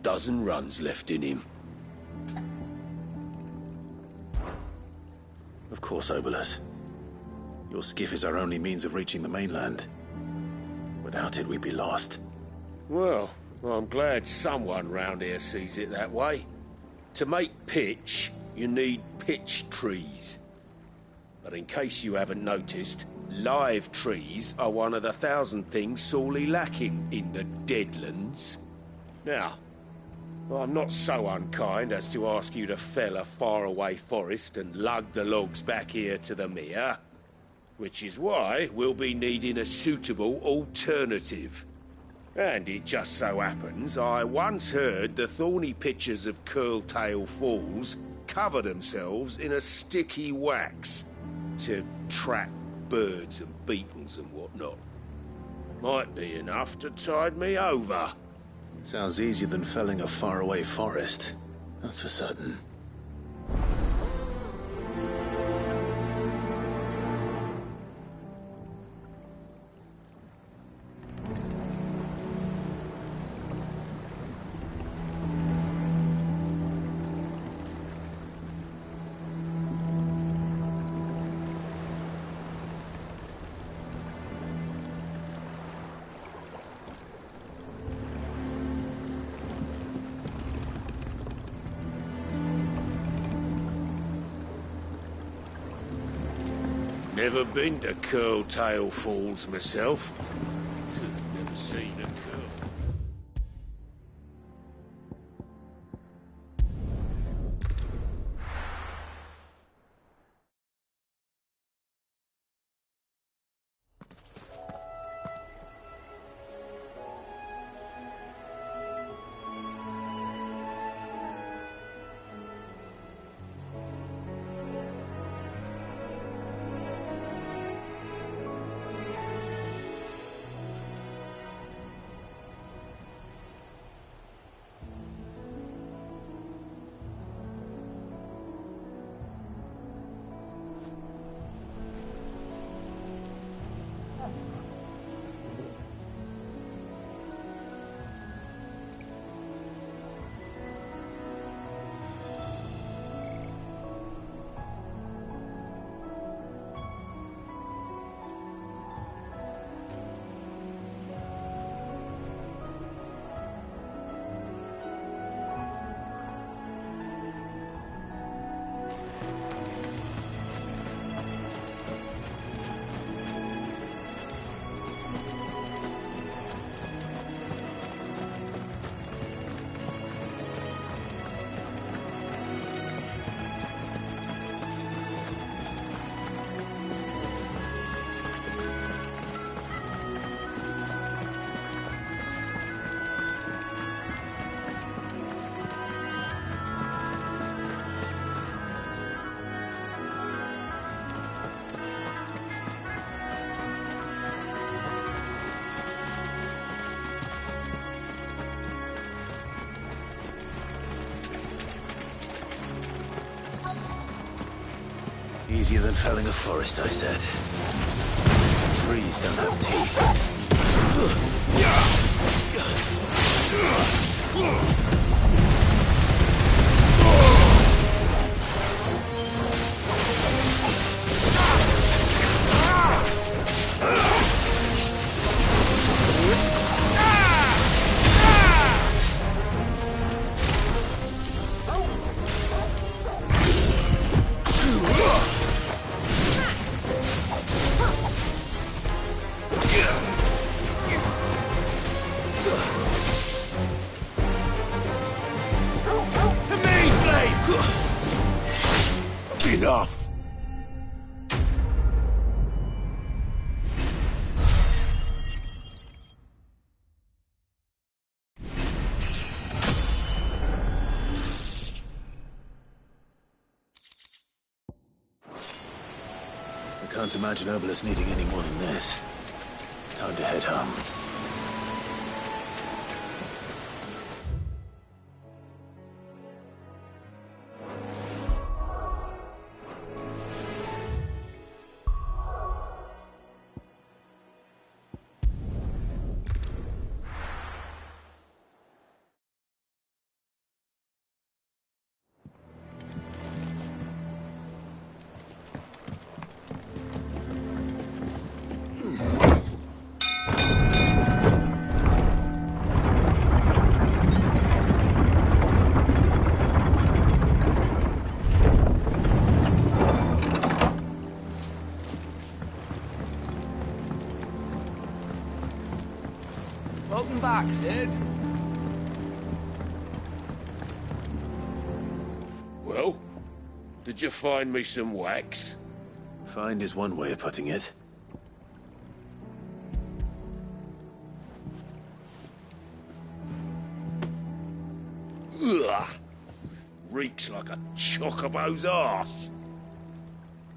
dozen runs left in him. Of course, Obolus. Your skiff is our only means of reaching the mainland. Without it, we'd be lost. Well, I'm glad someone round here sees it that way. To make pitch, you need pitch trees. But in case you haven't noticed, live trees are one of the 1,000 things sorely lacking in the Deadlands. Now, I'm not so unkind as to ask you to fell a faraway forest and lug the logs back here to the mere, which is why we'll be needing a suitable alternative. And it just so happens I once heard the thorny pitchers of Curltail Falls cover themselves in a sticky wax to trap birds and beetles and whatnot. Might be enough to tide me over. Sounds easier than felling a faraway forest. That's for certain. Never been to Curltail Falls myself. Never seen a curl. Easier than felling a forest, I said. Trees don't have teeth. Enough! I can't imagine Obolus needing any more than this. Time to head home. Sid. Well, did you find me some wax? Find is one way of putting it. Ugh! Reeks like a chocobo's arse.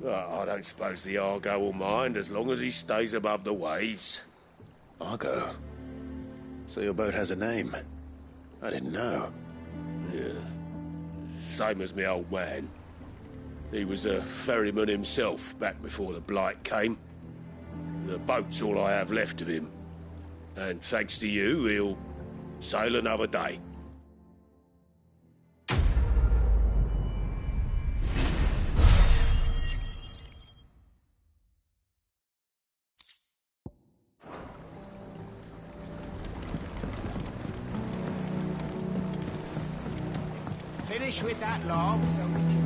I don't suppose the Argo will mind as long as he stays above the waves. Argo? So your boat has a name? I didn't know. Yeah. Same as me old man. He was a ferryman himself back before the Blight came. The boat's all I have left of him. And thanks to you, he'll sail another day. Finish with that log so we can...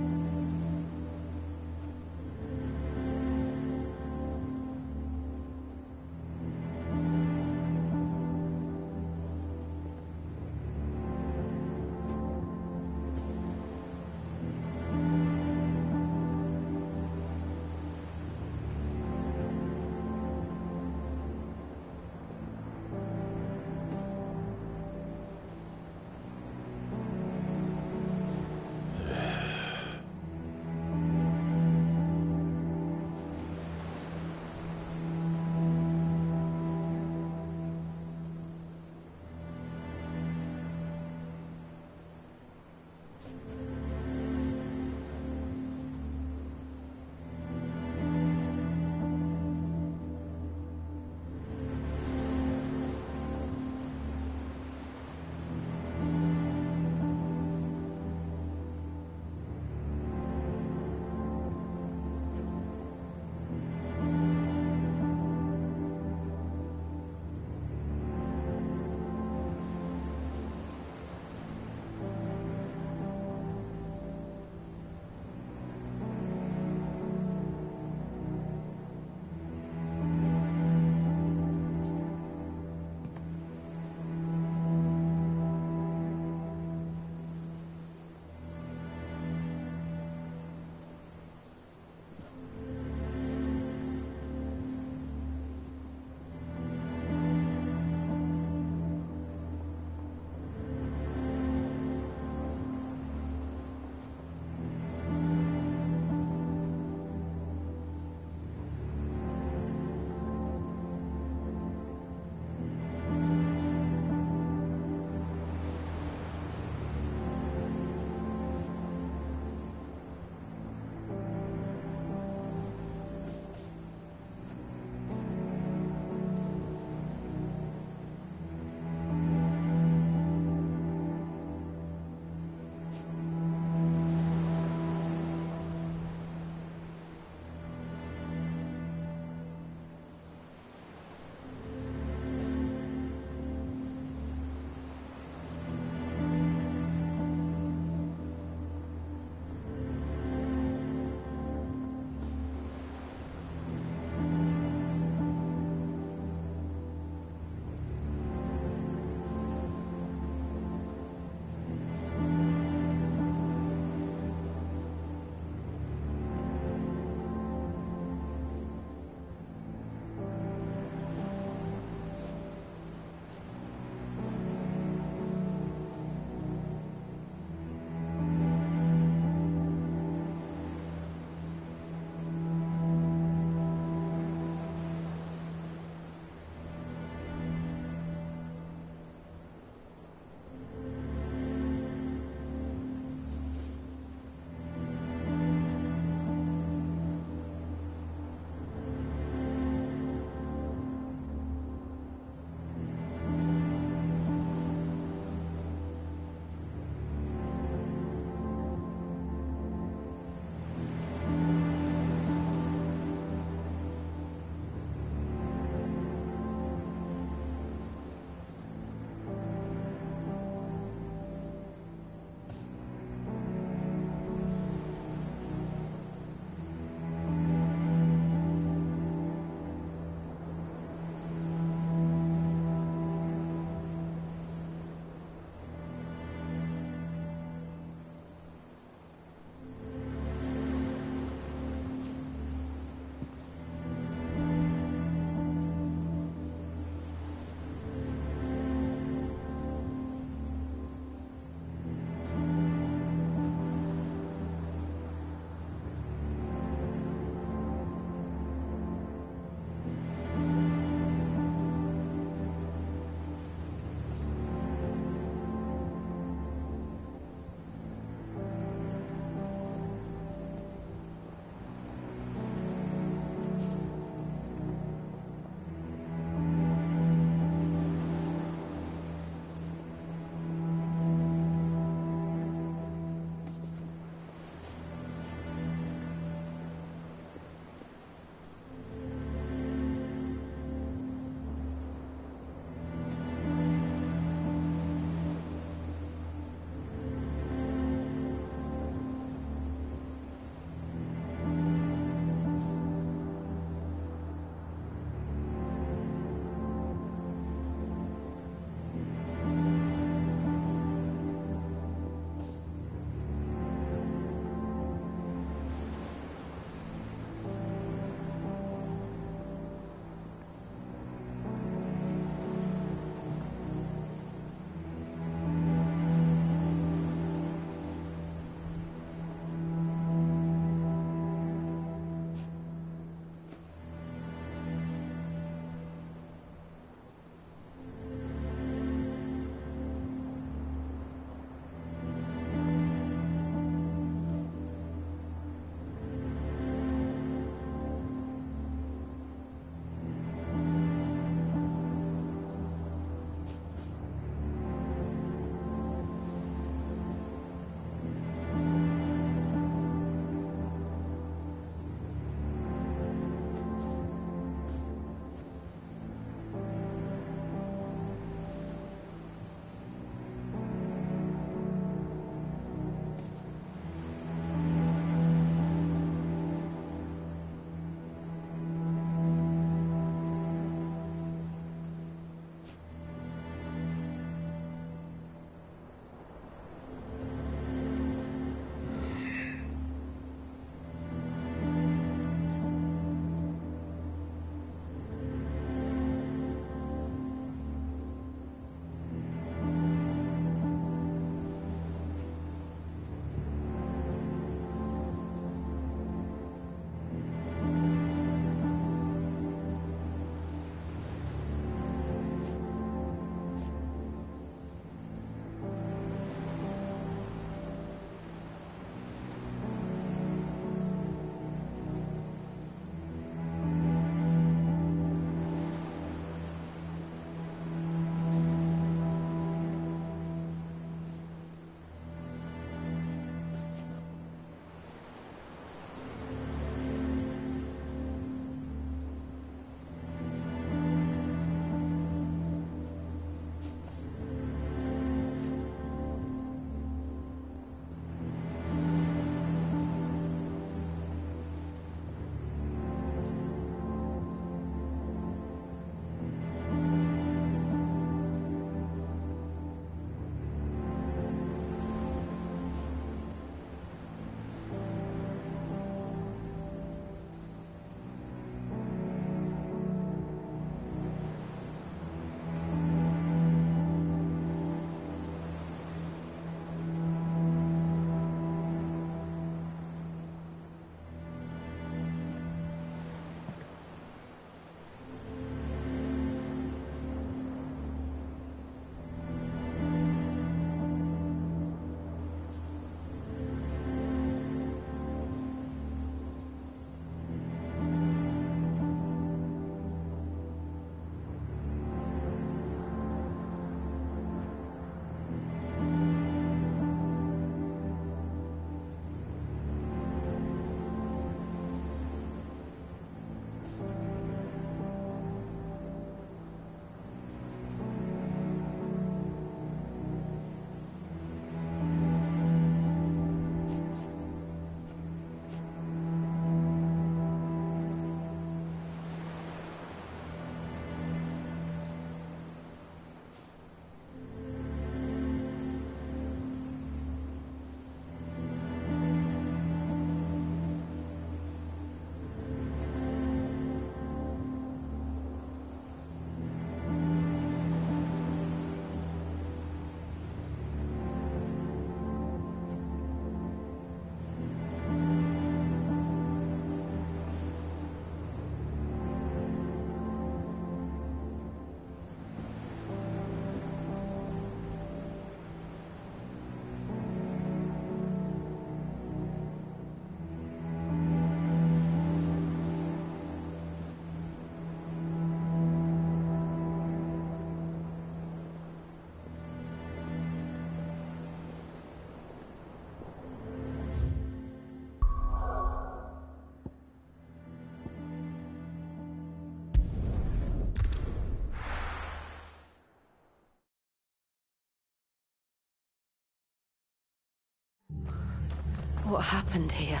What happened here?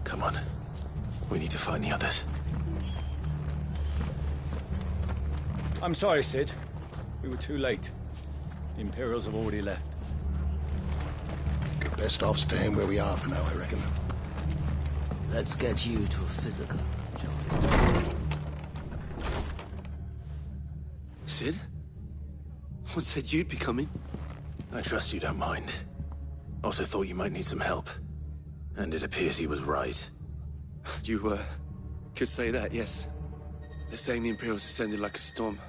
Come on. We need to find the others. I'm sorry, Cid. We were too late. The Imperials have already left. We're best off staying where we are for now, I reckon. Let's get you to a physical, John. Cid? What said you'd be coming? I trust you don't mind. Also thought you might need some help. And it appears he was right. You, could say that, yes. They're saying the Imperials ascended like a storm.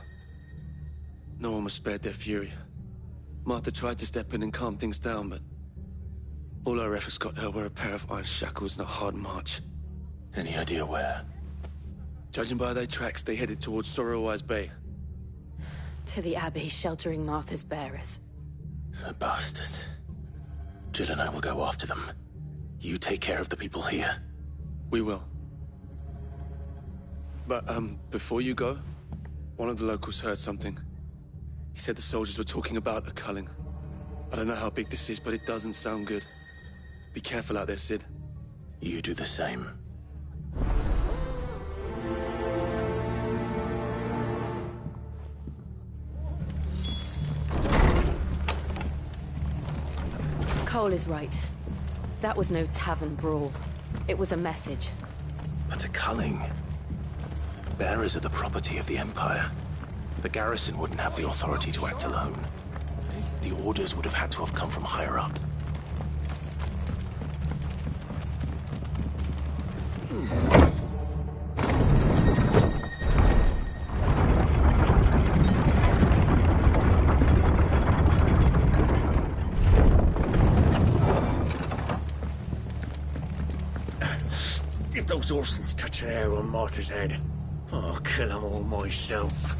No one was spared their fury. Martha tried to step in and calm things down, but all our efforts got her were a pair of iron shackles and a hard march. Any idea where? Judging by their tracks, they headed towards Sorrowwise Bay. To the Abbey sheltering Martha's bearers. The bastards. Jill and I will go after them. You take care of the people here. We will. But, before you go, one of the locals heard something. He said the soldiers were talking about a culling. I don't know how big this is, but it doesn't sound good. Be careful out there, Cid. You do the same. Cole is right. That was no tavern brawl. It was a message. But a culling. Bearers are the property of the Empire. The garrison wouldn't have the authority to act alone. The orders would have had to have come from higher up. If those Orsons touch an arrow on Martha's head, I'll kill them all myself.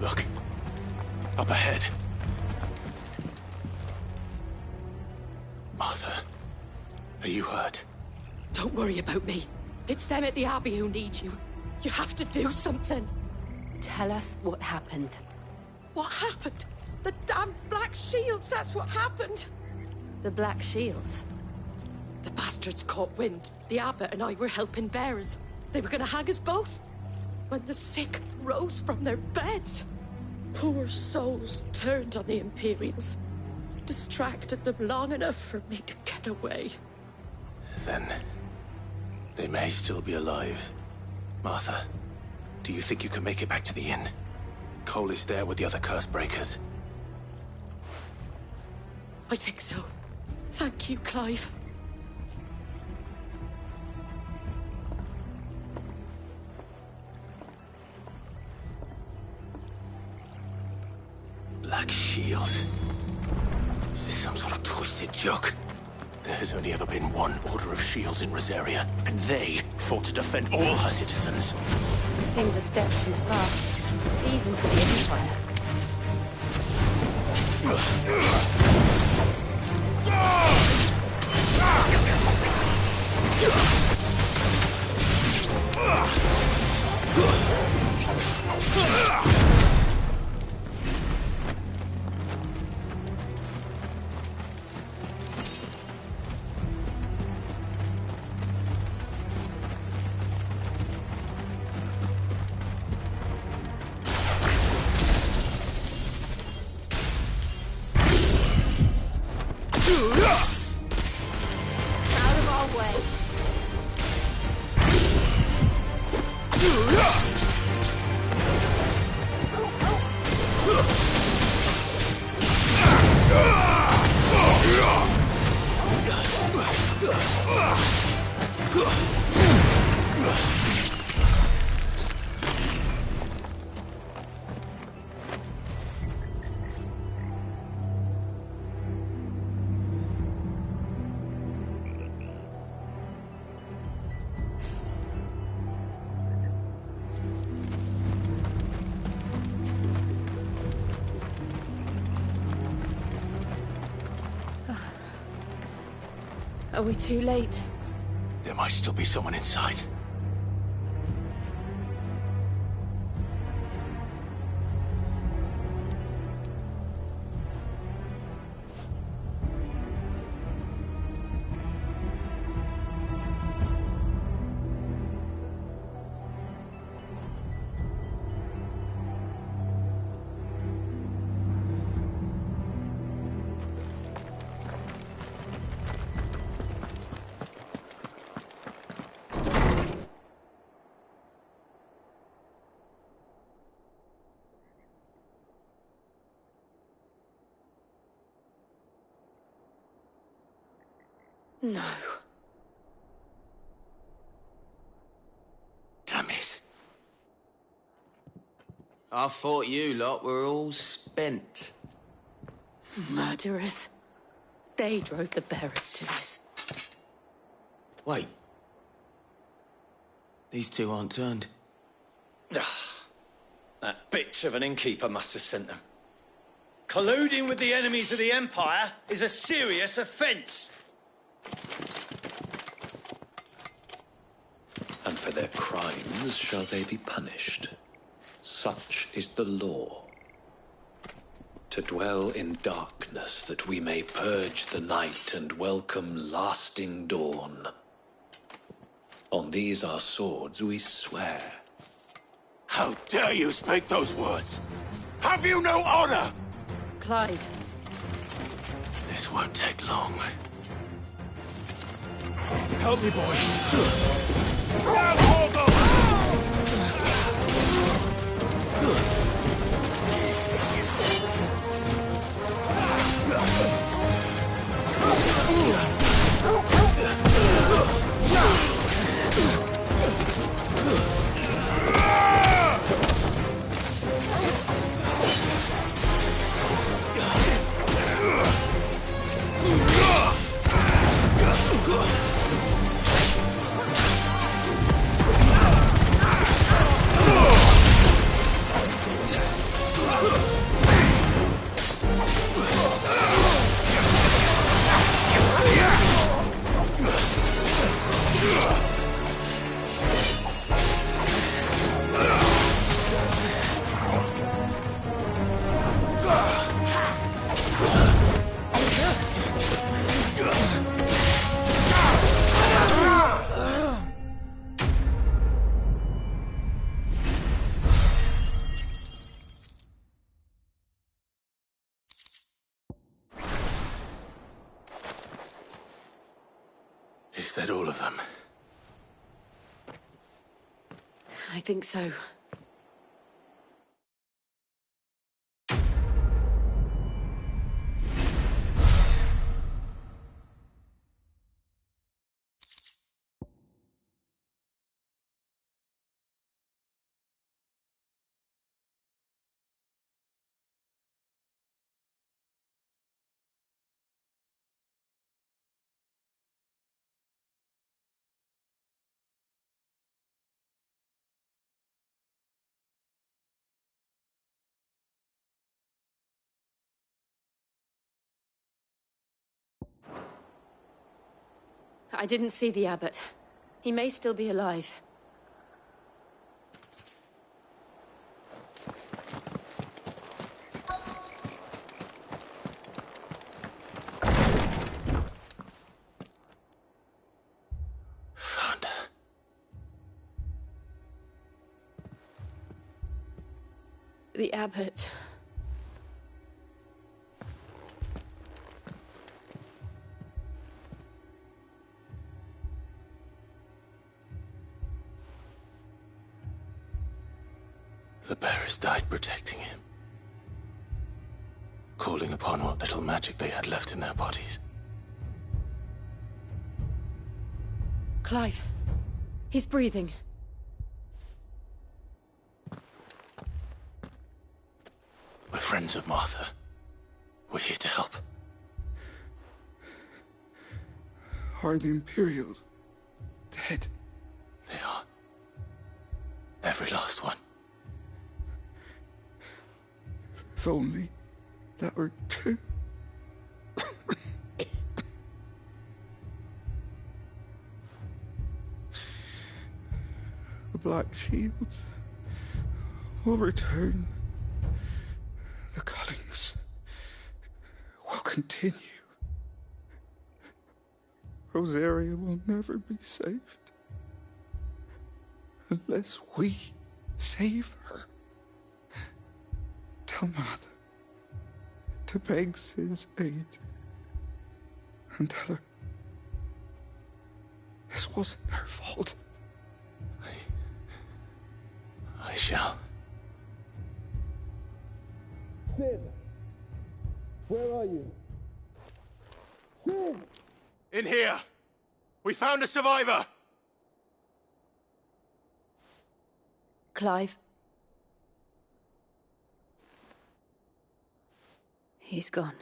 Look. Up ahead. Martha, are you hurt? Don't worry about me. It's them at the Abbey who need you. You have to do something. Tell us what happened. What happened? The damn Black Shields, that's what happened. The Black Shields? The bastards caught wind. The Abbot and I were helping bearers. They were gonna hang us both. When the sick rose from their beds, poor souls turned on the Imperials. Distracted them long enough for me to get away. Then, they may still be alive. Martha, do you think you can make it back to the inn? Cole is there with the other curse breakers. I think so. Thank you, Clive. Black Shields? Is this some sort of twisted joke? There has only ever been one Order of Shields in Rosaria, and they fought to defend all her citizens. It seems a step too far, even for the Empire. Are we too late? There might still be someone inside. No. Damn it. I thought you lot were all spent. Murderers. They drove the bearers to this. Wait. These two aren't turned. That bitch of an innkeeper must have sent them. Colluding with the enemies of the Empire is a serious offence. And for their crimes shall they be punished. Such is the law. To dwell in darkness that we may purge the night and welcome lasting dawn. On these our swords we swear. How dare you speak those words? Have you no honor? Clive. This won't take long. Help me, boy. Is that all of them? I think so. I didn't see the abbot. He may still be alive. Found her. The abbot. The bearers died protecting him. calling upon what little magic they had left in their bodies. Clive. He's breathing. We're friends of Martha. We're here to help. Are the Imperials dead? They are. Every last one. If only that were true. The Black Shields will return. The Cullings will continue. Rosaria will never be saved unless we save her. Tell Matt to beg his aid and tell her this wasn't her fault. I shall. Sid! Where are you? Sid! In here! We found a survivor! Clive. He's gone.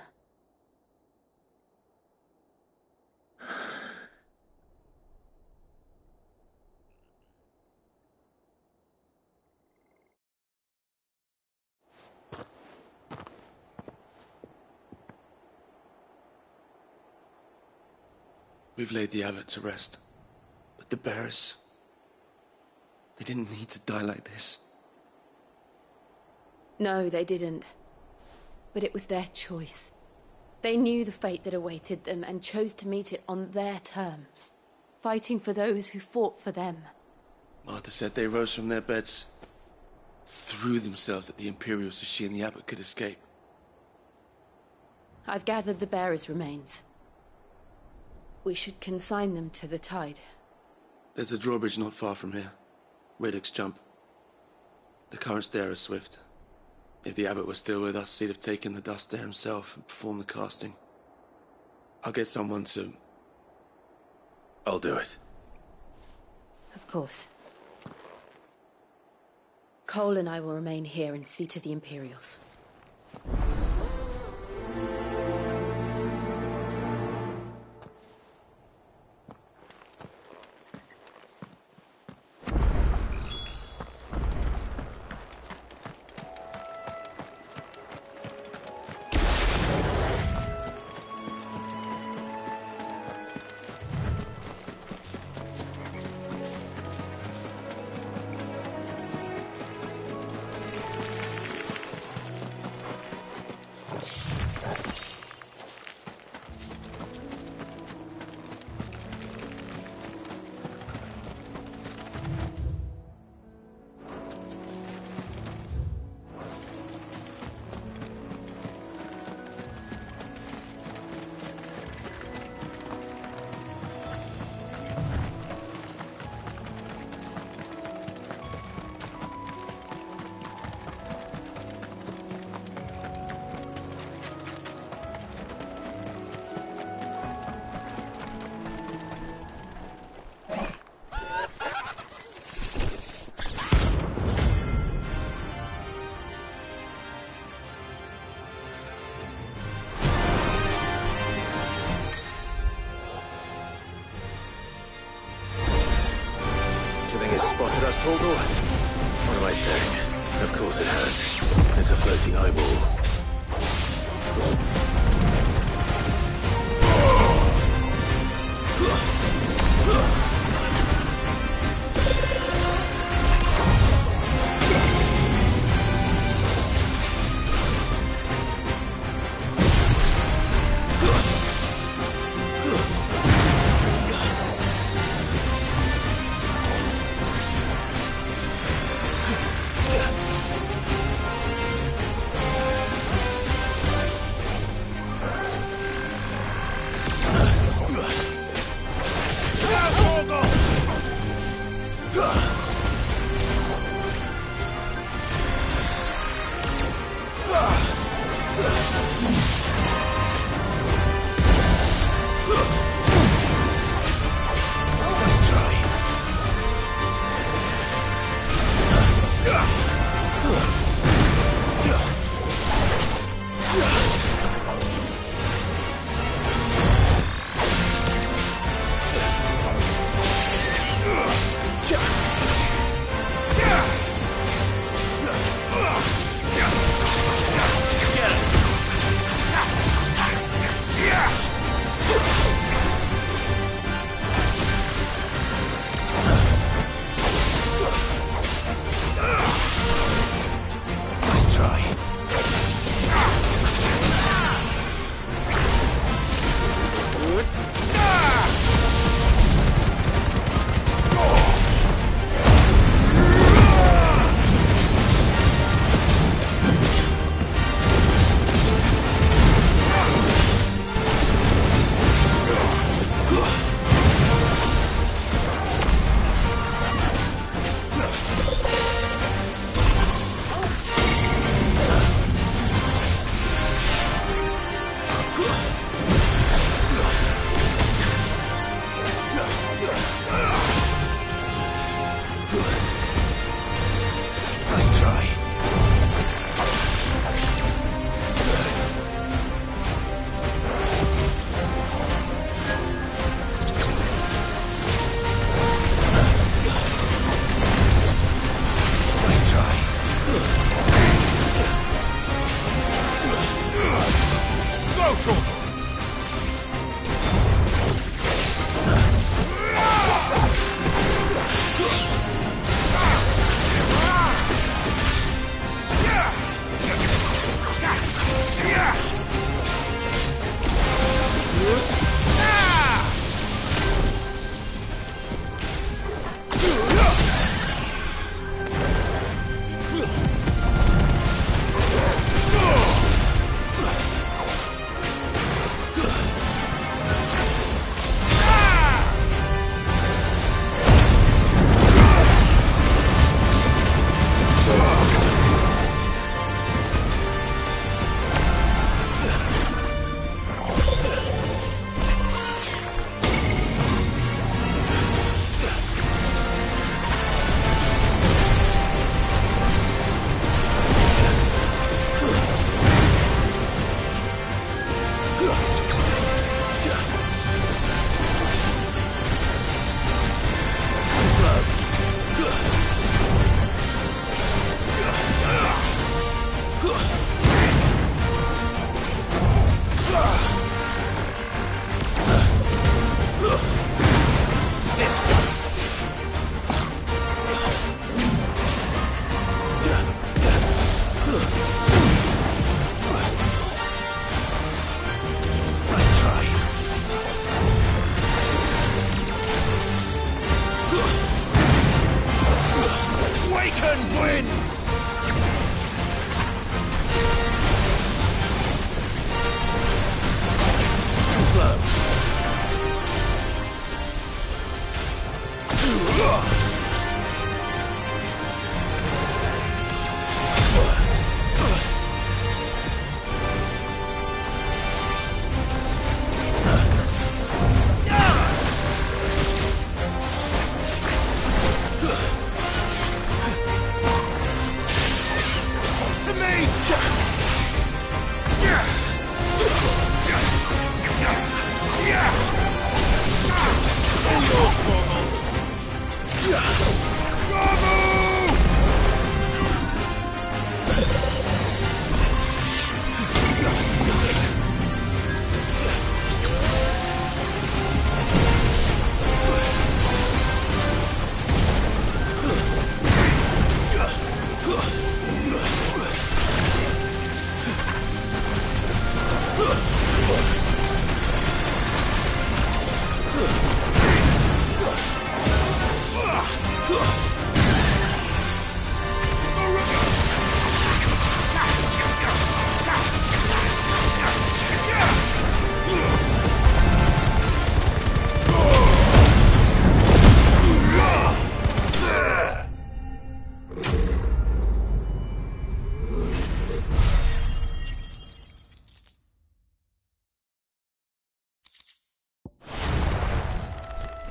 We've laid the abbot to rest. But the bearers... they didn't need to die like this. No, they didn't. But it was their choice. They knew the fate that awaited them and chose to meet it on their terms, fighting for those who fought for them. Martha said they rose from their beds, threw themselves at the Imperials so she and the abbot could escape. I've gathered the bearers' remains. We should consign them to the tide. There's a drawbridge not far from here. Radix Jump. The currents there are swift. If the abbot was still with us, he'd have taken the dust there himself and performed the casting. I'll get someone to... I'll do it. Of course. Cole and I will remain here and see to the Imperials. Spotted us, Torgal? What am I saying? Of course it has. It's a floating eyeball.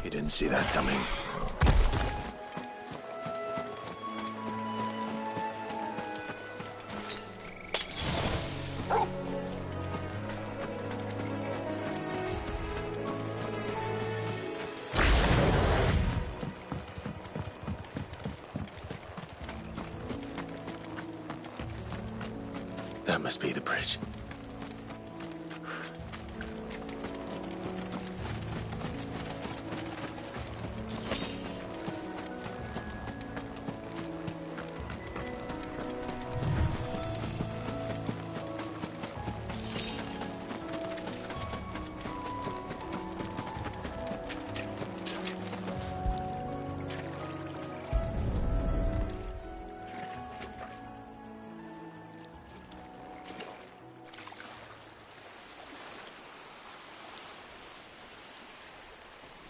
You didn't see that coming. That must be the bridge.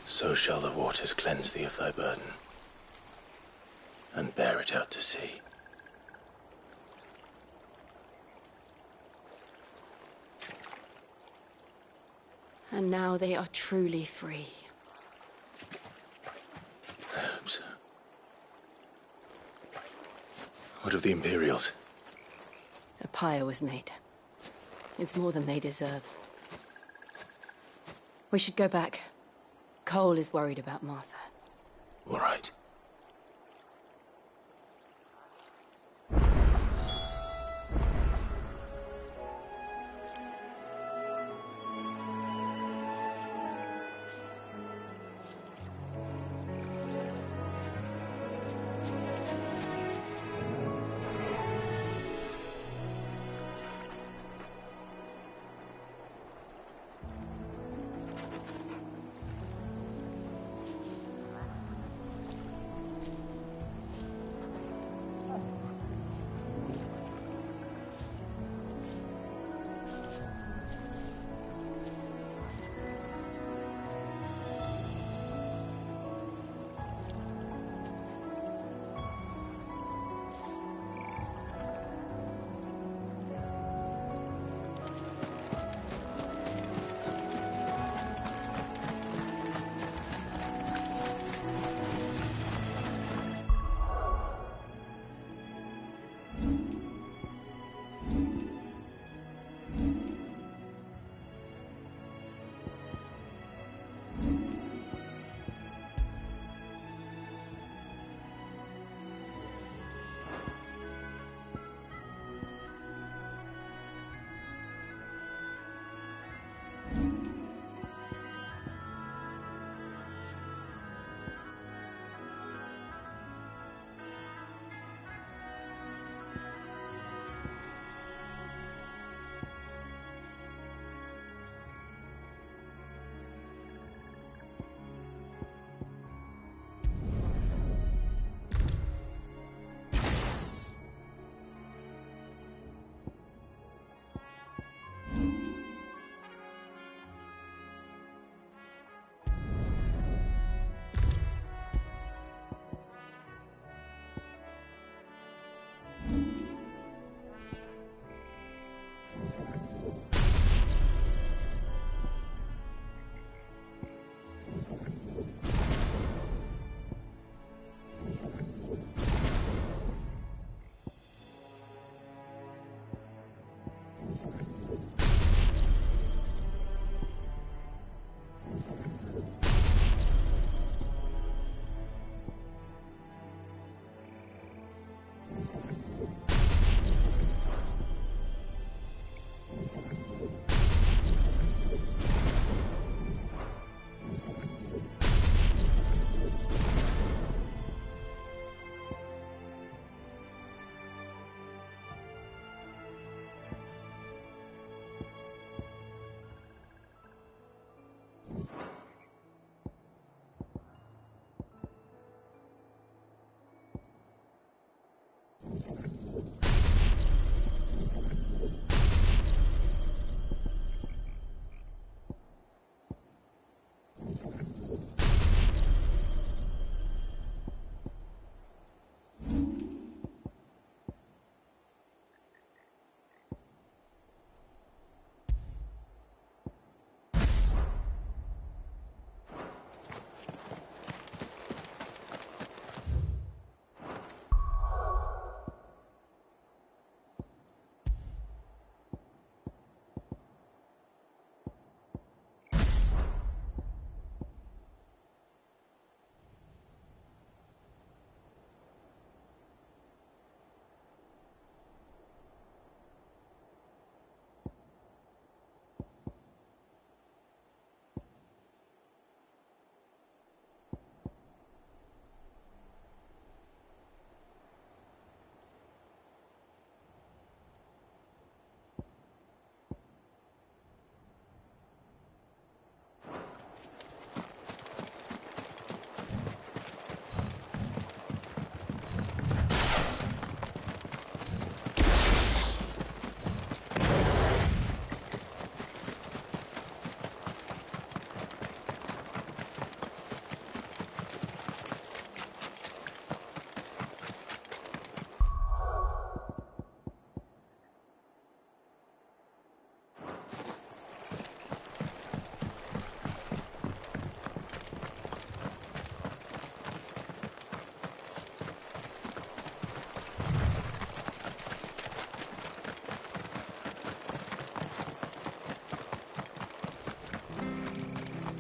So shall the waters cleanse thee of thy burden, and bear it out to sea. And now they are truly free. I hope so. What of the Imperials? A pyre was made. It's more than they deserve. We should go back. Cole is worried about Martha. All right.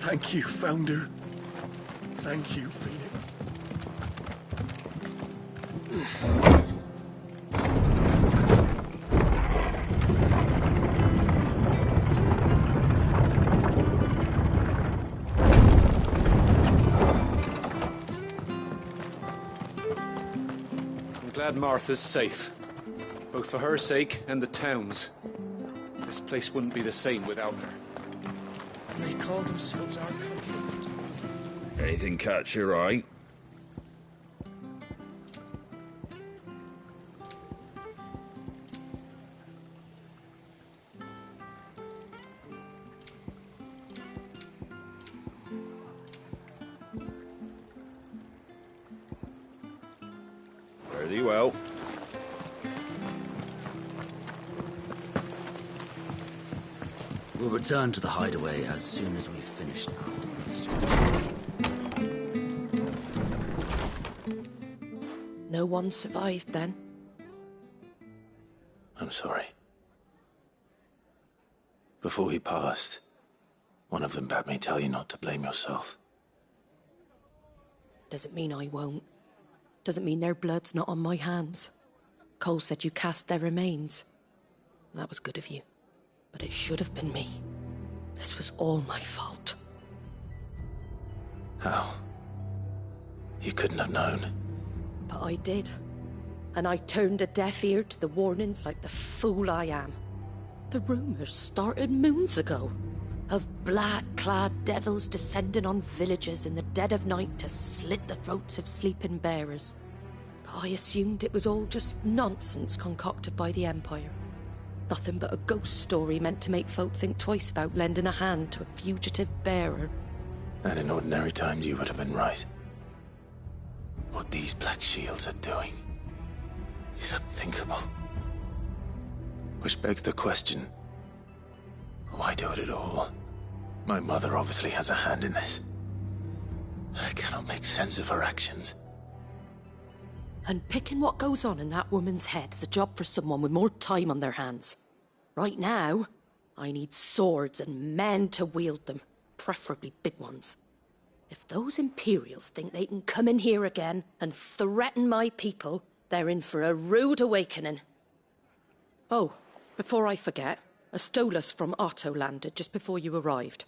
Thank you, Founder. Thank you, Phoenix. I'm glad Martha's safe. Both for her sake and the town's. This place wouldn't be the same without her. They call themselves our country. Anything catch your eye? Very well. We'll return to the hideaway as soon as we've finished now. No one survived then? I'm sorry. Before he passed, one of them bade me tell you not to blame yourself. Doesn't mean I won't. Doesn't mean their blood's not on my hands. Cole said you cast their remains. That was good of you. But it should have been me. This was all my fault. How? You couldn't have known. But I did. And I turned a deaf ear to the warnings like the fool I am. The rumours started moons ago. Of black-clad devils descending on villages in the dead of night to slit the throats of sleeping bearers. But I assumed it was all just nonsense concocted by the Empire. Nothing but a ghost story meant to make folk think twice about lending a hand to a fugitive bearer. And in ordinary times you would have been right. What these Black Shields are doing is unthinkable. Which begs the question, why do it at all? My mother obviously has a hand in this. I cannot make sense of her actions. And picking what goes on in that woman's head is a job for someone with more time on their hands. Right now, I need swords and men to wield them. preferably big ones. If those Imperials think they can come in here again and threaten my people, they're in for a rude awakening. Oh, before I forget, a Stolas from Otto landed just before you arrived.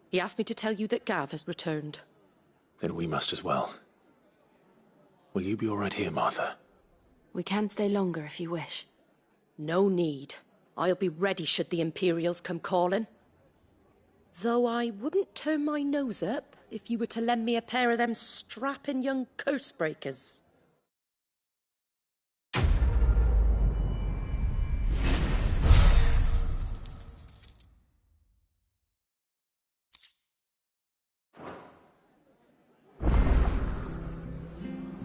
He asked me to tell you that Gav has returned. Then we must as well. Will you be all right here, Martha? We can stay longer if you wish. No need. I'll be ready should the Imperials come calling. Though I wouldn't turn my nose up if you were to lend me a pair of them strapping young cursebreakers.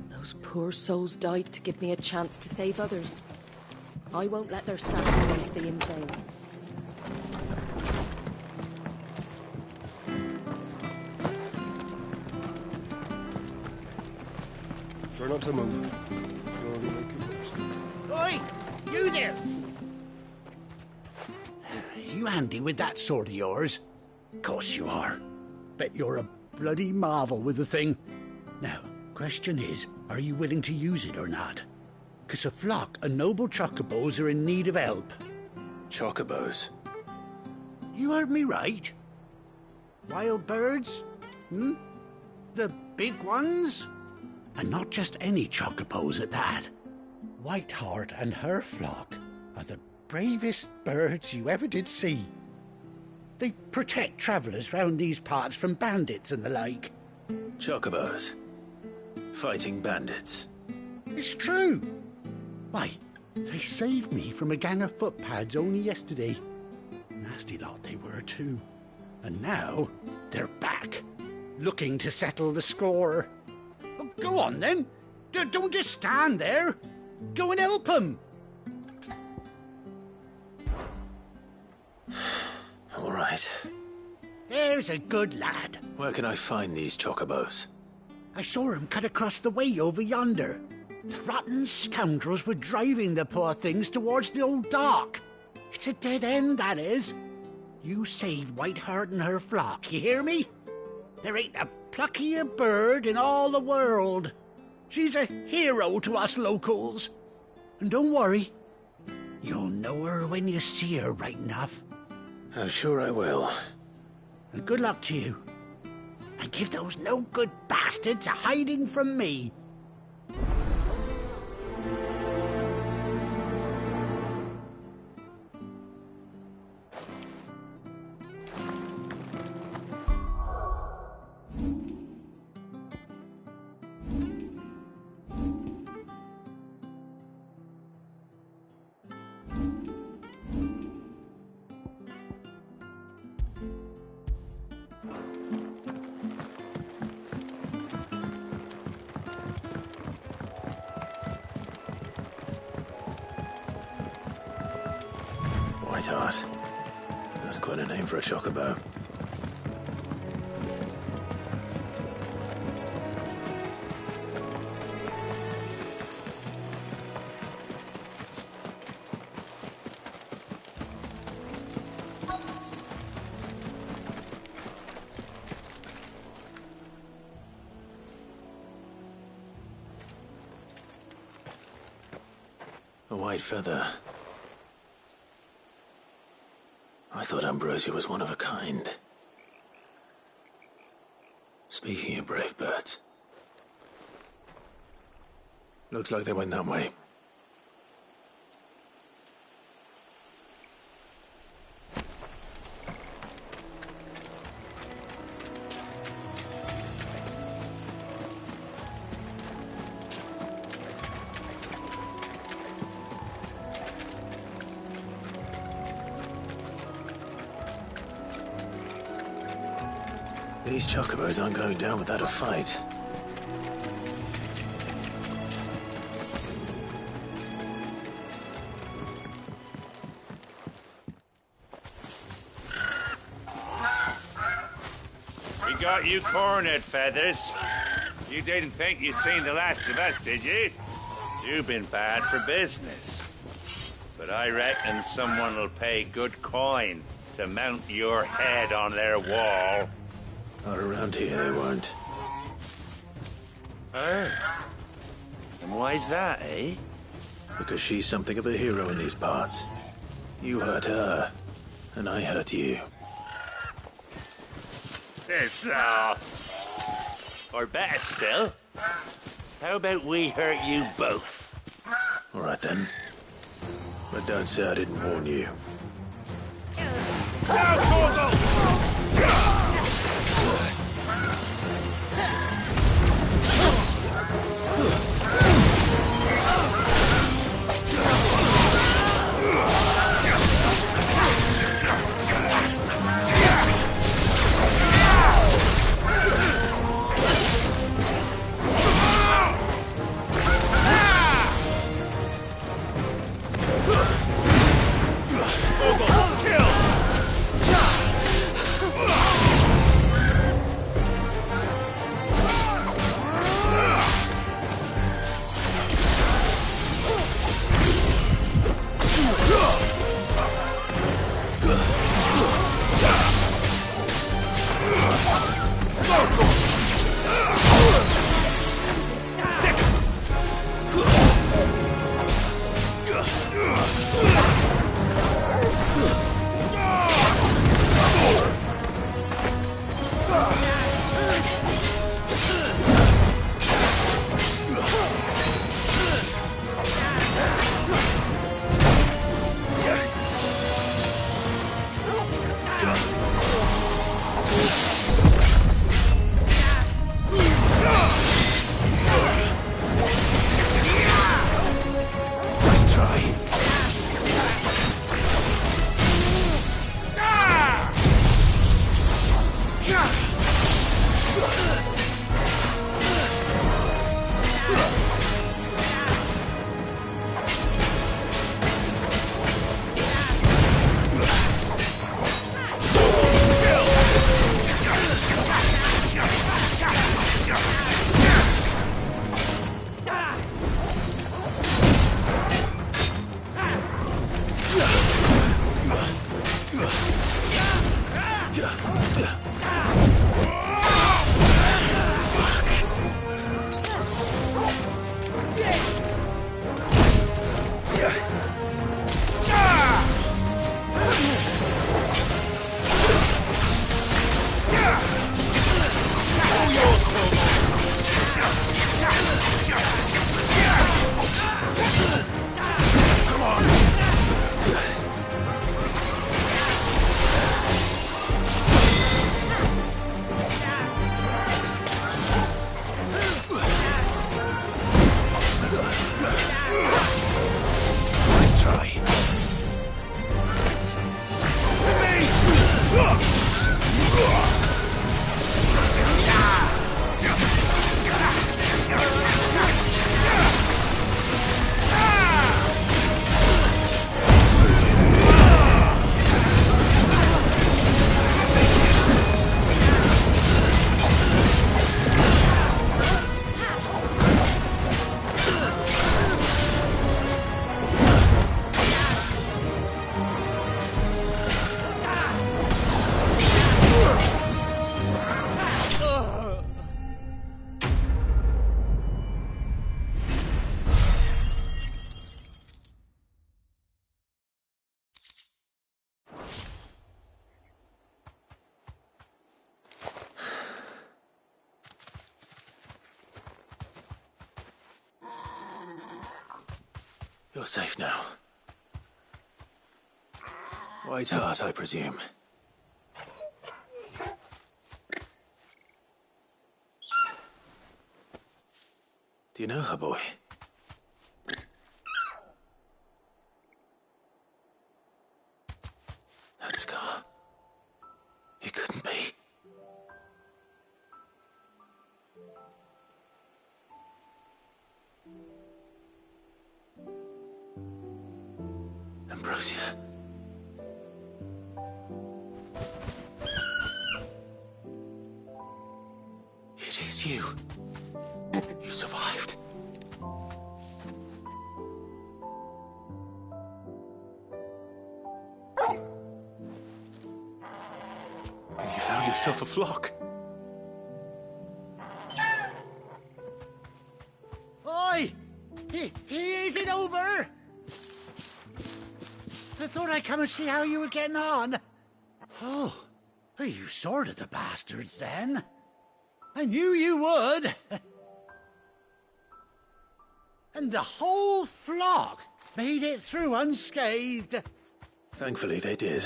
Those poor souls died to give me a chance to save others. I won't let their sacrifice be in vain. Try not to move. Oi! You there! You handy with that sword of yours? Course you are. Bet you're a bloody marvel with the thing. Now, question is, are you willing to use it or not? 'Cause a flock of noble chocobos are in need of help. Chocobos? You heard me right. Wild birds? The big ones? And not just any chocobos at that. Whiteheart and her flock are the bravest birds you ever did see. They protect travellers round these parts from bandits and the like. Chocobos? Fighting bandits? It's true. Why, they saved me from a gang of footpads only yesterday. Nasty lot they were too. And now they're back, looking to settle the score. Well, go on then. Don't just stand there. Go and help them. All right. There's a good lad. Where can I find these chocobos? I saw him cut across the way over yonder. The rotten scoundrels were driving the poor things towards the old dock. It's a dead end, that is. You saved Whiteheart and her flock, you hear me? There ain't a pluckier bird in all the world. She's a hero to us locals. And don't worry, you'll know her when you see her right enough. I'm sure I will. And good luck to you. And give those no-good bastards a hiding from me. Whiteheart. That's quite a name for a chocobo. A white feather. I thought Ambrosia was one of a kind. Speaking of brave birds. Looks like they went that way. These chocobos aren't going down without a fight. We got you cornered, Feathers. You didn't think you'd seen the last of us, did you? You've been bad for business. But I reckon someone will pay good coin to mount your head on their wall. Not around here, they weren't. Oh. And why's that, eh? Because she's something of a hero in these parts. You hurt her, and I hurt you. Piss off. Or better still, how about we hurt you both? All right then. But don't say I didn't warn you. You're safe now. White Hart, I presume. Do you know her, boy? That scar. It couldn't be. Ambrosia. It is you. You survived. And you found yourself a flock. Is it over? I thought I'd come and see how you were getting on. Oh, you sorted the bastards then. I knew you would. And the whole flock made it through unscathed. Thankfully they did.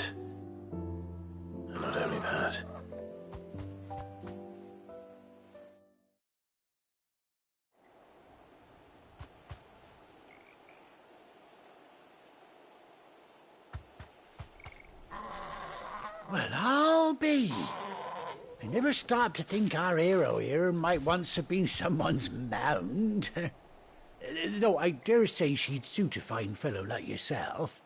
And not only that. Well, I'll be. I never stopped to think our hero here might once have been someone's mound. Though I dare say she'd suit a fine fellow like yourself.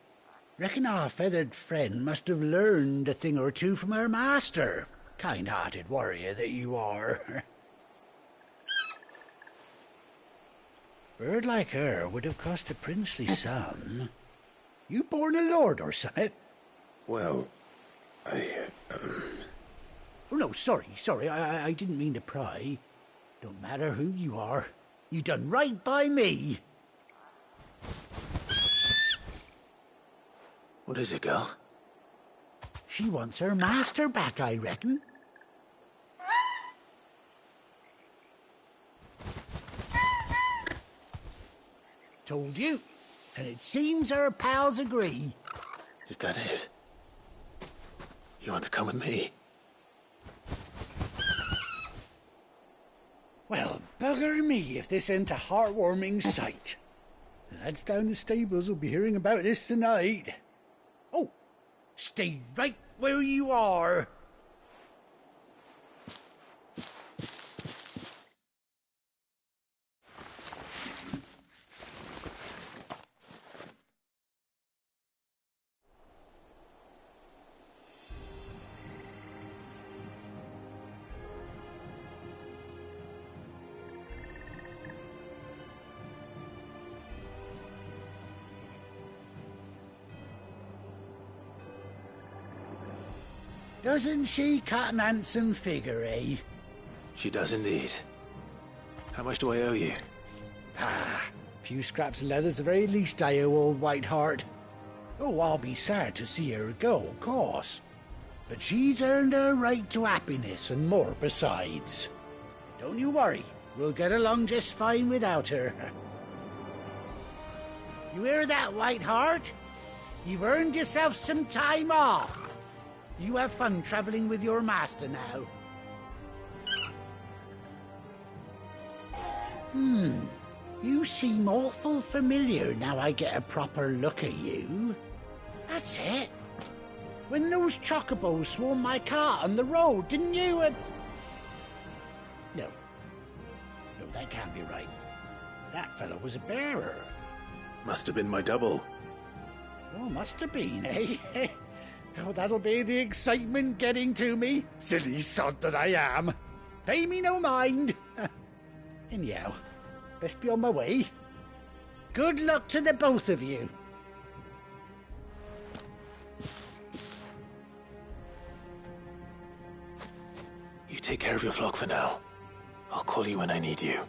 Reckon our feathered friend must have learned a thing or two from her master. Kind-hearted warrior that you are. Bird like her would have cost a princely sum. You born a lord or something? Well, Oh, no, sorry. I didn't mean to pry. Don't matter who you are. You done right by me. What is it, girl? She wants her master back, I reckon. Told you. And it seems her pals agree. Is that it? You want to come with me? Well, bugger me if this ain't a heartwarming sight. The lads down the stables will be hearing about this tonight. Oh, stay right where you are. Doesn't she cut an handsome figure, eh? She does indeed. How much do I owe you? A few scraps of leather's the very least I owe old Whiteheart. Oh, I'll be sad to see her go, of course. But she's earned her right to happiness and more besides. Don't you worry, we'll get along just fine without her. You hear that, Whiteheart? You've earned yourself some time off. You have fun traveling with your master now. You seem awful familiar now I get a proper look at you. That's it. When those chocobos swarmed my cart on the road, didn't you? No, that can't be right. That fellow was a bearer. Must have been my double. Oh, must have been, eh? Oh, that'll be the excitement getting to me. Silly sod that I am. Pay me no mind. Anyhow, best be on my way. Good luck to the both of you. You take care of your flock for now. I'll call you when I need you.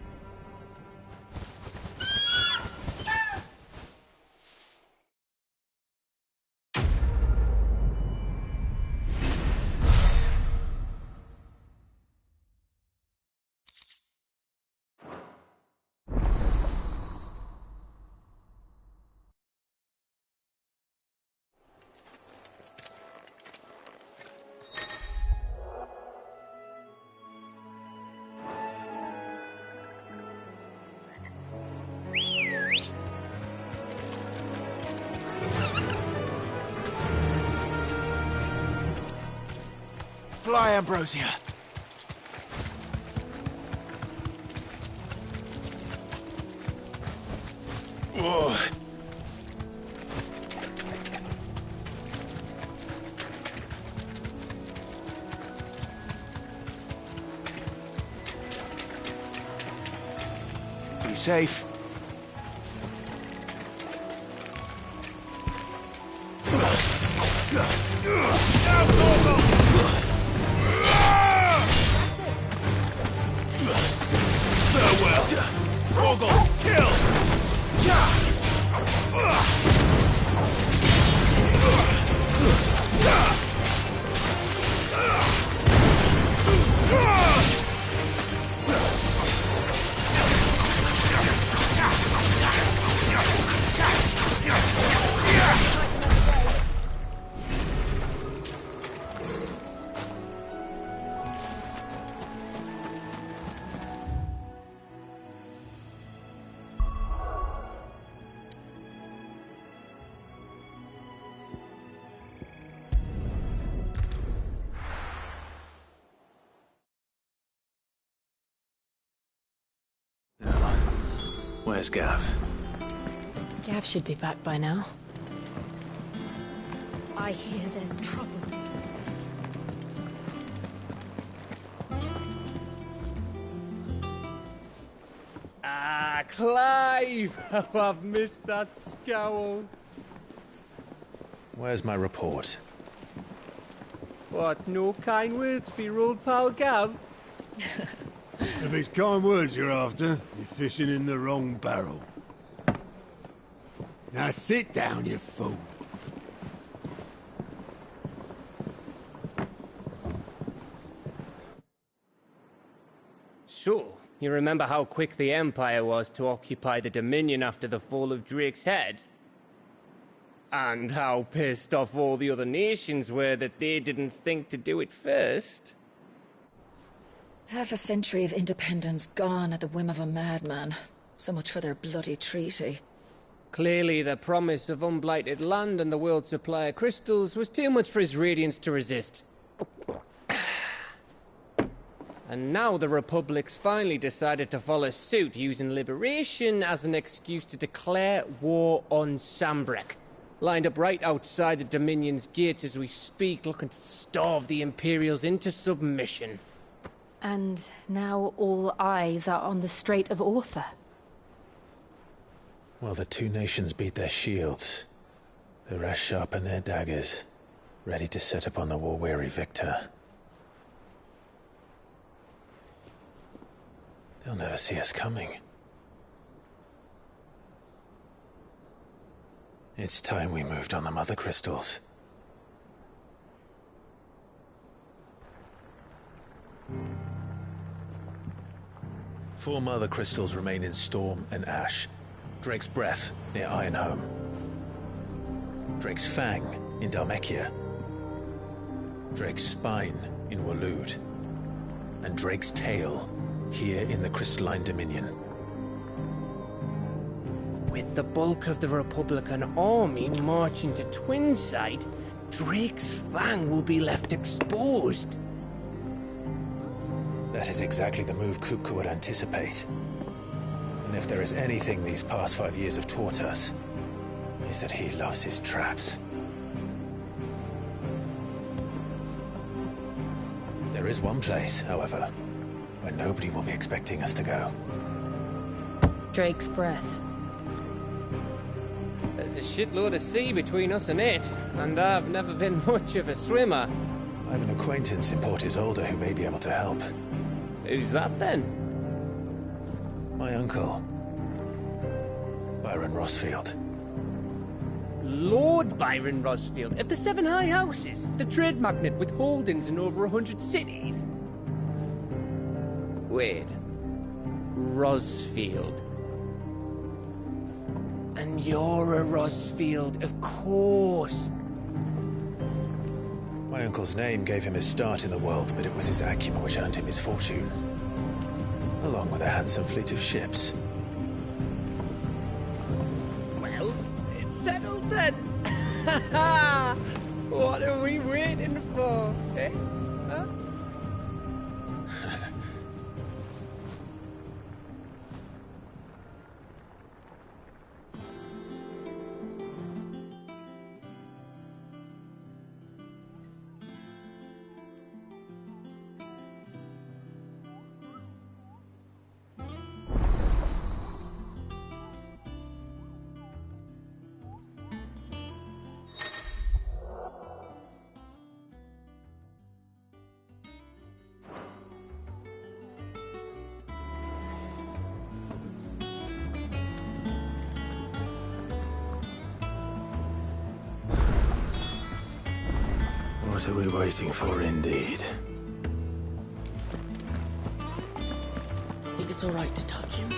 Fly, Ambrosia. Whoa. Be safe. Farewell. Rogol, kill! Where's Gav? Gav should be back by now. I hear there's trouble. Ah, Clive! How I've missed that scowl. Where's my report? What, no kind words for your old pal Gav? If it's kind words you're after, you're fishing in the wrong barrel. Now sit down, you fool. So, you remember how quick the Empire was to occupy the Dominion after the fall of Drake's head? And how pissed off all the other nations were that they didn't think to do it first? Half a century of independence gone at the whim of a madman. So much for their bloody treaty. Clearly, the promise of unblighted land and the world's supply of crystals was too much for his radiance to resist. And now the Republic's finally decided to follow suit, using liberation as an excuse to declare war on Sambrek. Lined up right outside the Dominion's gates as we speak, looking to starve the Imperials into submission. And now all eyes are on the Strait of Author. Well, the two nations beat their shields. The rest sharpen their daggers, ready to set upon the war-weary victor. They'll never see us coming. It's time we moved on the Mother Crystals. Four Mother Crystals remain in Storm and Ash. Drake's Breath near Ironhome. Drake's Fang in Dhalmekia. Drake's Spine in Waloed. And Drake's Tail here in the Crystalline Dominion. With the bulk of the Republican army marching to Twinside, Drake's Fang will be left exposed. That is exactly the move Kupka would anticipate. And if there is anything these past 5 years have taught us, is that he loves his traps. There is one place, however, where nobody will be expecting us to go. Drake's Breath. There's a shitload of sea between us and it, and I've never been much of a swimmer. I have an acquaintance in Port Isolde who may be able to help. Who's that then? My uncle, Byron Rosfield. Lord Byron Rosfield of the Seven High Houses, the trade magnate with holdings in over 100 cities. Wait, Rosfield. And you're a Rosfield, of course. My uncle's name gave him his start in the world, but it was his acumen which earned him his fortune. Along with a handsome fleet of ships. Well, it's settled then. What are we waiting for, eh? Huh? What are we waiting for, indeed? Think it's all right to touch him?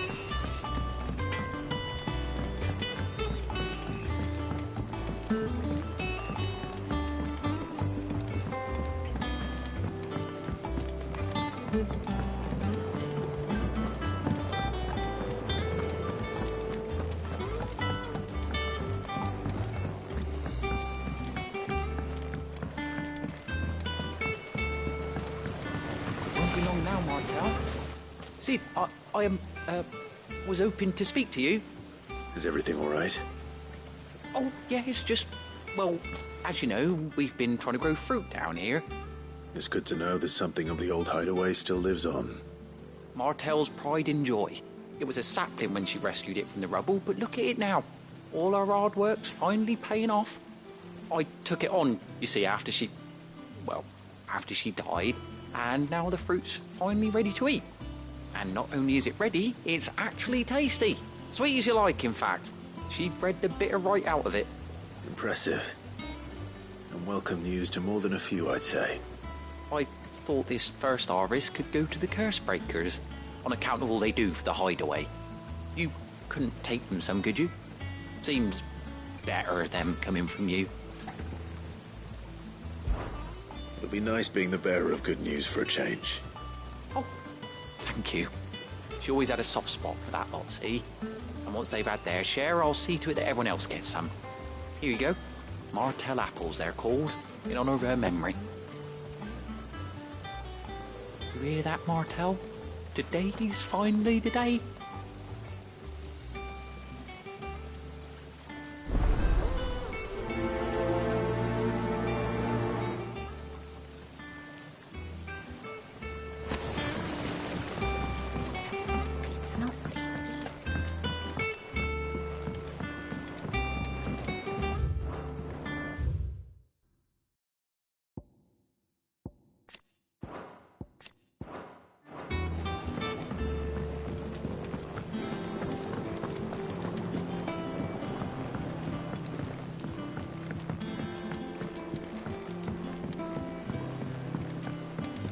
See, I am, was hoping to speak to you. Is everything all right? Oh, yeah, it's just... Well, as you know, we've been trying to grow fruit down here. It's good to know that something of the old hideaway still lives on. Martel's pride and joy. It was a sapling when she rescued it from the rubble, but look at it now. All our hard work's finally paying off. I took it on, you see, after she died, and now the fruit's finally ready to eat. And not only is it ready, it's actually tasty. Sweet as you like, in fact. She bred the bitter right out of it. Impressive. And welcome news to more than a few, I'd say. I thought this first harvest could go to the curse breakers, on account of all they do for the hideaway. You couldn't take them some, could you? Seems better them coming from you. It'll be nice being the bearer of good news for a change. Oh, thank you. She always had a soft spot for that lot, see? And once they've had their share, I'll see to it that everyone else gets some. Here you go. Martel apples, they're called, in honour of her memory. You hear that, Martel? Today's finally the day. It's not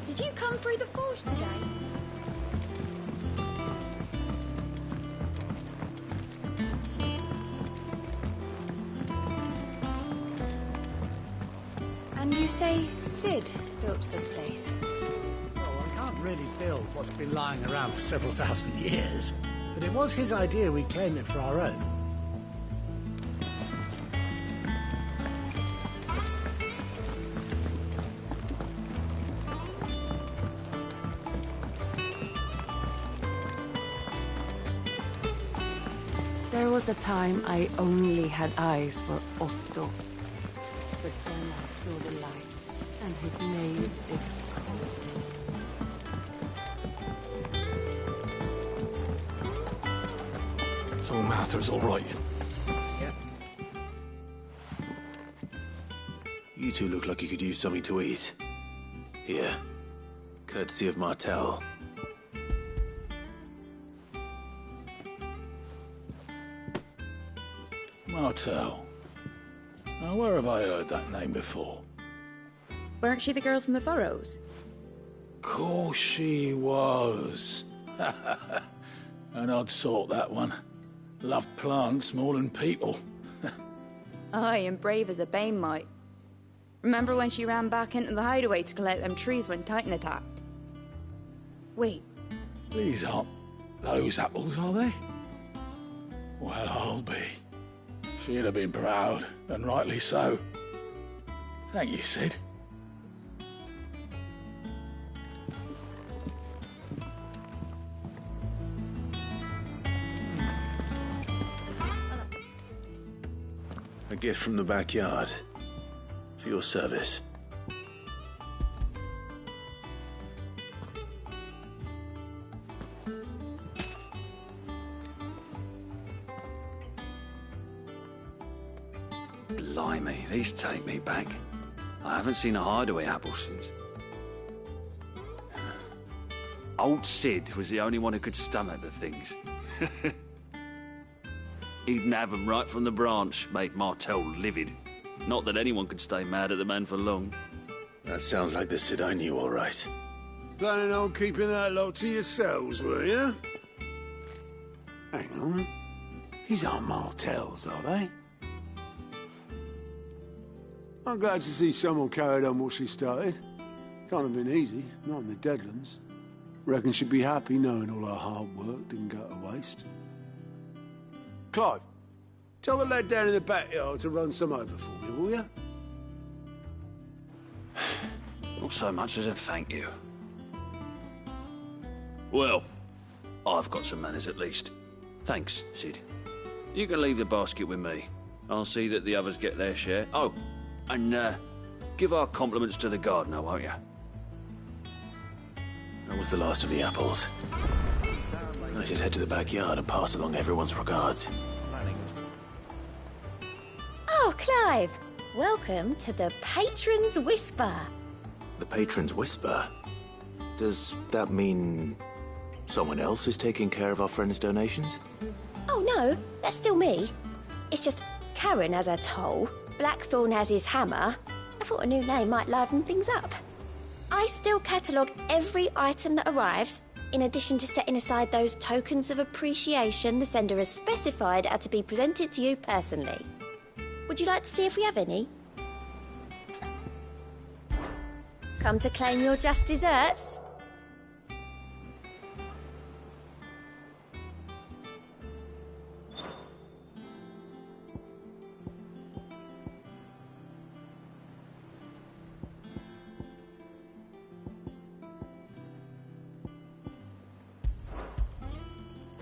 Did you come through the forge today? And you say Sid built this place? Well, I can't really build what's been lying around for several thousand years. But it was his idea we claim it for our own. There was a time I only had eyes for Otto. But then I saw the light, and his name is Cold. So Martha's all right. Yep. You two look like you could use something to eat. Here. Courtesy of Martel. Martel. Now, where have I heard that name before? Weren't she the girl from the Furrows? Course she was. An odd sort, that one. Loved plants more than people. Aye, and brave as a bane might. Remember when she ran back into the hideaway to collect them trees when Titan attacked? Wait. These aren't those apples, are they? Well, I'll be. She'd have been proud, and rightly so. Thank you, Sid. A gift from the backyard. For your service. Blimey, these take me back. I haven't seen a hideaway apple since. Old Sid was the only one who could stomach the things. He'd nab them right from the branch, made Martel livid. Not that anyone could stay mad at the man for long. That sounds like the Sid I knew, all right. Planning on keeping that lot to yourselves, were you? Hang on. These aren't Martels, are they? I'm glad to see someone carried on what she started. Can't have been easy, not in the Deadlands. Reckon she'd be happy knowing all her hard work didn't go to waste. Clive, tell the lad down in the backyard to run some over for me, will you? Not so much as a thank you. Well, I've got some manners at least. Thanks, Sid. You can leave the basket with me. I'll see that the others get their share. Oh, and give our compliments to the gardener, won't you? That was the last of the apples. I should head to the backyard and pass along everyone's regards. Oh, Clive! Welcome to the Patron's Whisper. The Patron's Whisper? Does that mean someone else is taking care of our friends' donations? Oh no, that's still me. It's just Karen has her toll, Blackthorn has his hammer. I thought a new name might liven things up. I still catalogue every item that arrives, in addition to setting aside those tokens of appreciation the sender has specified are to be presented to you personally. Would you like to see if we have any? Come to claim your just desserts?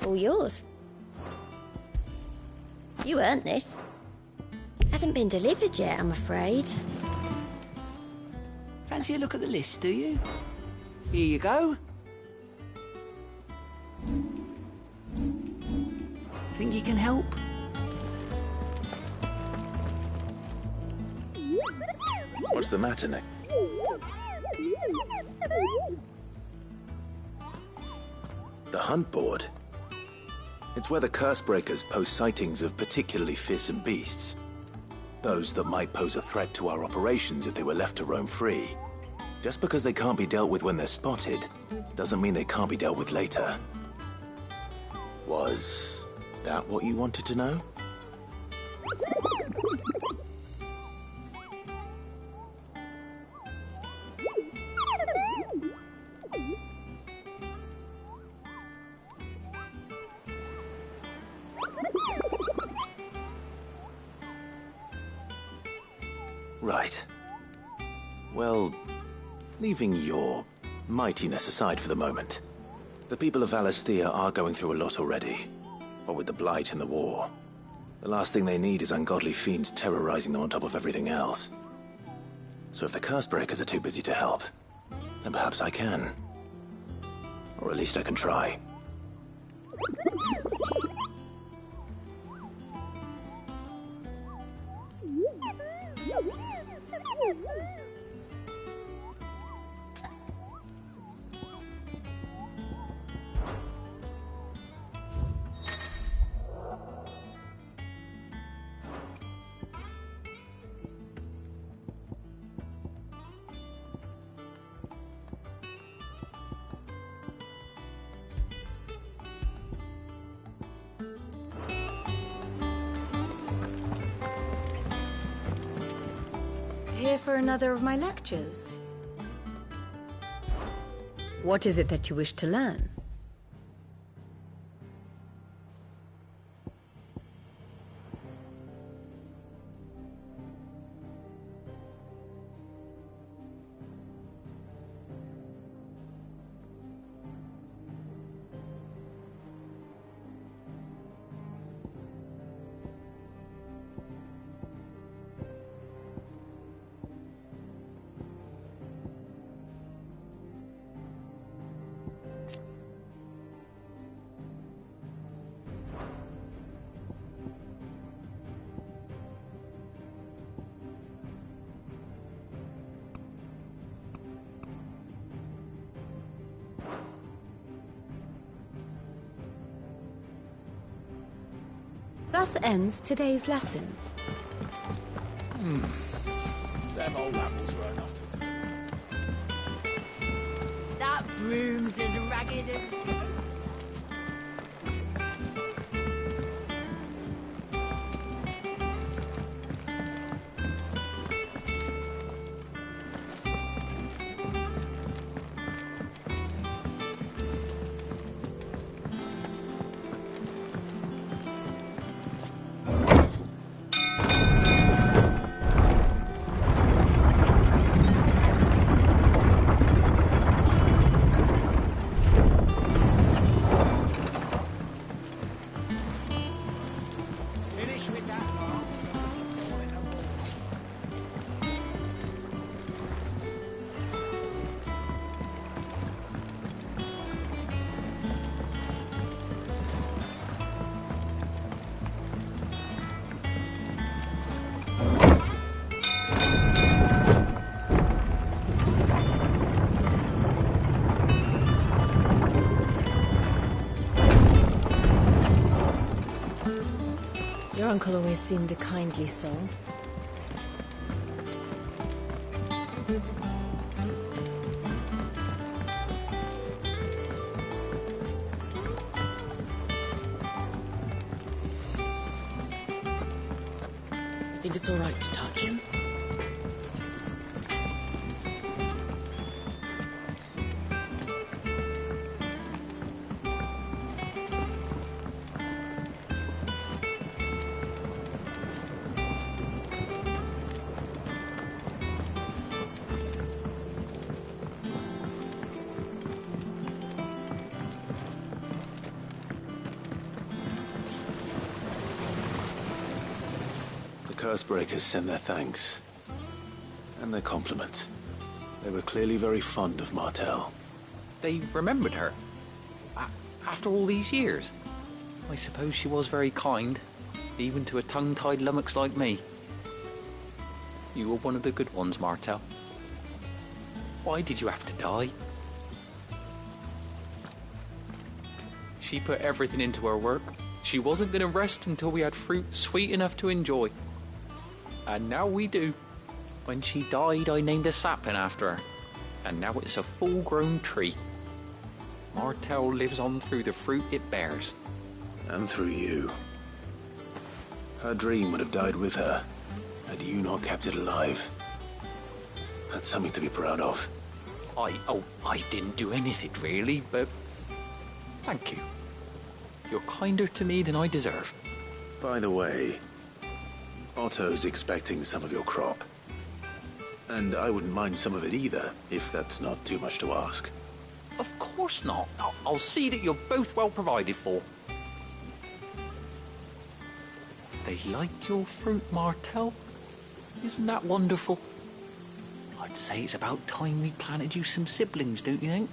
All yours. You earned this. Hasn't been delivered yet, I'm afraid. Fancy a look at the list, do you? Here you go. Think you can help? What's the matter, Nick? The hunt board? It's where the Cursebreakers post sightings of particularly fearsome beasts. Those that might pose a threat to our operations if they were left to roam free. Just because they can't be dealt with when they're spotted, doesn't mean they can't be dealt with later. Was that what you wanted to know? Right. Well, leaving your mightiness aside for the moment, the people of Valisthea are going through a lot already. What with the Blight and the war. The last thing they need is ungodly fiends terrorizing them on top of everything else. So if the Cursebreakers are too busy to help, then perhaps I can. Or at least I can try. Here for another of my lectures. What is it that you wish to learn? Thus ends today's lesson. Them old apples were enough to... That broom's as ragged as... Your uncle always seemed a kindly soul. You think it's all right to touch him? Cursebreakers send their thanks. And their compliments. They were clearly very fond of Martell. They remembered her. After all these years. I suppose she was very kind, even to a tongue-tied lummox like me. You were one of the good ones, Martell. Why did you have to die? She put everything into her work. She wasn't going to rest until we had fruit sweet enough to enjoy. And now we do. When she died, I named a sapling after her. And now it's a full-grown tree. Martell lives on through the fruit it bears. And through you. Her dream would have died with her, had you not kept it alive. That's something to be proud of. I didn't do anything really, but thank you. You're kinder to me than I deserve. By the way, Otto's expecting some of your crop. And I wouldn't mind some of it either, if that's not too much to ask. Of course not. I'll see that you're both well provided for. They like your fruit, Martell. Isn't that wonderful? I'd say it's about time we planted you some siblings, don't you think?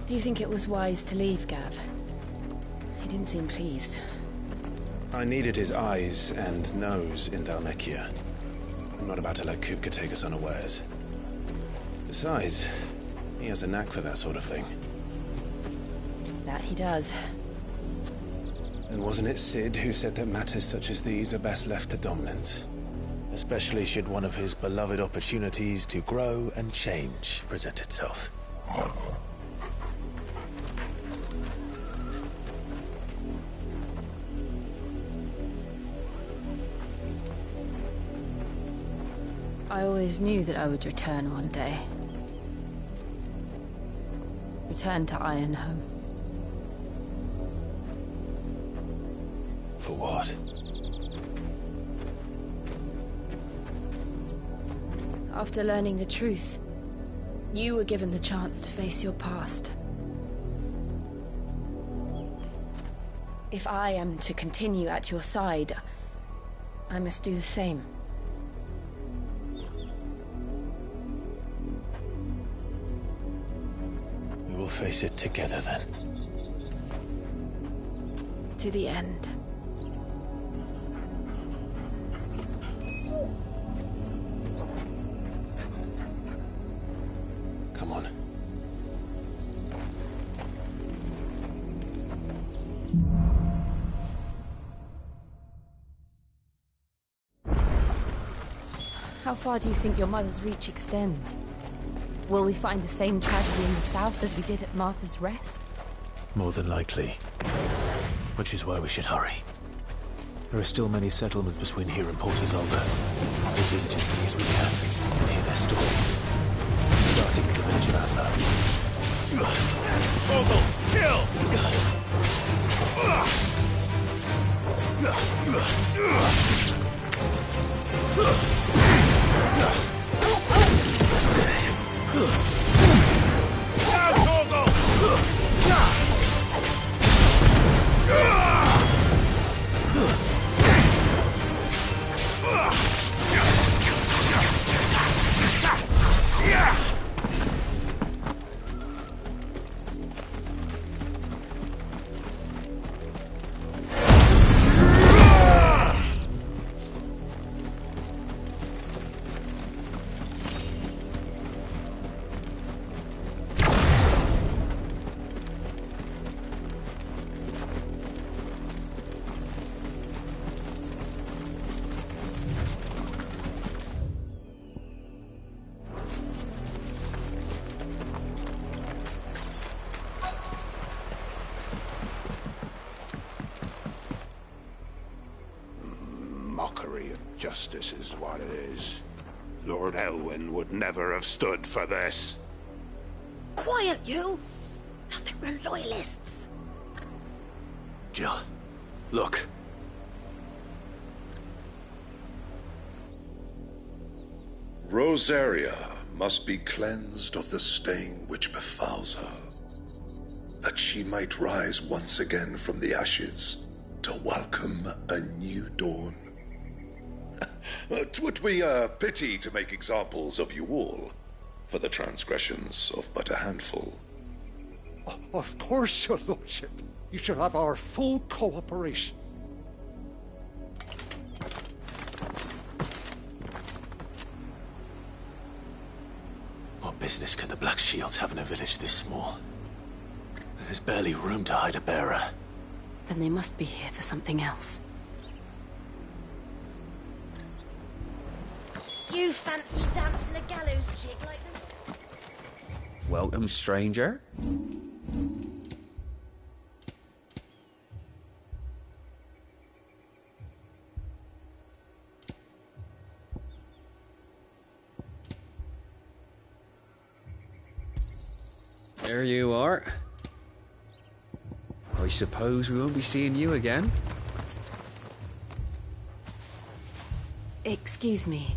Do you think it was wise to leave, Gav? He didn't seem pleased. I needed his eyes and nose in Dhalmekia. I'm not about to let Kupka take us unawares. Besides, he has a knack for that sort of thing. That he does. And wasn't it Cid who said that matters such as these are best left to dominance? Especially should one of his beloved opportunities to grow and change present itself. I always knew that I would return one day. Return to Ironhome. For what? After learning the truth, you were given the chance to face your past. If I am to continue at your side, I must do the same. We will face it together then. To the end. Come on. How far do you think your mother's reach extends? Will we find the same tragedy in the south as we did at Martha's Rest? More than likely. Which is why we should hurry. There are still many settlements between here and Port Isolde. We'll visit as many as we can and hear their stories. Starting with the village of Atma. Vogel, kill! Mockery of justice is what it is. Lord Elwyn would never have stood for this. Quiet, you! Thought they were loyalists. Jill, look. Rosaria must be cleansed of the stain which befouls her, that she might rise once again from the ashes to welcome a new dawn. 'Twould be a pity to make examples of you all for the transgressions of but a handful. Of course, your lordship. You shall have our full cooperation. What business could the Black Shields have in a village this small? There's barely room to hide a bearer. Then they must be here for something else. You fancy dancing a gallows jig like them? Welcome, stranger. There you are. I suppose we won't be seeing you again. Excuse me,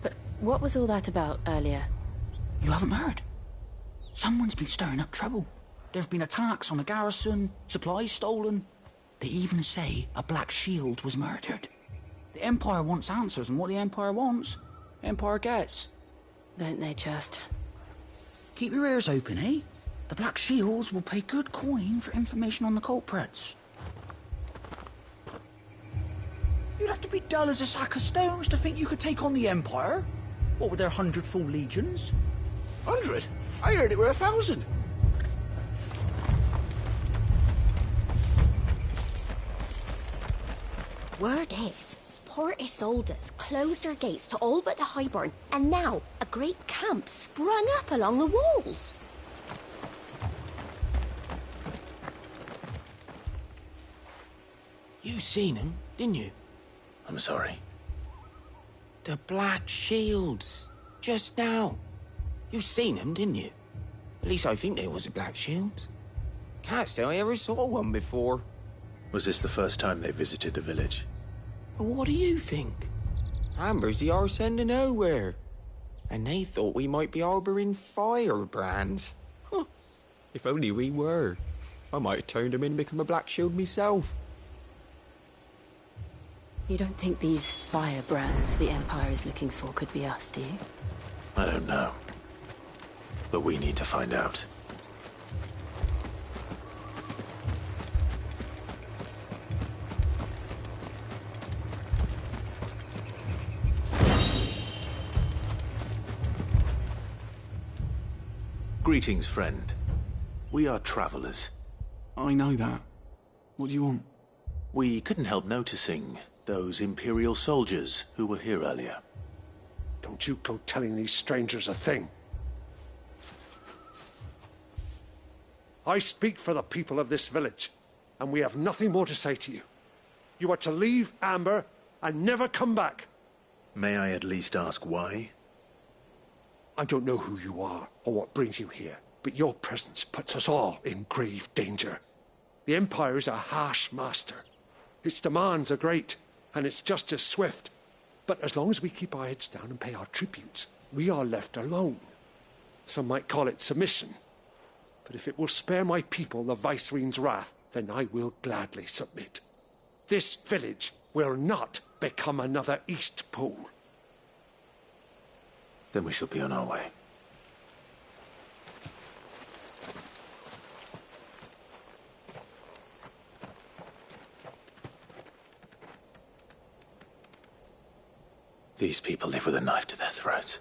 but what was all that about earlier? You haven't heard? Someone's been stirring up trouble. There have been attacks on the garrison, supplies stolen. They even say a Black Shield was murdered. The Empire wants answers, and what the Empire wants, Empire gets. Don't they just? Keep your ears open, eh? The Black Shields will pay good coin for information on the culprits. You'd have to be dull as a sack of stones to think you could take on the Empire. What with their 100 full legions? 100? I heard it were 1,000. Word is, Port Isolde's closed her gates to all but the Highborn, and now a great camp sprung up along the walls. You seen them, didn't you? I'm sorry. The Black Shields. Just now. You seen them, didn't you? At least I think there was a Black Shield. Can't say I ever saw one before. Was this the first time they visited the village? What do you think? Amber's the arse end of nowhere. And they thought we might be harbouring firebrands. Huh. If only we were. I might have turned them in and become a Black Shield myself. You don't think these firebrands the Empire is looking for could be us, do you? I don't know. But we need to find out. Greetings, friend. We are travelers. I know that. What do you want? We couldn't help noticing those Imperial soldiers who were here earlier. Don't you go telling these strangers a thing. I speak for the people of this village, and we have nothing more to say to you. You are to leave Amber and never come back. May I at least ask why? I don't know who you are or what brings you here, but your presence puts us all in grave danger. The Empire is a harsh master. Its demands are great, and its justice swift. But as long as we keep our heads down and pay our tributes, we are left alone. Some might call it submission. But if it will spare my people the Viceroy's wrath, then I will gladly submit. This village will not become another Eastpool. Then we shall be on our way. These people live with a knife to their throats.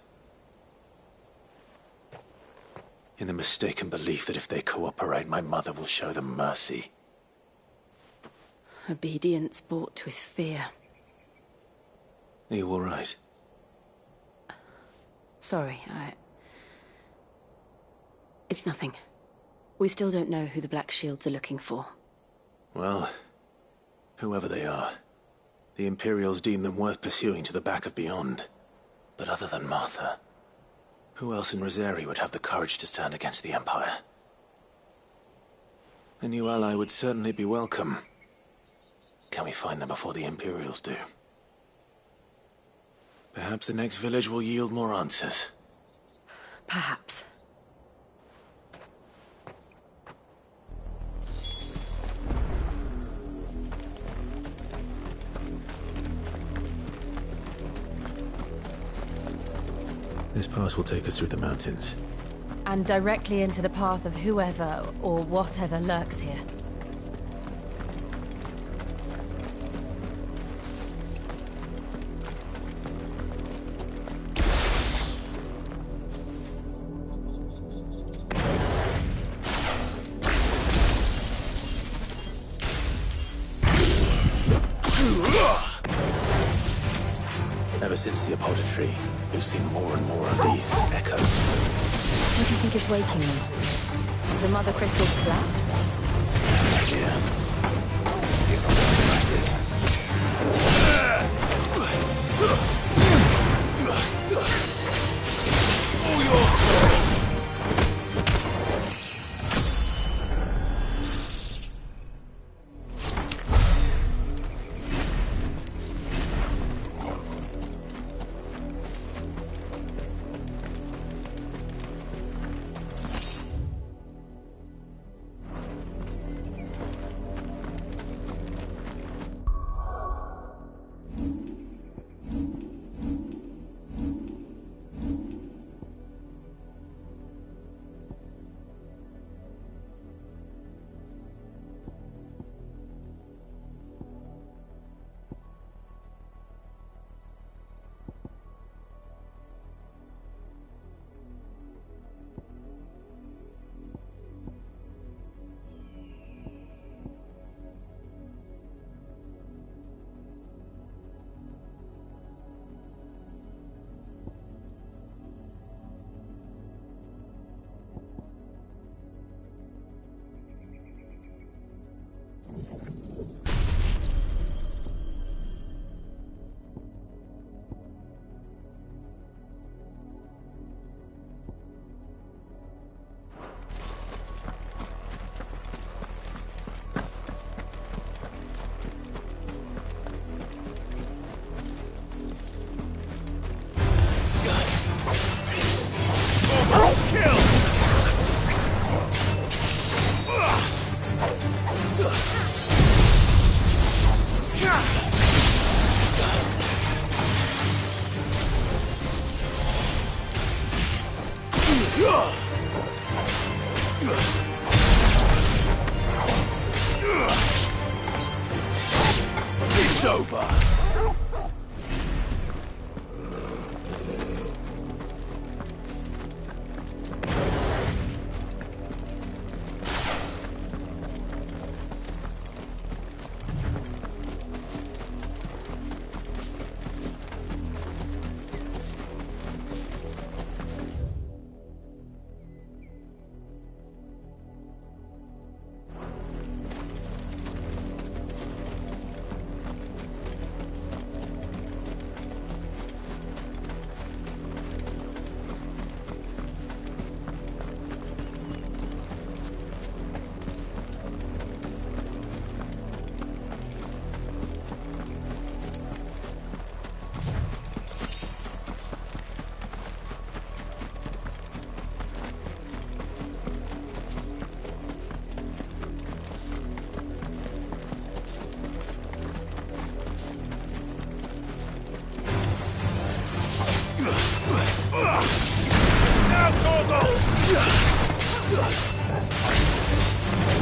In the mistaken belief that if they cooperate, my mother will show them mercy. Obedience bought with fear. Are you all right? Sorry, It's nothing. We still don't know who the Black Shields are looking for. Well, whoever they are, the Imperials deem them worth pursuing to the back of beyond. But other than Martha, who else in Rosari would have the courage to stand against the Empire? A new ally would certainly be welcome. Can we find them before the Imperials do? Perhaps the next village will yield more answers. Perhaps. This pass will take us through the mountains. And directly into the path of whoever or whatever lurks here. Ever since the Apoditry, we've seen more and more of these echoes. What do you think is waking them? The Mother Crystal's collapse? Yeah.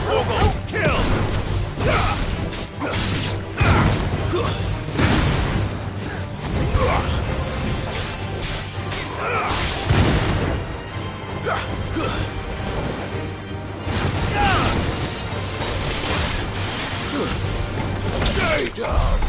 Vogel, kill! Stay down!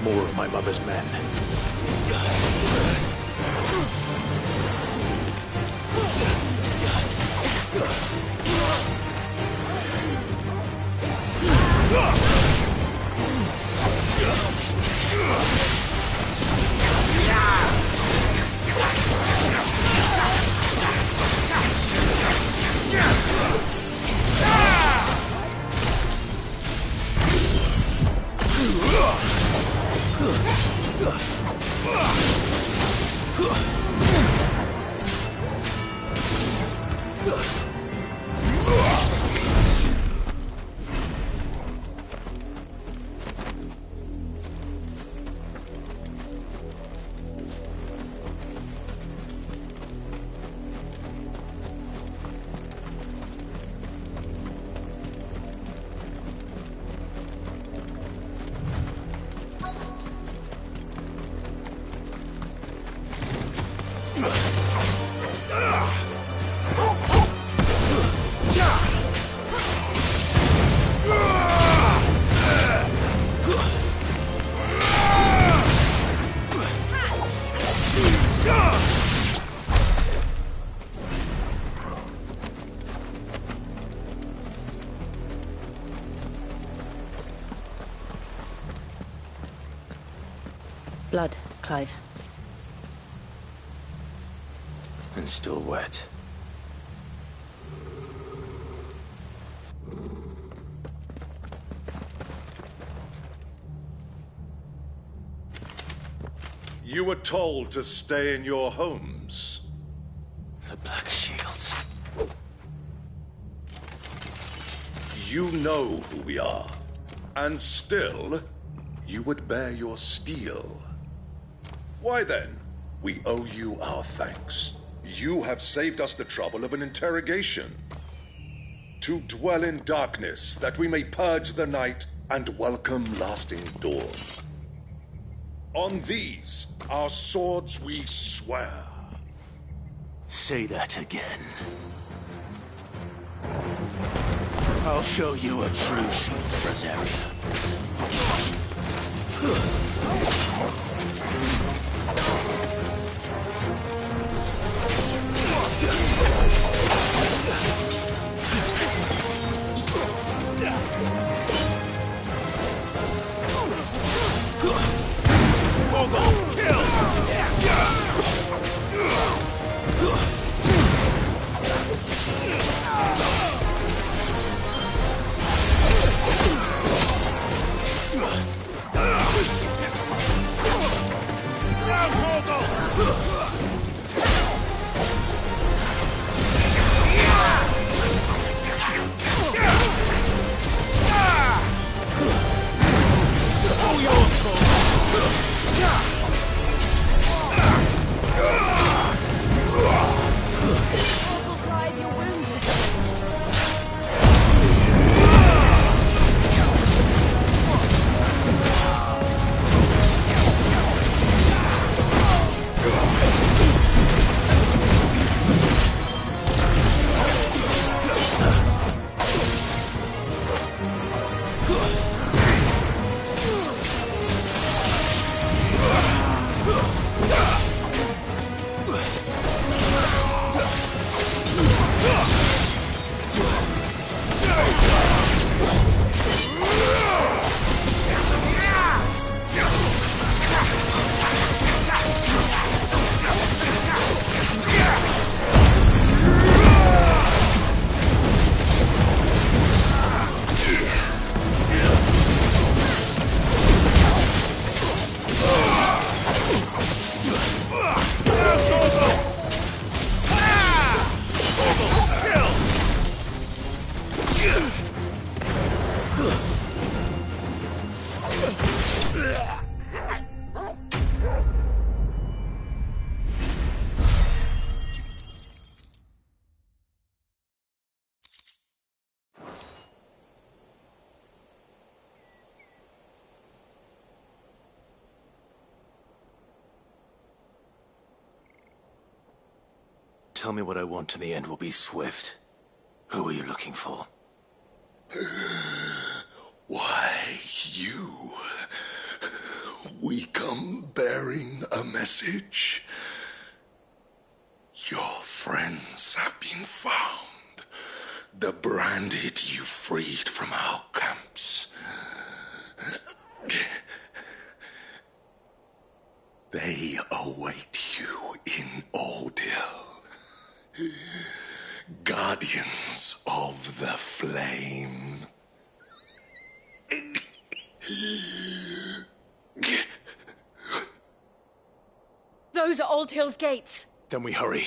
More of my mother's men. Blood, Clive. And still wet. You were told to stay in your homes. The Black Shields. You know who we are. And still, you would bear your steel. Why then, we owe you our thanks. You have saved us the trouble of an interrogation. To dwell in darkness, that we may purge the night and welcome lasting dawn. On these, our swords we swear. Say that again. I'll show you a true shield of Rosaria. Tell me what I want and the end will be swift. Who are you looking for? Why, you. We come bearing a message. Your friends have been found. The branded you freed from our camps. They await you in Odil. Guardians of the Flame. Those are Old Hill's gates. Then we hurry.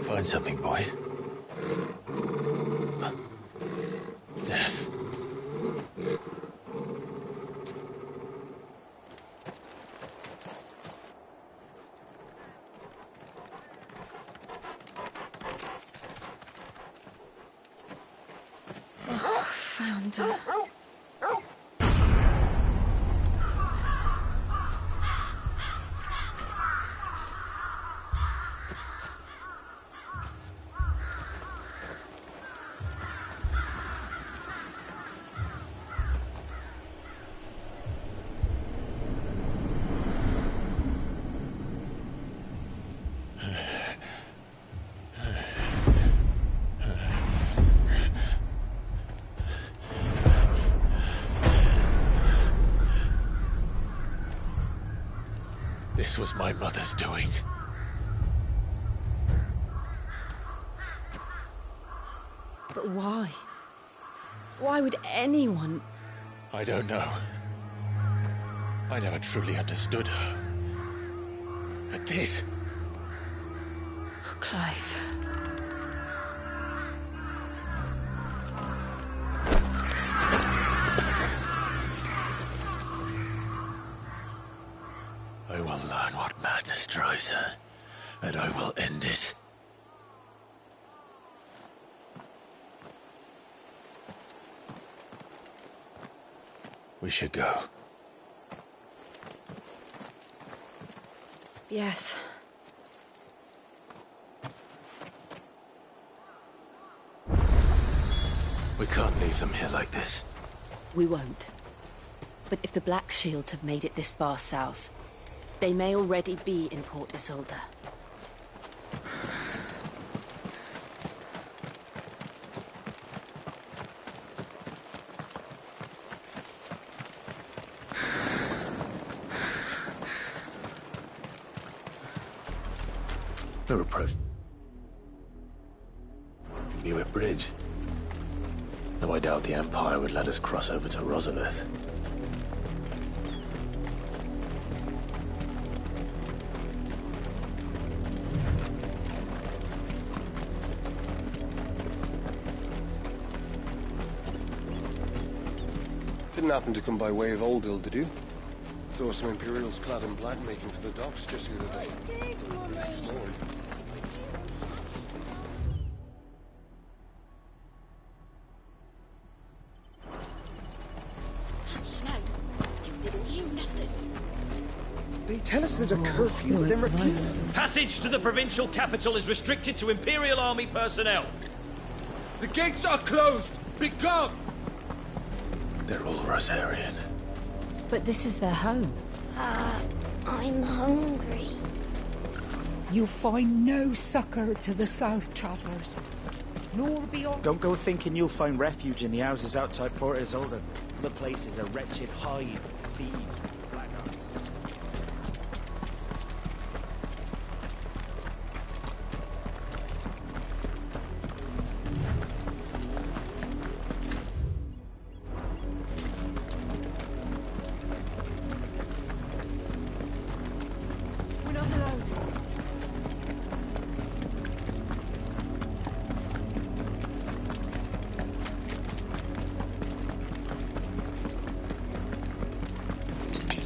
Find something, boy. Death. Oh, found her. This was my mother's doing. But why? Why would anyone? I don't know. I never truly understood her. But this... Oh, Clive. I will learn what madness drives her, and I will end it. We should go. Yes. We can't leave them here like this. We won't. But if the Black Shields have made it this far south, they may already be in Port Isolde. They're approaching. Hewitt Bridge. Though I doubt the Empire would let us cross over to Rosalith. Didn't happen to come by way of Oldhill, did you? Saw some Imperials clad in black making for the docks just the other day. Next morning. You didn't hear nothing. They tell us there's a curfew, but then refuse. Passage to the provincial capital is restricted to Imperial Army personnel. The gates are closed! Begone! They're all Rosarian. But this is their home. I'm hungry. You'll find no succor to the South Travellers, nor beyond. Don't go thinking you'll find refuge in the houses outside Port Isolde. The place is a wretched hive of thieves and blackguards.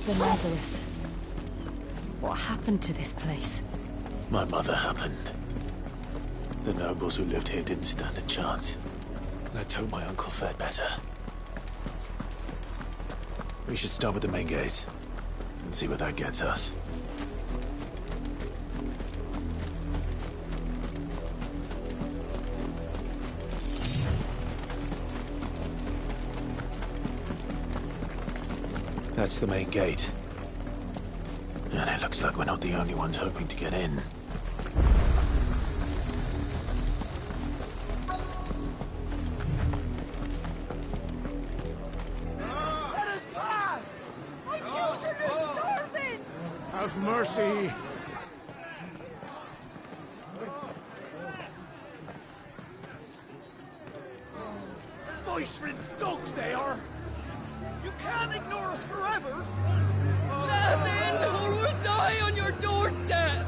the Lazarus. What happened to this place? My mother happened. The nobles who lived here didn't stand a chance. Let's hope my uncle fared better. We should start with the main gate and see where that gets us. That's the main gate. And it looks like we're not the only ones hoping to get in. Let us pass! My children are starving! Have mercy! Voice-rinsed dogs they are! You can't ignore us forever! Let us in, or we'll die on your doorstep!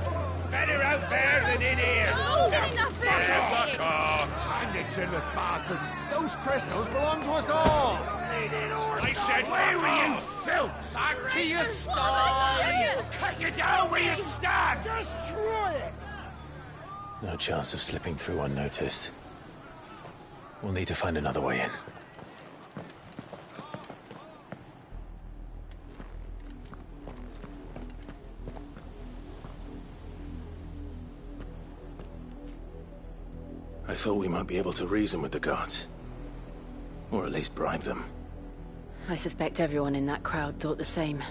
Better out there than in here! No, get enough room! Fuck off! And the chinless bastards! Those crystals belong to us all! I said, where were you, filth? Back to your stalls! Cut you down where you stand! Destroy it! No chance of slipping through unnoticed. We'll need to find another way in. I thought we might be able to reason with the guards. Or at least bribe them. I suspect everyone in that crowd thought the same.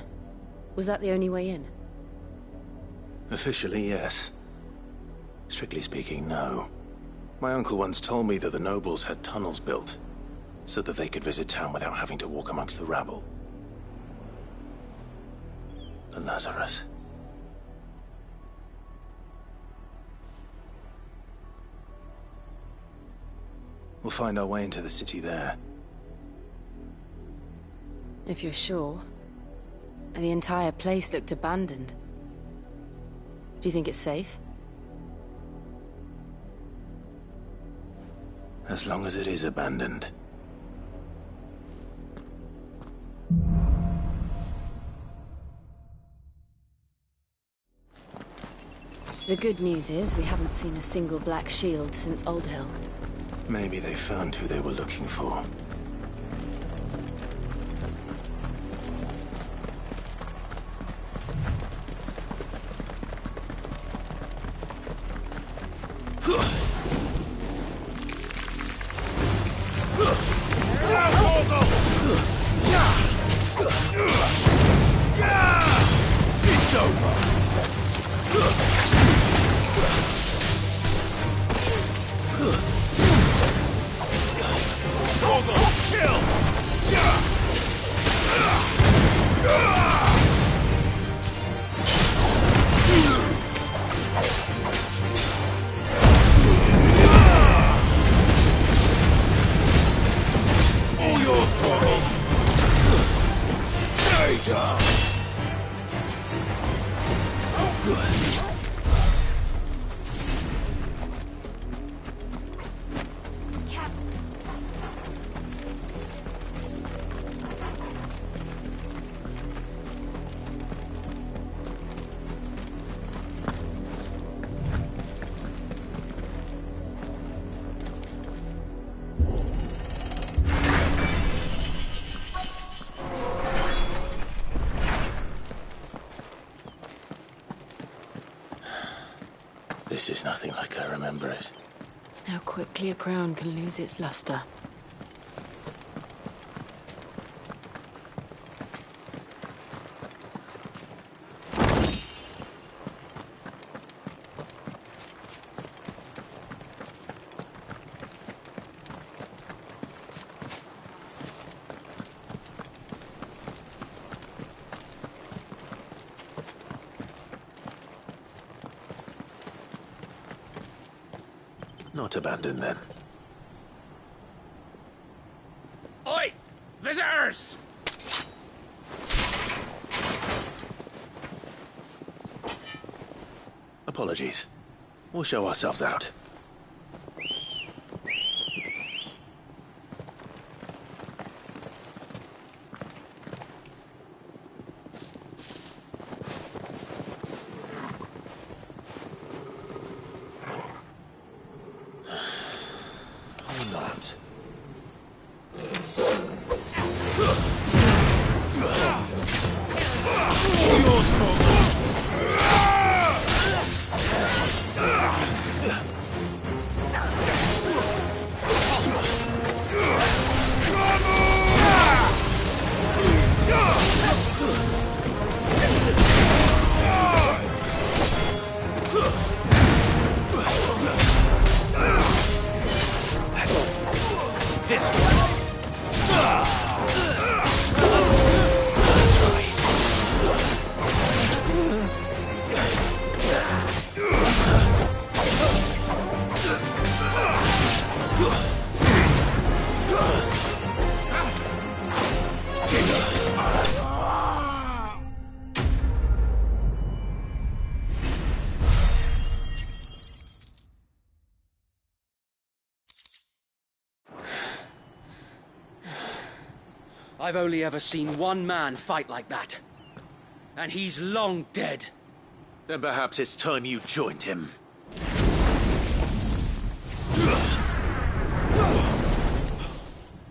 Was that the only way in? Officially, yes. Strictly speaking, no. My uncle once told me that the nobles had tunnels built, so that they could visit town without having to walk amongst the rabble. The Lazarus. We'll find our way into the city there. If you're sure. The entire place looked abandoned. Do you think it's safe? As long as it is abandoned. The good news is we haven't seen a single black shield since Old Hill. Maybe they found who they were looking for. It's over! All yours, Torgal! Stay down! This is nothing like I remember it. How quickly a crown can lose its luster. Not abandoned, then. Oi! Visitors! Apologies. We'll show ourselves out. this way. I've only ever seen one man fight like that. And he's long dead. Then perhaps it's time you joined him.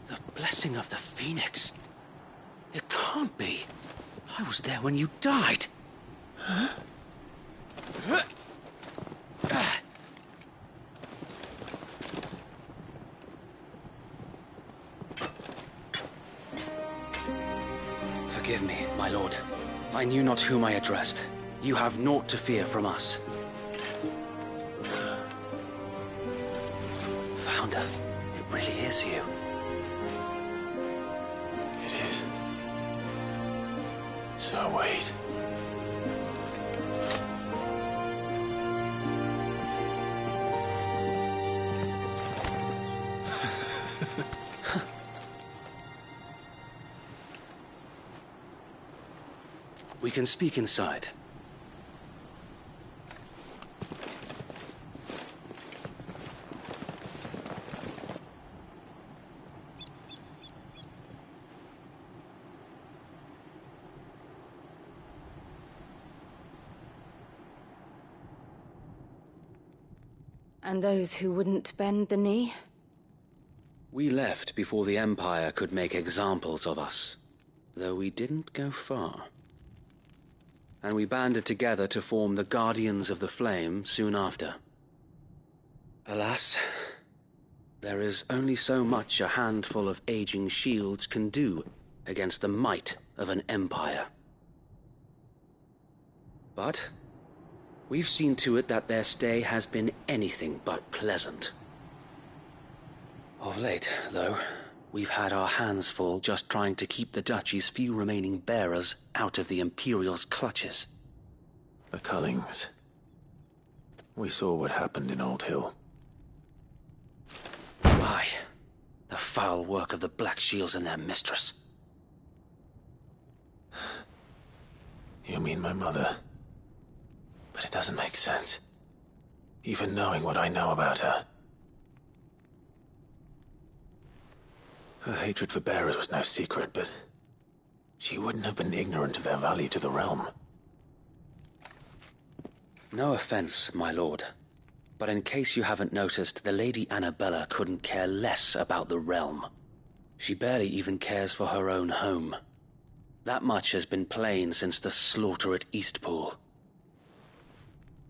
The blessing of the Phoenix. It can't be. I was there when you died. Huh? Forgive me, my lord. I knew not whom I addressed. You have naught to fear from us. Founder, it really is you. It is. So wait. We can speak inside. And those who wouldn't bend the knee? We left before the Empire could make examples of us, though we didn't go far. And we banded together to form the Guardians of the Flame soon after. Alas, there is only so much a handful of aging shields can do against the might of an empire. But we've seen to it that their stay has been anything but pleasant. Of late, though, we've had our hands full just trying to keep the Duchy's few remaining bearers out of the Imperial's clutches. The Cullings. We saw what happened in Old Hill. Aye. The foul work of the Black Shields and their mistress. You mean my mother? But it doesn't make sense. Even knowing what I know about her. Her hatred for bearers was no secret, but she wouldn't have been ignorant of their value to the realm. No offense, my lord, but in case you haven't noticed, the Lady Annabella couldn't care less about the realm. She barely even cares for her own home. That much has been plain since the slaughter at Eastpool.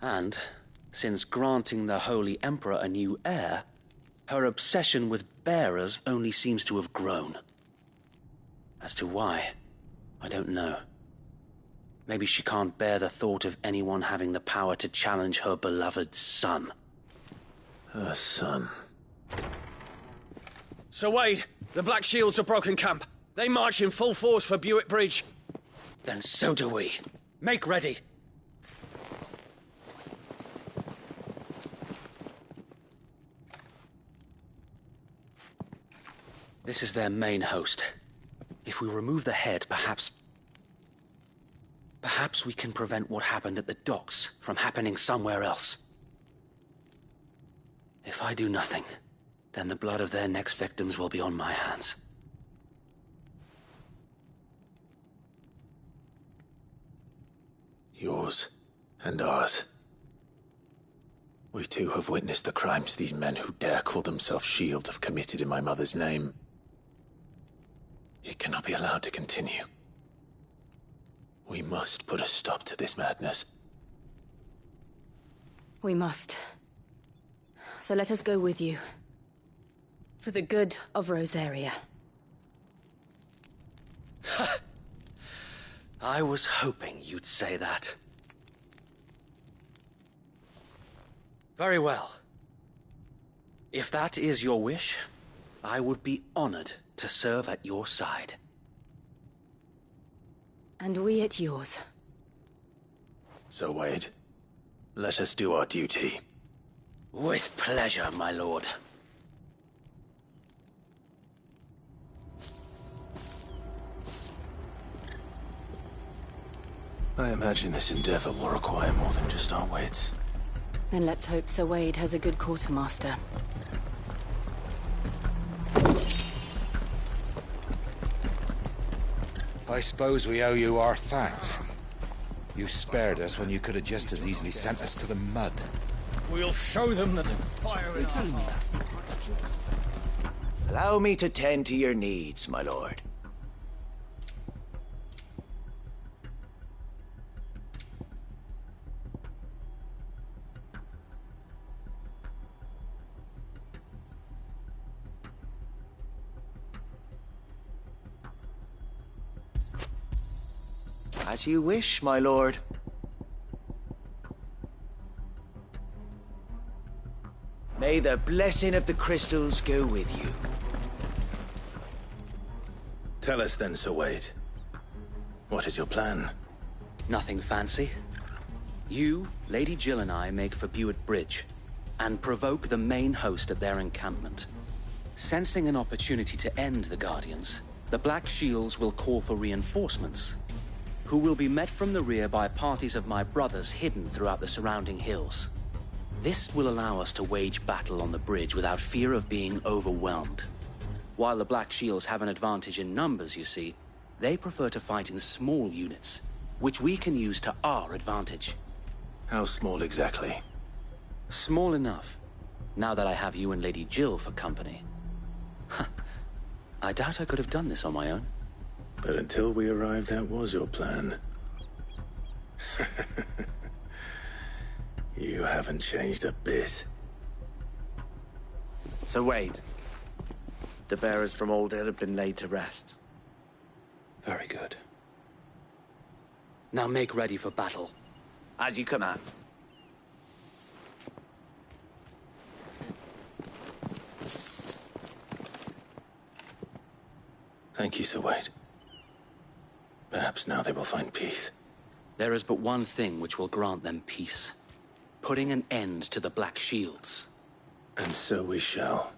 And, since granting the Holy Emperor a new heir, her obsession with bearers only seems to have grown. As to why, I don't know. Maybe she can't bear the thought of anyone having the power to challenge her beloved son. Her son. Sir Wade, the Black Shields have broken camp. They march in full force for Buick Bridge. Then so do we. Make ready. This is their main host. If we remove the head, perhaps we can prevent what happened at the docks from happening somewhere else. If I do nothing, then the blood of their next victims will be on my hands. Yours and ours. We too have witnessed the crimes these men who dare call themselves Shields have committed in my mother's name. It cannot be allowed to continue. We must put a stop to this madness. We must. So let us go with you. For the good of Rosaria. I was hoping you'd say that. Very well. If that is your wish, I would be honored to serve at your side. And we at yours. So, Wade, let us do our duty. With pleasure, my lord. I imagine this endeavor will require more than just our wits. Then let's hope Sir Wade has a good quartermaster. I suppose we owe you our thanks. You spared us when you could have just as easily sent us to the mud. We'll show them that the fire in our hearts. Allow me to tend to your needs, my lord. As you wish, my lord. May the blessing of the crystals go with you. Tell us then, Sir Wade. What is your plan? Nothing fancy. You, Lady Jill and I make for Buett Bridge, and provoke the main host at their encampment. Sensing an opportunity to end the Guardians, the Black Shields will call for reinforcements, who will be met from the rear by parties of my brothers hidden throughout the surrounding hills. This will allow us to wage battle on the bridge without fear of being overwhelmed. While the Black Shields have an advantage in numbers, you see, they prefer to fight in small units, which we can use to our advantage. How small exactly? Small enough, now that I have you and Lady Jill for company. I doubt I could have done this on my own. But until we arrived, that was your plan. You haven't changed a bit. Sir Wade, the bearers from Old Hill have been laid to rest. Very good. Now make ready for battle. As you command. Thank you, Sir Wade. Perhaps now they will find peace. There is but one thing which will grant them peace. Putting an end to the Black Shields. And so we shall.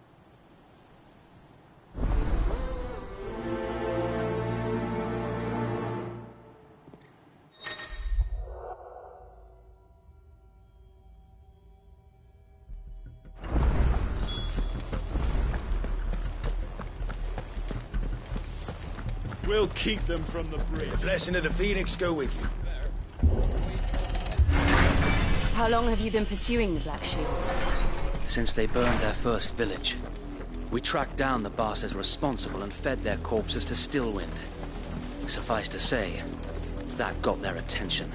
We'll keep them from the bridge. The blessing of the Phoenix go with you. How long have you been pursuing the Black Shields? Since they burned their first village. We tracked down the bastards responsible and fed their corpses to Stillwind. Suffice to say, that got their attention.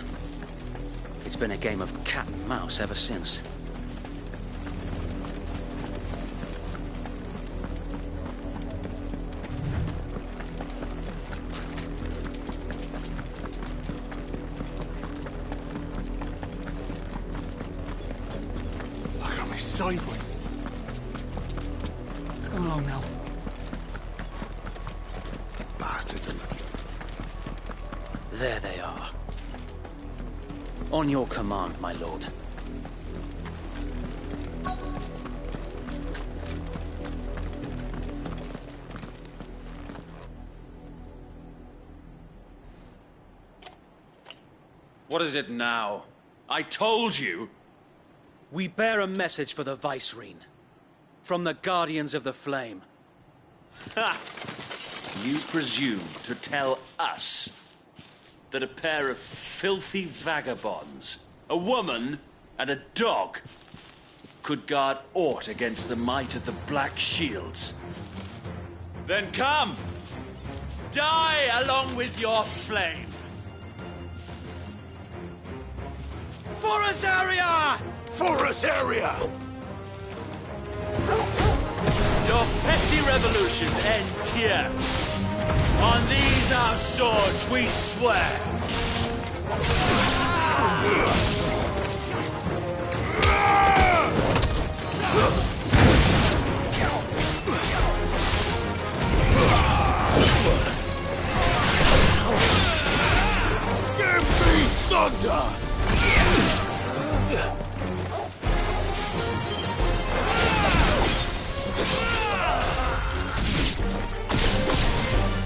It's been a game of cat and mouse ever since. Sideways. Come along now. The bastards are looking. There they are. On your command, my lord. What is it now? I told you! We bear a message for the Vicereine. From the Guardians of the Flame. Ha! You presume to tell us that a pair of filthy vagabonds, a woman and a dog, could guard aught against the might of the Black Shields? Then come! Die along with your flame! For Azaria! For Azaria! Your petty revolution ends here. On these our swords we swear.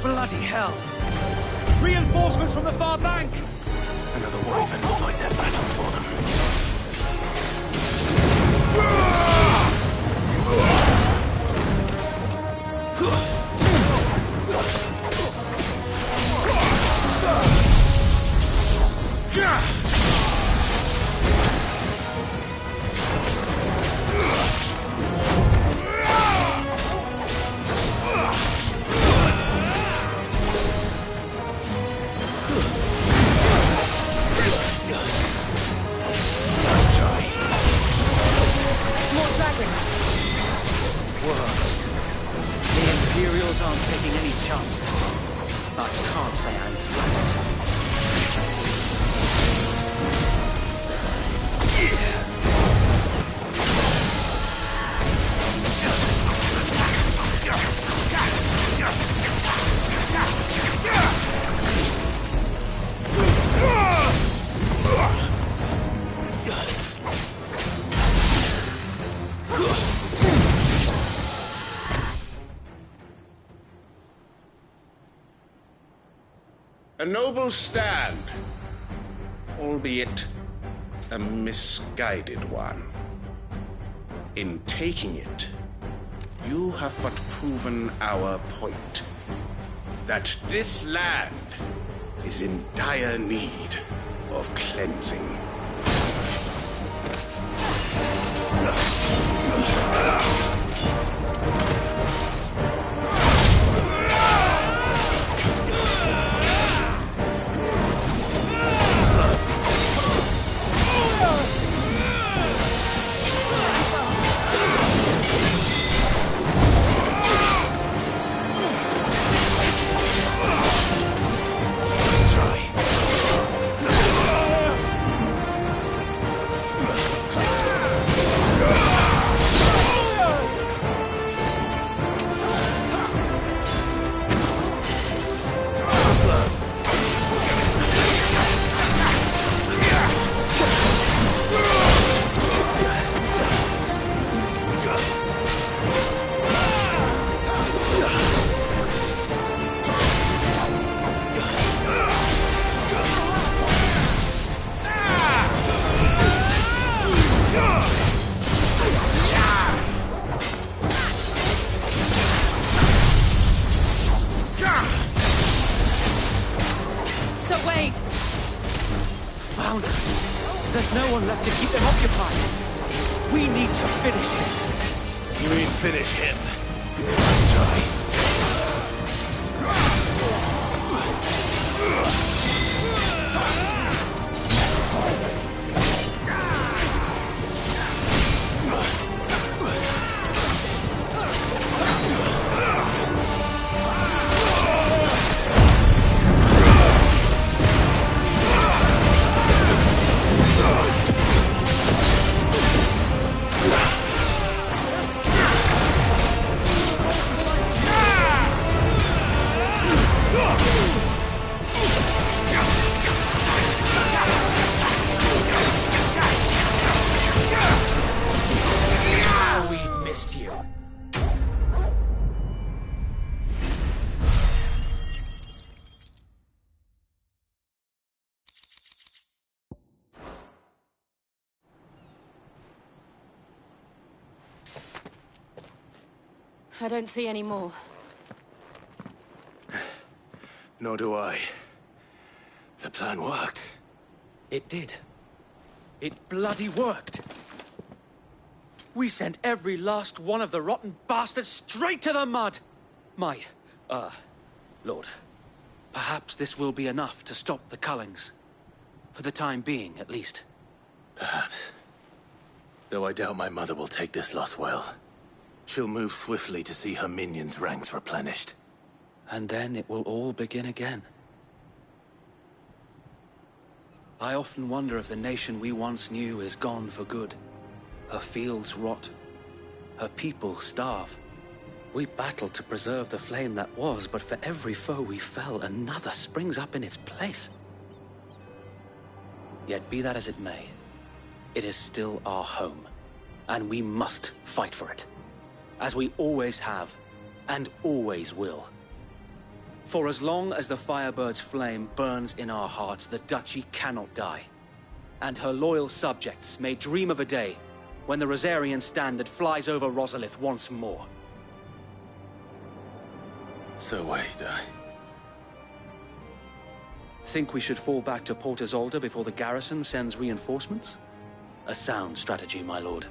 Bloody hell! Reinforcements from the far bank! Another wyvern will fight their battles for them. Aren't taking any chances. I can't say I'm flattered. A noble stand, albeit a misguided one. In taking it, you have but proven our point, that this land is in dire need of cleansing. There's no one left to keep them occupied. We need to finish this. You mean finish him? Let's try. I don't see any more. Nor do I. The plan worked. It did. It bloody worked. We sent every last one of the rotten bastards straight to the mud! Lord, perhaps this will be enough to stop the Cullings. For the time being, at least. Perhaps. Though I doubt my mother will take this loss well. She'll move swiftly to see her minions' ranks replenished. And then it will all begin again. I often wonder if the nation we once knew is gone for good. Her fields rot. Her people starve. We battled to preserve the flame that was, but for every foe we fell, another springs up in its place. Yet be that as it may, it is still our home, and we must fight for it, as we always have, and always will. For as long as the Firebird's flame burns in our hearts, the Duchy cannot die, and her loyal subjects may dream of a day when the Rosarian standard flies over Rosalith once more. So wait, Think we should fall back to Port Isolde before the garrison sends reinforcements? A sound strategy, my lord.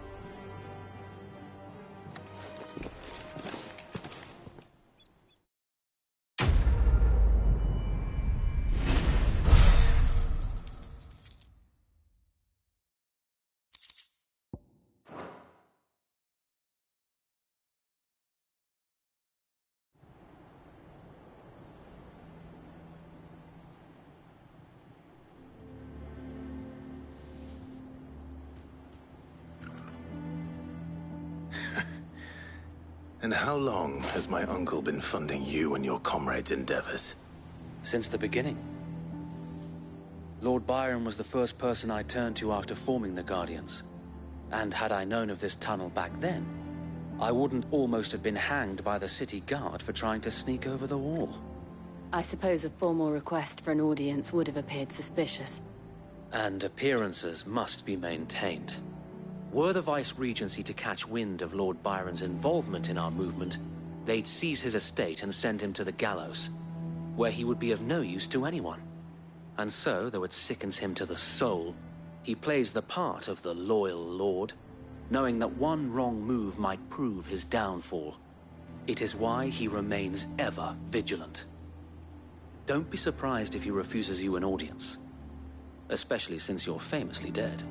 And how long has my uncle been funding you and your comrades' endeavors? Since the beginning. Lord Byron was the first person I turned to after forming the Guardians. And had I known of this tunnel back then, I wouldn't almost have been hanged by the city guard for trying to sneak over the wall. I suppose a formal request for an audience would have appeared suspicious. And appearances must be maintained. Were the Vice-Regency to catch wind of Lord Byron's involvement in our movement, they'd seize his estate and send him to the gallows, where he would be of no use to anyone. And so, though it sickens him to the soul, he plays the part of the loyal lord, knowing that one wrong move might prove his downfall. It is why he remains ever vigilant. Don't be surprised if he refuses you an audience, especially since you're famously dead.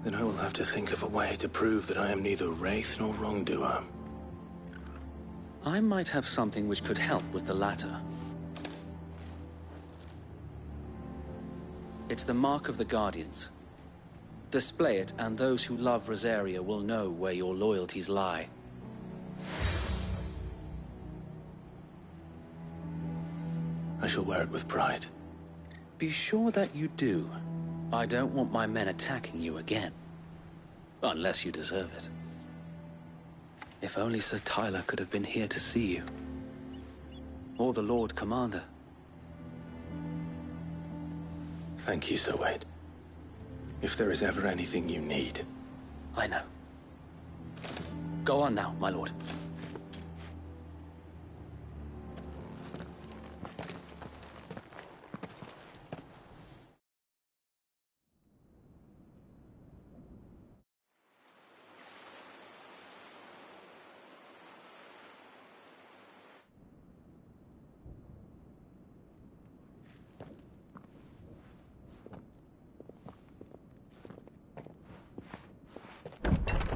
Then I will have to think of a way to prove that I am neither wraith nor wrongdoer. I might have something which could help with the latter. It's the mark of the Guardians. Display it, and those who love Rosaria will know where your loyalties lie. I shall wear it with pride. Be sure that you do. I don't want my men attacking you again. Unless you deserve it. If only Sir Tyler could have been here to see you. Or the Lord Commander. Thank you, Sir Wade. If there is ever anything you need. I know. Go on now, my lord.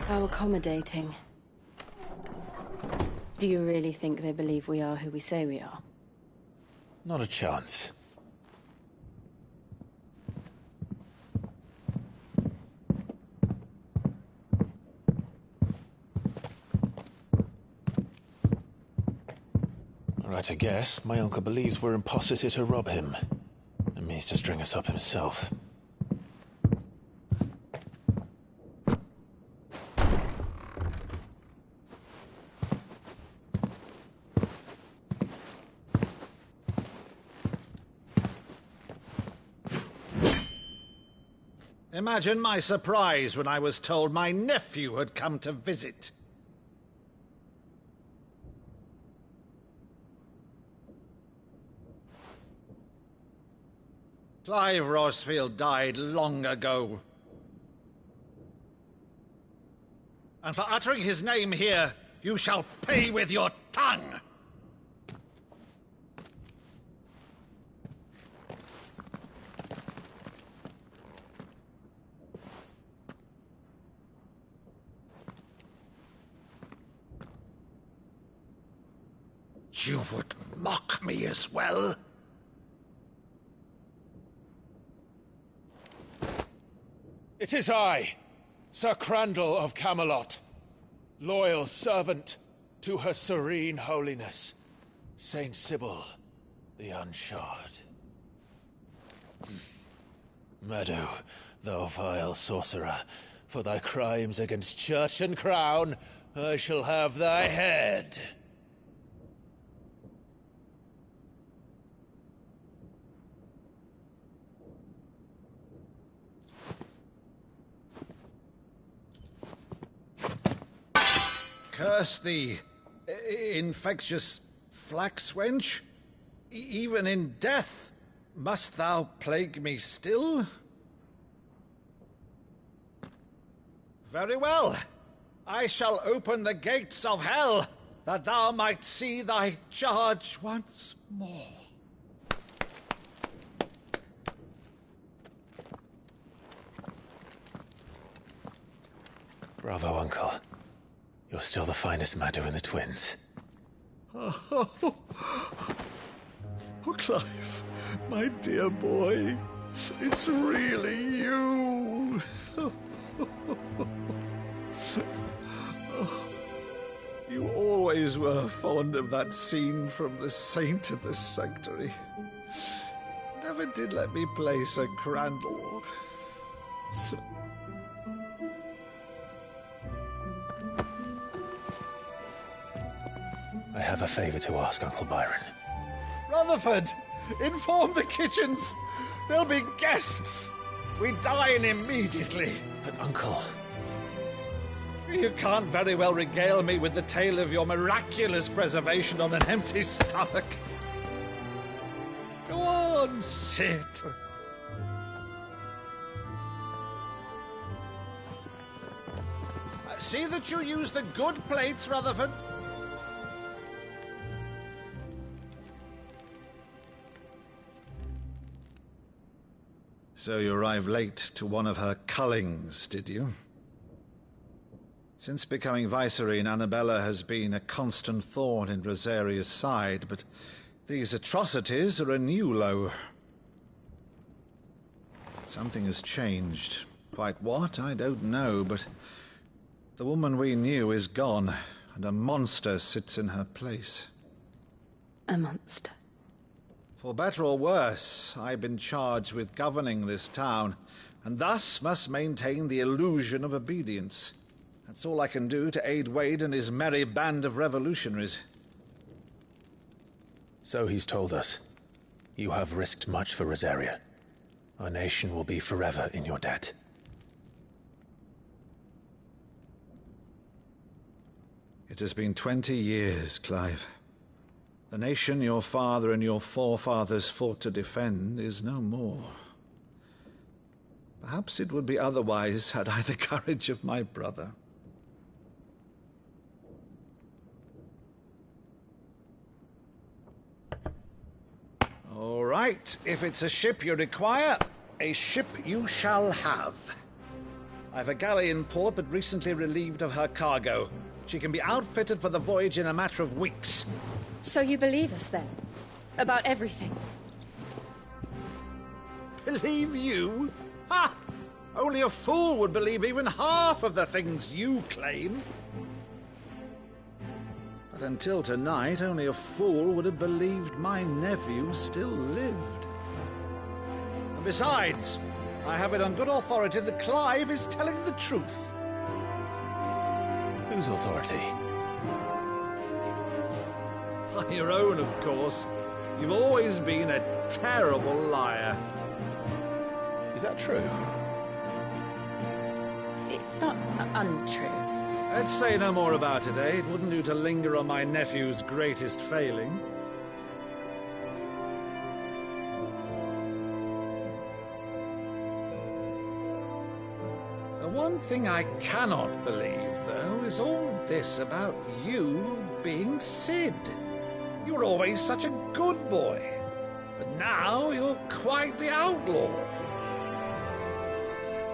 How accommodating. Do you really think they believe we are who we say we are? Not a chance. Right, I guess. My uncle believes we're imposters here to rob him. And means to string us up himself. Imagine my surprise when I was told my nephew had come to visit. Clive Rosfield died long ago. And for uttering his name here, you shall pay with your tongue! You would mock me as well? It is I, Sir Crandall of Camelot, loyal servant to Her Serene Holiness, Saint Sybil the Unshod. Meadow, thou vile sorcerer, for thy crimes against church and crown, I shall have thy head. Curse thee, infectious flax wench. Even in death, must thou plague me still? Very well. I shall open the gates of hell, that thou might see thy charge once more. Bravo, Uncle. You're still the finest Meadow in the twins. Oh, Clive, my dear boy, it's really you. You always were fond of that scene from The Saint of the Sanctuary. Never did let me play Sir Crandall. I have a favor to ask, Uncle Byron. Rutherford, inform the kitchens. There'll be guests. We dine immediately. But, Uncle... You can't very well regale me with the tale of your miraculous preservation on an empty stomach. Go on, sit. See that you use the good plates, Rutherford. So you arrived late to one of her cullings, did you? Since becoming Vicereine, Annabella has been a constant thorn in Rosaria's side, but these atrocities are a new low. Something has changed. Quite what, I don't know, but the woman we knew is gone, and a monster sits in her place. A monster? For better or worse, I've been charged with governing this town, and thus must maintain the illusion of obedience. That's all I can do to aid Wade and his merry band of revolutionaries. So he's told us. You have risked much for Rosaria. Our nation will be forever in your debt. It has been 20 years, Clive. The nation your father and your forefathers fought to defend is no more. Perhaps it would be otherwise had I the courage of my brother. All right, if it's a ship you require, a ship you shall have. I've a galley in port, but recently relieved of her cargo. She can be outfitted for the voyage in a matter of weeks. So you believe us, then? About everything? Believe you? Ha! Only a fool would believe even half of the things you claim. But until tonight, only a fool would have believed my nephew still lived. And besides, I have it on good authority that Clive is telling the truth. Whose authority? Your own, of course. You've always been a terrible liar. Is that true? It's not untrue. Let's say no more about it, eh? It wouldn't do to linger on my nephew's greatest failing. The one thing I cannot believe, though, is all this about you being Cid. You were always such a good boy, but now you're quite the outlaw.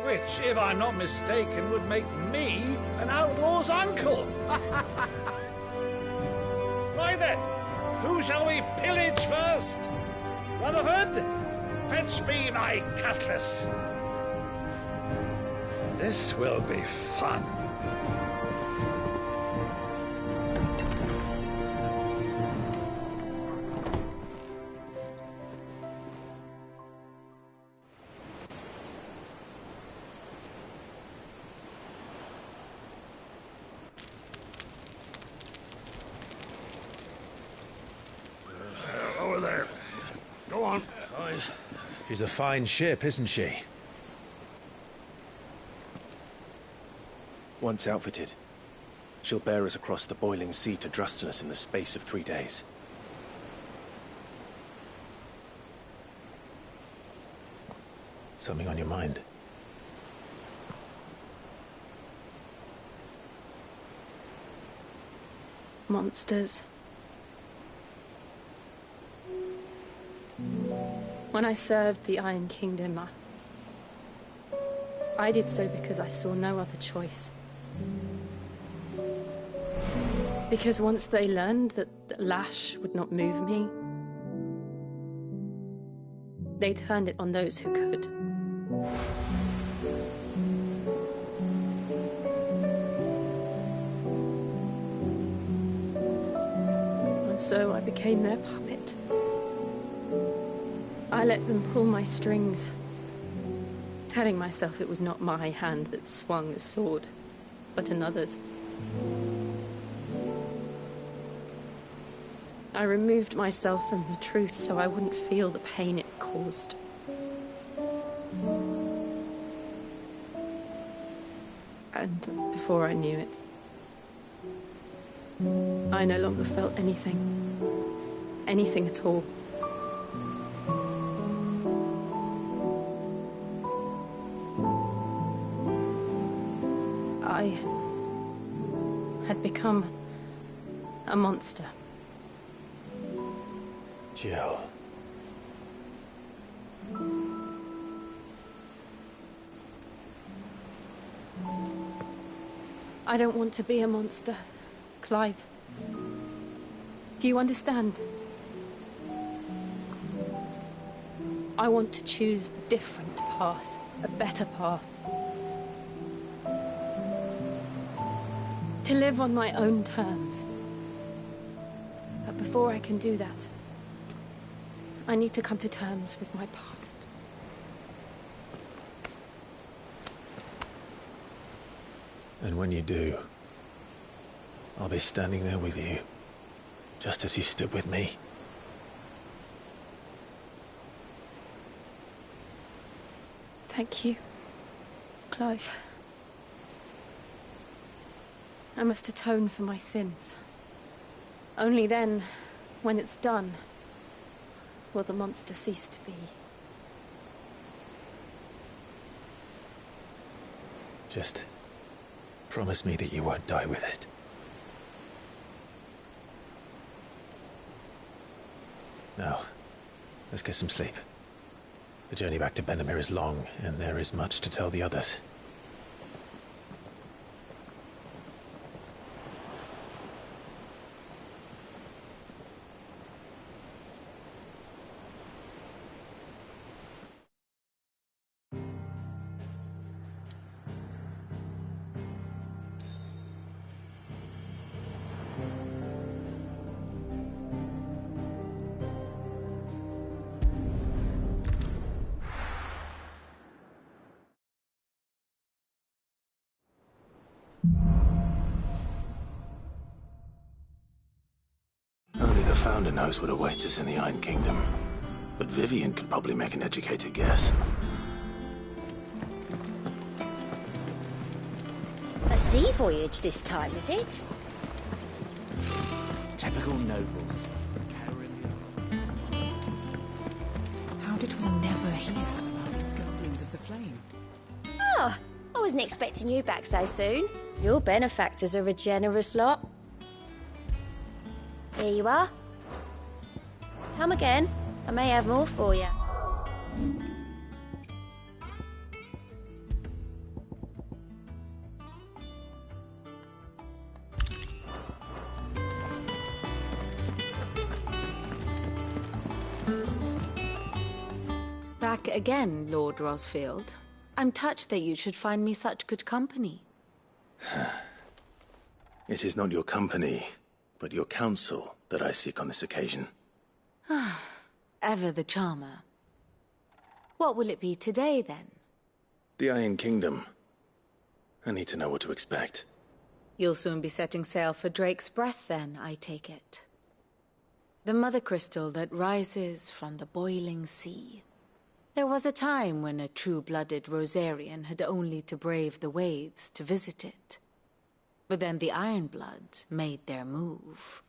Which, if I'm not mistaken, would make me an outlaw's uncle. Right then, who shall we pillage first? Rutherford, fetch me my cutlass. This will be fun. She's a fine ship, isn't she? Once outfitted, she'll bear us across the boiling sea to Drustinus in the space of 3 days. Something on your mind? Monsters. When I served the Iron Kingdom, I did so because I saw no other choice. Because once they learned that the lash would not move me, they turned it on those who could. And so I became their puppet. I let them pull my strings, telling myself it was not my hand that swung a sword, but another's. I removed myself from the truth so I wouldn't feel the pain it caused. And before I knew it, I no longer felt anything. Anything at all. I had become a monster. Jill. I don't want to be a monster, Clive. Do you understand? I want to choose a different path, a better path. To live on my own terms. But before I can do that, I need to come to terms with my past. And when you do, I'll be standing there with you, just as you stood with me. Thank you, Clive. I must atone for my sins. Only then, when it's done, will the monster cease to be. Just promise me that you won't die with it. Now, let's get some sleep. The journey back to Benamir is long, and there is much to tell the others. Only the Founder knows what awaits us in the Iron Kingdom. But Vivian could probably make an educated guess. A sea voyage this time, is it? Typical nobles. How did we never hear about these Guardians of the Flame? Oh, I wasn't expecting you back so soon. Your benefactors are a generous lot. Here you are. Come again. I may have more for you. Back again, Lord Rosfield. I'm touched that you should find me such good company. It is not your company, but your counsel that I seek on this occasion. Ever the charmer. What will it be today, then? The Iron Kingdom. I need to know what to expect. You'll soon be setting sail for Drake's Breath, then, I take it. The mother crystal that rises from the boiling sea. There was a time when a true-blooded Rosarian had only to brave the waves to visit it. But then the Ironblood made their move.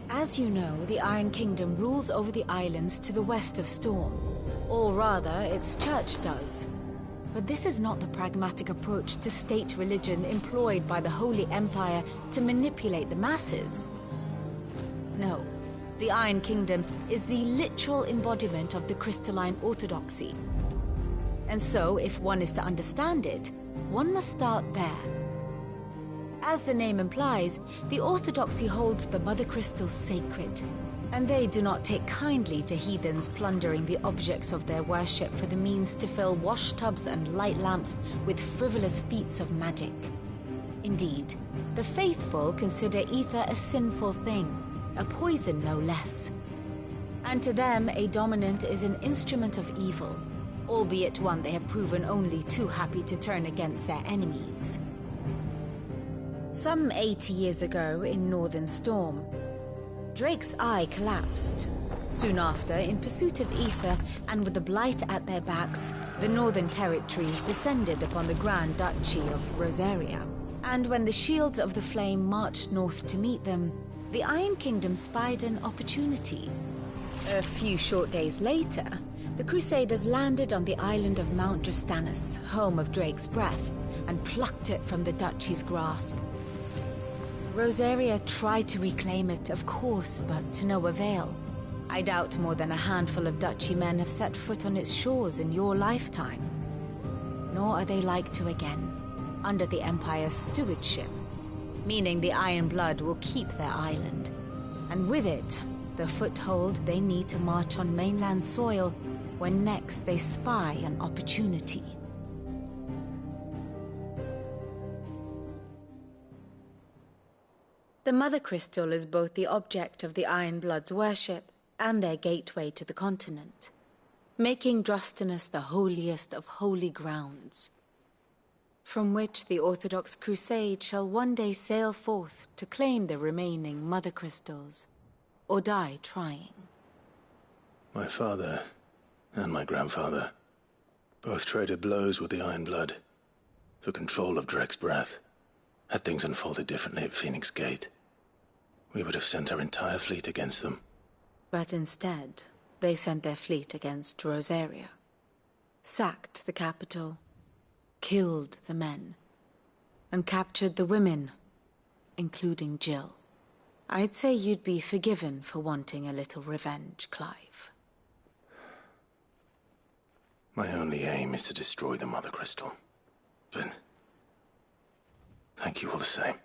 As you know, the Iron Kingdom rules over the islands to the west of Storm. Or rather, its church does. But this is not the pragmatic approach to state religion employed by the Holy Empire to manipulate the masses. No, the Iron Kingdom is the literal embodiment of the crystalline orthodoxy. And so, if one is to understand it, one must start there. As the name implies, the orthodoxy holds the Mother Crystals sacred, and they do not take kindly to heathens plundering the objects of their worship for the means to fill washtubs and light lamps with frivolous feats of magic. Indeed, the faithful consider ether a sinful thing, a poison no less. And to them, a dominant is an instrument of evil, albeit one they have proven only too happy to turn against their enemies. Some 80 years ago in Northern Storm, Drake's Eye collapsed. Soon after, in pursuit of ether and with the Blight at their backs, the Northern Territories descended upon the Grand Duchy of Rosaria. And when the Shields of the Flame marched north to meet them, the Iron Kingdom spied an opportunity. A few short days later, the Crusaders landed on the island of Mount Drastanus, home of Drake's Breath, and plucked it from the Duchy's grasp. Rosaria tried to reclaim it, of course, but to no avail. I doubt more than a handful of Duchy men have set foot on its shores in your lifetime. Nor are they like to again, under the Empire's stewardship, meaning the Iron Blood will keep their island, and with it, the foothold they need to march on mainland soil when next they spy an opportunity. The Mother Crystal is both the object of the Iron Blood's worship and their gateway to the continent, making Drastanus the holiest of holy grounds, from which the Orthodox Crusade shall one day sail forth to claim the remaining Mother Crystals, or die trying. My father and my grandfather both traded blows with the Iron Blood for control of Drake's Breath. Had things unfolded differently at Phoenix Gate, we would have sent our entire fleet against them. But instead, they sent their fleet against Rosaria, sacked the capital, killed the men, and captured the women, including Jill. I'd say you'd be forgiven for wanting a little revenge, Clive. My only aim is to destroy the Mother Crystal. But thank you all the same.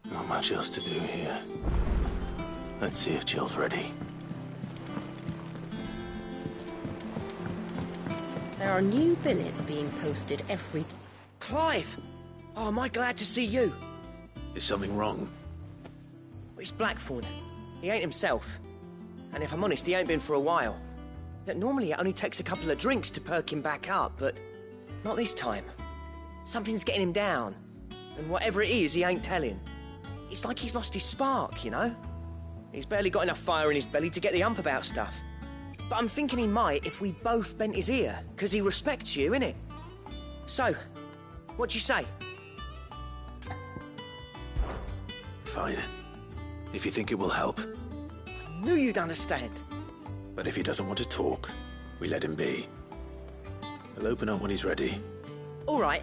Not much else to do here. Let's see if Jill's ready. There are new billets being posted every... Clive! Oh, am I glad to see you? Is something wrong? It's Blackthorn. He ain't himself. And if I'm honest, he ain't been for a while. Normally it only takes a couple of drinks to perk him back up, but not this time. Something's getting him down. And whatever it is, he ain't telling. It's like he's lost his spark, you know? He's barely got enough fire in his belly to get the ump about stuff. But I'm thinking he might if we both bent his ear, because he respects you, innit? So, what do you say? Fine. If you think it will help. I knew you'd understand. But if he doesn't want to talk, we let him be. He'll open up when he's ready. All right.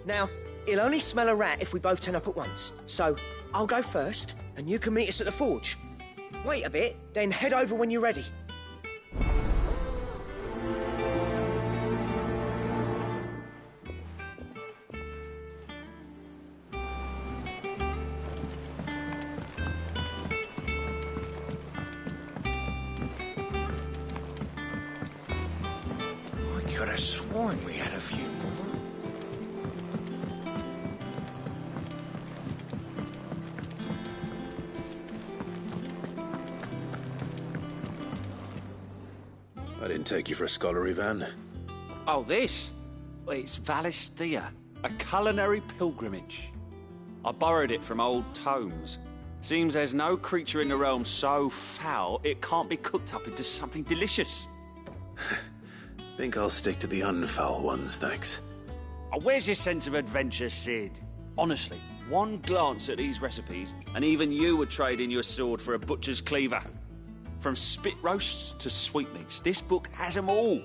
Now, he'll only smell a rat if we both turn up at once. So, I'll go first, and you can meet us at the forge. Wait a bit, then head over when you're ready. I could have sworn we had a few more. I didn't take you for a scholar, Ivan. Oh, this? Well, it's Valisthea. A culinary pilgrimage. I borrowed it from old tomes. Seems there's no creature in the realm so foul it can't be cooked up into something delicious. Think I'll stick to the unfoul ones, thanks. Oh, where's your sense of adventure, Sid? Honestly, one glance at these recipes, and even you would trade in your sword for a butcher's cleaver. From spit roasts to sweetmeats, this book has them all.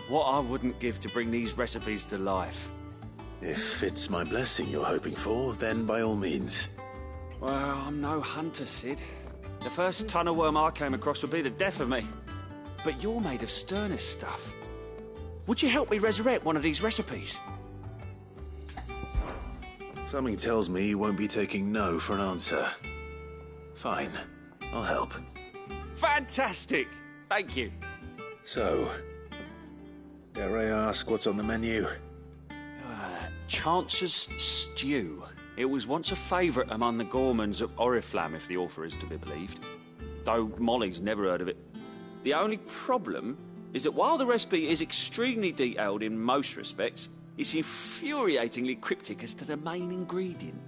What I wouldn't give to bring these recipes to life. If it's my blessing you're hoping for, then by all means. Well, I'm no hunter, Sid. The first ton of worm I came across would be the death of me. But you're made of sterner stuff. Would you help me resurrect one of these recipes? Something tells me you won't be taking no for an answer. Fine, I'll help. Fantastic! Thank you. So, dare I ask what's on the menu? Chance's Stew. It was once a favourite among the gourmands of Oriflamme, if the author is to be believed. Though Molly's never heard of it. The only problem is that while the recipe is extremely detailed in most respects, it's infuriatingly cryptic as to the main ingredient.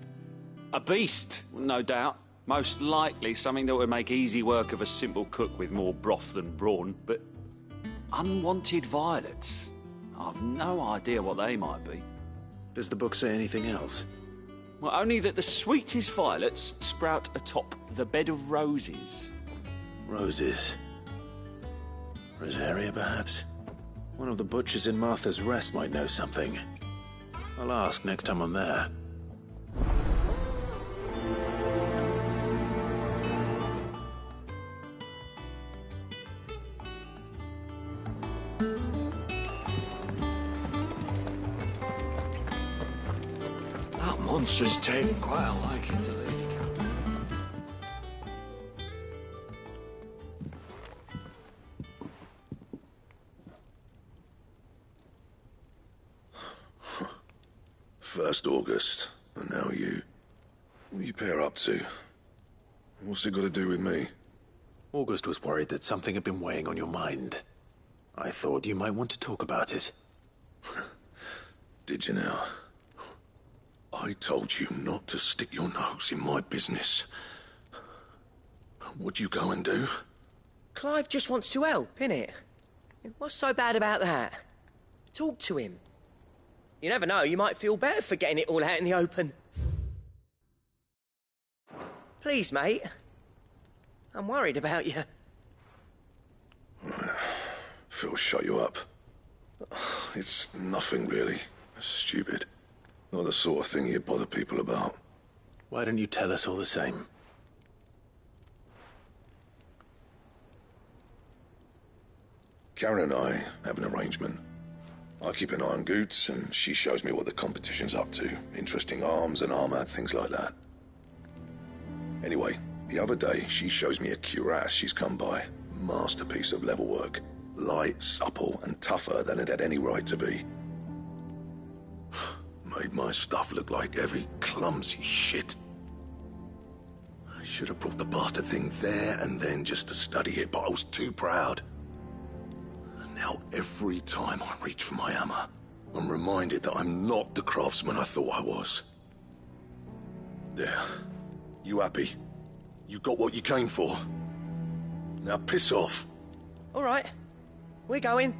A beast, no doubt. Most likely something that would make easy work of a simple cook with more broth than brawn, but unwanted violets. I've no idea what they might be. Does the book say anything else? Well, only that the sweetest violets sprout atop the bed of roses. Roses. Rosaria, perhaps? One of the butchers in Martha's Rest might know something. I'll ask next time I'm there. That monster's taken quite a liking to Lady Catherine. First August, and now you. What are you pair up to? What's it got to do with me? August was worried that something had been weighing on your mind. I thought you might want to talk about it. Did you now? I told you not to stick your nose in my business. What'd you go and do? Clive just wants to help, innit? What's so bad about that? Talk to him. You never know, you might feel better for getting it all out in the open. Please, mate. I'm worried about you. Phil shut you up. It's nothing, really. Stupid. Not the sort of thing you bother people about. Why don't you tell us all the same? Karen and I have an arrangement. I keep an eye on Goots, and she shows me what the competition's up to. Interesting arms and armor, things like that. Anyway, the other day, she shows me a cuirass she's come by. Masterpiece of level work. Light, supple, and tougher than it had any right to be. Made my stuff look like heavy, clumsy shit. I should have brought the bastard thing there and then just to study it, but I was too proud. And now every time I reach for my hammer, I'm reminded that I'm not the craftsman I thought I was. There. You happy? You got what you came for. Now piss off. All right. We're going.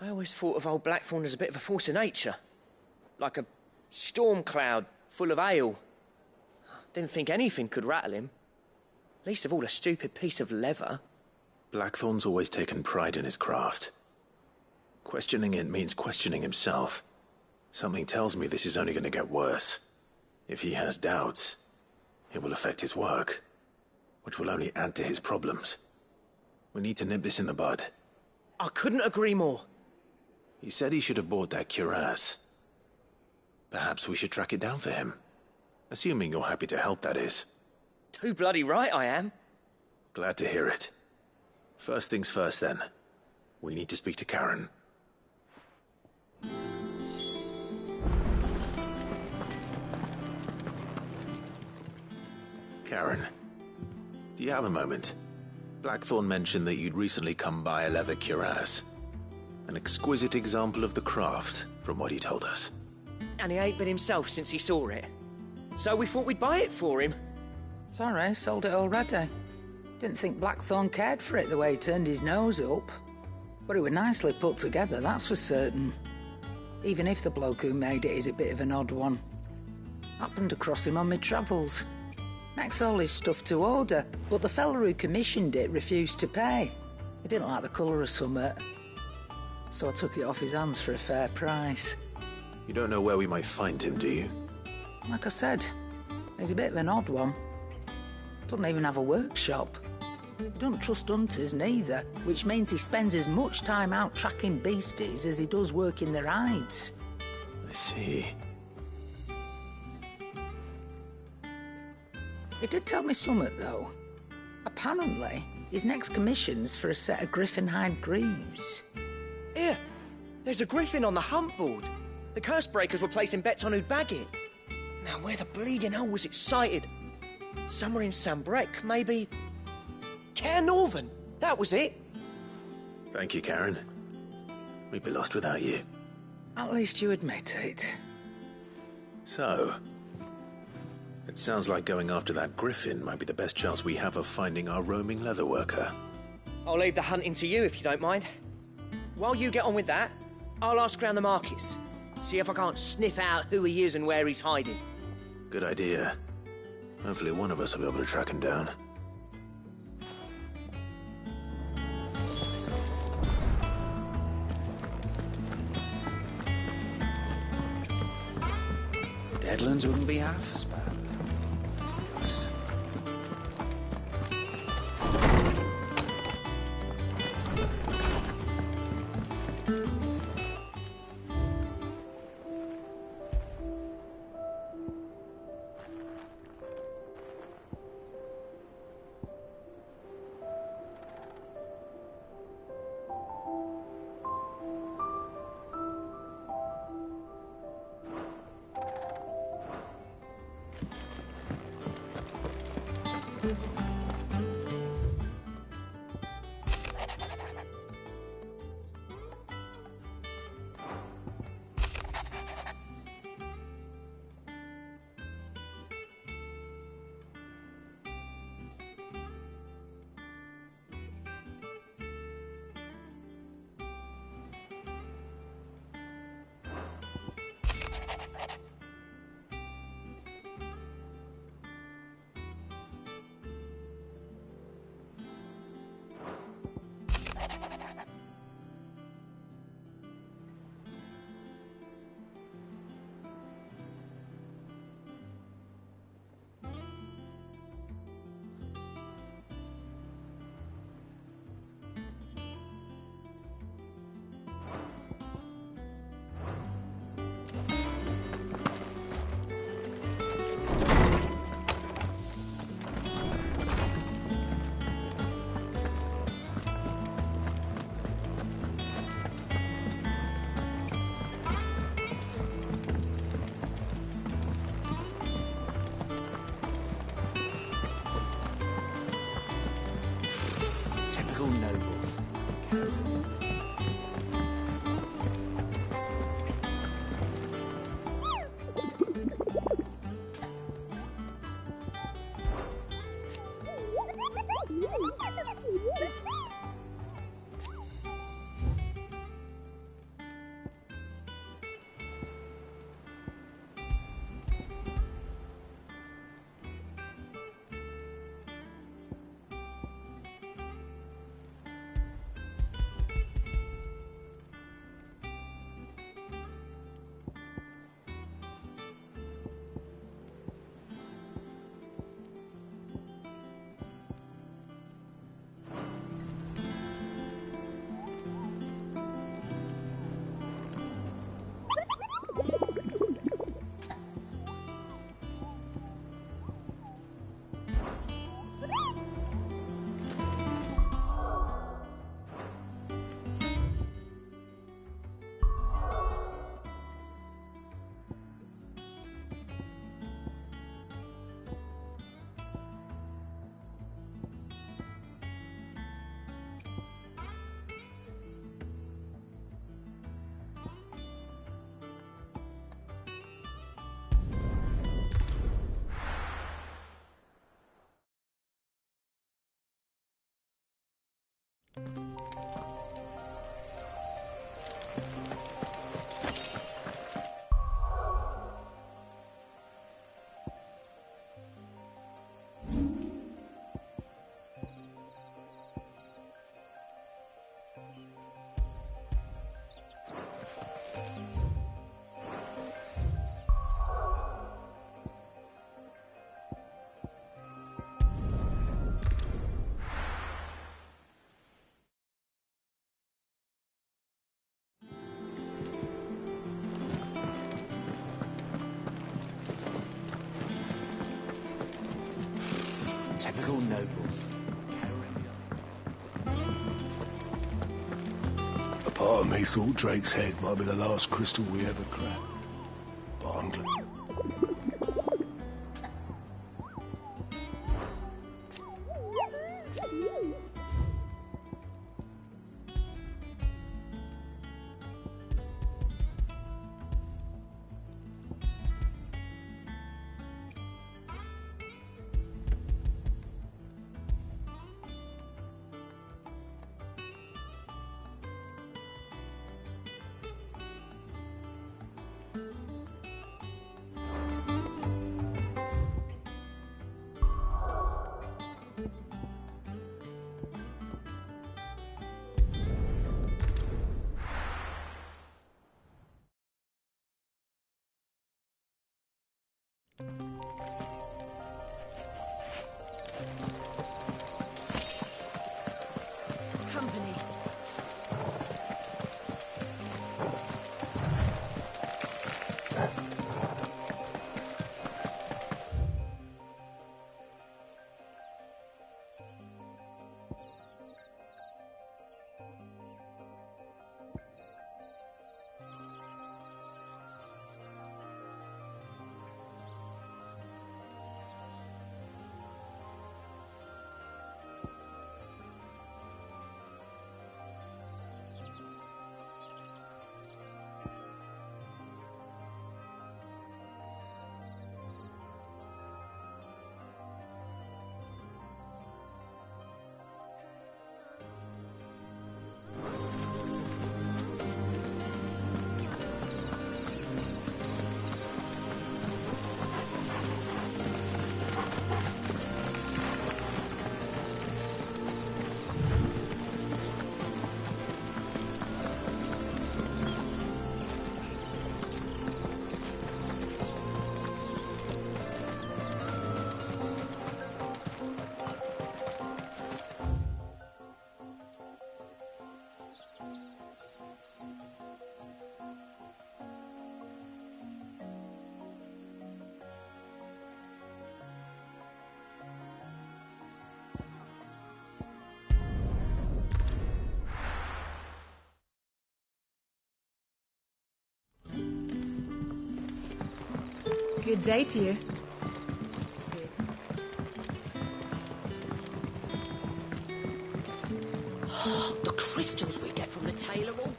I always thought of old Blackthorn as a bit of a force of nature. Like a storm cloud full of ale. Didn't think anything could rattle him. Least of all a stupid piece of leather. Blackthorn's always taken pride in his craft. Questioning it means questioning himself. Something tells me this is only going to get worse. If he has doubts, it will affect his work, which will only add to his problems. We need to nip this in the bud. I couldn't agree more. He said he should have bought that cuirass. Perhaps we should track it down for him. Assuming you're happy to help, that is. Too bloody right I am. Glad to hear it. First things first, then. We need to speak to Karen. Karen, do you have a moment? Blackthorn mentioned that you'd recently come by a leather cuirass. An exquisite example of the craft, from what he told us. And he ain't been himself since he saw it. So we thought we'd buy it for him. Sorry, sold it already. Didn't think Blackthorn cared for it the way he turned his nose up. But it was nicely put together, that's for certain. Even if the bloke who made it is a bit of an odd one. Happened across him on my travels. Makes all his stuff to order, but the fella who commissioned it refused to pay. He didn't like the colour of summit. So I took it off his hands for a fair price. You don't know where we might find him, do you? Like I said, he's a bit of an odd one. Doesn't even have a workshop. He don't trust hunters neither, which means he spends as much time out tracking beasties as he does working their hides. I see. He did tell me something, though. Apparently, his next commission's for a set of griffin hide greaves. Here, there's a griffin on the hunt board. The curse breakers were placing bets on who'd bag it. Now, where the bleeding hell was it sighted? Somewhere in Sambrec, maybe... Caer Northern, that was it. Thank you, Karen. We'd be lost without you. At least you admit it. So, it sounds like going after that griffin might be the best chance we have of finding our roaming leatherworker. I'll leave the hunting to you if you don't mind. While you get on with that, I'll ask around the markets. See if I can't sniff out who he is and where he's hiding. Good idea. Hopefully one of us will be able to track him down. Deadlands wouldn't be half as bad. Typical nobles. A part of me thought Drake's head might be the last crystal we ever cracked. But I'm glad. Company. Good day to you. The crystals we get from the tailor all...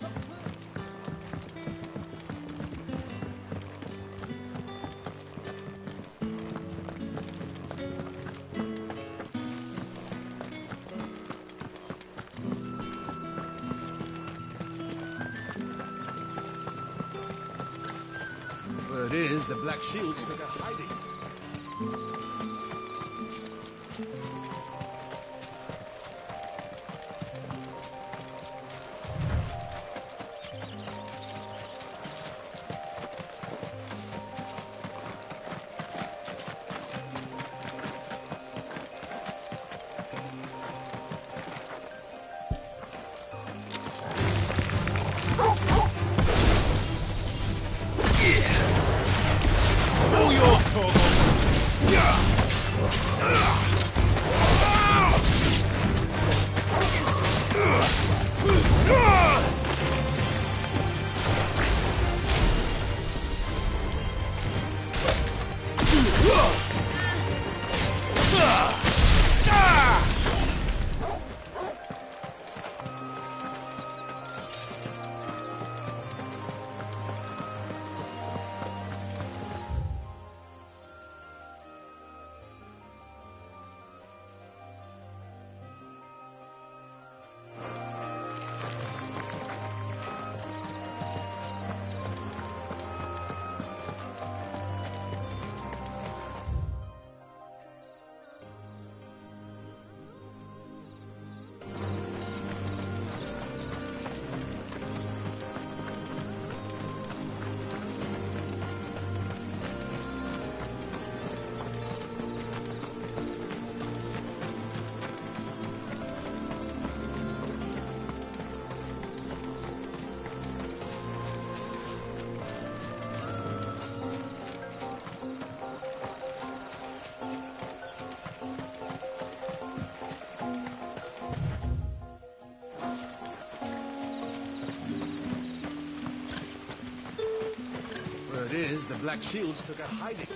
Word is, the Black Shields took a hiding. All yours, Torgal! Yeah! it is, the Black Shields took a hiding.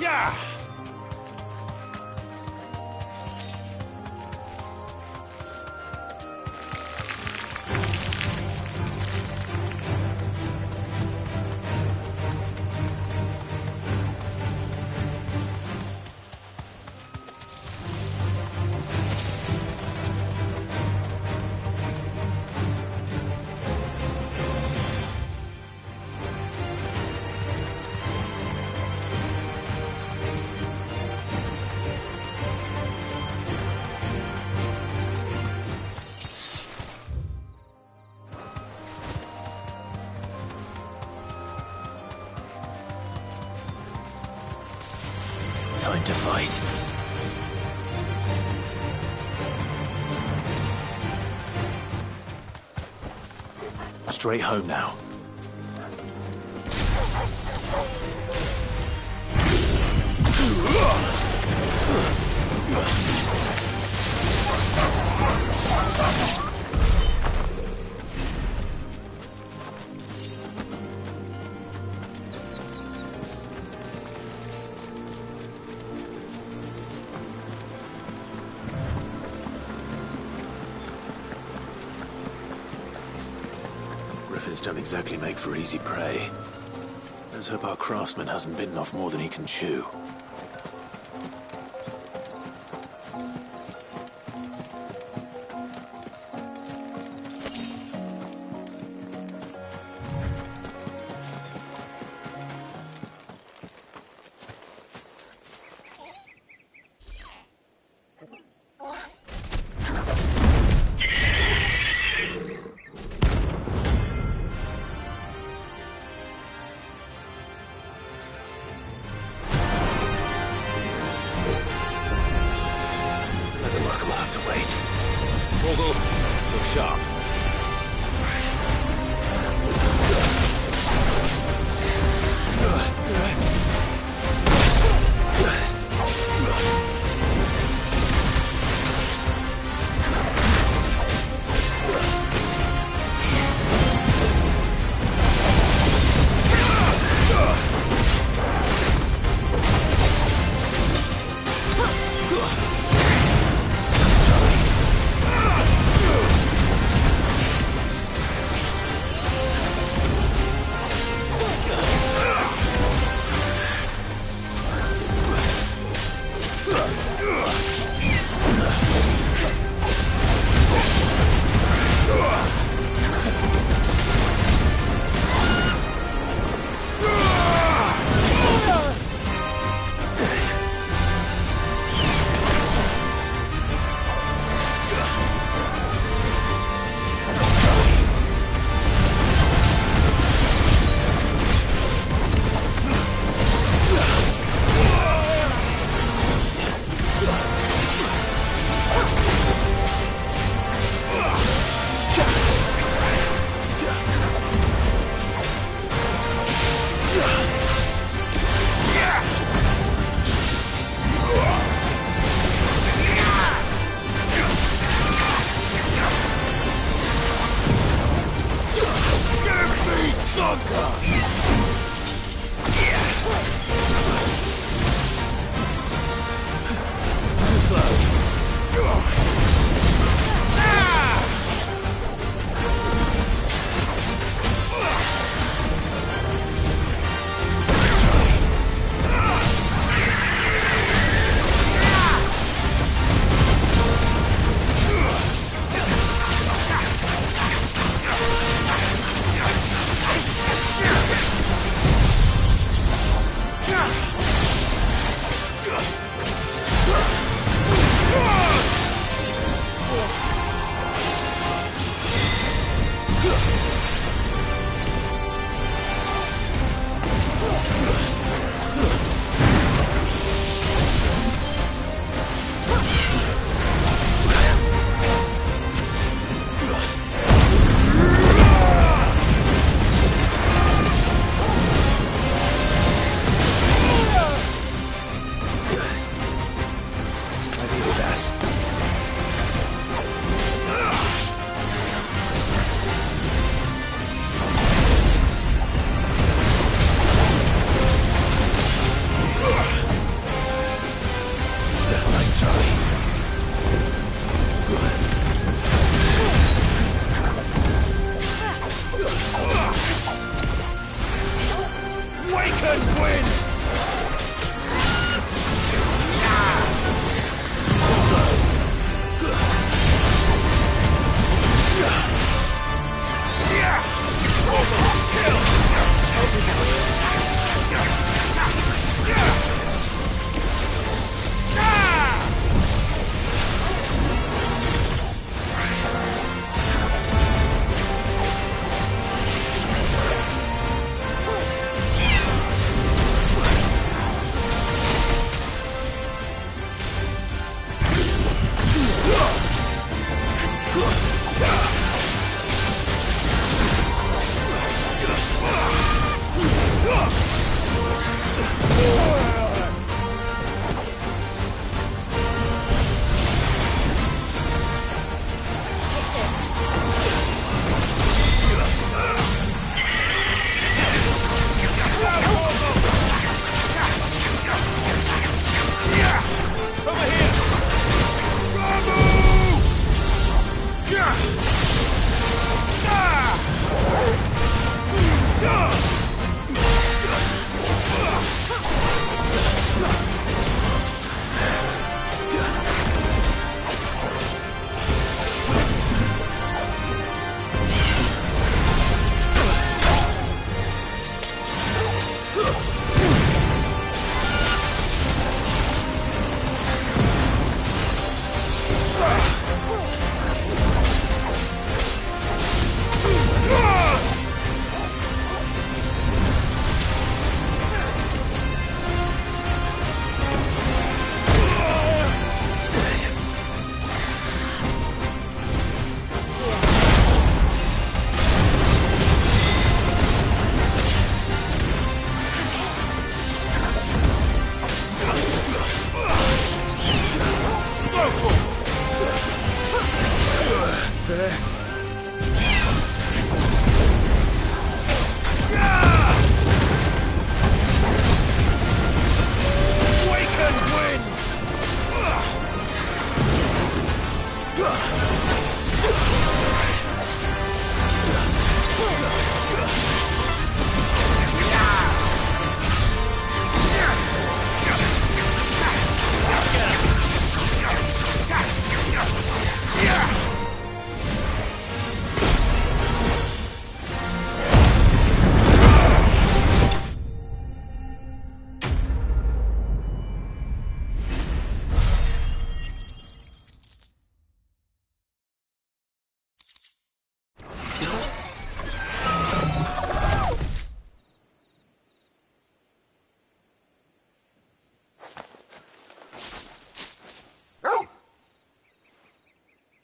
Yeah! Time to fight. Straight home now. Griffins don't exactly make for easy prey. Let's hope our craftsman hasn't bitten off more than he can chew. Look sharp.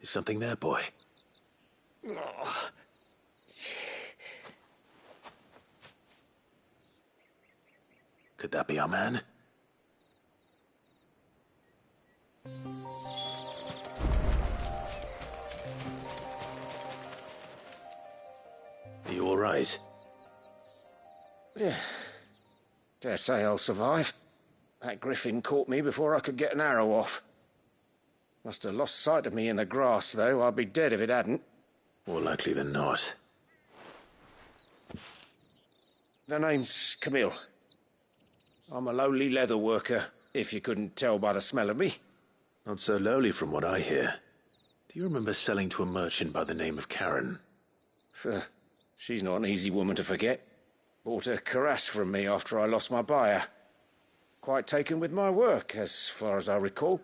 Is something there, boy? Could that be our man? Are you all right? Dare say I'll survive. That griffin caught me before I could get an arrow off. Must have lost sight of me in the grass, though. I'd be dead if it hadn't. More likely than not. The name's Camille. I'm a lowly leather worker, if you couldn't tell by the smell of me. Not so lowly from what I hear. Do you remember selling to a merchant by the name of Karen? She's not an easy woman to forget. Bought a cuirass from me after I lost my buyer. Quite taken with my work, as far as I recall.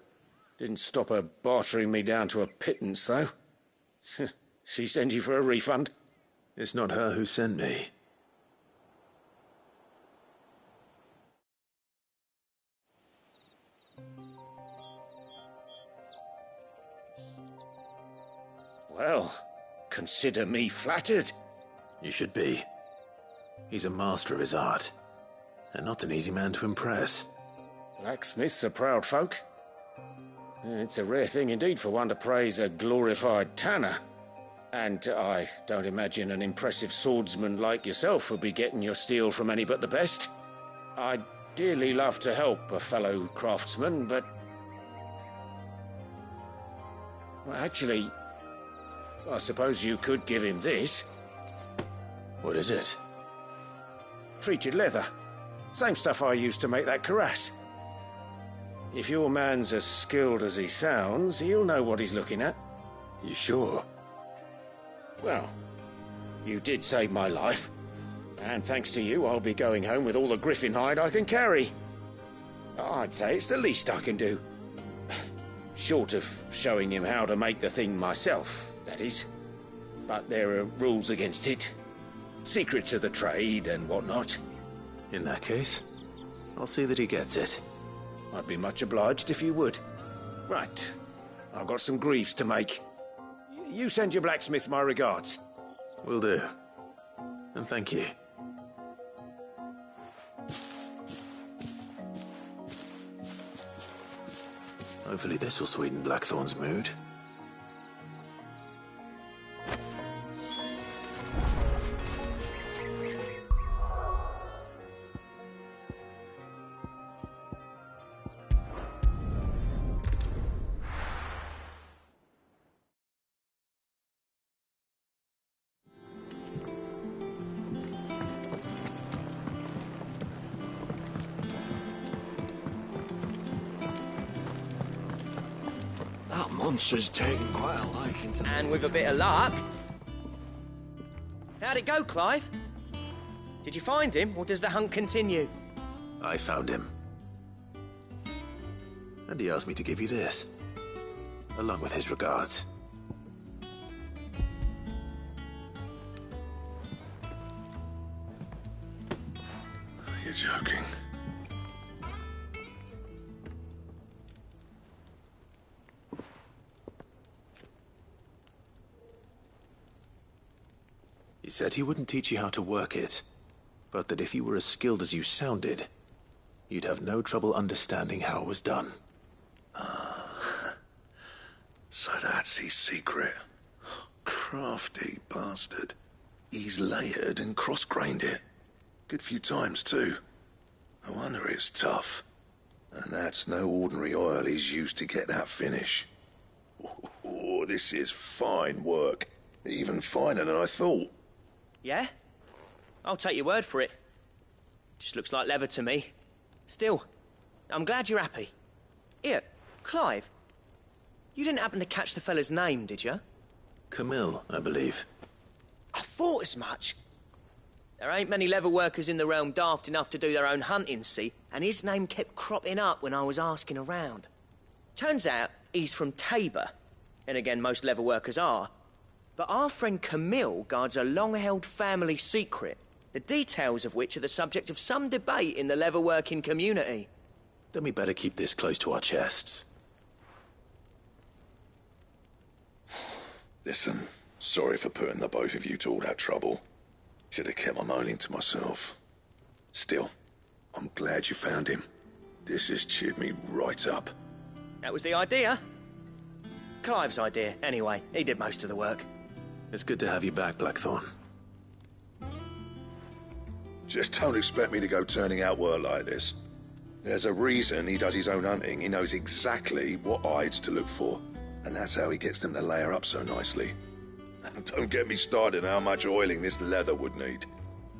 Didn't stop her bartering me down to a pittance, though. She sent you for a refund? It's not her who sent me. Well, consider me flattered. You should be. He's a master of his art, and not an easy man to impress. Blacksmiths are proud folk. It's a rare thing indeed for one to praise a glorified tanner. And I don't imagine an impressive swordsman like yourself would be getting your steel from any but the best. I'd dearly love to help a fellow craftsman, but... Well, actually, I suppose you could give him this. What is it? Treated leather. Same stuff I used to make that cuirass. If your man's as skilled as he sounds, he'll know what he's looking at. You sure? Well, you did save my life. And thanks to you, I'll be going home with all the griffin hide I can carry. I'd say it's the least I can do. Short of showing him how to make the thing myself, that is. But there are rules against it. Secrets of the trade and whatnot. In that case, I'll see that he gets it. I'd be much obliged if you would. Right. I've got some greaves to make. You send your blacksmith my regards. Will do. And thank you. Hopefully this will sweeten Blackthorn's mood. That monster's taken quite a liking to me. And with a bit of luck... How'd it go, Clive? Did you find him, or does the hunt continue? I found him. And he asked me to give you this, along with his regards. You're joking. He said he wouldn't teach you how to work it, but that if you were as skilled as you sounded, you'd have no trouble understanding how it was done. So that's his secret. Crafty bastard. He's layered and cross-grained it. Good few times, too. No wonder it's tough. And that's no ordinary oil he's used to get that finish. Oh, this is fine work. Even finer than I thought. Yeah? I'll take your word for it. Just looks like leather to me. Still, I'm glad you're happy. Here, Clive, you didn't happen to catch the fella's name, did you? Camille, I believe. I thought as much. There ain't many leather workers in the realm daft enough to do their own hunting, see? And his name kept cropping up when I was asking around. Turns out he's from Tabor. And again, most leather workers are. But our friend Camille guards a long-held family secret, the details of which are the subject of some debate in the leather-working community. Then we better keep this close to our chests. Listen, sorry for putting the both of you to all that trouble. Should have kept my moaning to myself. Still, I'm glad you found him. This has cheered me right up. That was the idea. Clive's idea, anyway. He did most of the work. It's good to have you back, Blackthorn. Just don't expect me to go turning out work like this. There's a reason he does his own hunting. He knows exactly what hides to look for. And that's how he gets them to layer up so nicely. And don't get me started on how much oiling this leather would need.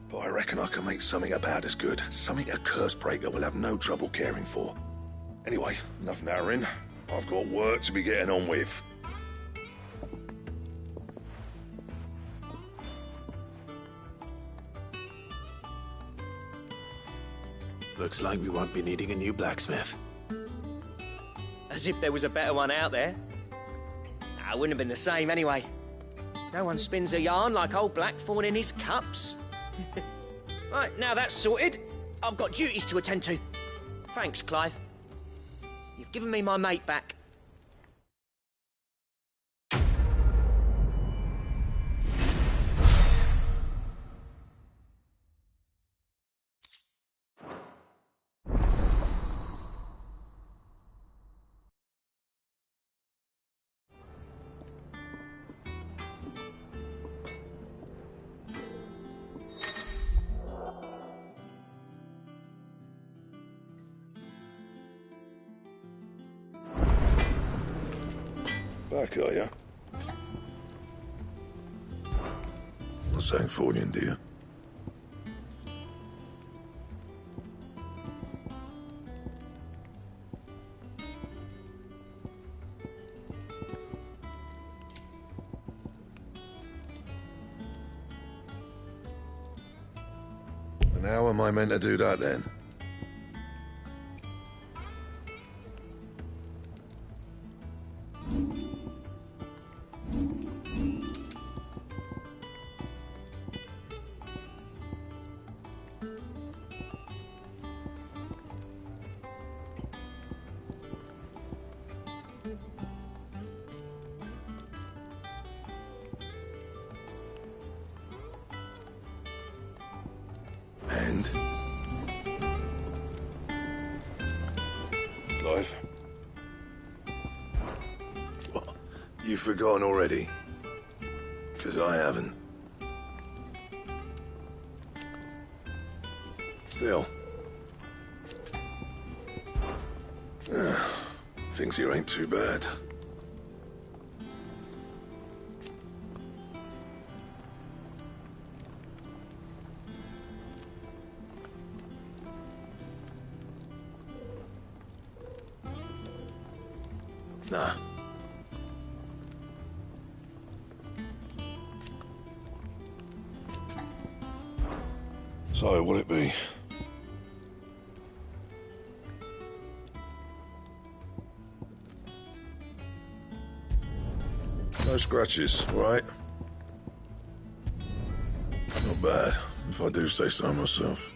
But I reckon I can make something about as good. Something a Cursebreaker will have no trouble caring for. Anyway, enough nattering. I've got work to be getting on with. Looks like we won't be needing a new blacksmith. As if there was a better one out there. Nah, it wouldn't have been the same anyway. No one spins a yarn like old Blackthorn in his cups. Right, now that's sorted, I've got duties to attend to. Thanks, Clive. You've given me my mate back. Back, are you? Not saying Fornian, do you? And how am I meant to do that then? hand. Clive? What? You've forgotten already? Because I haven't. Still. Things here ain't too bad. Nah. So, what'll it be? No scratches, all right? Not bad, if I do say so myself.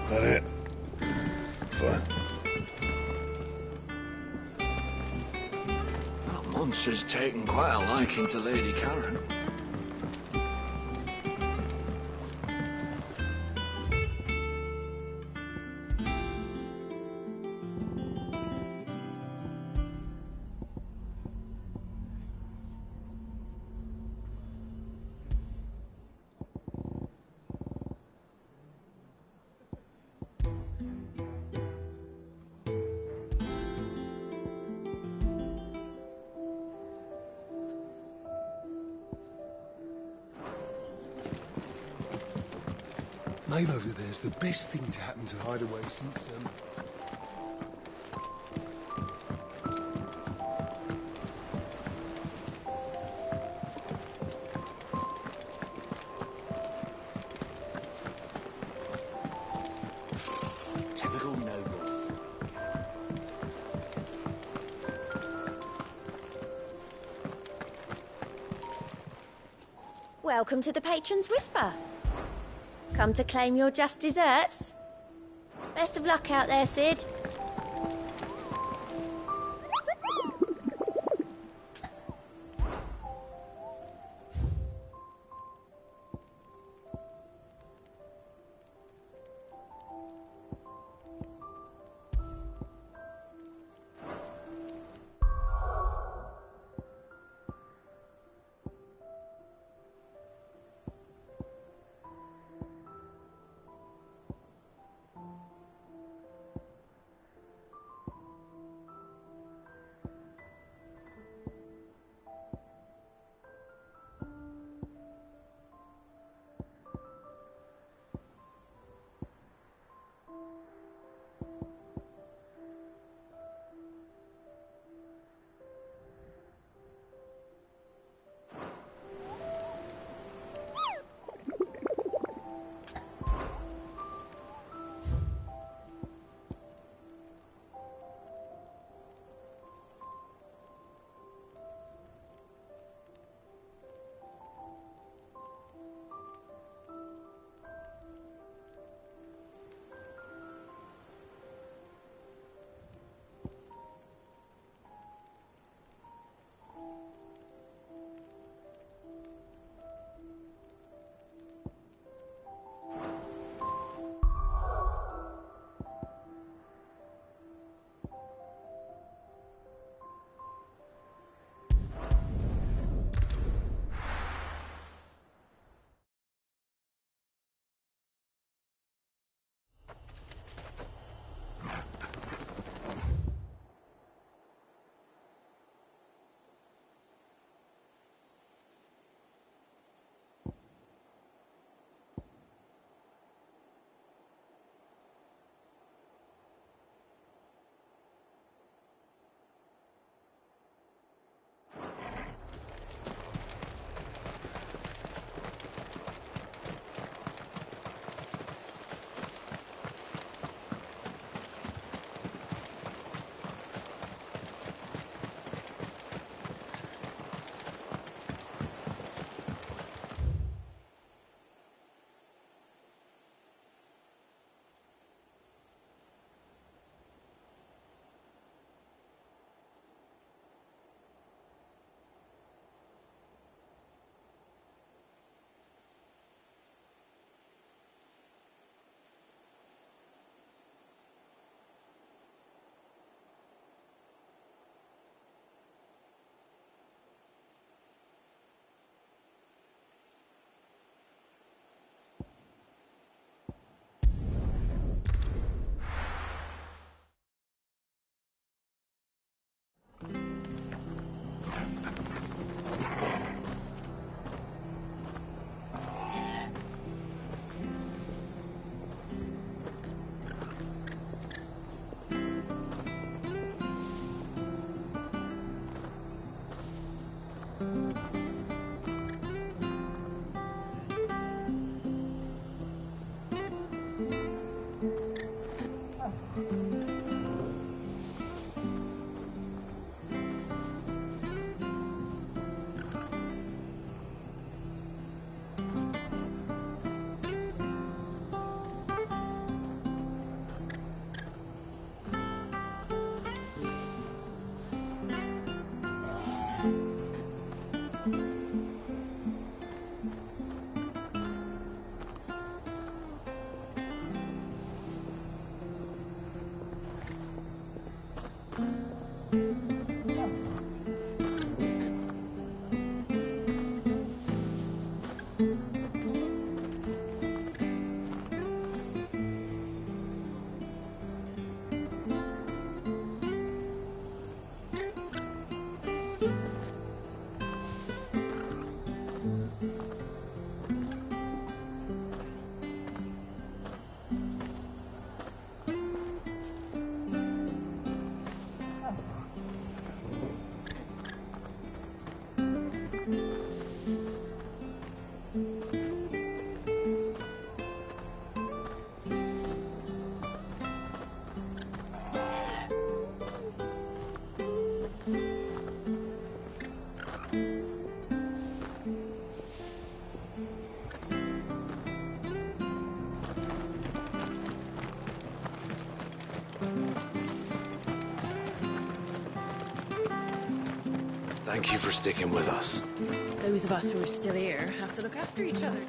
That it? Fine. That monster's taken quite a liking to Lady Karen. Maeve over there's the best thing to happen to Hideaway since, Typical nobles. Welcome to the Patron's Whisper. Come to claim your just desserts? Best of luck out there, Sid. Thank you for sticking with us. Those of us who are still here have to look after each other.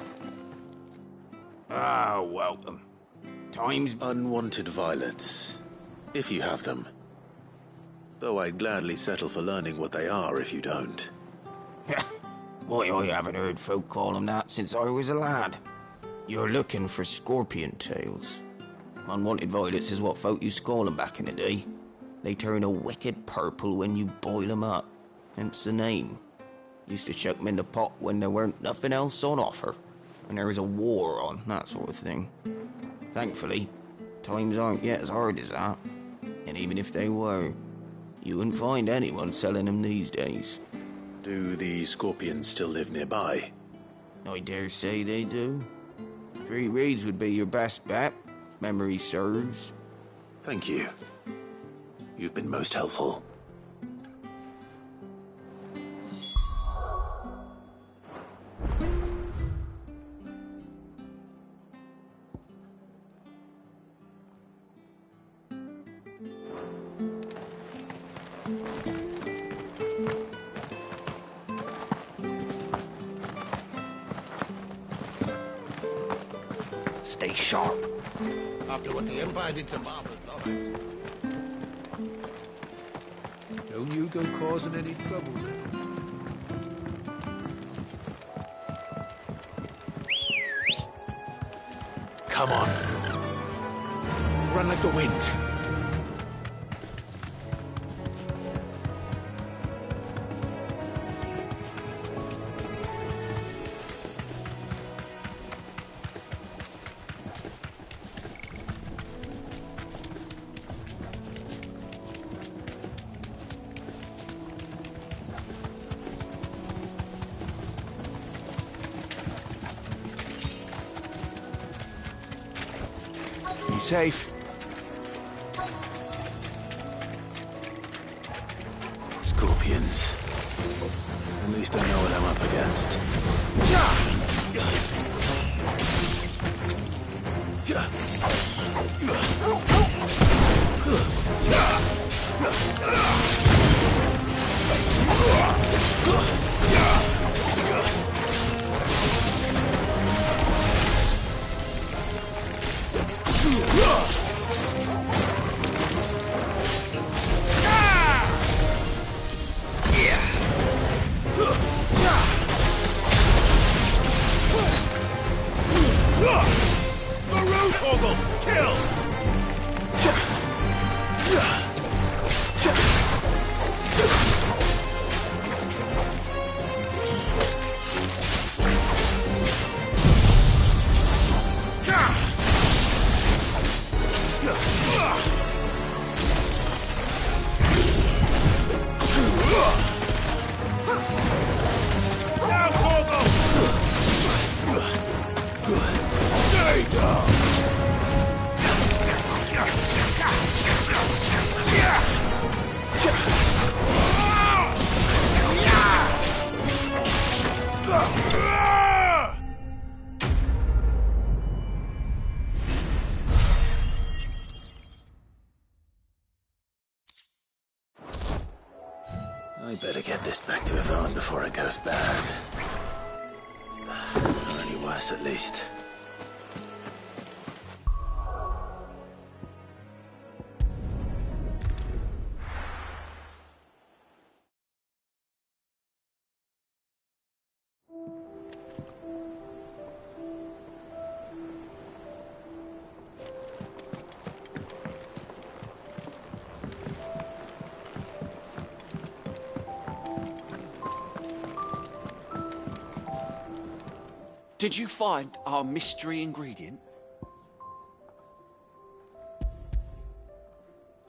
Ah, welcome. Time's unwanted violets, if you have them. Though I'd gladly settle for learning what they are if you don't. Why, I haven't heard folk call them that since I was a lad. You're looking for scorpion tails. Unwanted violets is what folk used to call them back in the day. They turn a wicked purple when you boil them up, hence the name. Used to chuck them in the pot when there weren't nothing else on offer, and there was a war on, that sort of thing. Thankfully, times aren't yet as hard as that, and even if they were, you wouldn't find anyone selling them these days. Do the scorpions still live nearby? I dare say they do. Three Reeds would be your best bet, if memory serves. Thank you. You've been most helpful. Stay sharp. After what the Empire did to Martha's daughter. Don't you go causing any trouble. Come on. Run like the wind. Be safe. Scorpions. At least I know what I'm up against. I better get this back to Yvonne before it goes bad. Or any worse, at least. Did you find our mystery ingredient?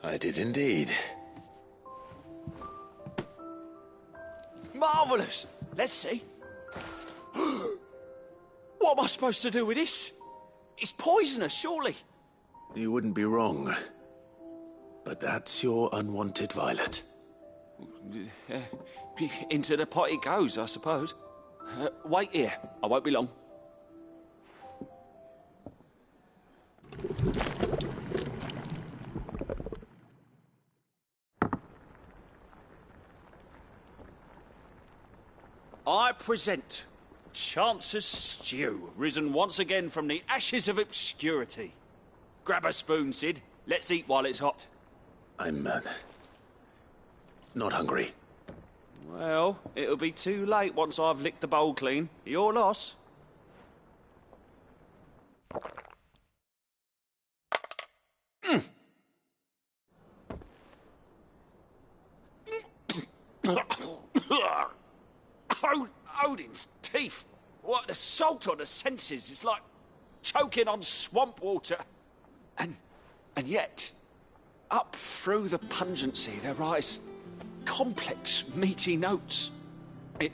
I did indeed. Marvellous! Let's see. What am I supposed to do with this? It's poisonous, surely. You wouldn't be wrong. But that's your unwanted violet. Into the pot it goes, I suppose. Wait here. I won't be long. I present Chance's Stew, risen once again from the ashes of obscurity. Grab a spoon, Sid. Let's eat while it's hot. I'm, not hungry. Well, it'll be too late once I've licked the bowl clean. Your loss. Odin's teeth. What, the salt on the senses? It's like choking on swamp water. And yet, up through the pungency, there rise complex, meaty notes. It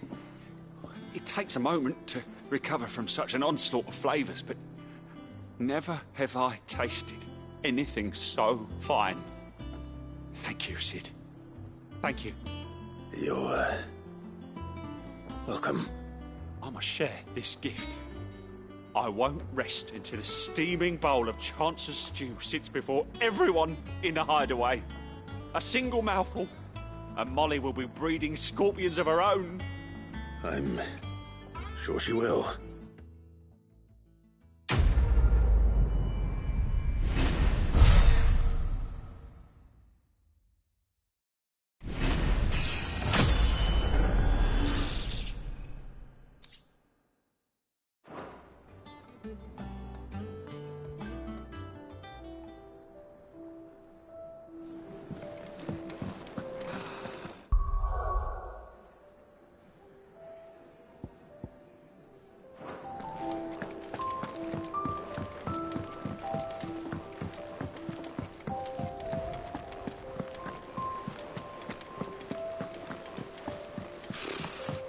takes a moment to recover from such an onslaught of flavours, but never have I tasted anything so fine. Thank you, Sid. Thank you. You're, welcome. I must share this gift. I won't rest until a steaming bowl of Chance's stew sits before everyone in the hideaway. A single mouthful, and Molly will be breeding scorpions of her own. I'm sure she will.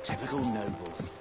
Typical nobles.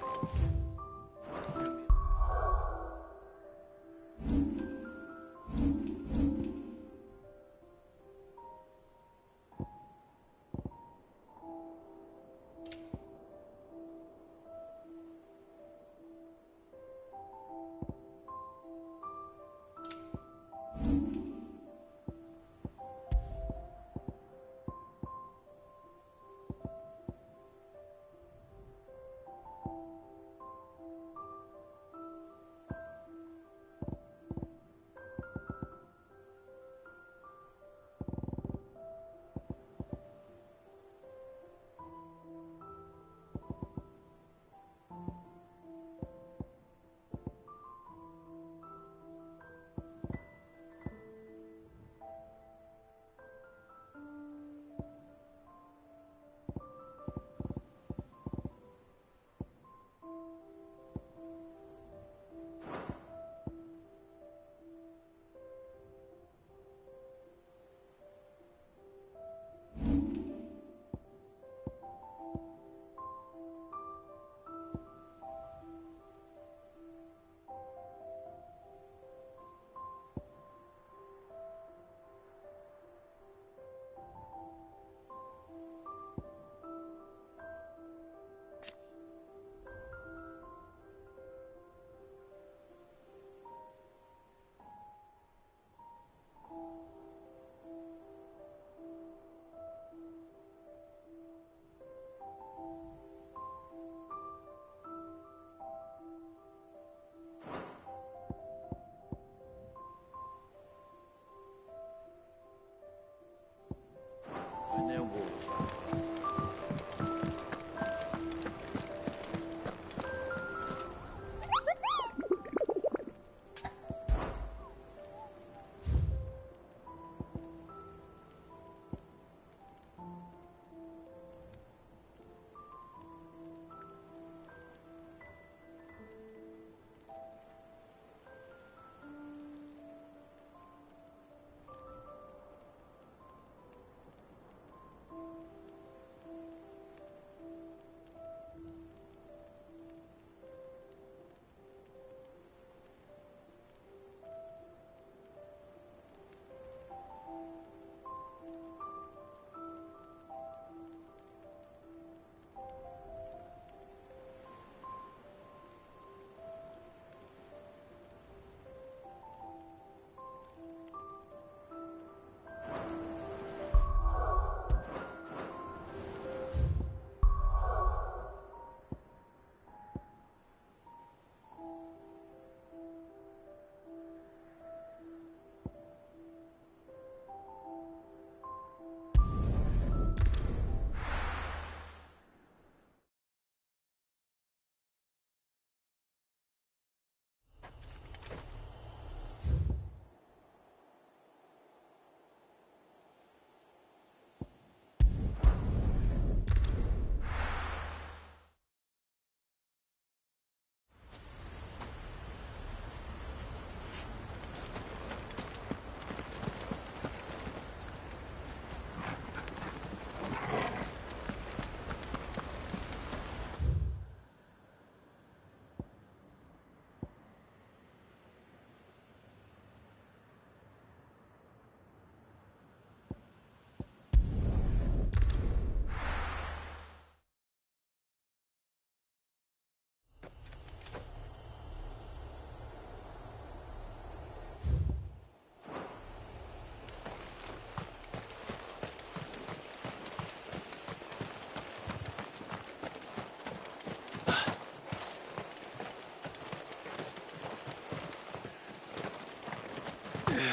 The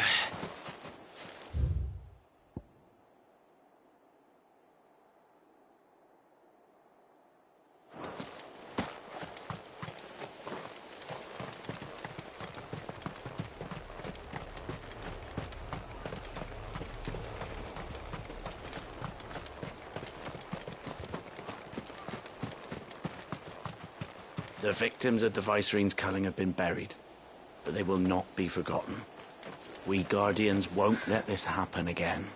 victims at the Viceroy's culling have been buried, but they will not be forgotten. We Guardians won't let this happen again.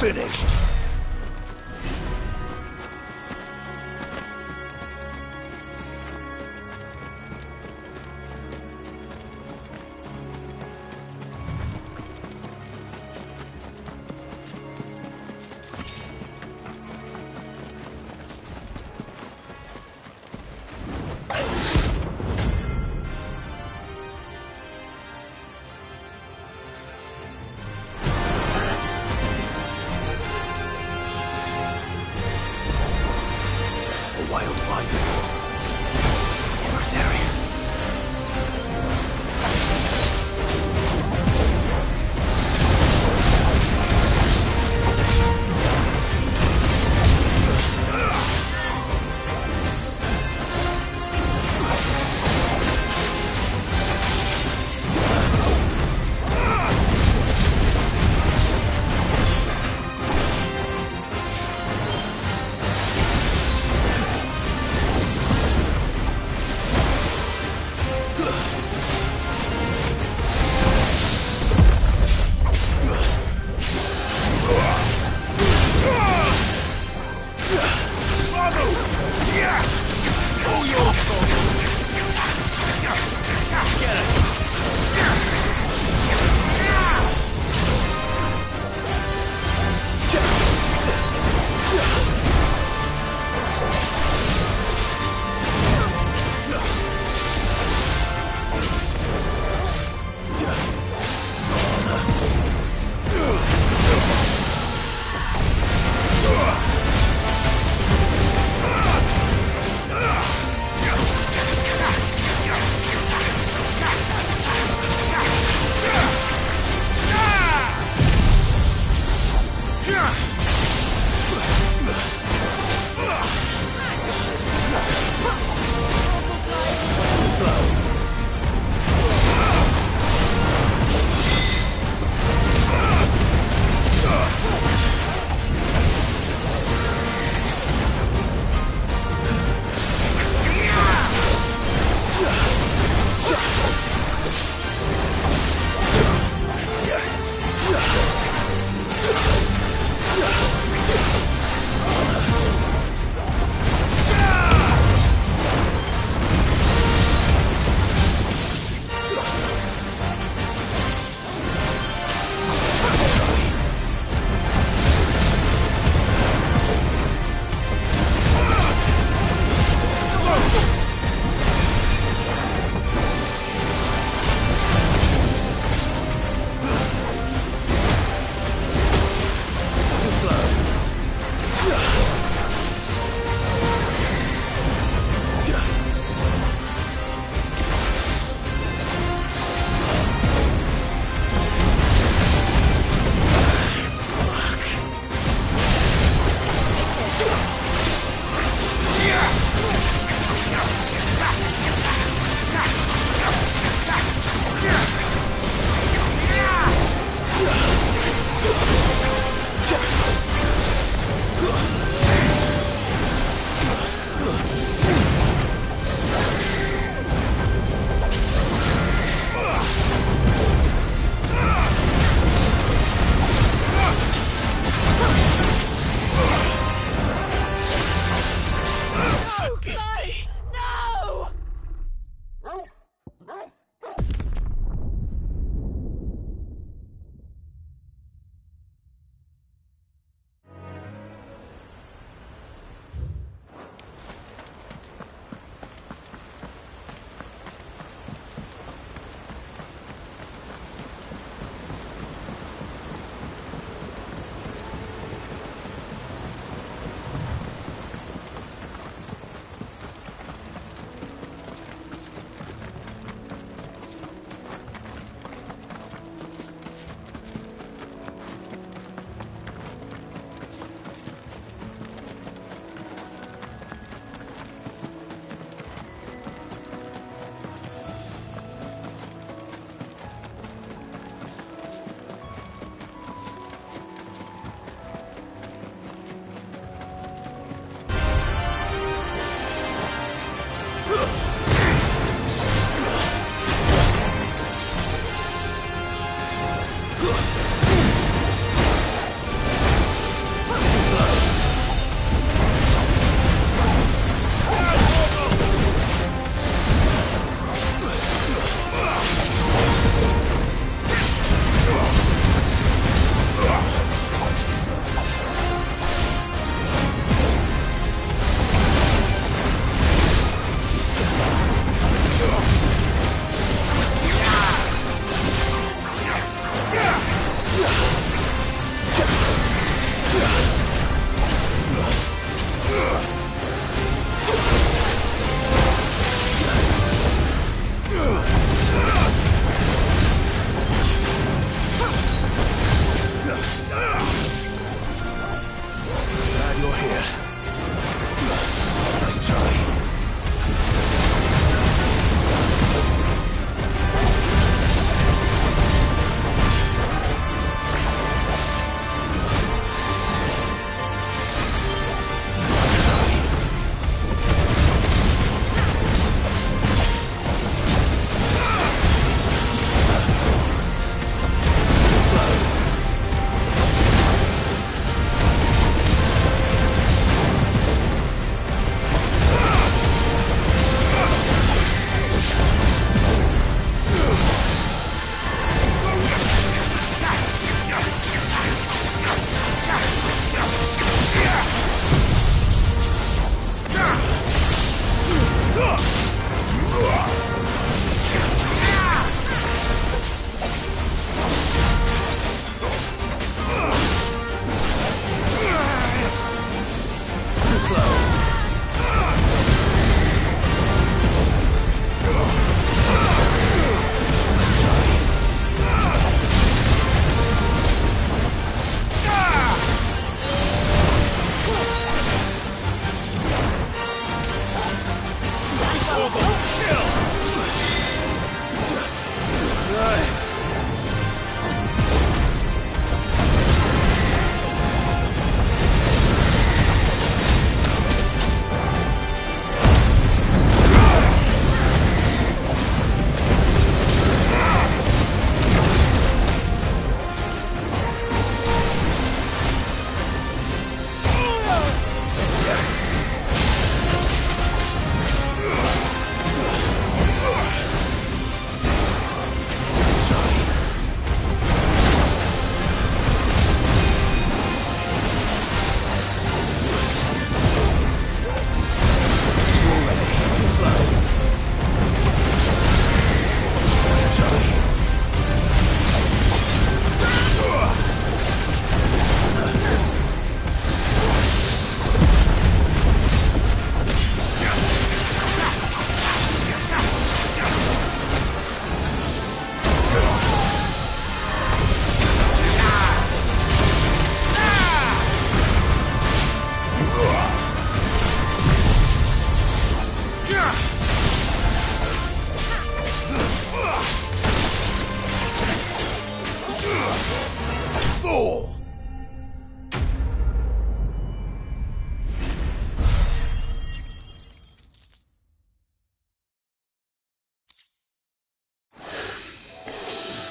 Finished.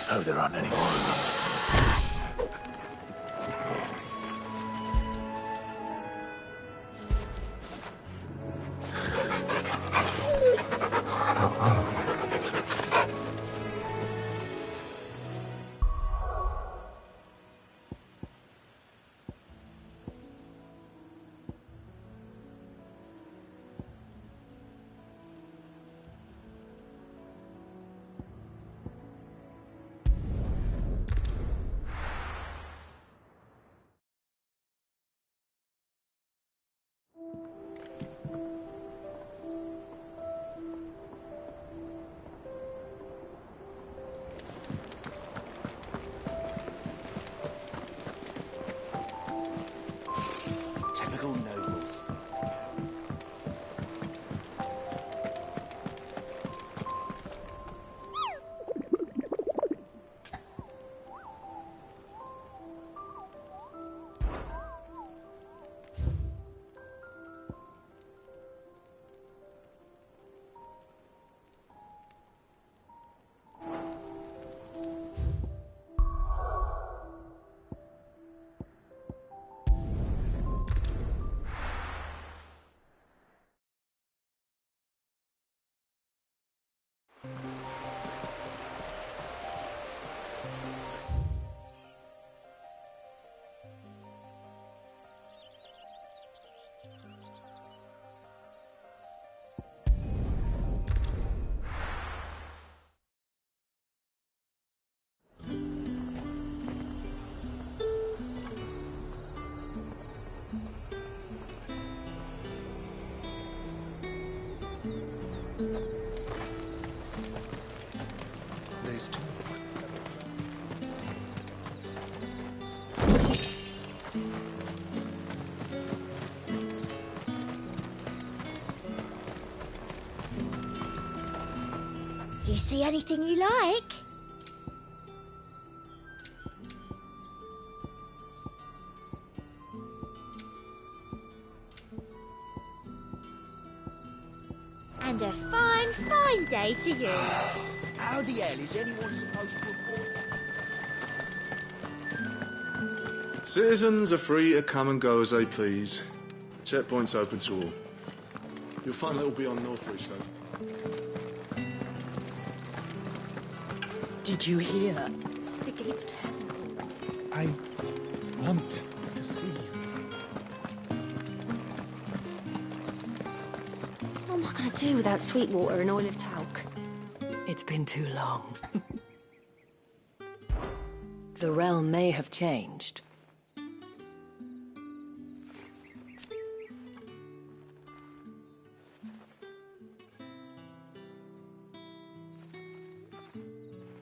Hope there aren't any more of them. Typical nobles. There's talk. Do you see anything you like? And a fine, fine day to you. How the hell is anyone supposed to have caught... Citizens are free to come and go as they please. The checkpoint's open to all. You'll find that will be on Northridge, though. Did you hear? The gates to heaven. I want to see you. What am I going to do without Sweetwater and Oil of Talc? It's been too long. The realm may have changed.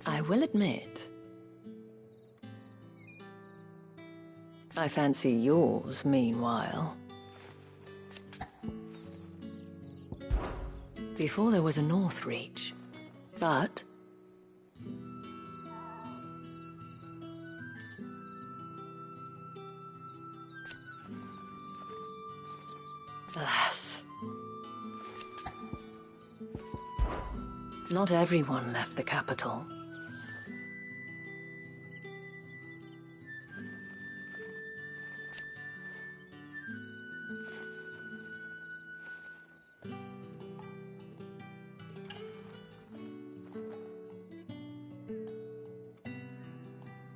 I will admit, I fancy yours, meanwhile. Before there was a Northreach, but alas, not everyone left the capital.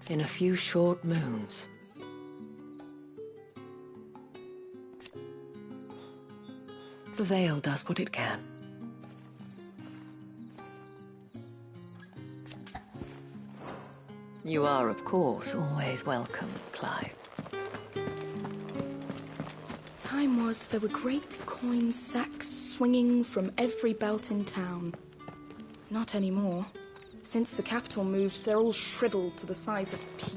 In a few short moons, the Veil does what it can. You are, of course, always welcome, Clive. Time was there were great coin sacks swinging from every belt in town. Not anymore. Since the capital moved, they're all shriveled to the size of peas.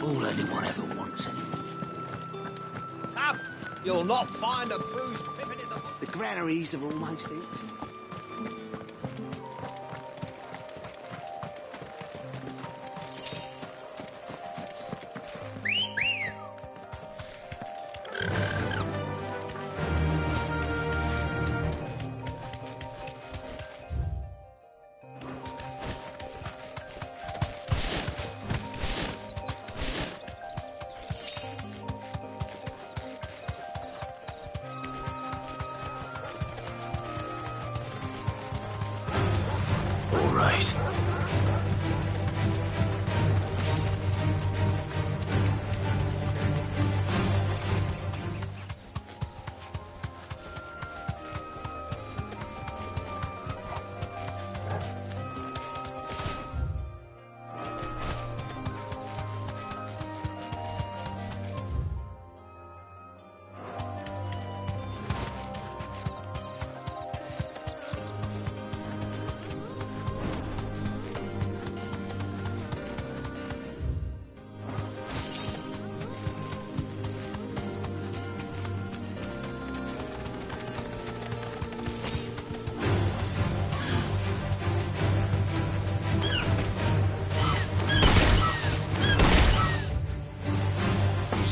All anyone ever wants anymore. Come! You'll not find a bruised pippin in the... The granaries are almost empty. right.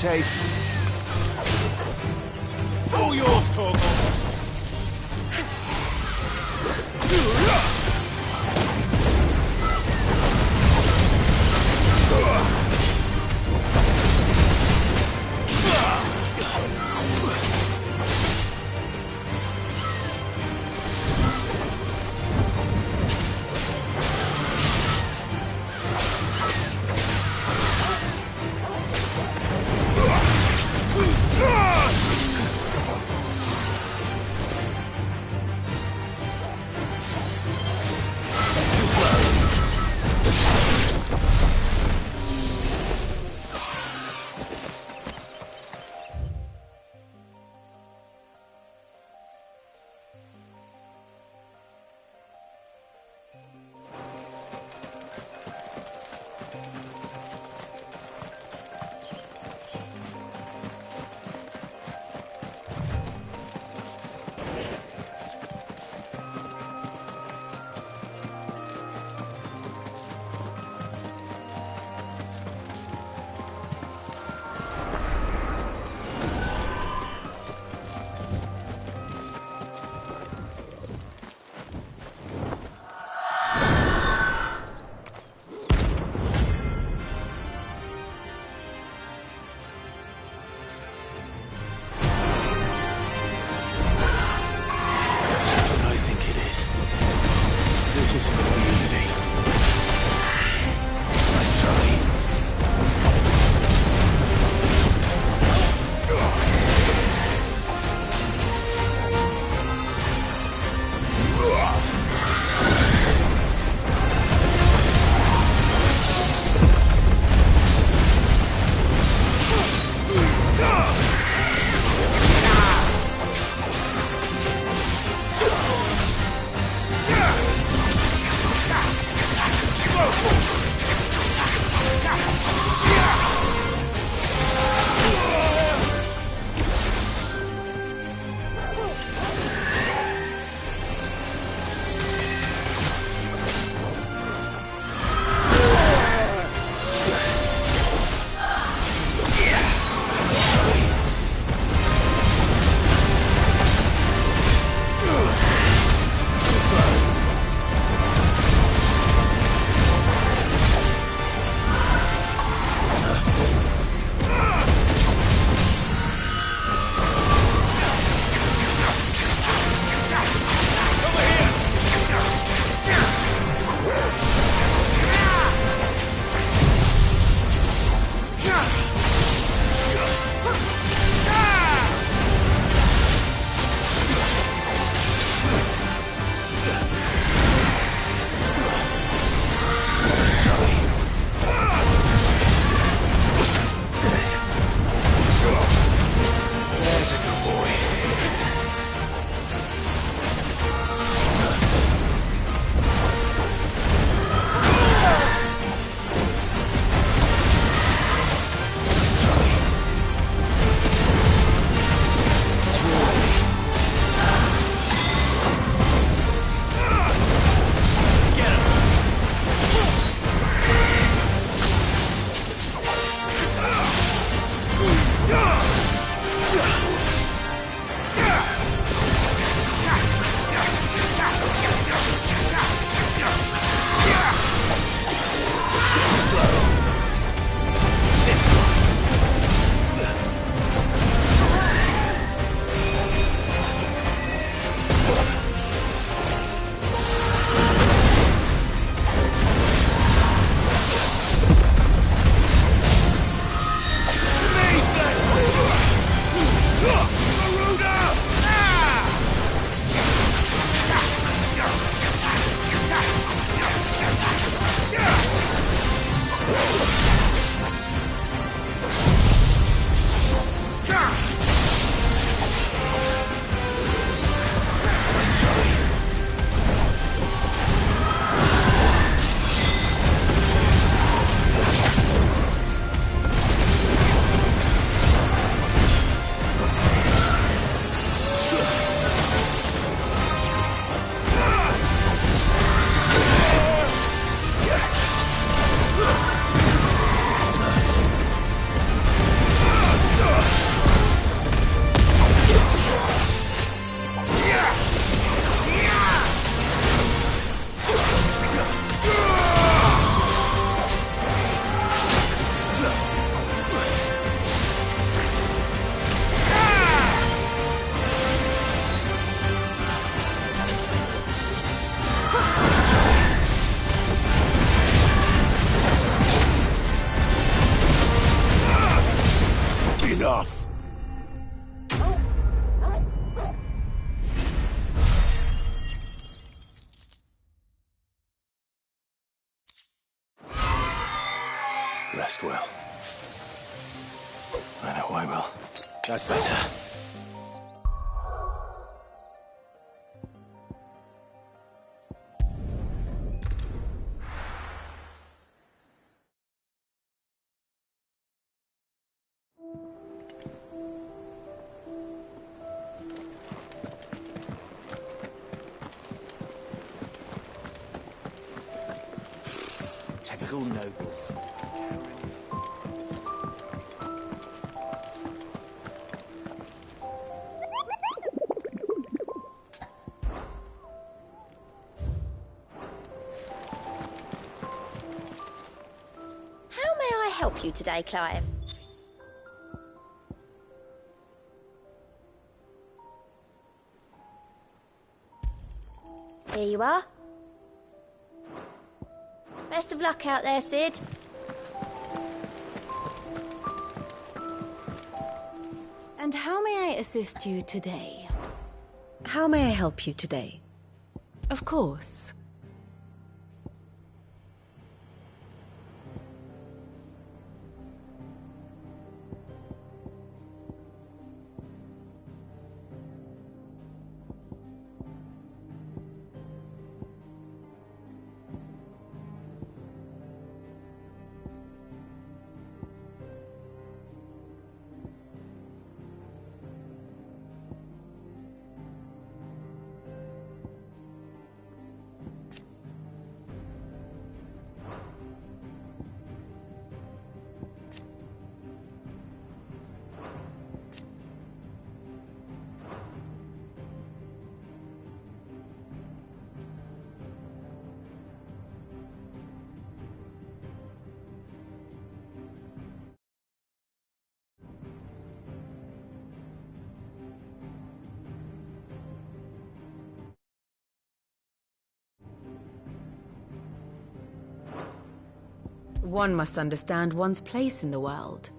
Safe. All yours, Torgal. rest well. I know I will. That's better. Typical nobles. How may I help you today, Clive? Here you are. Best of luck out there, Sid. And how may I assist you today? How may I help you today? Of course. One must understand one's place in the world.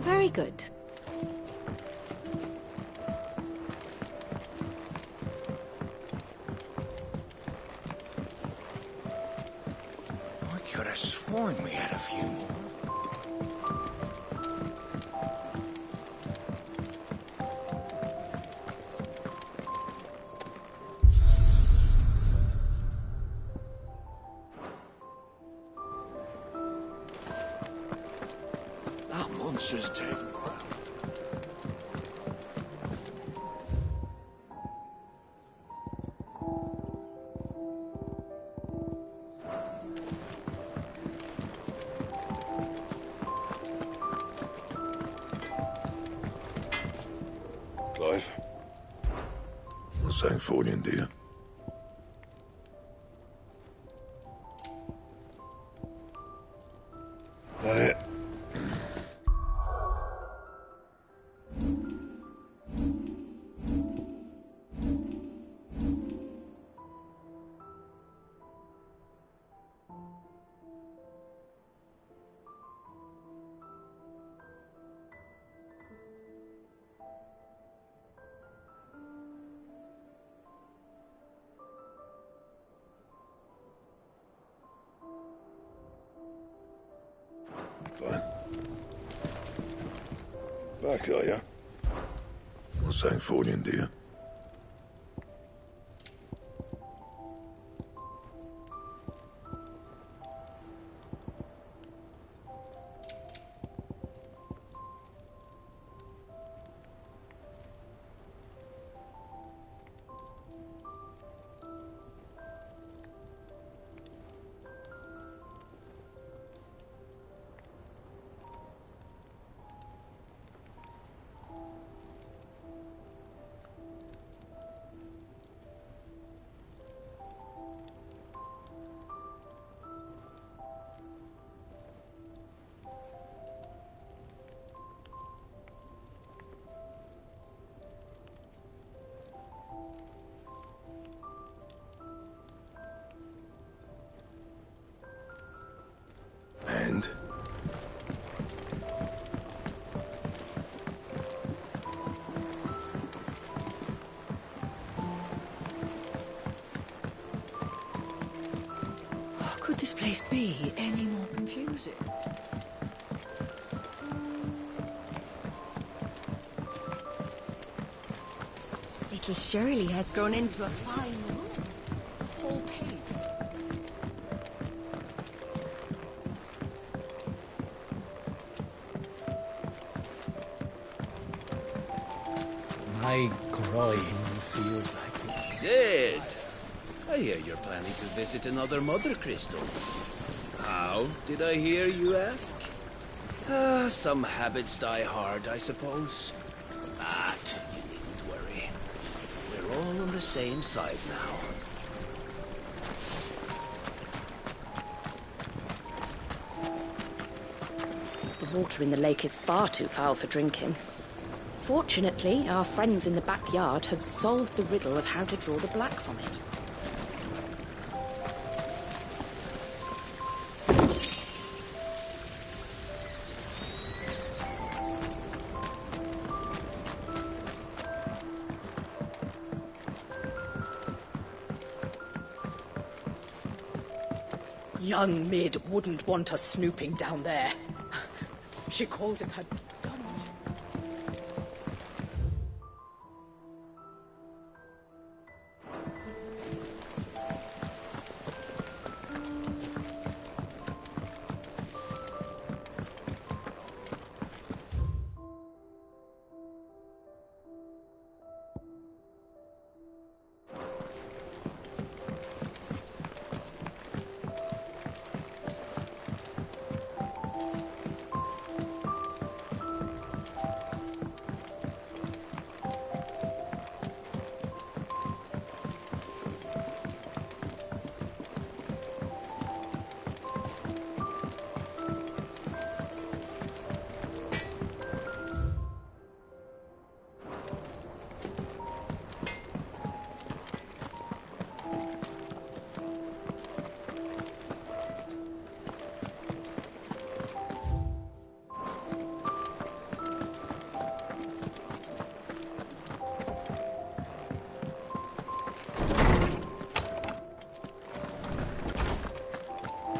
Very good. I could have sworn we had a few more. That monster's taken ground. Clive? A Sanctfordian, do you? That it? Fine. Back, are ya? A Sanctfordian, do you? this place be any more confusing? Little Shirley has grown into a fine woman. Whole page. My groin feels like it. Zed! I hear you're planning to visit another Mother Crystal. How did I hear, you ask? Some habits die hard, I suppose. But you needn't worry. We're all on the same side now. The water in the lake is far too foul for drinking. Fortunately, our friends in the backyard have solved the riddle of how to draw the black from it. Young Mid wouldn't want us snooping down there. She calls it her dungeon.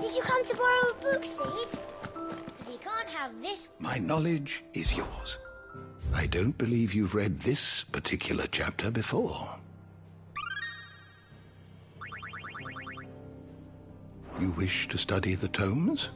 Did you come to borrow a book, Sid? Because you can't have this. My knowledge is yours. I don't believe you've read this particular chapter before. You wish to study the tomes?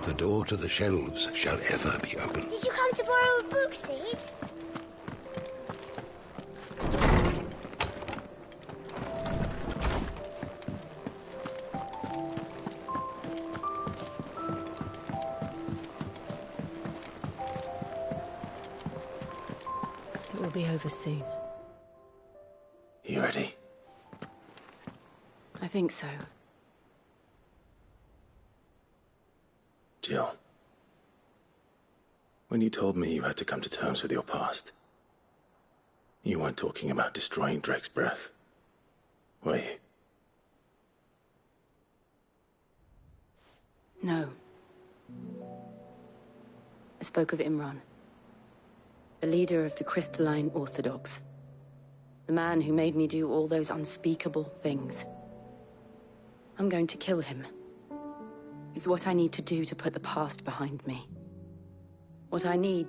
the door to the shelves shall ever be open. Did you come to borrow a book, Sid? It will be over soon. You ready? I think so. Jill. When you told me you had to come to terms with your past, you weren't talking about destroying Drake's breath, were you? No. I spoke of Imran, the leader of the Crystalline Orthodox. The man who made me do all those unspeakable things. I'm going to kill him. It's what I need to do to put the past behind me. What I need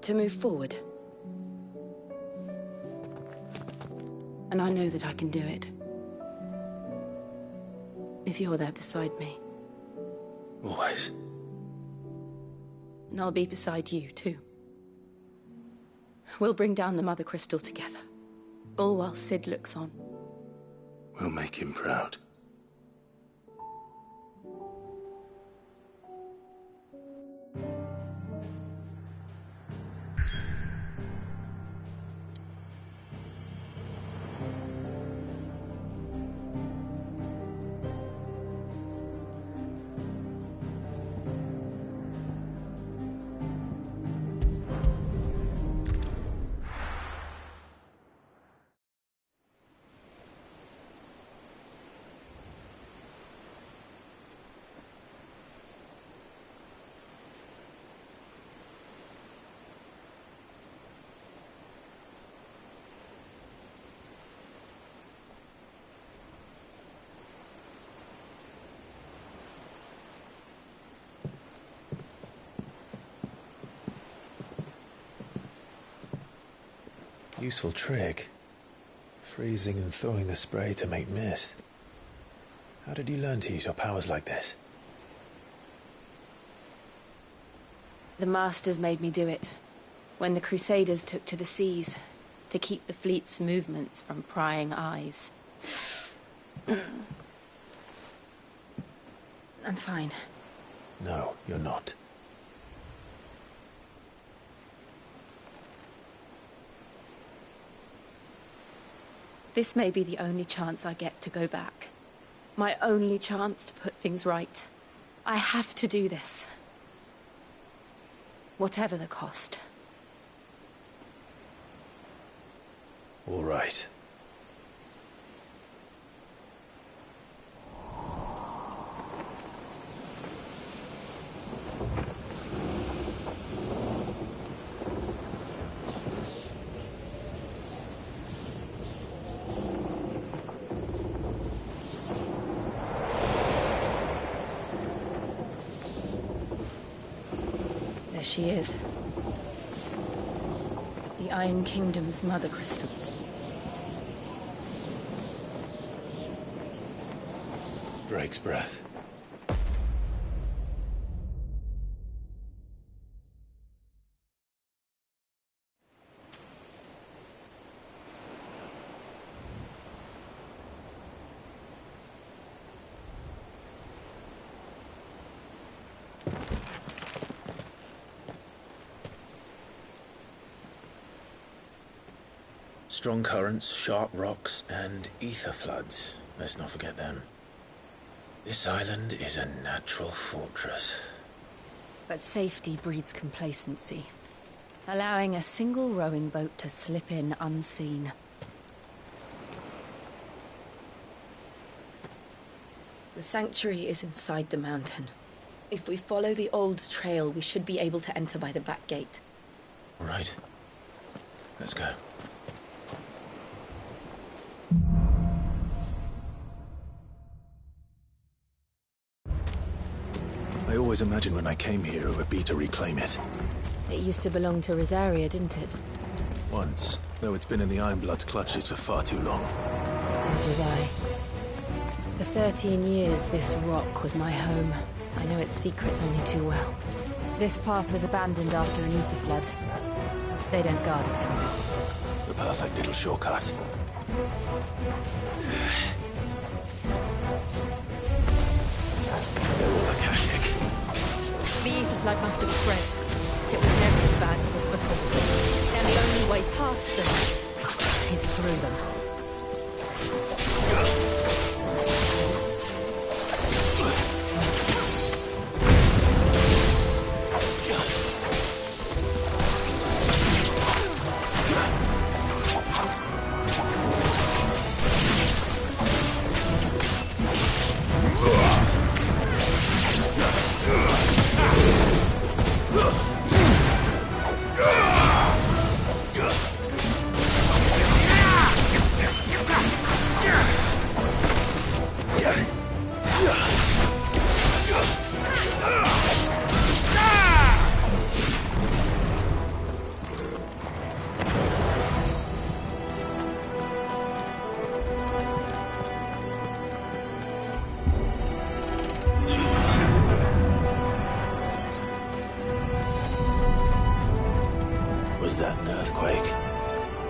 to move forward. And I know that I can do it. If you're there beside me. Always. And I'll be beside you, too. We'll bring down the Mother Crystal together. All while Sid looks on. We'll make him proud. Useful trick. Freezing and thawing the spray to make mist. How did you learn to use your powers like this? The Masters made me do it. When the Crusaders took to the seas, to keep the fleet's movements from prying eyes. I'm fine. No, you're not. This may be the only chance I get to go back. My only chance to put things right. I have to do this. Whatever the cost. All right. There she is. The Iron Kingdom's Mother Crystal. Drake's breath. Strong currents, sharp rocks, and ether floods. Let's not forget them. This island is a natural fortress. But safety breeds complacency. Allowing a single rowing boat to slip in unseen. The sanctuary is inside the mountain. If we follow the old trail, we should be able to enter by the back gate. All right. Let's go. I always imagined when I came here it would be to reclaim it. It used to belong to Rosaria, didn't it? Once, though it's been in the Ironblood's clutches for far too long. As was I. For 13 years, this rock was my home. I know its secrets only too well. This path was abandoned after an ether flood. They don't guard it anymore. The perfect little shortcut. The ether flood must have spread. It was never as bad as this before. And the only way past them is through them.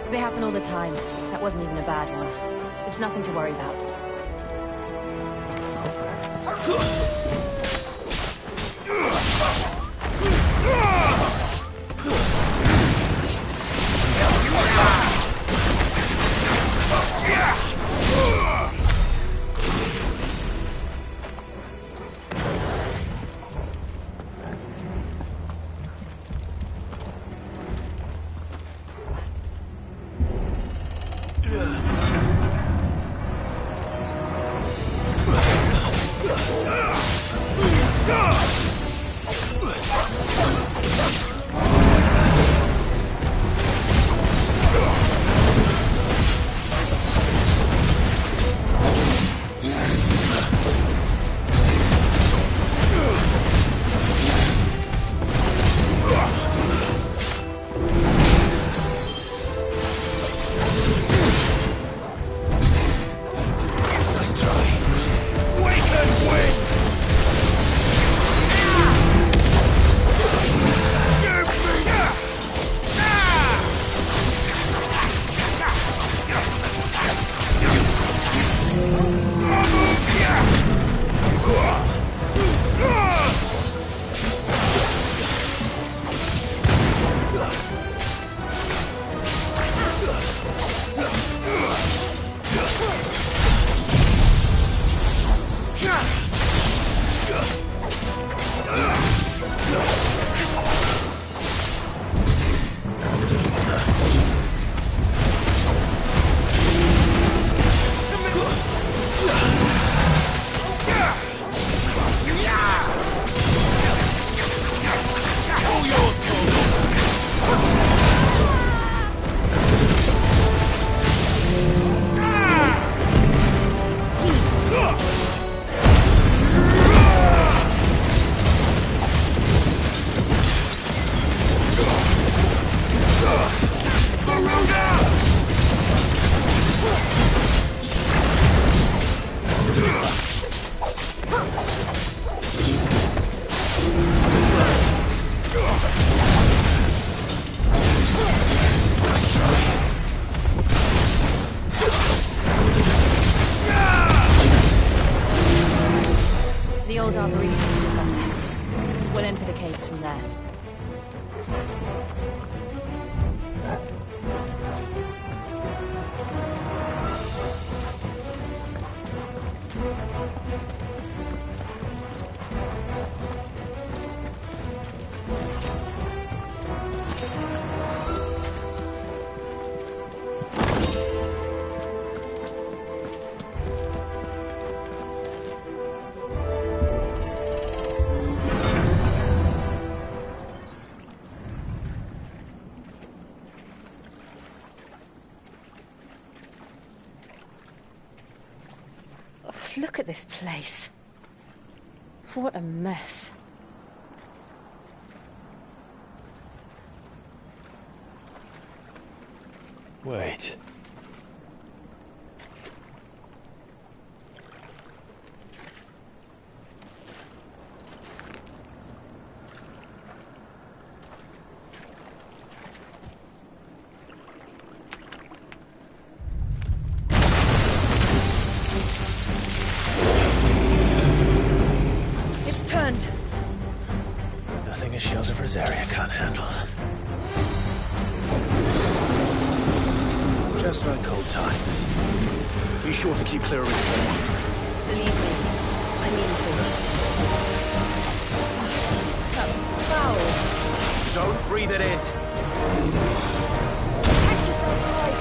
They happen all the time. That wasn't even a bad one. It's nothing to worry about. The old arboretum's just up there. We'll enter the caves from there. Look at this place. What a mess. Wait. a shield of Rosaria can't handle. Just like old times. Be sure to keep clear of his way. Believe me, I mean to. That's foul. Don't breathe it in. Catch yourself alive.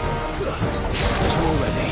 As you're ready.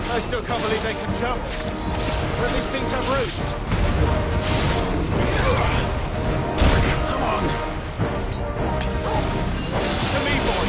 I still can't believe they can jump. But these things have roots. Come on. To me, boy.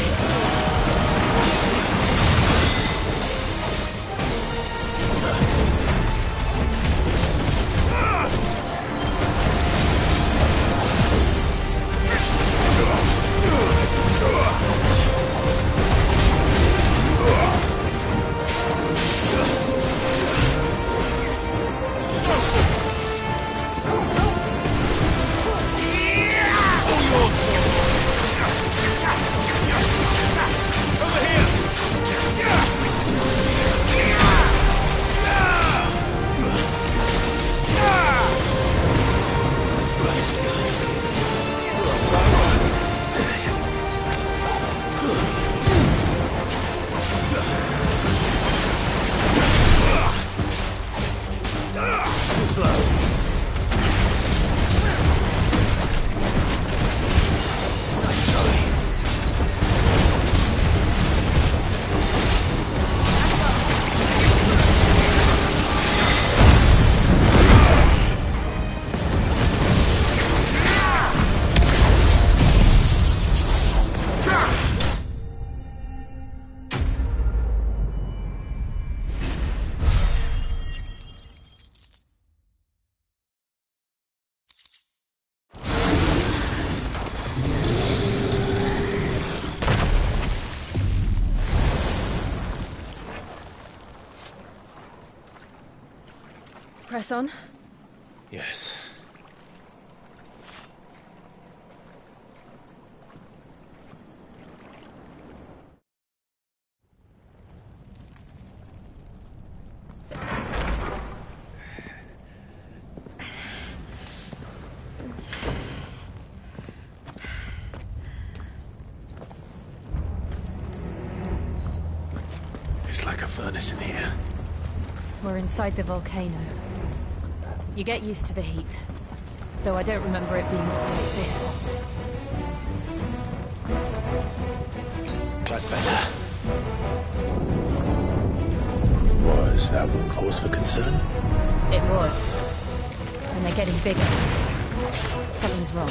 Press on? Yes. It's like a furnace in here. We're inside the volcano. You get used to the heat, though I don't remember it being quite this hot. That's better. Was that one cause for concern? It was. And they're getting bigger. Something's wrong.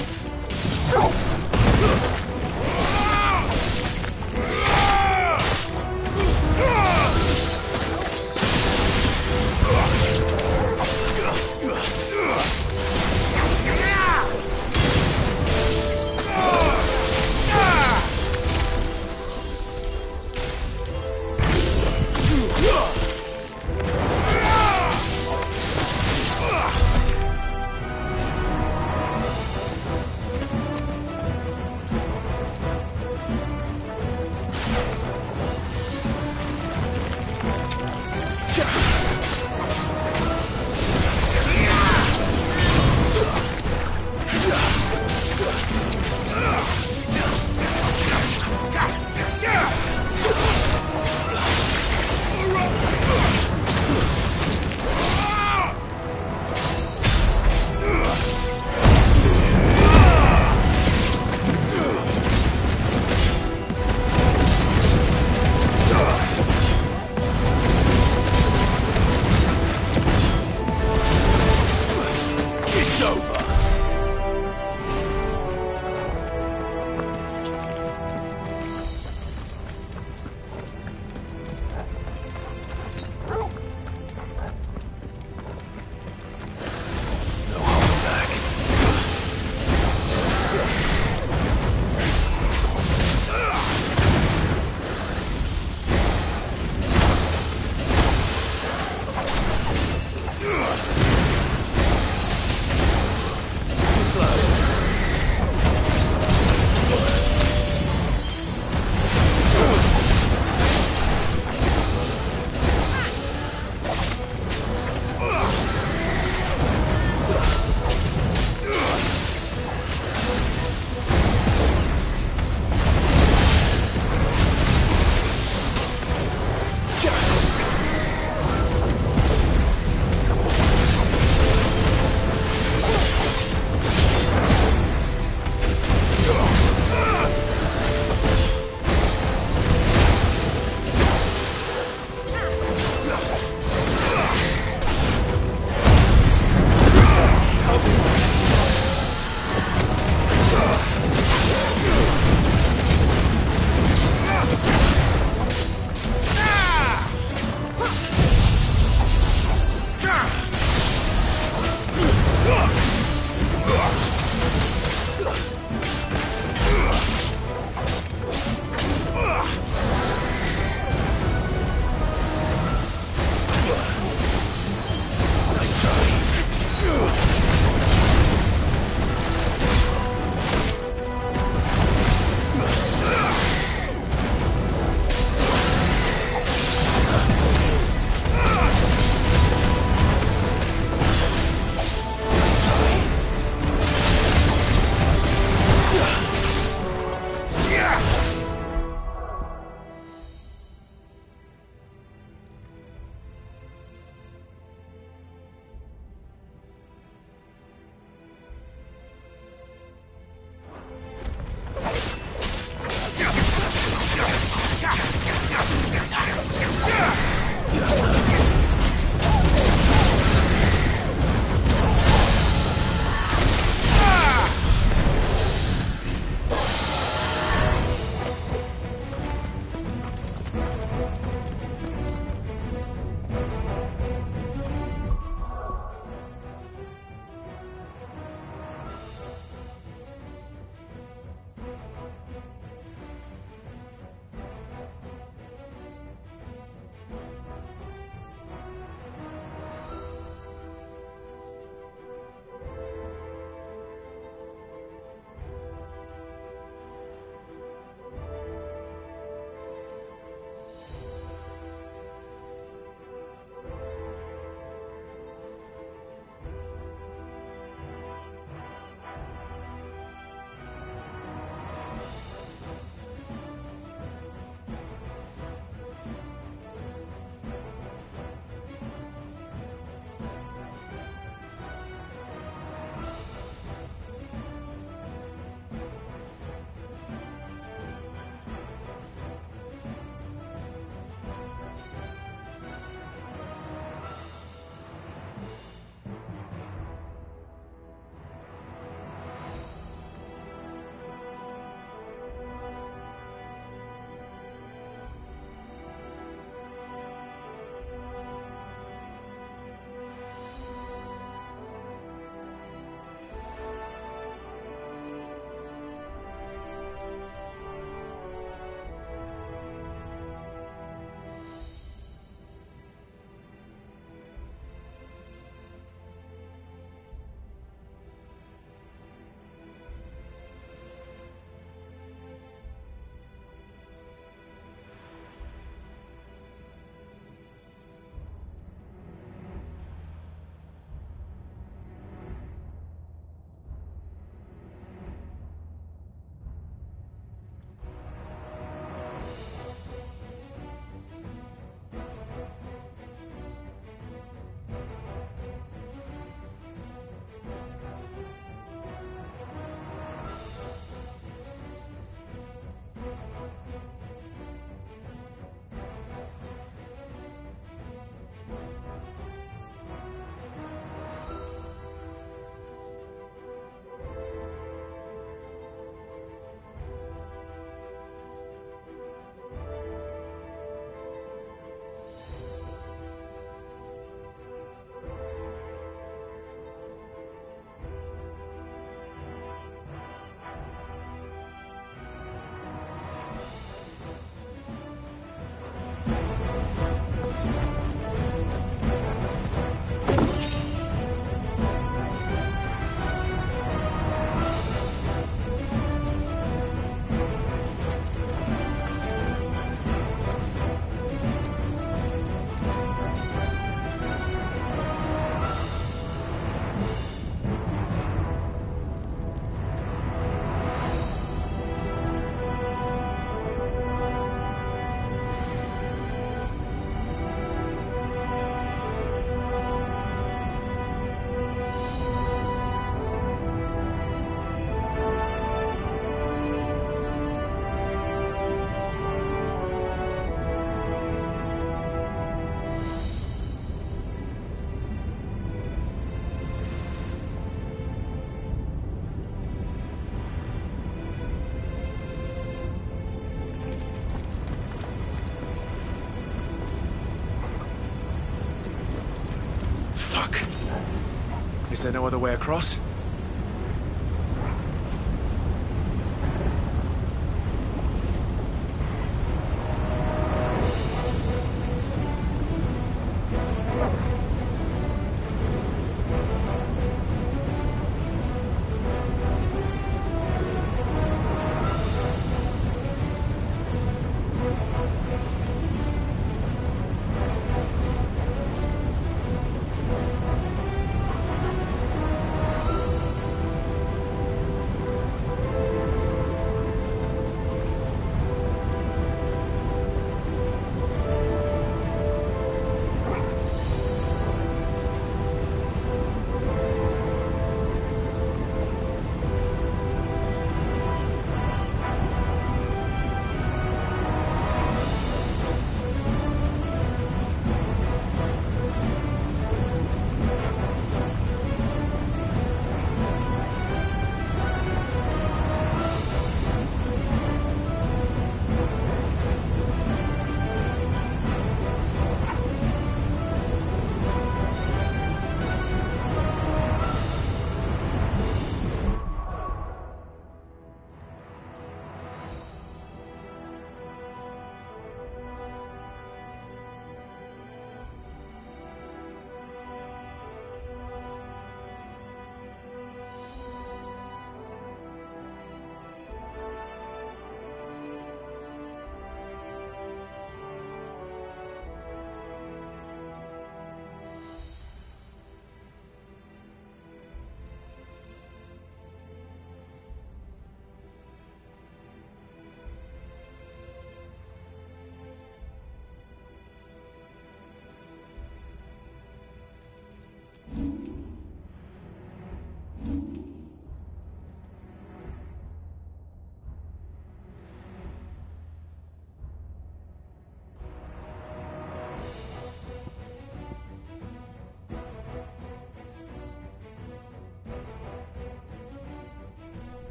there no other way across?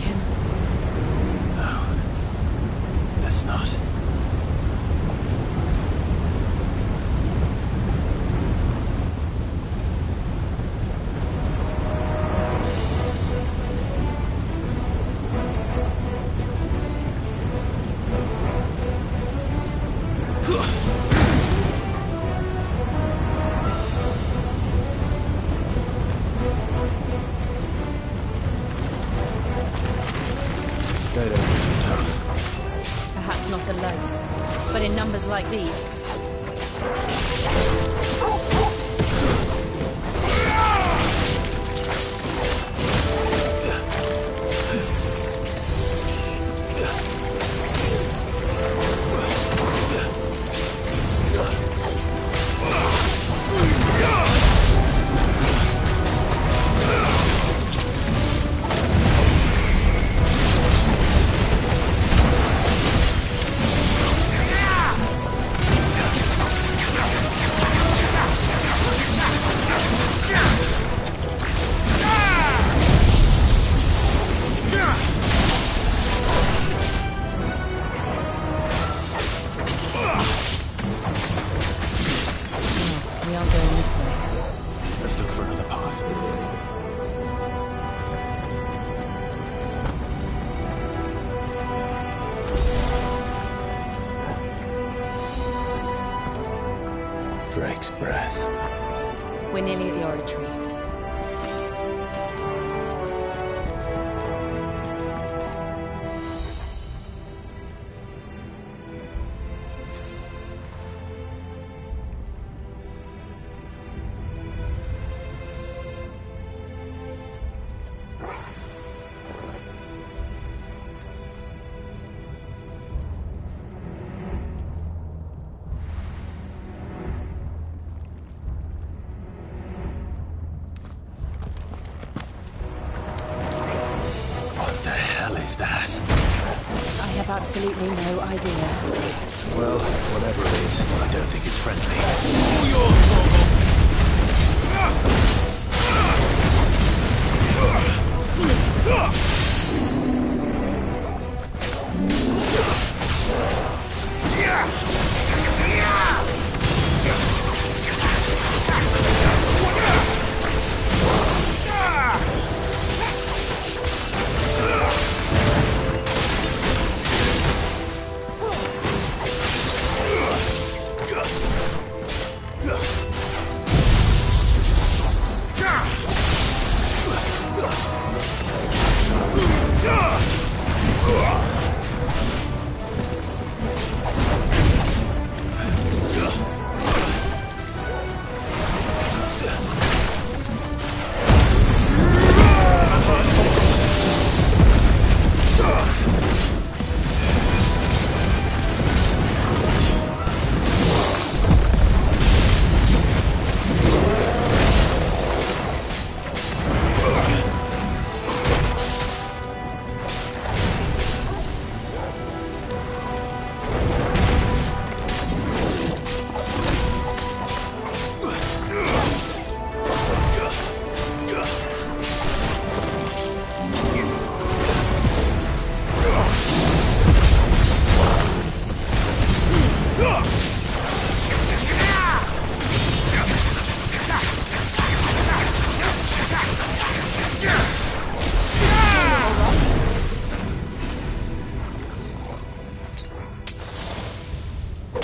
Drinking. No. Let's not. Perhaps not alone, but in numbers like these. We aren't going this way. Let's look for another path. Drake's breath. We're nearly at the oratory. What the hell is that? I have absolutely no idea. Well, whatever it is, I don't think it's friendly.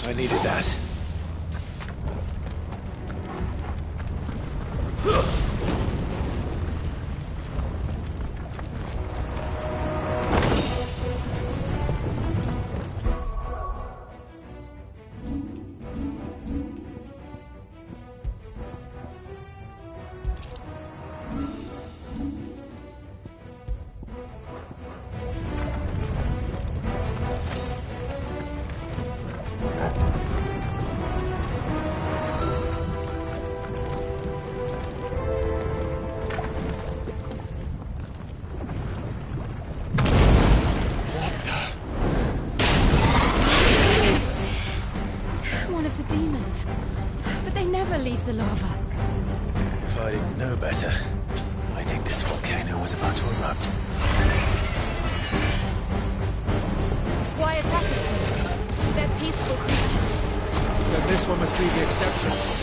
I needed that. One of the demons. But they never leave the lava. If I didn't know better, I think this volcano was about to erupt. This one must be the exception.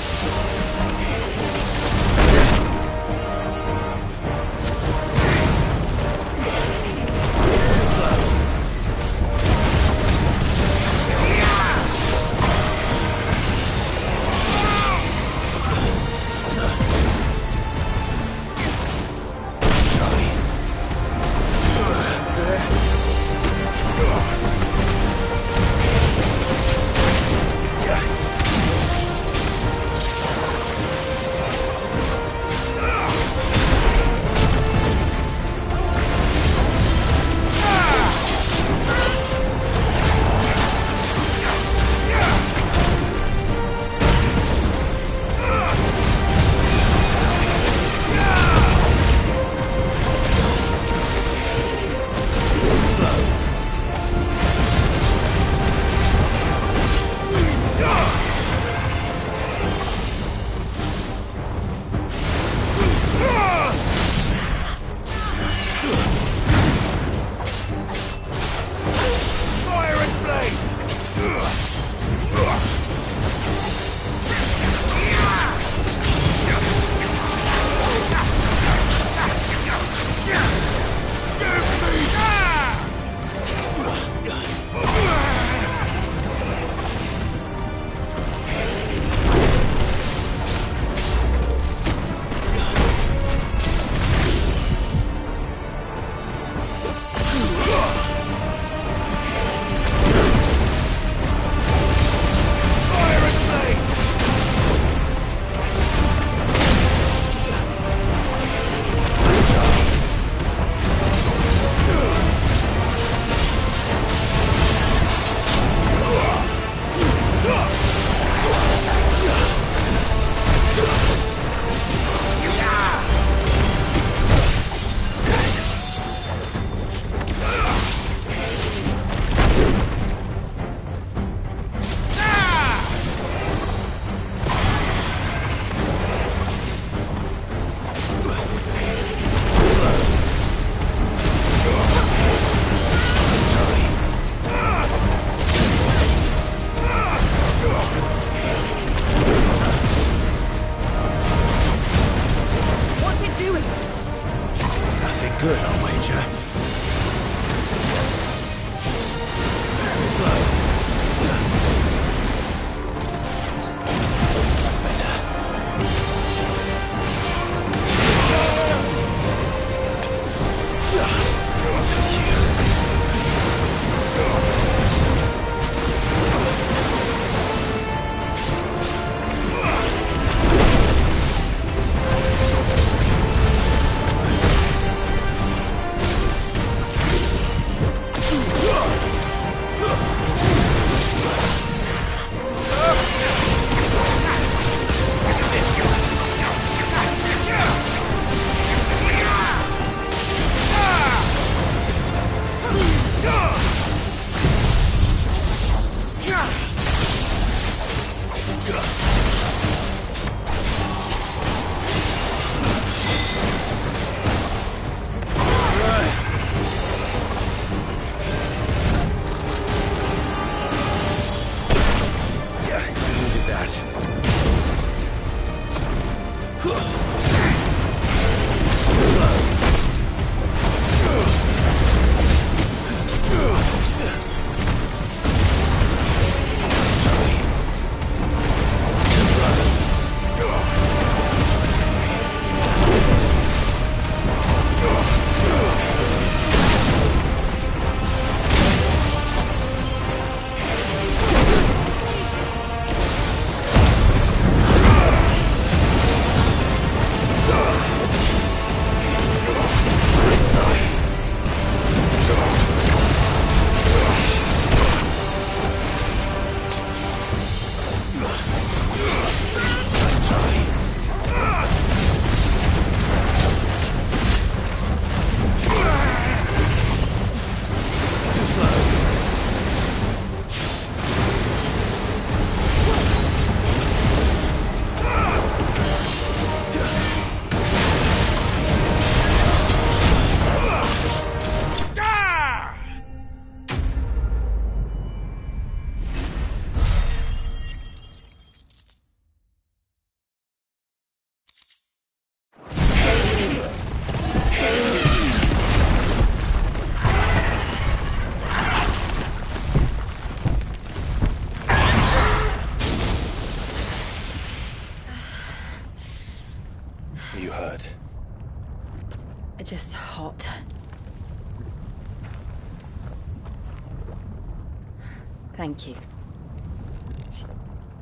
Thank you.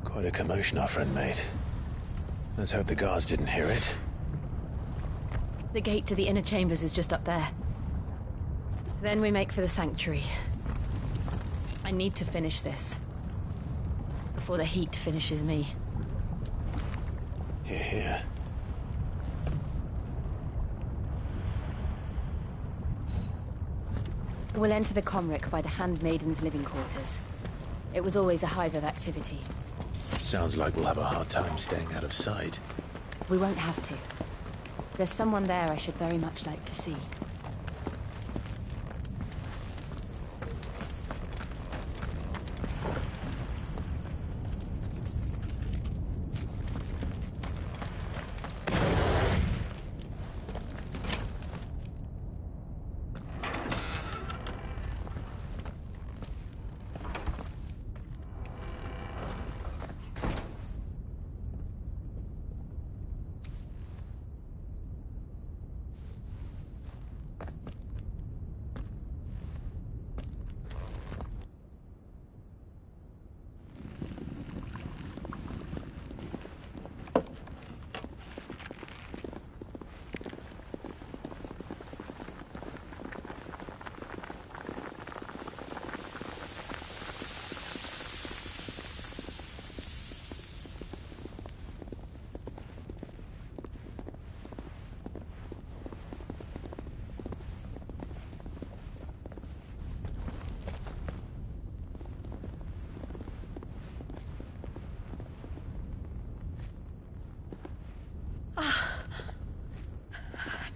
Quite a commotion our friend made. Let's hope the guards didn't hear it. The gate to the inner chambers is just up there. Then we make for the sanctuary. I need to finish this. Before the heat finishes me. Here, here. We'll enter the Comric by the Handmaiden's living quarters. It was always a hive of activity. Sounds like we'll have a hard time staying out of sight. We won't have to. There's someone there I should very much like to see.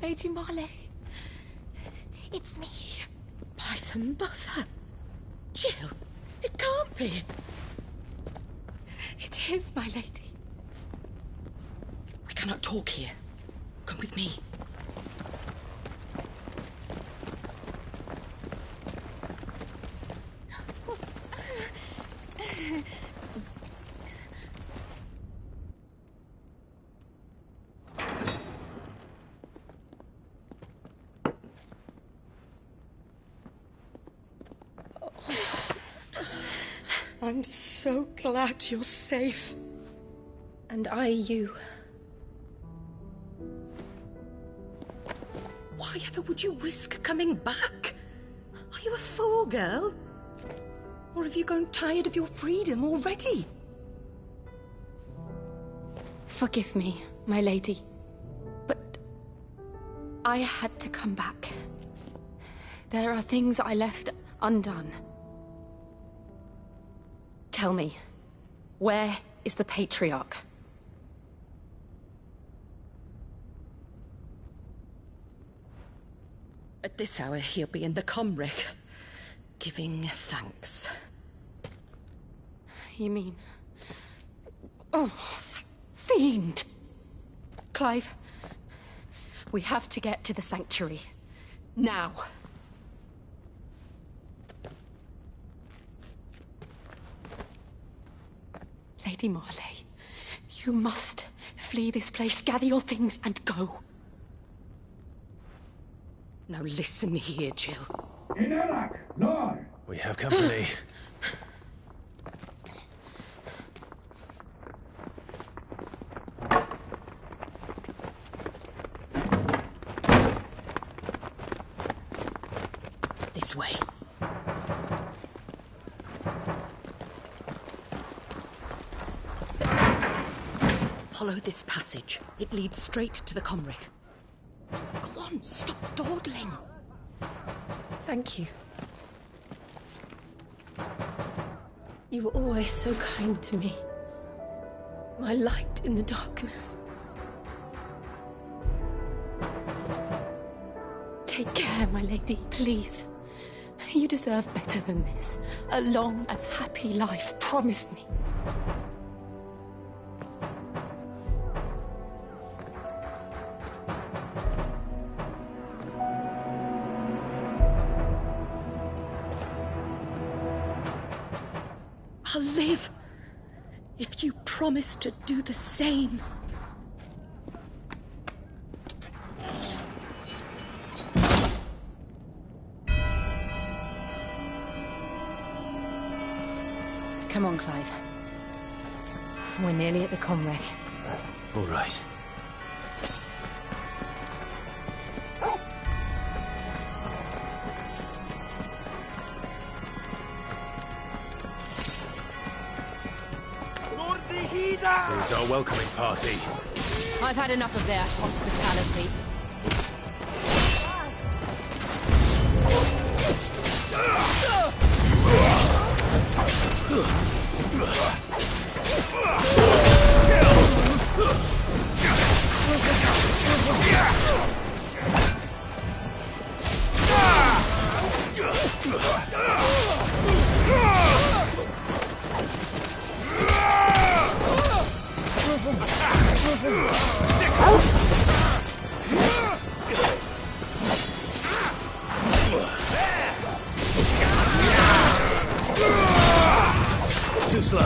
Lady Marley. It's me. Python Buther. Jill, it can't be. It is, my lady. We cannot talk here. Come with me. I'm so glad you're safe. And I you. Why ever would you risk coming back? Are you a fool, girl? Or have you grown tired of your freedom already? Forgive me, my lady. But I had to come back. There are things I left undone. Tell me, where is the Patriarch? At this hour, he'll be in the Comric, giving thanks. You mean... Oh, fiend! Clive, we have to get to the sanctuary. Now. Lady Marley, you must flee this place, gather your things, and go. Now listen here, Jill. We have company. This way. Follow this passage. It leads straight to the Comric. Go on, stop dawdling. Thank you. You were always so kind to me. My light in the darkness. Take care, my lady, please. You deserve better than this. A long and happy life, promise me. I'll live if you promise to do the same. Come on, Clive. We're nearly at the Comwreck. All right. Here's our welcoming party. I've had enough of their hospitality. Too slow.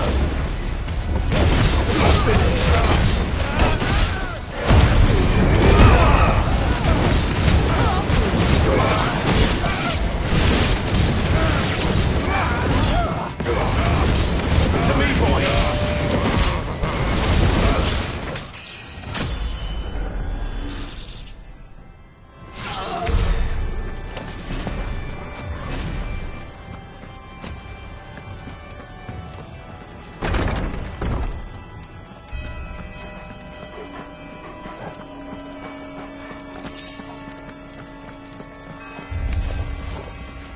To me, boy.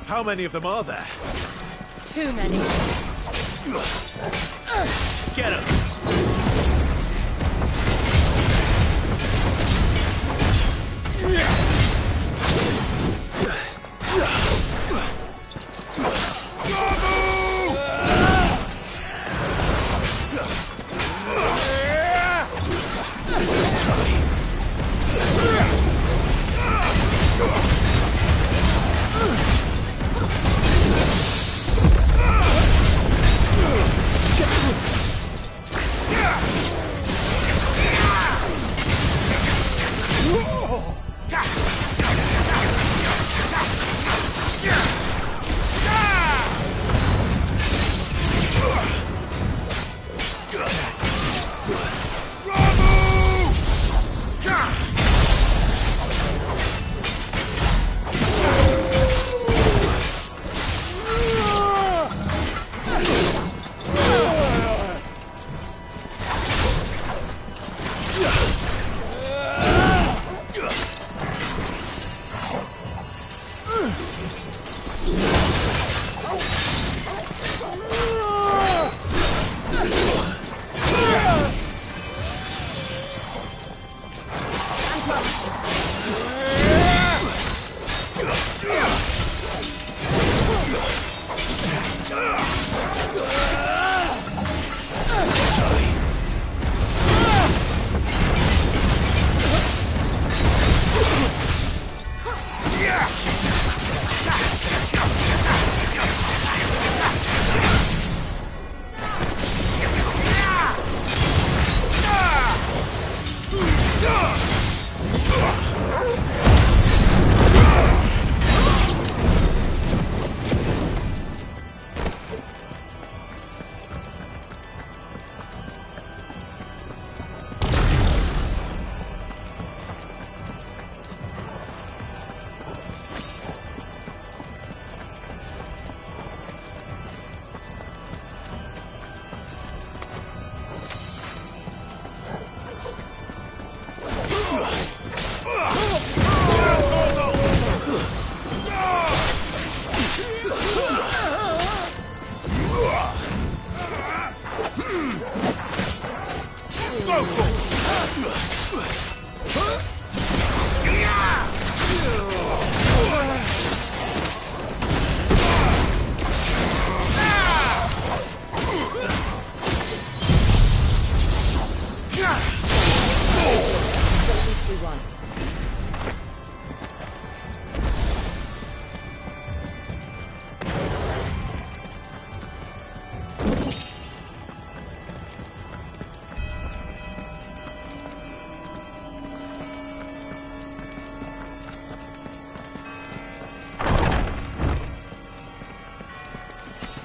How many of them are there? Too many. Get him!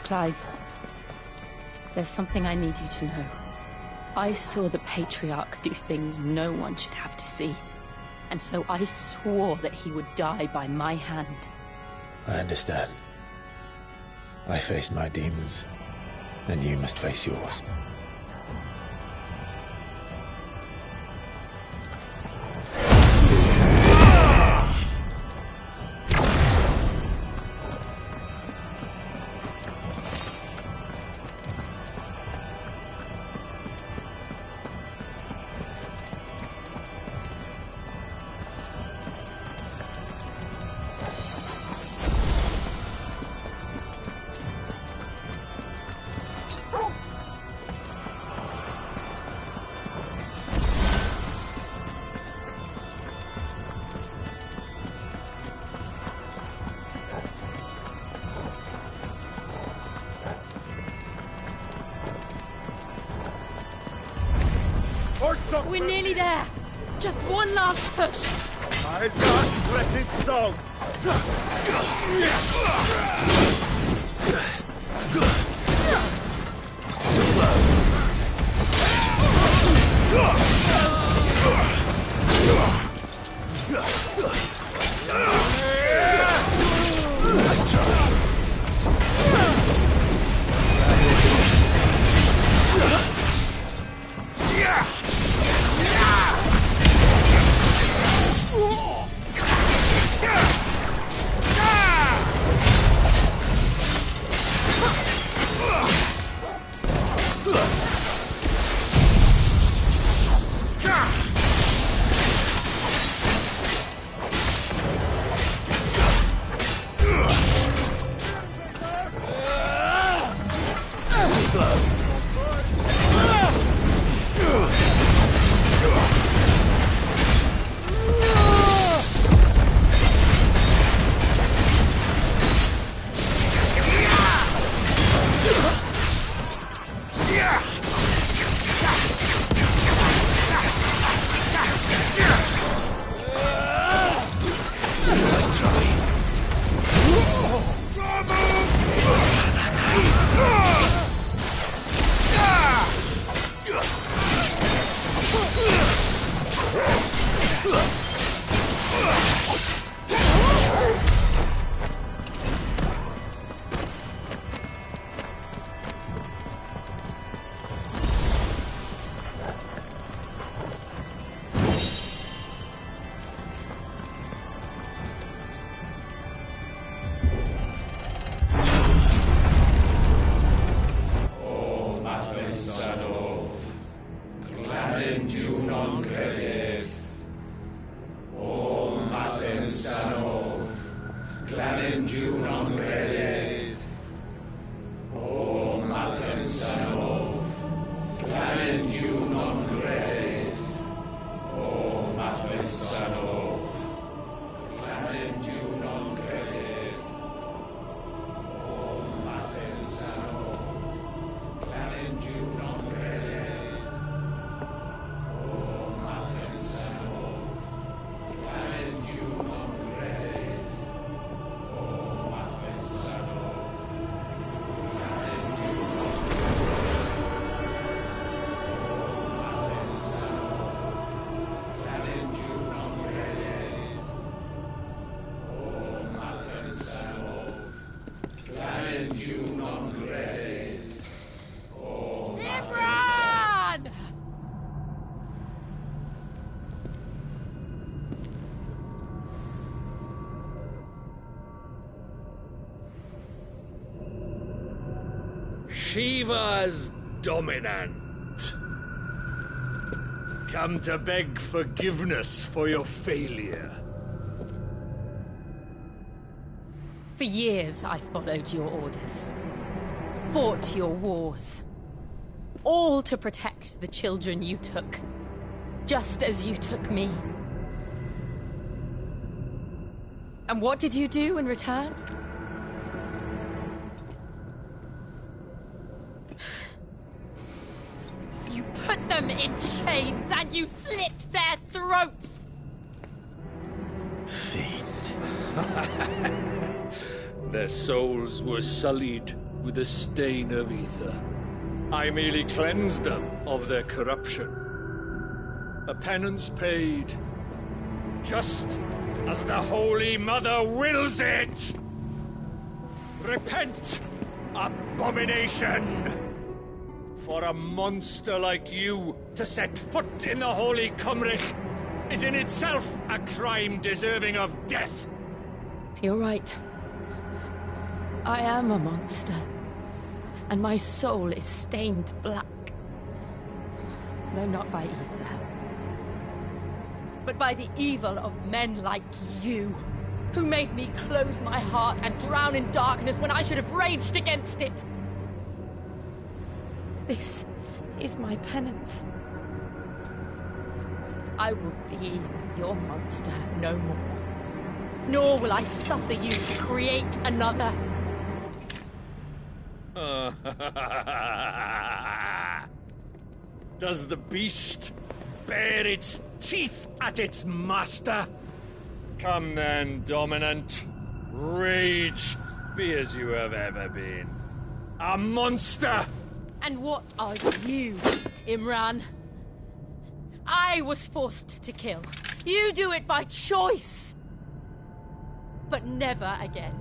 Clive. There's something I need you to know. I saw the Patriarch do things no one should have to see. And so I swore that he would die by my hand. I understand. I faced my demons, and you must face yours. We're nearly there. Just one last push. I just let it so. Nice try. Shiva's dominant. Come to beg forgiveness for your failure. For years, I followed your orders. Fought your wars. All to protect the children you took. Just as you took me. And what did you do in return? You put them in chains and you slit their throats! Their souls were sullied with a stain of ether. I merely cleansed them of their corruption. A penance paid, just as the Holy Mother wills it! Repent, abomination! For a monster like you to set foot in the Holy Cymric is in itself a crime deserving of death. You're right. I am a monster. And my soul is stained black. Though not by ether. But by the evil of men like you, who made me close my heart and drown in darkness when I should have raged against it. This is my penance. I will be your monster no more. Nor will I suffer you to create another. Does the beast bare its teeth at its master? Come then, Dominant. Rage, be as you have ever been. A monster! And what are you, Imran? I was forced to kill. You do it by choice. But never again.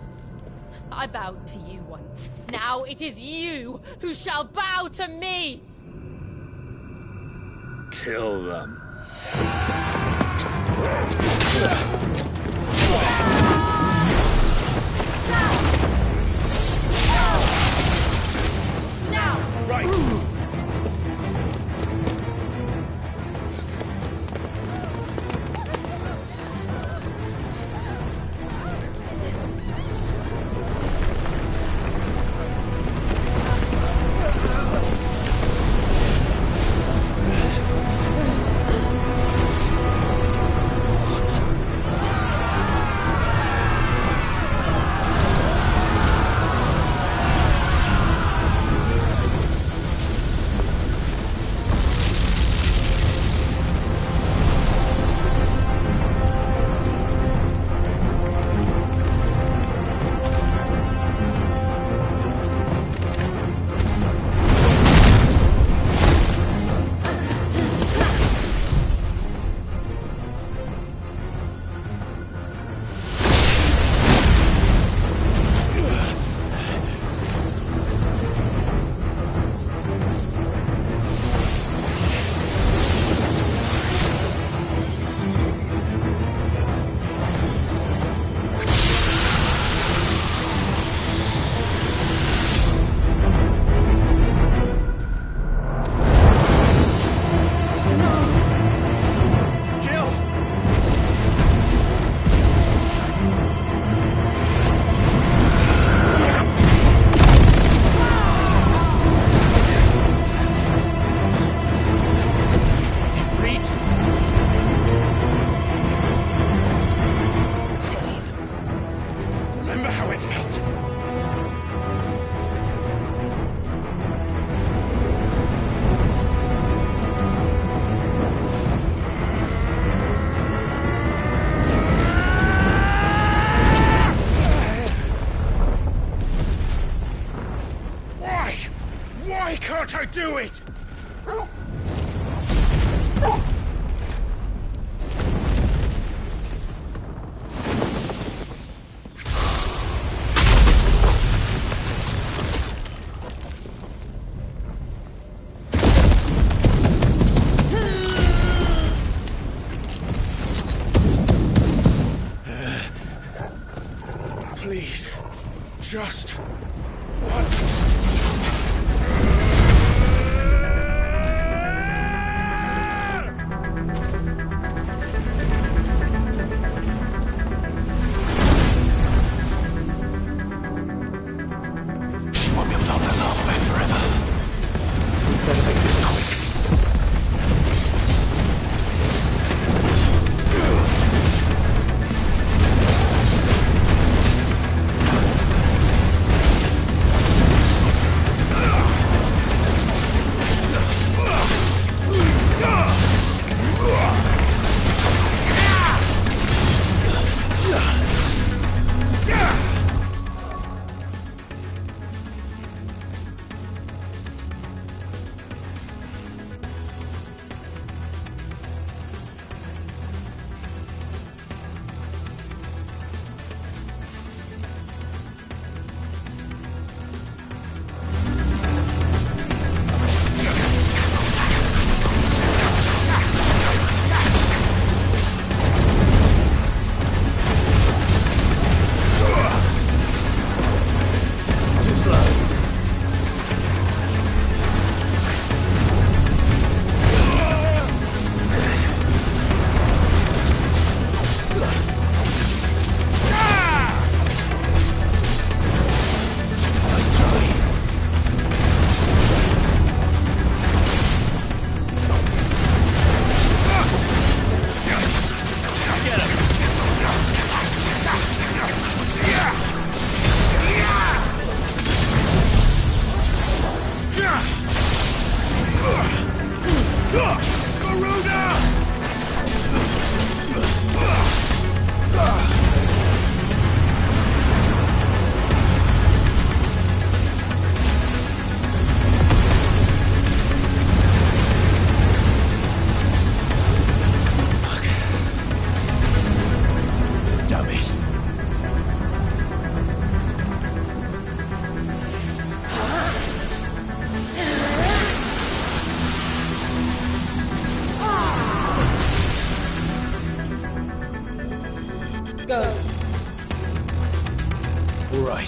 I bowed to you once. Now it is you who shall bow to me! Kill them. Now! Right! Can't I do it? Please, just once.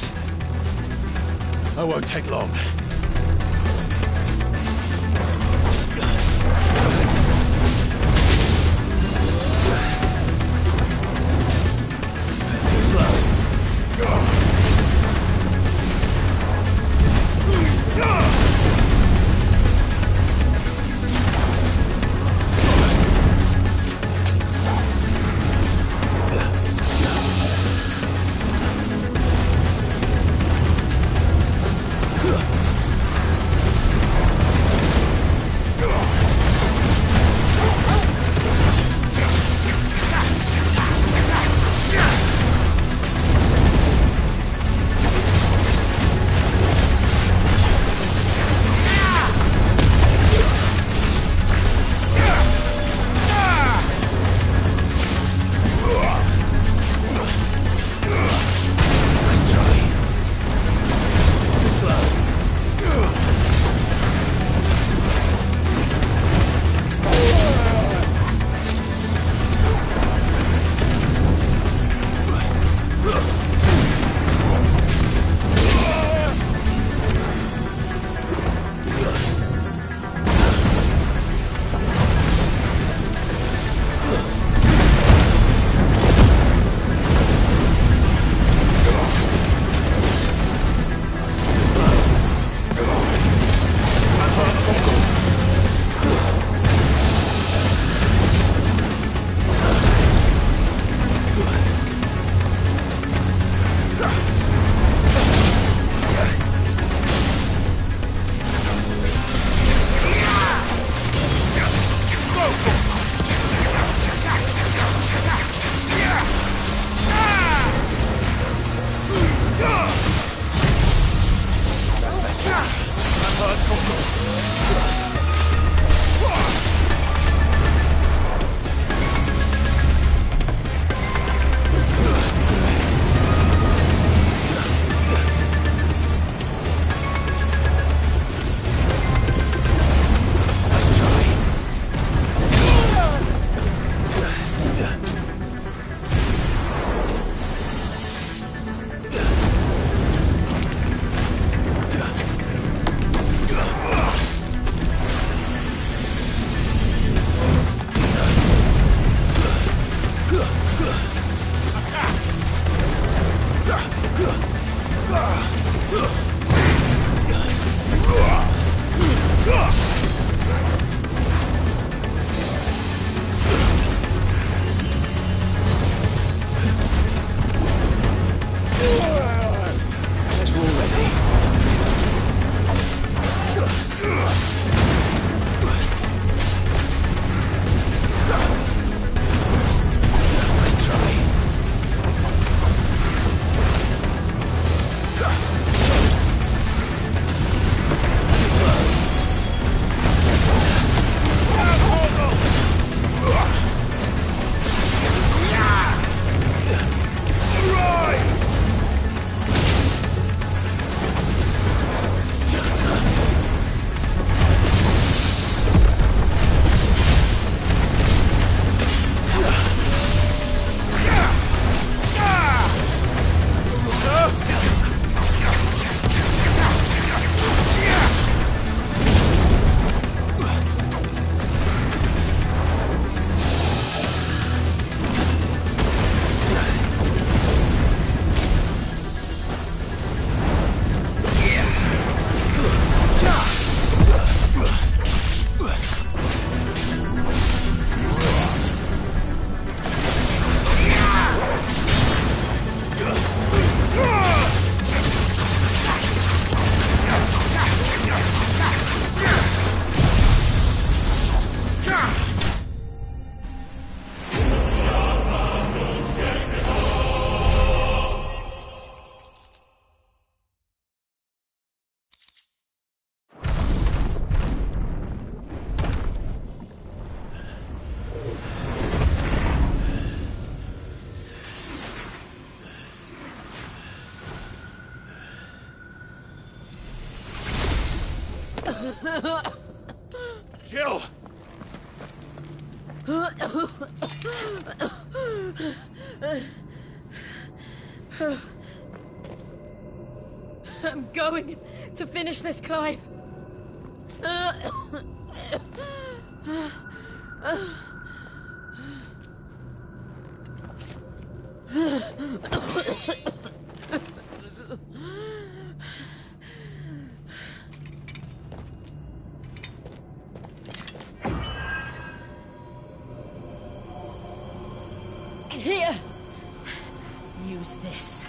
Yes. I won't take long. Too slow. Jill! I'm going to finish this, Clive. Here! Use this.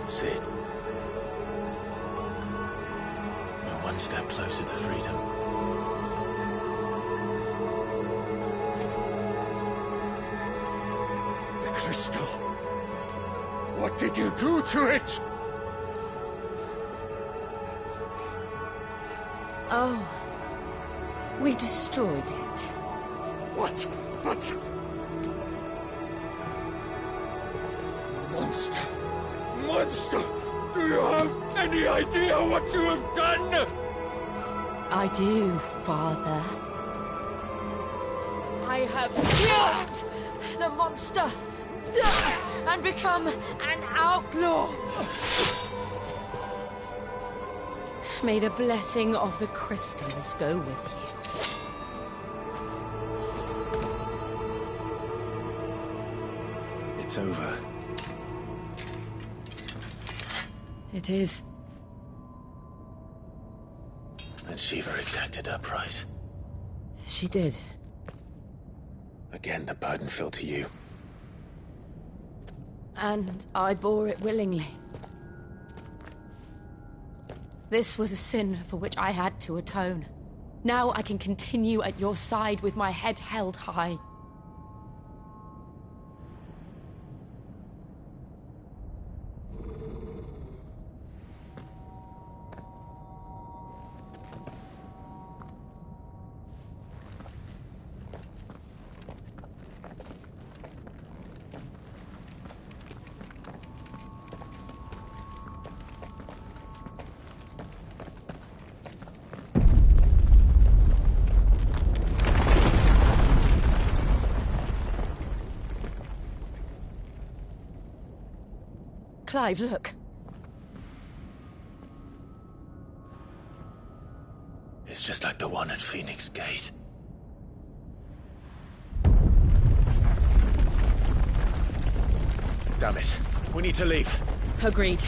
Cid. We're one step closer to freedom. The crystal. What did you do to it? Oh. We destroyed it. What? But... Monster! Monster! Do you have any idea what you have done? I do, Father. I have killed the monster and become an outlaw. May the blessing of the crystals go with you. It's over. It is. And Shiva exacted her price. She did. Again, the burden fell to you. And I bore it willingly. This was a sin for which I had to atone. Now I can continue at your side with my head held high. Clive, look. It's just like the one at Phoenix Gate. Damn it. We need to leave. Agreed.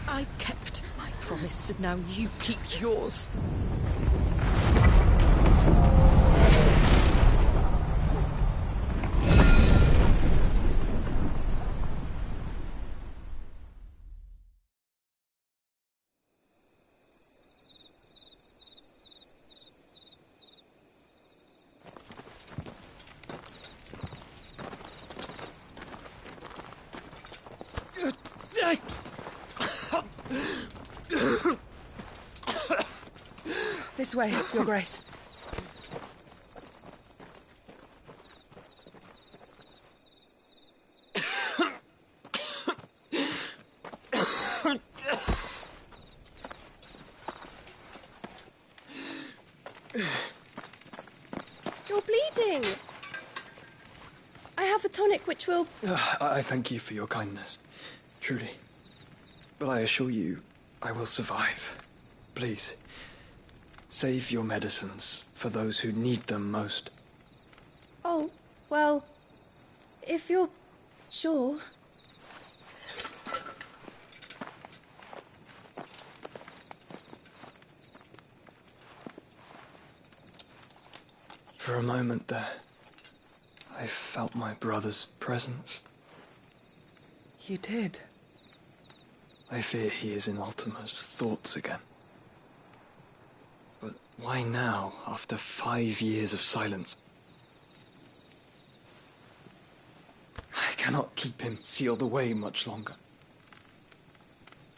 I kept my promise, and now you keep yours. This way, Your Grace. You're bleeding. I have a tonic which will... I thank you for your kindness, truly. But I assure you, I will survive. Please, save your medicines for those who need them most. Oh, well, if you're sure... For a moment there, I felt my brother's presence. You did? I fear he is in Ultima's thoughts again. But why now, after 5 years of silence? I cannot keep him sealed away much longer.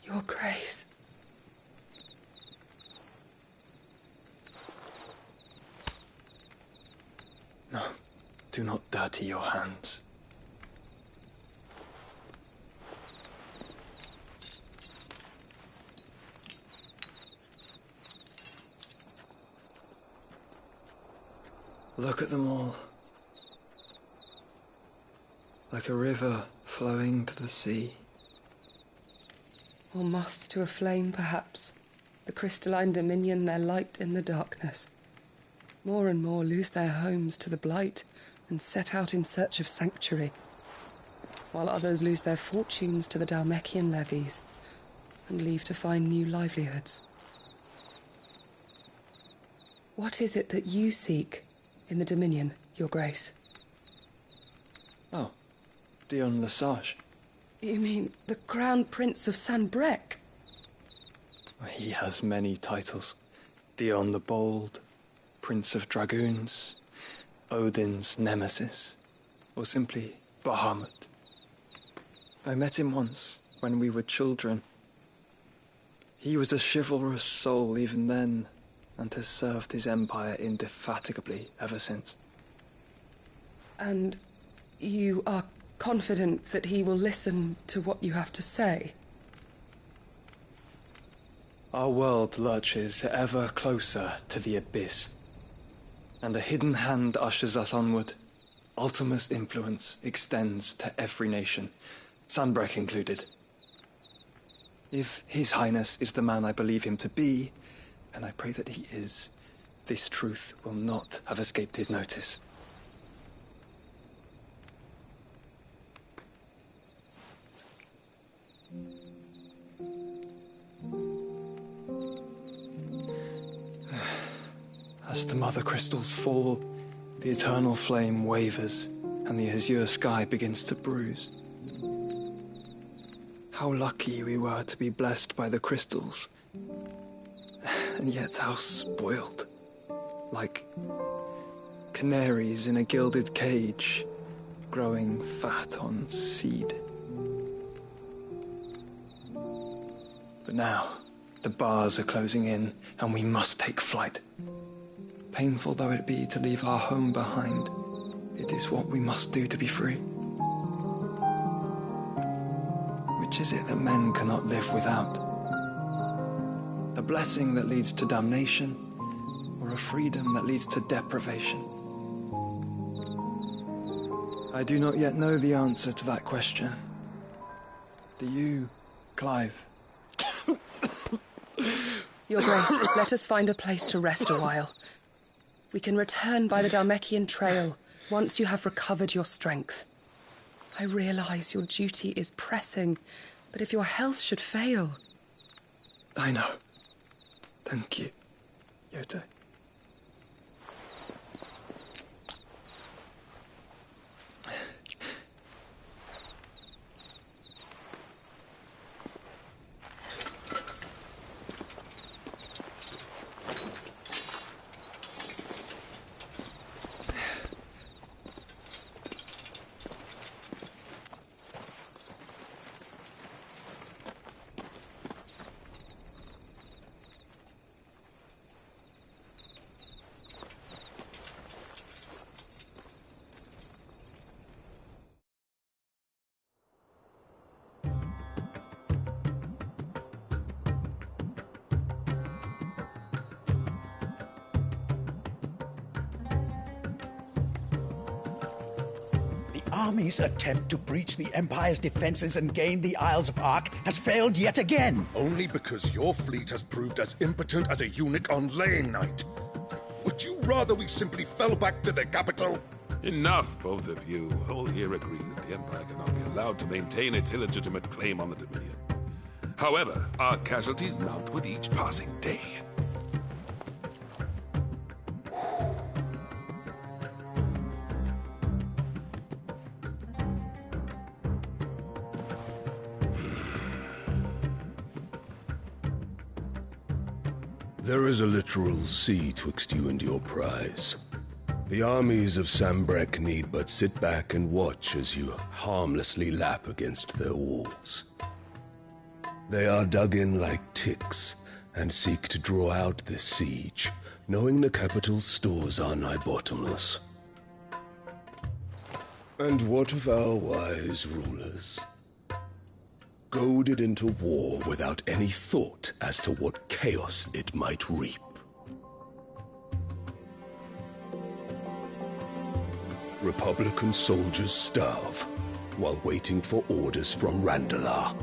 Your Grace. No, do not dirty your hands. Look at them all. Like a river flowing to the sea. Or moths to a flame, perhaps. The crystalline dominion, their light in the darkness. More and more lose their homes to the blight and set out in search of sanctuary, while others lose their fortunes to the Dhalmekian levies and leave to find new livelihoods. What is it that you seek in the Dominion, Your Grace? Oh, Dion Lesage. You mean the Crown Prince of Sanbreque? He has many titles. Dion the Bold, Prince of Dragoons, Odin's Nemesis, or simply Bahamut. I met him once, when we were children. He was a chivalrous soul even then, and has served his empire indefatigably ever since. And you are confident that he will listen to what you have to say? Our world lurches ever closer to the abyss, and a hidden hand ushers us onward. Ultima's influence extends to every nation, Sanbreque included. If His Highness is the man I believe him to be, and I pray that he is, this truth will not have escaped his notice. As the mother crystals fall, the eternal flame wavers, and the azure sky begins to bruise. How lucky we were to be blessed by the crystals, and yet how spoiled. Like canaries in a gilded cage, growing fat on seed. But now, the bars are closing in, and we must take flight. Painful though it be to leave our home behind, it is what we must do to be free. Which is it that men cannot live without? A blessing that leads to damnation, or a freedom that leads to deprivation? I do not yet know the answer to that question. Do you, Clive? Your Grace, let us find a place to rest a while. We can return by the Dhalmekian trail once you have recovered your strength. I realize your duty is pressing, but if your health should fail... I know. Thank you, Yote. army's attempt to breach the Empire's defenses and gain the Isles of Ark has failed yet again. Only because your fleet has proved as impotent as a eunuch on laying night. Would you rather we simply fell back to the capital? Enough, both of you. All here agree that the Empire cannot be allowed to maintain its illegitimate claim on the Dominion. However, our casualties mount with each passing day. There is a literal sea twixt you and your prize. The armies of Sanbreque need but sit back and watch as you harmlessly lap against their walls. They are dug in like ticks and seek to draw out this siege, knowing the capital's stores are nigh bottomless. And what of our wise rulers? Goaded into war without any thought as to what chaos it might reap. Republican soldiers starve while waiting for orders from Randalar.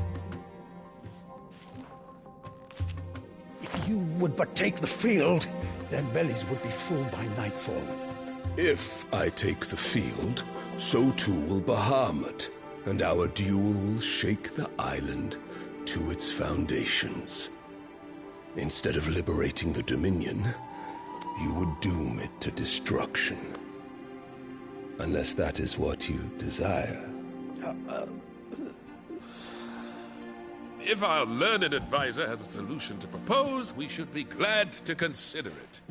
If you would but take the field, their bellies would be full by nightfall. If I take the field, so too will Bahamut, and our duel will shake the island to its foundations. Instead of liberating the Dominion, you would doom it to destruction. Unless that is what you desire. If our learned advisor has a solution to propose, we should be glad to consider it.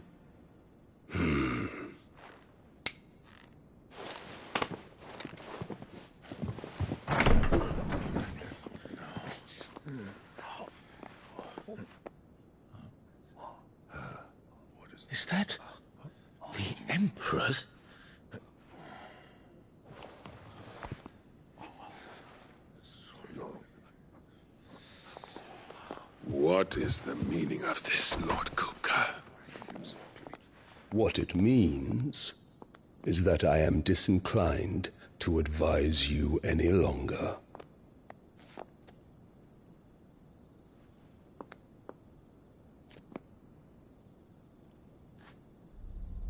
Is that the Emperor's? What is the meaning of this, Lord Kupka? What it means is that I am disinclined to advise you any longer.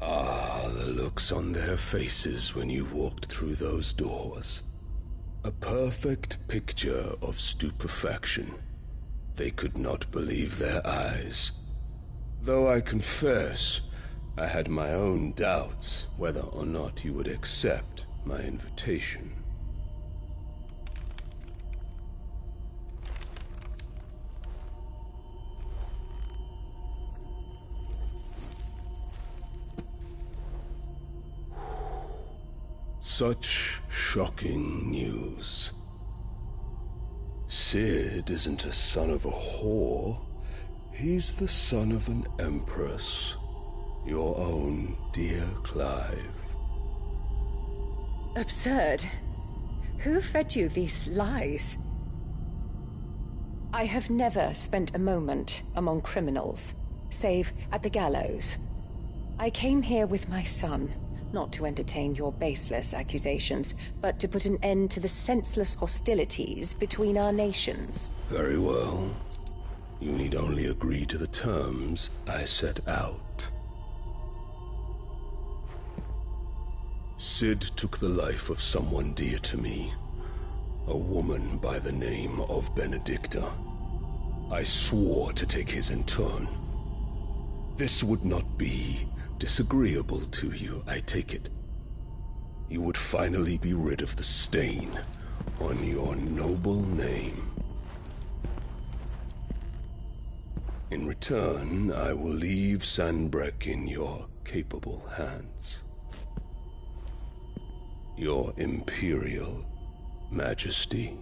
Ah, the looks on their faces when you walked through those doors. A perfect picture of stupefaction. They could not believe their eyes. Though I confess, I had my own doubts whether or not you would accept my invitation. Such shocking news. Cid isn't a son of a whore. He's the son of an empress. Your own dear Clive. Absurd. Who fed you these lies? I have never spent a moment among criminals, save at the gallows. I came here with my son, not to entertain your baseless accusations, but to put an end to the senseless hostilities between our nations. Very well. You need only agree to the terms I set out. Cid took the life of someone dear to me, a woman by the name of Benedicta. I swore to take his in turn. This would not be disagreeable to you, I take it. You would finally be rid of the stain on your noble name. In return, I will leave Sanbreque in your capable hands. Your Imperial Majesty.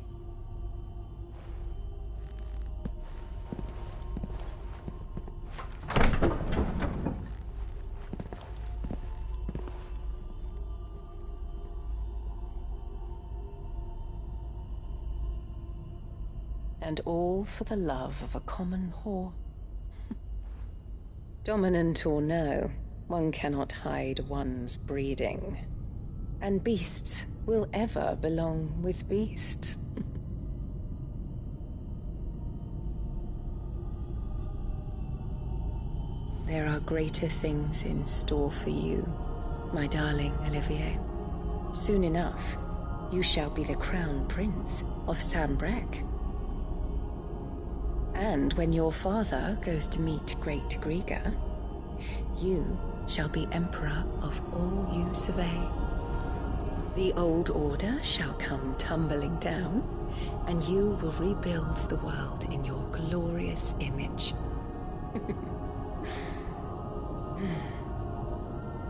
And all for the love of a common whore. Dominant or no, one cannot hide one's breeding. And beasts will ever belong with beasts. There are greater things in store for you, my darling Olivier. Soon enough, you shall be the crown prince of Sambrec. And when your father goes to meet Great Griga, you shall be emperor of all you survey. The old order shall come tumbling down, and you will rebuild the world in your glorious image.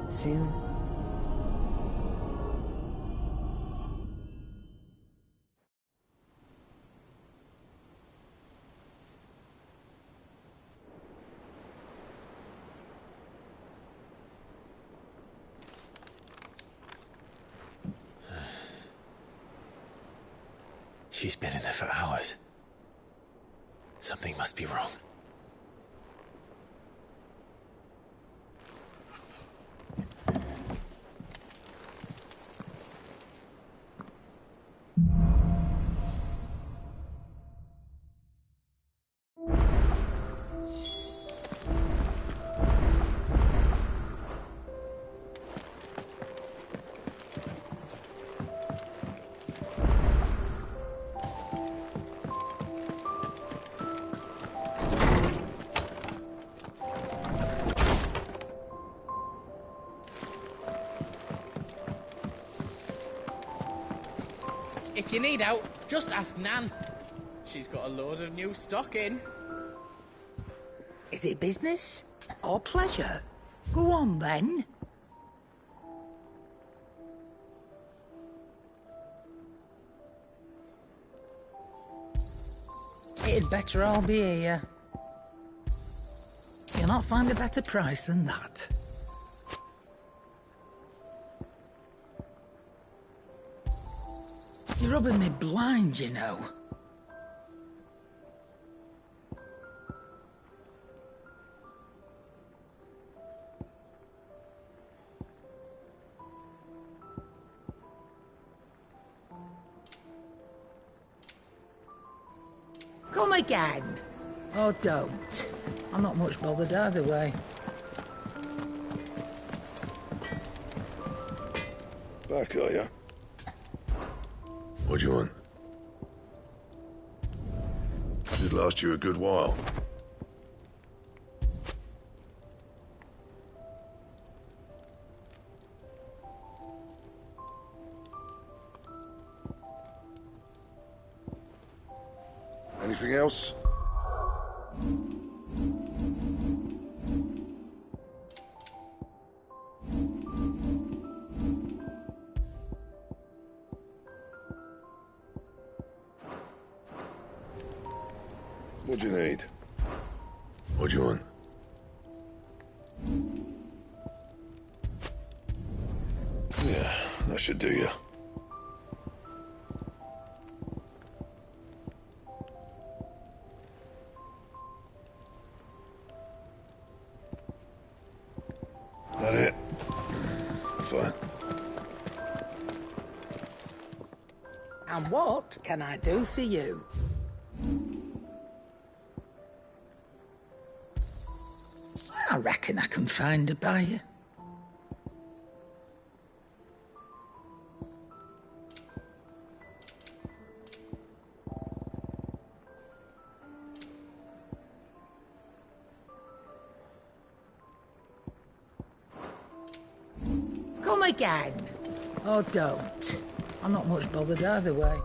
Soon. She's been in there for hours. Something must be wrong. If you need help, just ask Nan. She's got a load of new stock in. Is it business or pleasure? Go on, then. It'd better all be here. You'll not find a better price than that. You're rubbing me blind, you know. Come again. Or don't. I'm not much bothered either way. Back, are you? What do you want? Did last you a good while. Anything else? What do you need? What do you want? Yeah, that should do you. That it? Fine. And what can I do for you? I reckon I can find a buyer. Come again. Or don't. I'm not much bothered either way.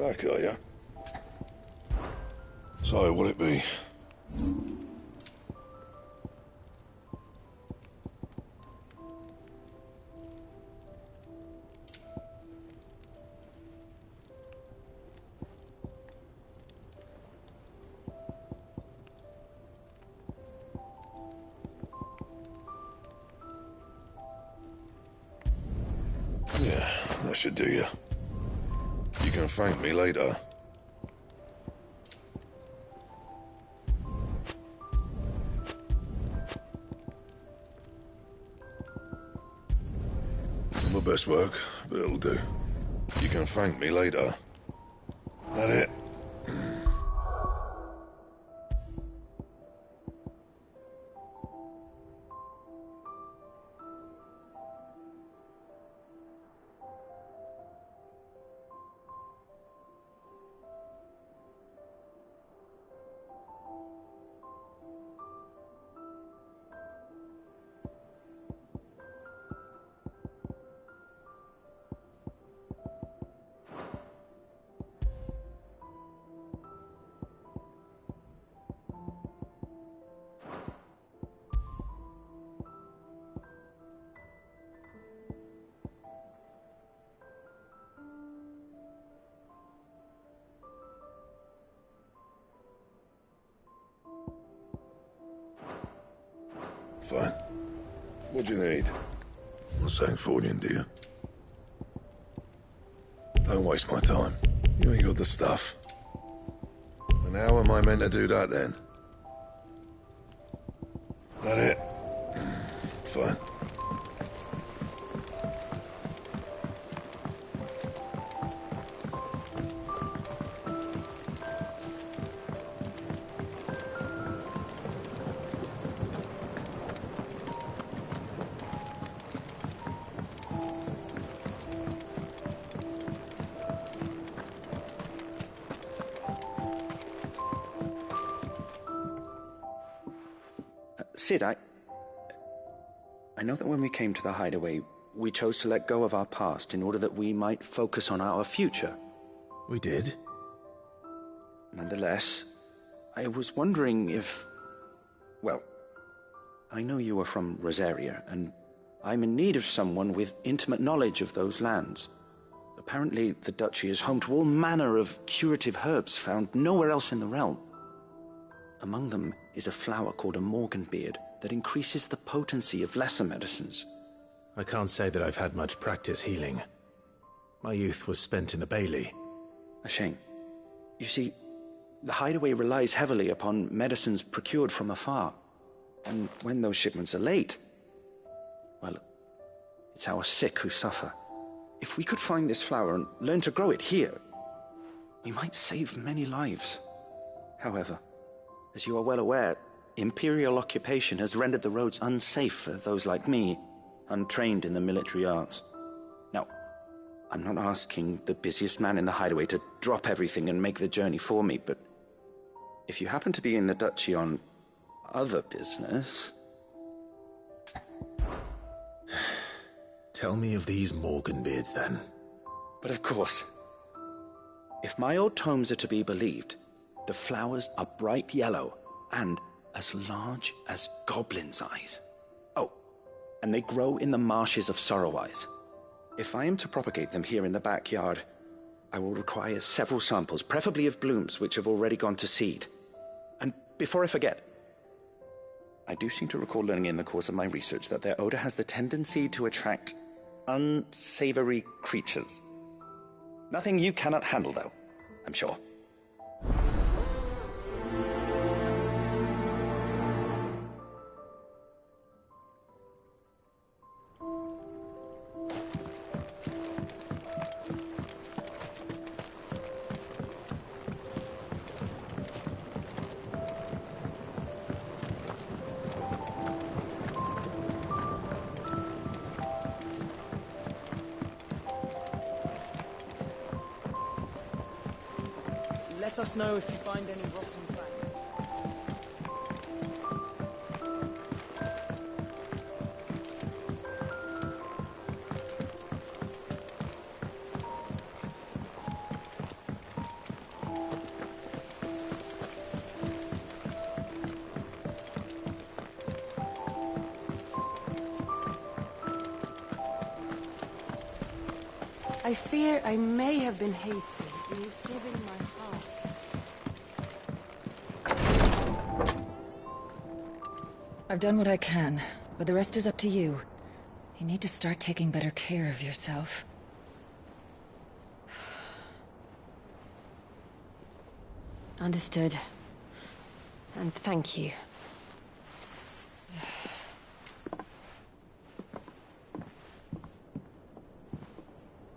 Back, are you? So, will it be? Yeah, that should do you. You can thank me later. Not my best work, but it'll do. You can thank me later. That it? Fine. What do you need? Not Sancfordian, do you? Don't waste my time. You ain't got the stuff. And how am I meant to do that then? That it? Fine. Cid, I know that when we came to the hideaway, we chose to let go of our past in order that we might focus on our future. We did? Nonetheless, I was wondering if... Well, I know you are from Rosaria, and I'm in need of someone with intimate knowledge of those lands. Apparently, the Duchy is home to all manner of curative herbs found nowhere else in the realm. Among them is a flower called a Morganbeard that increases the potency of lesser medicines. I can't say that I've had much practice healing. My youth was spent in the Bailey. A shame. You see, the hideaway relies heavily upon medicines procured from afar. And when those shipments are late, well, it's our sick who suffer. If we could find this flower and learn to grow it here, we might save many lives. However, as you are well aware, Imperial occupation has rendered the roads unsafe for those like me, untrained in the military arts. Now, I'm not asking the busiest man in the hideaway to drop everything and make the journey for me, but if you happen to be in the Duchy on other business... Tell me of these Morganbeards, then. But of course. If my old tomes are to be believed, the flowers are bright yellow and as large as goblins' eyes. Oh, and they grow in the marshes of Sorrowwise. If I am to propagate them here in the backyard, I will require several samples, preferably of blooms which have already gone to seed. And before I forget, I do seem to recall learning in the course of my research that their odor has the tendency to attract unsavory creatures. Nothing you cannot handle, though, I'm sure. Let us know if you find any rotten plants. I fear I may have been hasty in giving my heart. I've done what I can, but the rest is up to you. You need to start taking better care of yourself. Understood. And thank you.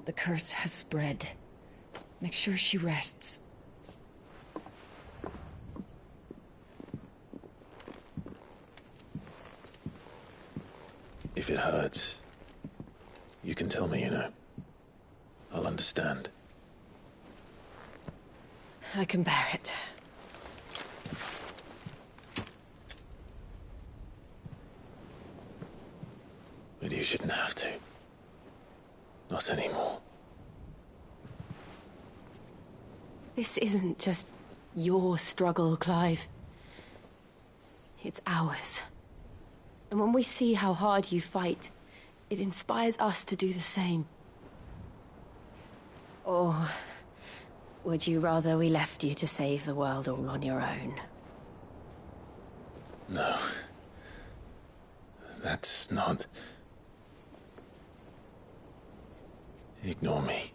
The curse has spread. Make sure she rests. If it hurts, you can tell me, you know. I'll understand. I can bear it. But you shouldn't have to. Not anymore. This isn't just your struggle, Clive. It's ours. And when we see how hard you fight, it inspires us to do the same. Or would you rather we left you to save the world all on your own? No. That's not... Ignore me.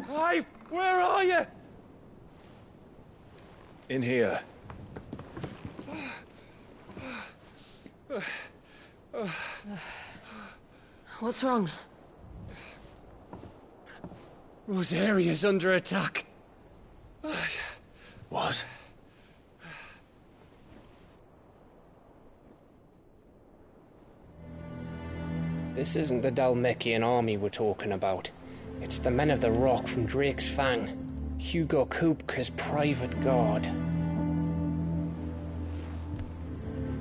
Clive, where are you? In here. What's wrong? Rosaria's under attack. What? This isn't the Dhalmekian army we're talking about. It's the men of the Rock from Drake's Fang. Hugo Kupka's private guard.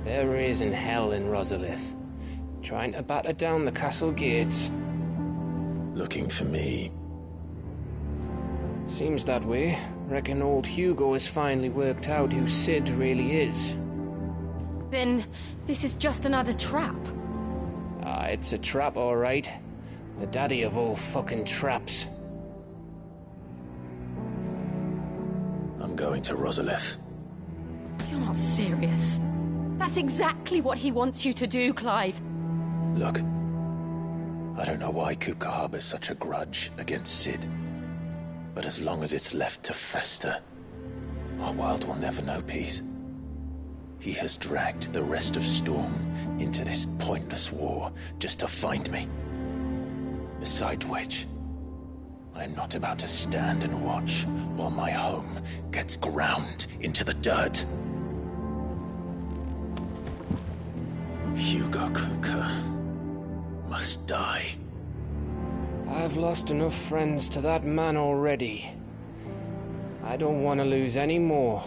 There is in hell in Rosalith, trying to batter down the castle gates. Looking for me? Seems that way. Reckon old Hugo has finally worked out who Cid really is. Then this is just another trap. Ah, it's a trap, all right. The daddy of all fucking traps. I'm going to Rosalith. You're not serious. That's exactly what he wants you to do, Clive. Look, I don't know why Kupka harbors such a grudge against Cid. But as long as it's left to fester, our world will never know peace. He has dragged the rest of Storm into this pointless war just to find me. Besides which, I am not about to stand and watch while my home gets ground into the dirt. Hugo Kupka must die. I've lost enough friends to that man already. I don't want to lose any more.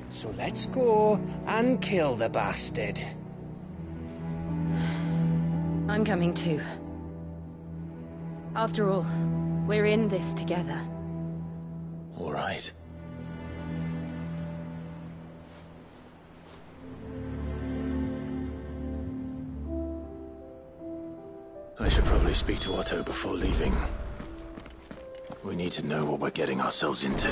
So let's go and kill the bastard. I'm coming too. After all, we're in this together. All right. I should probably speak to Otto before leaving. We need to know what we're getting ourselves into.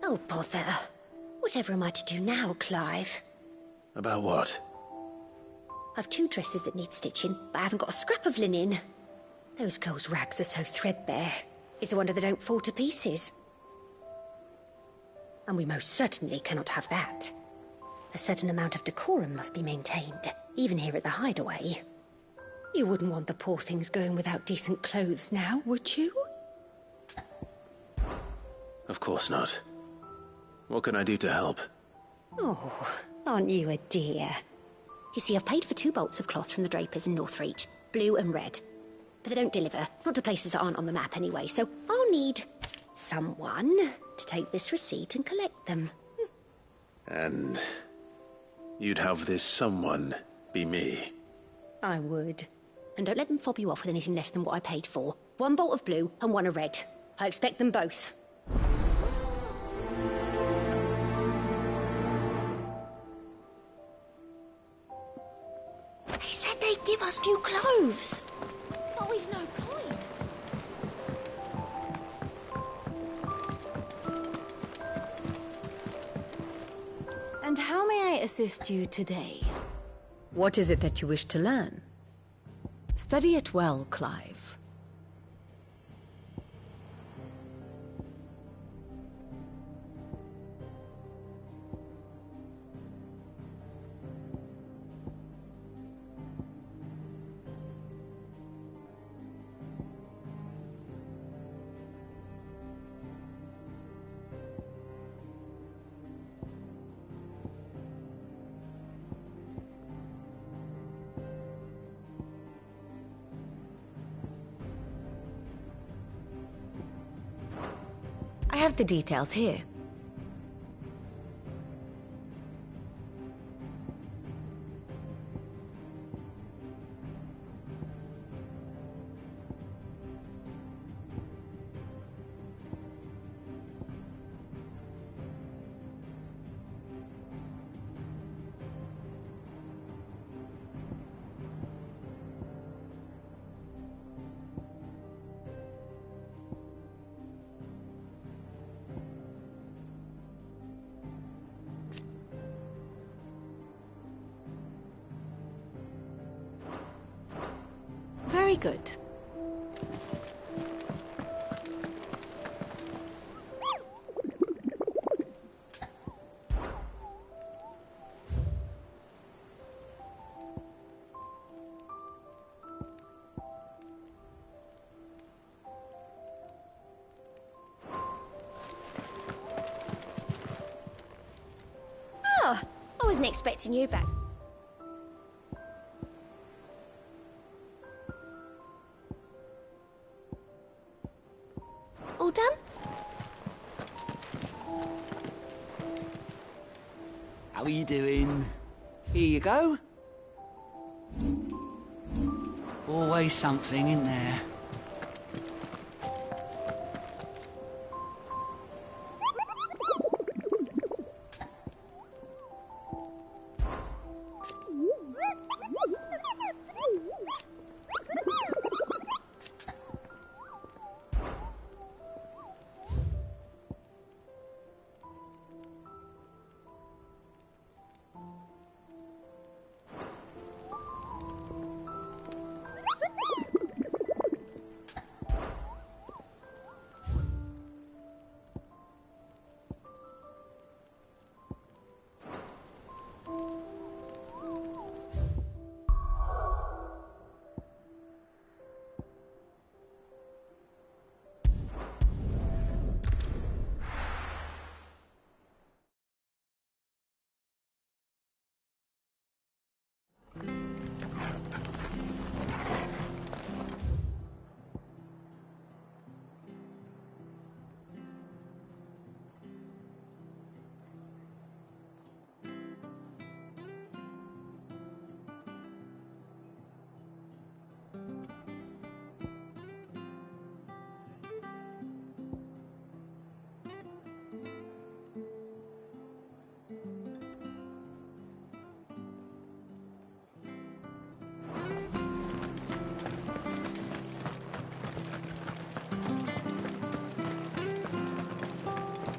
Oh, bother. Whatever am I to do now, Clive? About what? I've 2 dresses that need stitching, but I haven't got a scrap of linen. Those girls' rags are so threadbare. It's a wonder they don't fall to pieces. And we most certainly cannot have that. A certain amount of decorum must be maintained, even here at the Hideaway. You wouldn't want the poor things going without decent clothes now, would you? Of course not. What can I do to help? Oh, aren't you a dear? You see, I've paid for 2 bolts of cloth from the drapers in Northreach, blue and red. But they don't deliver, not to places that aren't on the map anyway, so I'll need someone to take this receipt and collect them. And you'd have this someone be me? I would. And don't let them fob you off with anything less than what I paid for. 1 bolt of blue and 1 of red. I expect them both. They said they'd give us new clothes. But we've no coin. And how may I assist you today? What is it that you wish to learn? Study it well, Clive. I have the details here. Very good. Oh, I wasn't expecting you back. All done? How are you doing? Here you go. Always something in there.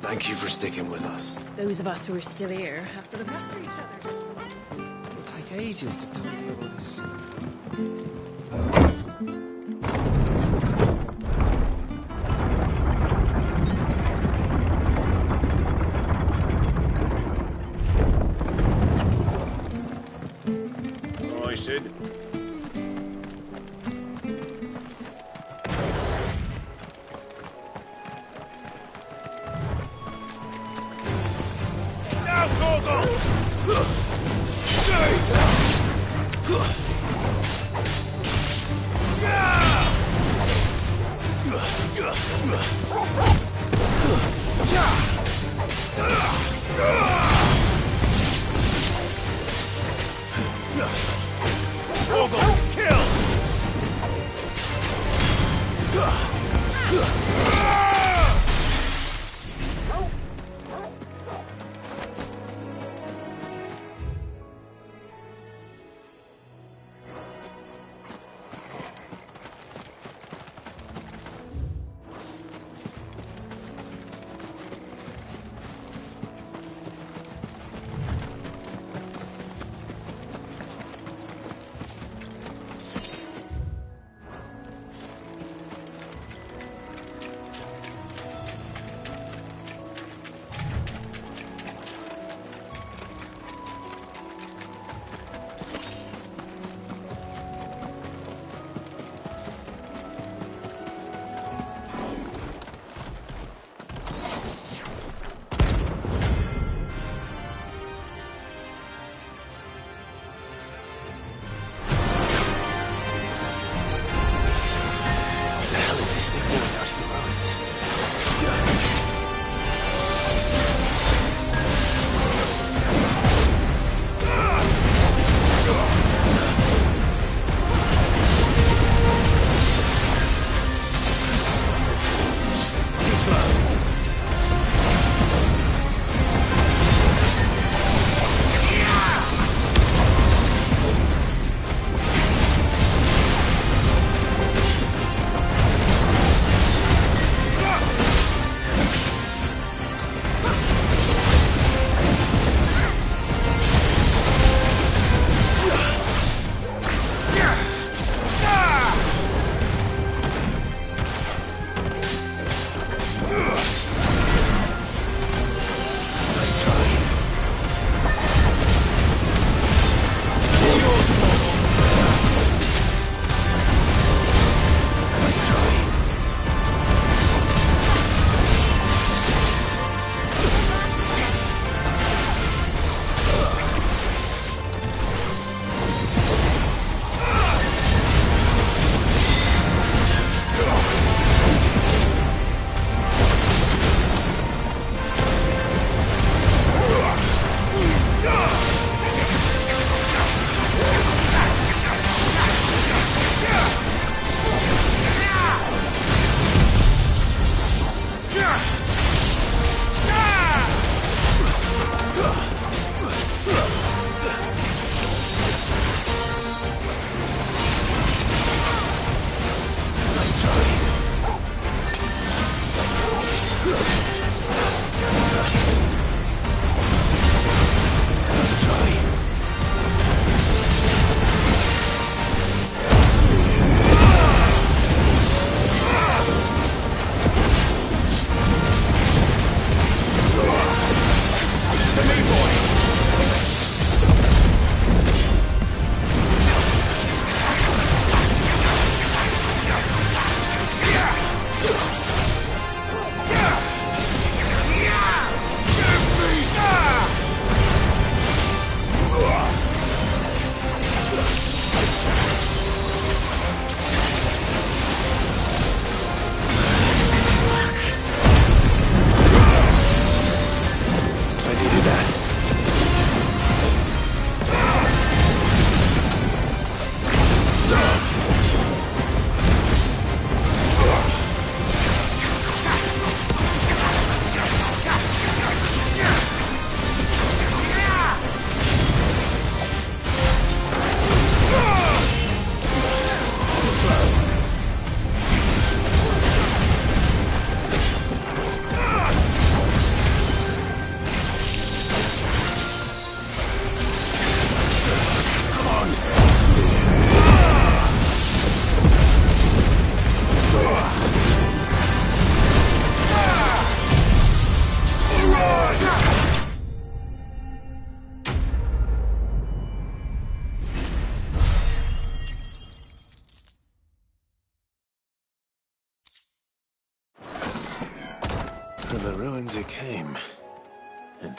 Thank you for sticking with us. Those of us who are still here have to look after each other. It'll take ages to tidy all this stuff. All right, Sid. out, Torgal! Torgal, kill!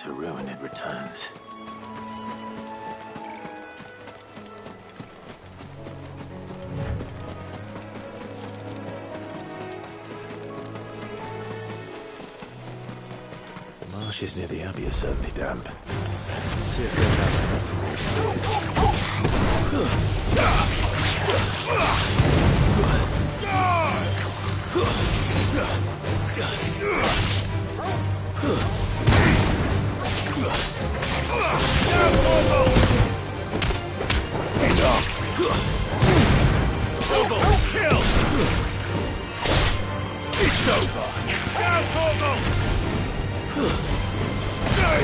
to ruin it returns. The marshes near the Abbey are certainly damp. Let's see if they have enough for Kill! It's over! Down, Torgal! Stay!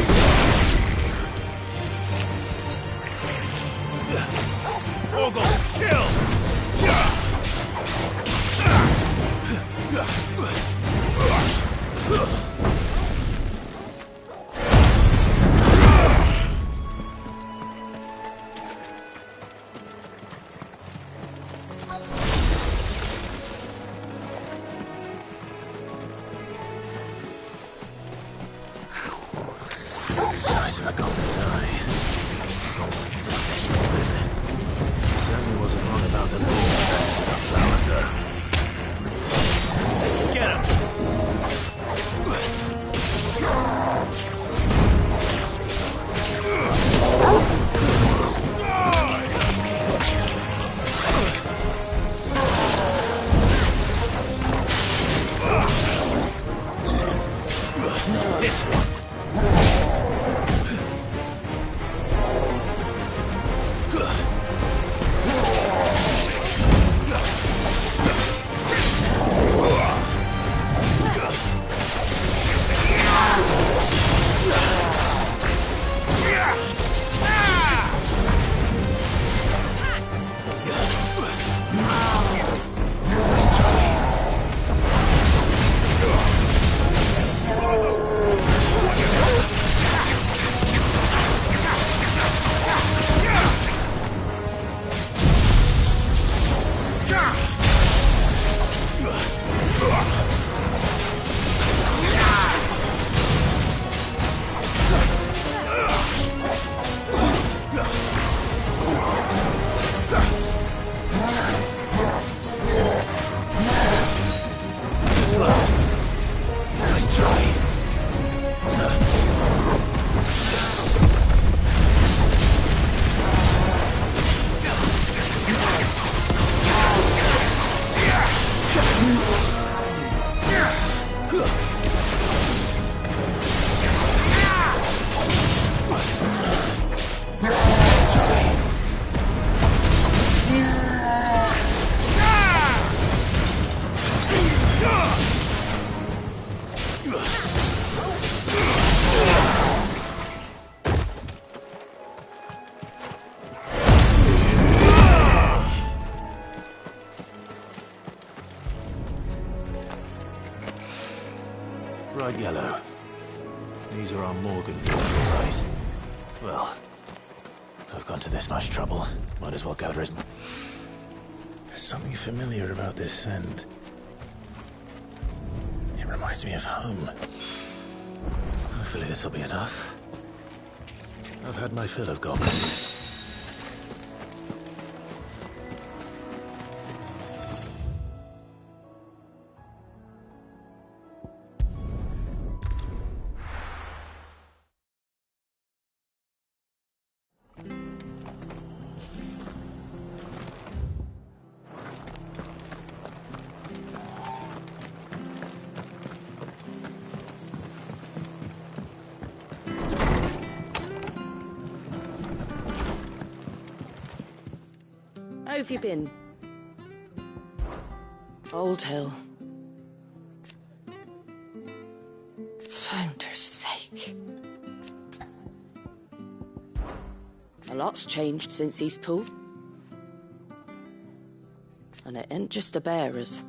Torgal, kill! Size of a golden eye. Certainly wasn't wrong about the moon turning to the flowers, though. Get him! This one! Bright yellow. These are our Morgan tools, all right. Well, I've gone to this much trouble. Might as well gather as... There's something familiar about this scent. It reminds me of home. Hopefully this will be enough. I've had my fill of goblins. How have you been? Old Hill. Founder's sake. A lot's changed since Eastpool. And it ain't just the bearers.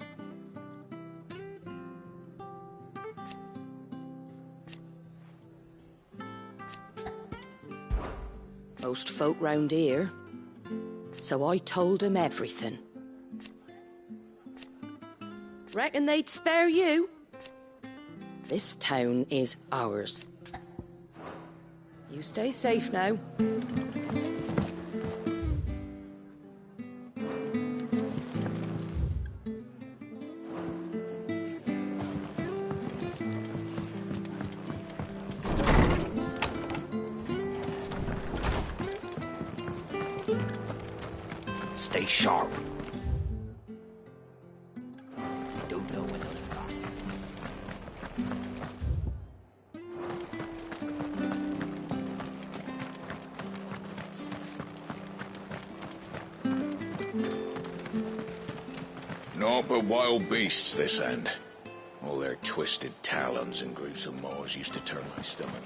Most folk round here. So I told him everything. Reckon they'd spare you? This town is ours. You stay safe now. Stay sharp. Don't know when those bastards. Naught but wild beasts, this end. All their twisted talons and gruesome maws used to turn my stomach.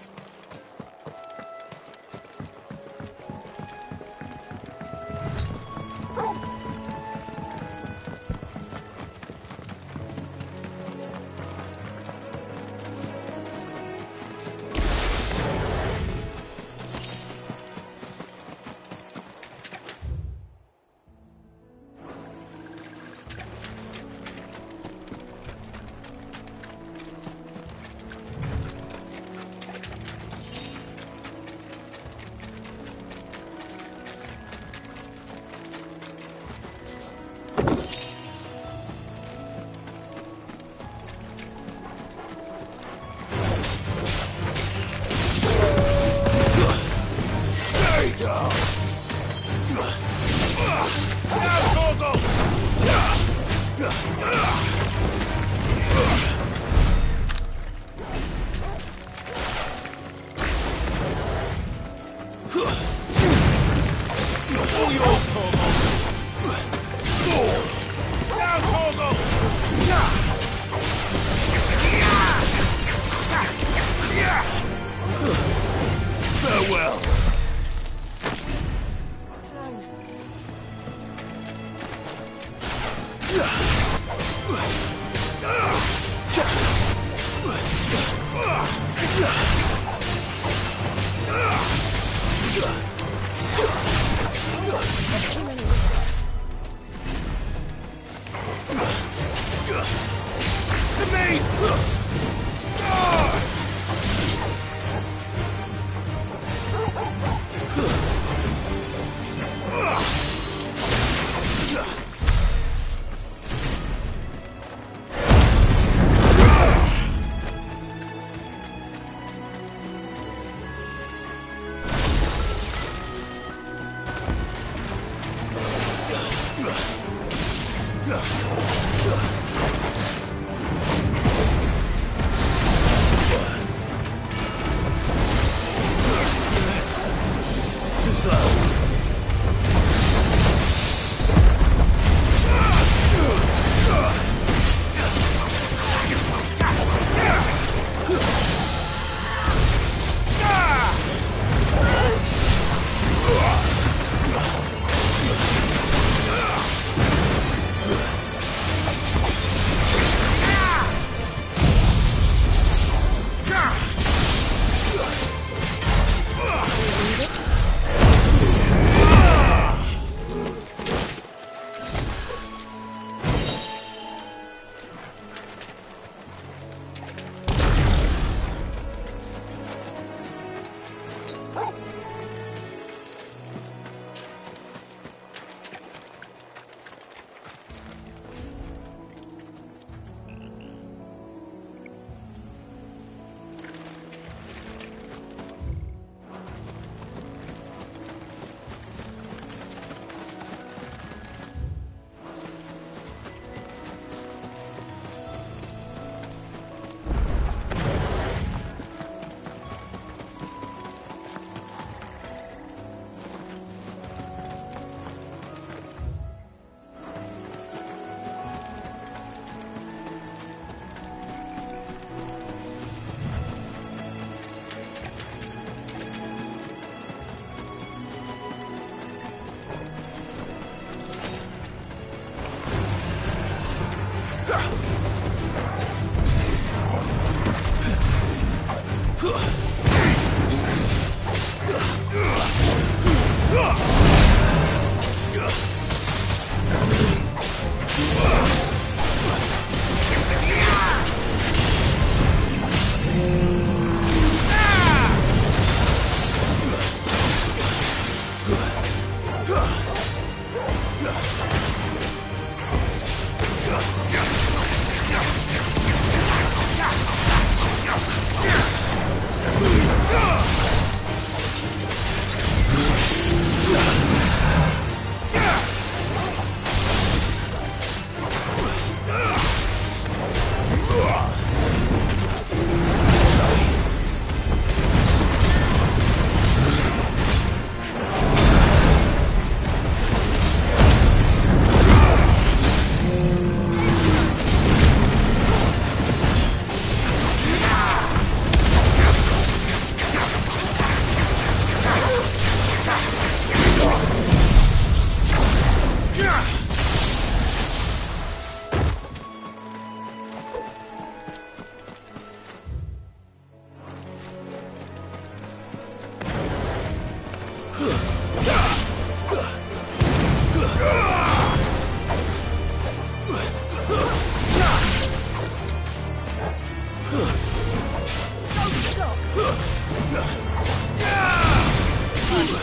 Farewell.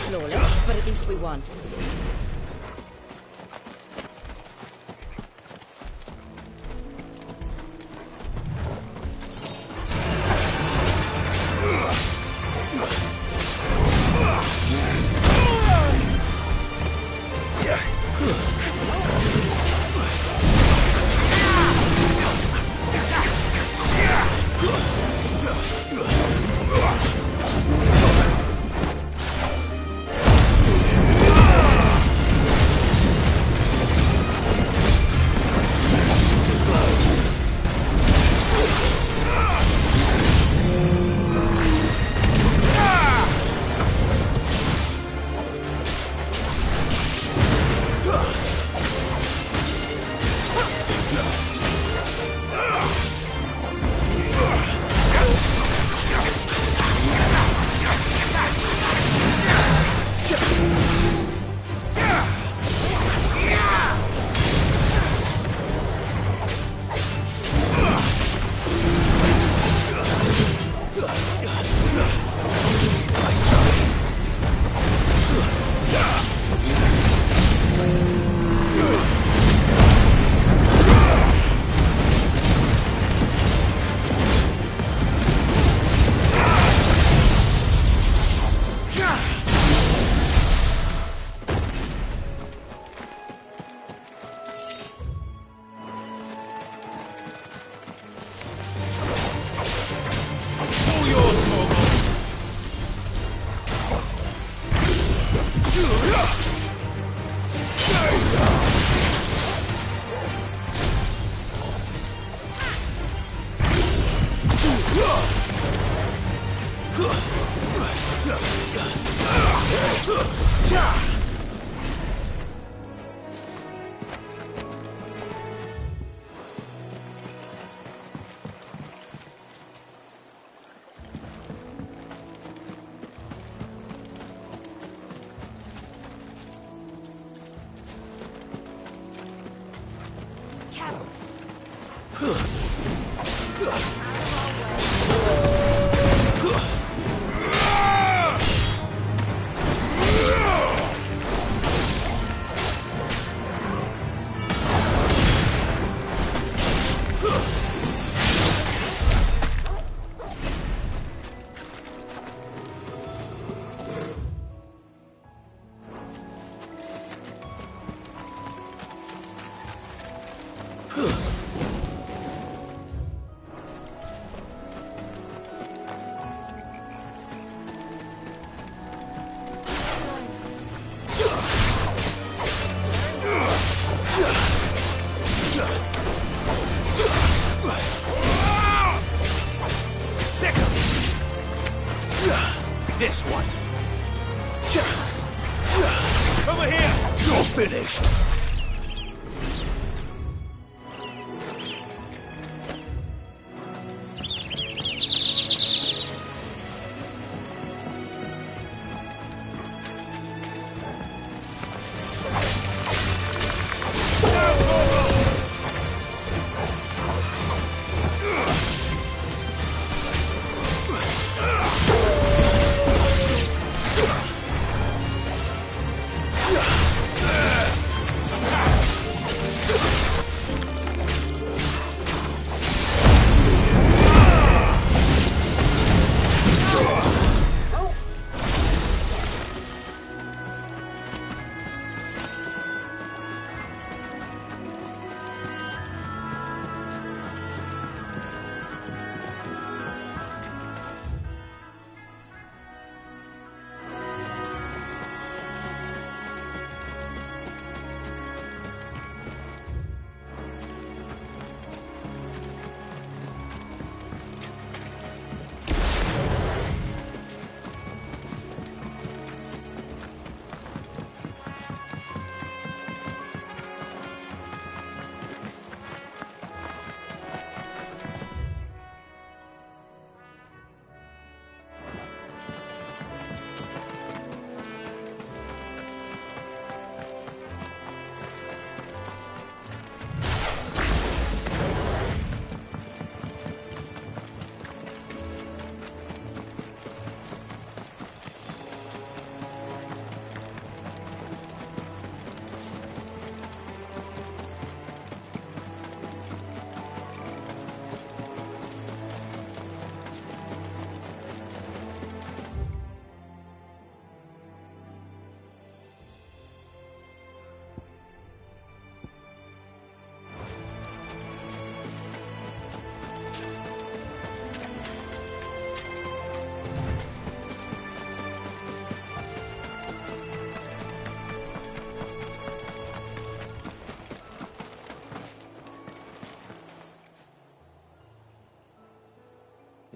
Flawless, but at least we won. This one. Over here! You're finished!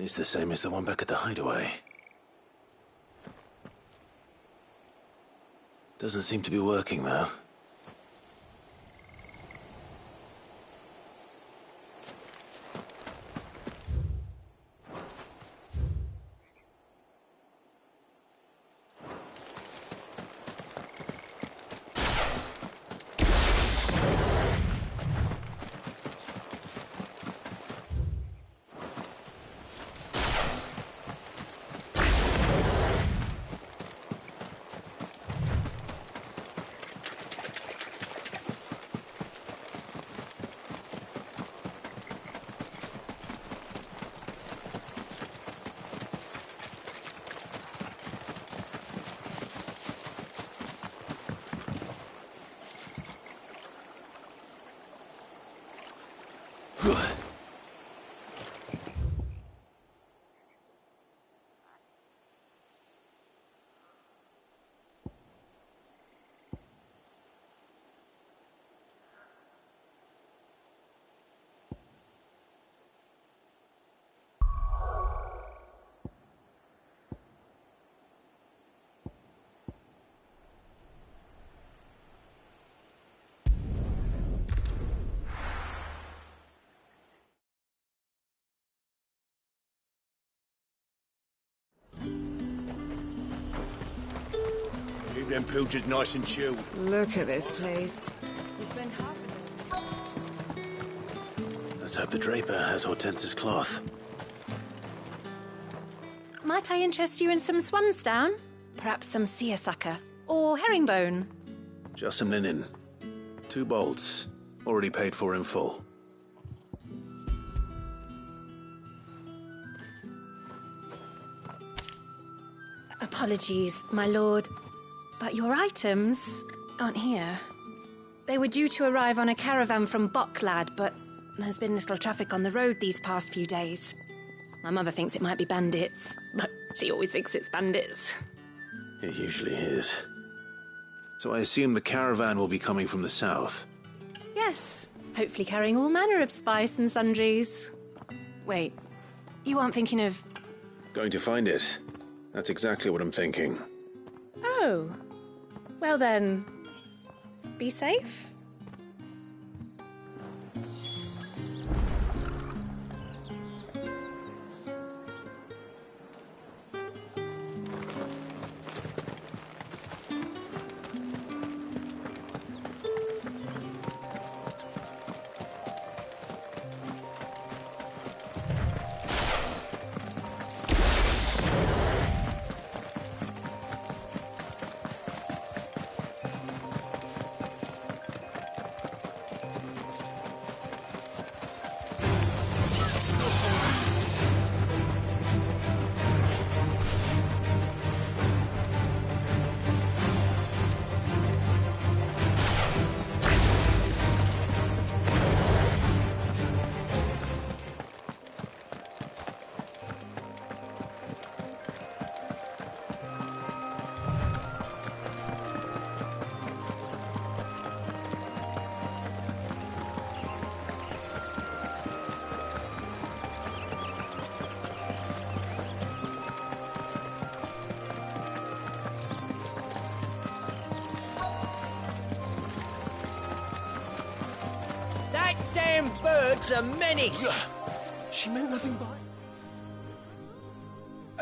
It's the same as the one back at the hideaway. Doesn't seem to be working, though. Keep them pilchards nice and chilled. Look at this place. We spent half Let's hope the Draper has Hortense's cloth. Might I interest you in some swansdown? Perhaps some seersucker? Or herringbone? Just some linen. 2 bolts. Already paid for in full. Apologies, my lord, but your items aren't here. They were due to arrive on a caravan from Bocklad, but there's been little traffic on the road these past few days. My mother thinks it might be bandits, but she always thinks it's bandits. It usually is. So I assume the caravan will be coming from the south. Yes, hopefully carrying all manner of spice and sundries. Wait, you aren't thinking of... Going to find it. That's exactly what I'm thinking. Oh. Well then, be safe. Damn bird's a menace! She meant nothing by...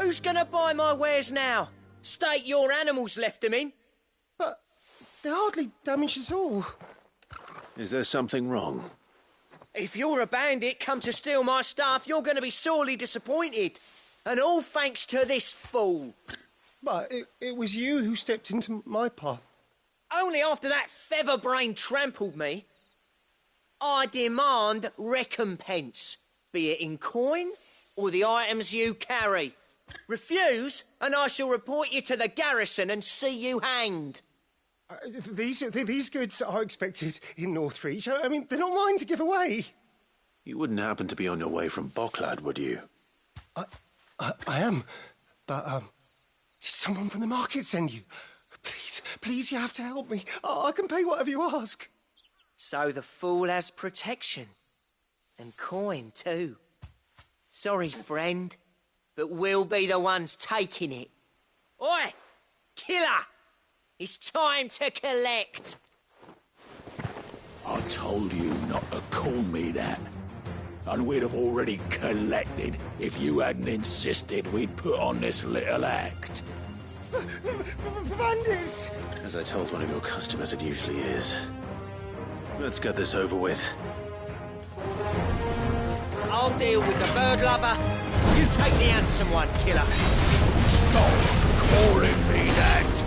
Who's gonna buy my wares now? State your animals left them in. But they hardly damaged us all. Is there something wrong? If you're a bandit come to steal my stuff, you're gonna be sorely disappointed. And all thanks to this fool. But it was you who stepped into my path. Only after that feather-brain trampled me. I demand recompense, be it in coin or the items you carry. Refuse, and I shall report you to the garrison and see you hanged. These goods are expected in Northreach. I mean, they're not mine to give away. You wouldn't happen to be on your way from Bocklad, would you? I am, but did someone from the market send you? Please, you have to help me. I can pay whatever you ask. So the fool has protection. And coin, too. Sorry, friend. but we'll be the ones taking it. Oi! Killer! It's time to collect! I told you not to call me that. And we'd have already collected if you hadn't insisted we'd put on this little act. Bandits! As I told one of your customers, it usually is. Let's get this over with. I'll deal with the bird lover. You take the handsome one, Killer. Stop calling me that!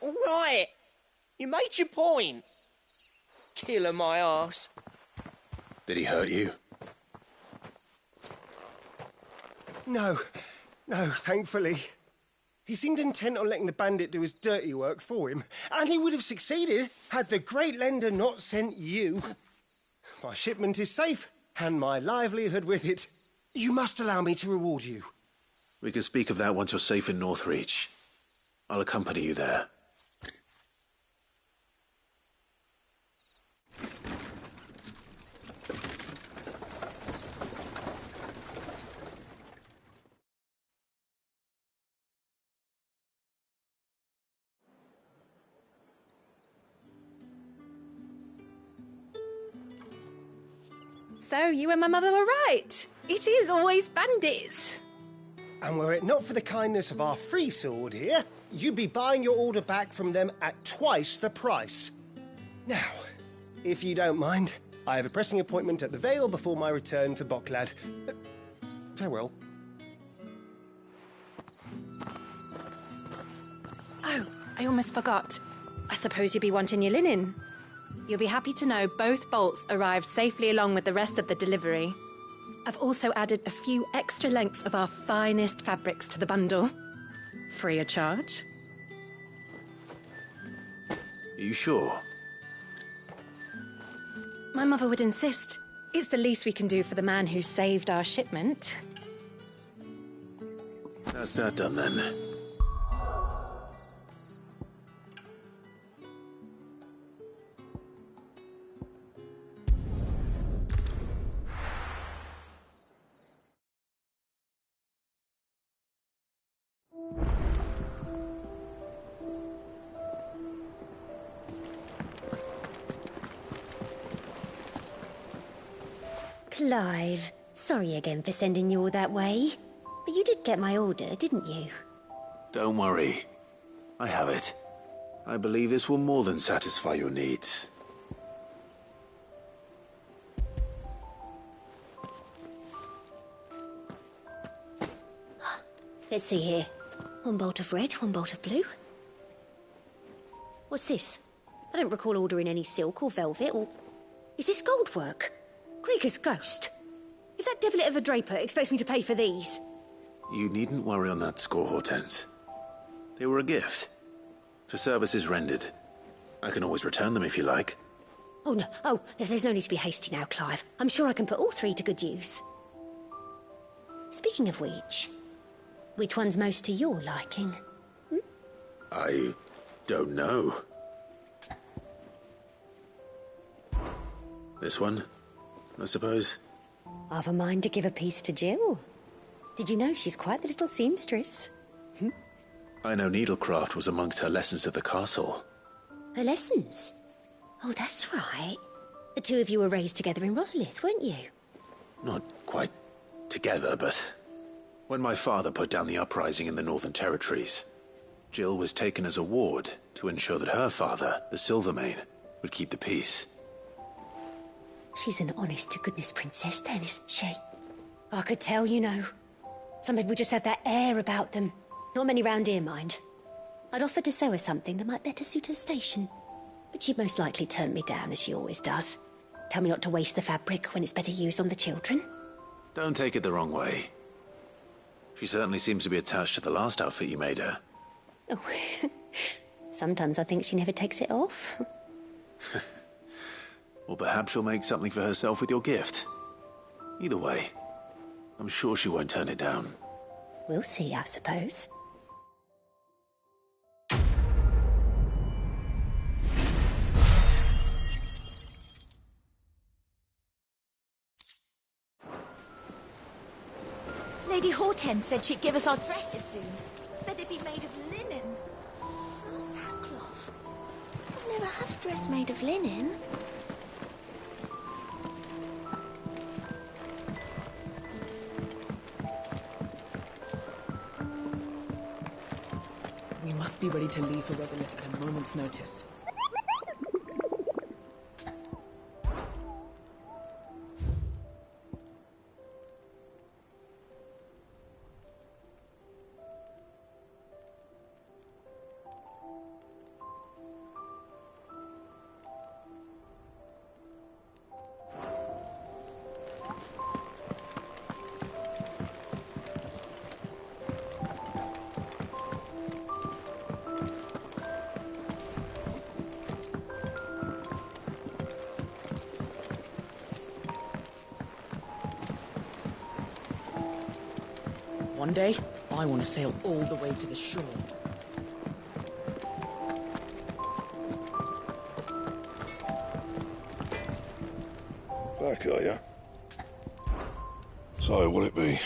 All right. You made your point. Killer my arse. Did he hurt you? No, thankfully. He seemed intent on letting the bandit do his dirty work for him, and he would have succeeded had the Great Lender not sent you. My shipment is safe, and my livelihood with it. You must allow me to reward you. We can speak of that once you're safe in Northreach. I'll accompany you there. So, you and my mother were right. It is always bandits. And were it not for the kindness of our free sword here, you'd be buying your order back from them at twice the price. Now, if you don't mind, I have a pressing appointment at the Vale before my return to Boklad. Farewell. Oh, I almost forgot. I suppose you'll be wanting your linen. You'll be happy to know both bolts arrived safely along with the rest of the delivery. I've also added a few extra lengths of our finest fabrics to the bundle. Free of charge. Are you sure? My mother would insist. It's the least we can do for the man who saved our shipment. That's that done then. Clive, sorry again for sending you all that way. But you did get my order, didn't you? Don't worry. I have it. I believe this will more than satisfy your needs. Let's see here. One bolt of red, one bolt of blue. What's this? I don't recall ordering any silk or velvet or... Is this gold work? Krieger's ghost. If that devilit of a draper expects me to pay for these... You needn't worry on that score, Hortense. They were a gift. For services rendered. I can always return them if you like. Oh, no. Oh, there's no need to be hasty now, Clive. I'm sure I can put all three to good use. Speaking of which one's most to your liking? I don't know. This one, I suppose. I've a mind to give a piece to Jill. Did you know she's quite the little seamstress? I know needlecraft was amongst her lessons at the castle. Her lessons? Oh, that's right. The two of you were raised together in Rosalith, weren't you? Not quite together, but... When my father put down the uprising in the Northern Territories, Jill was taken as a ward to ensure that her father, the Silvermane, would keep the peace. She's an honest-to-goodness princess then, isn't she? I could tell, you know. Some people just have that air about them. Not many round here, mind. I'd offered to sew her something that might better suit her station. But she'd most likely turn me down, as she always does. Tell me not to waste the fabric when it's better used on the children. Don't take it the wrong way. She certainly seems to be attached to the last outfit you made her. Oh, sometimes I think she never takes it off. Or perhaps she'll make something for herself with your gift. Either way, I'm sure she won't turn it down. We'll see, I suppose. Lady Hortense said she'd give us our dresses soon. Said they'd be made of linen. Not sackcloth. I've never had a dress made of linen. We must be ready to leave for Rosalith at a moment's notice. One day, I want to sail all the way to the shore. Back, are ya? So, will it be?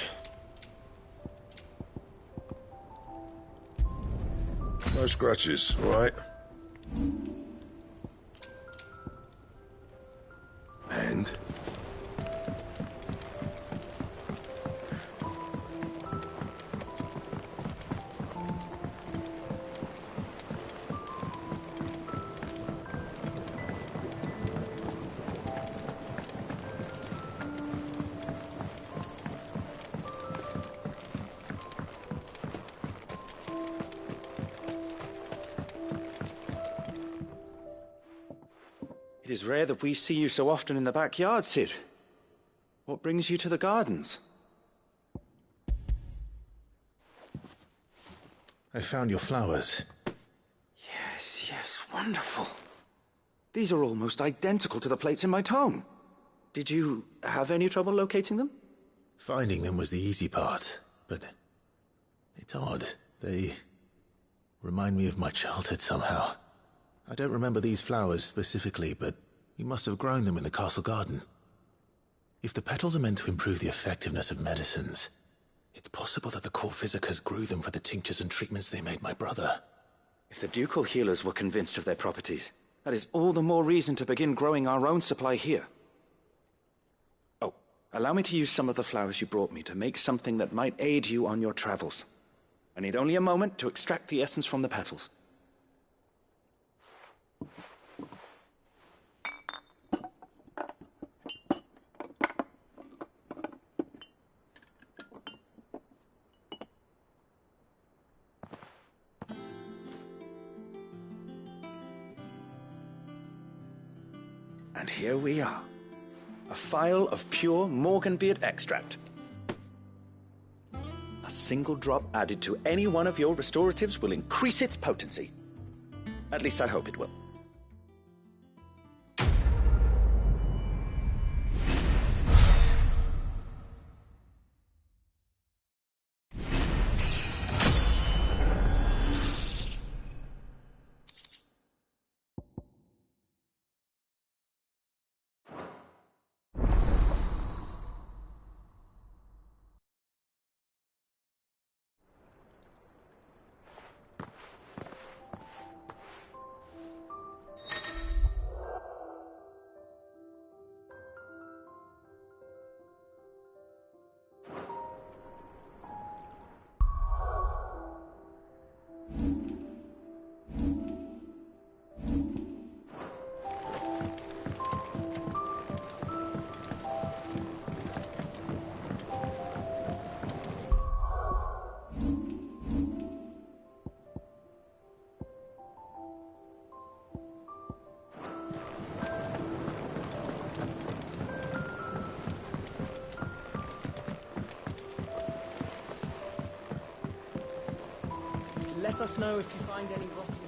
No scratches, all right? And? It is rare that we see you so often in the backyard, Cid. What brings you to the gardens? I found your flowers. Yes, wonderful. These are almost identical to the plates in my tome. Did you have any trouble locating them? Finding them was the easy part, but it's odd. They remind me of my childhood somehow. I don't remember these flowers specifically, but we must have grown them in the castle garden. If the petals are meant to improve the effectiveness of medicines, it's possible that the court physicers grew them for the tinctures and treatments they made my brother. If the ducal healers were convinced of their properties, that is all the more reason to begin growing our own supply here. Oh, allow me to use some of the flowers you brought me to make something that might aid you on your travels. I need only a moment to extract the essence from the petals. And here we are. A phial of pure Morganbeard extract. A single drop added to any one of your restoratives will increase its potency. At least I hope it will. Let us know if you find any rotten.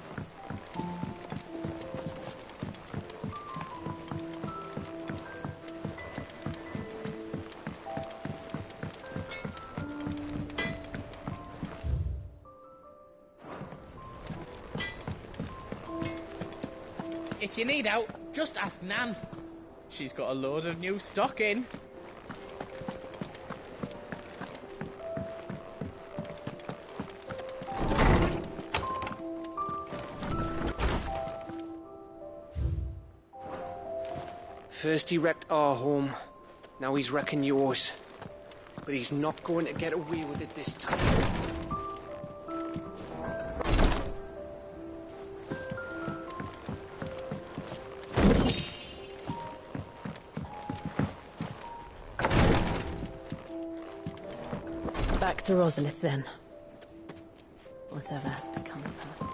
If you need help, just ask Nan. She's got a load of new stock in. First he wrecked our home, now he's wrecking yours. But he's not going to get away with it this time. Back to Rosalith, then. Whatever has become of her.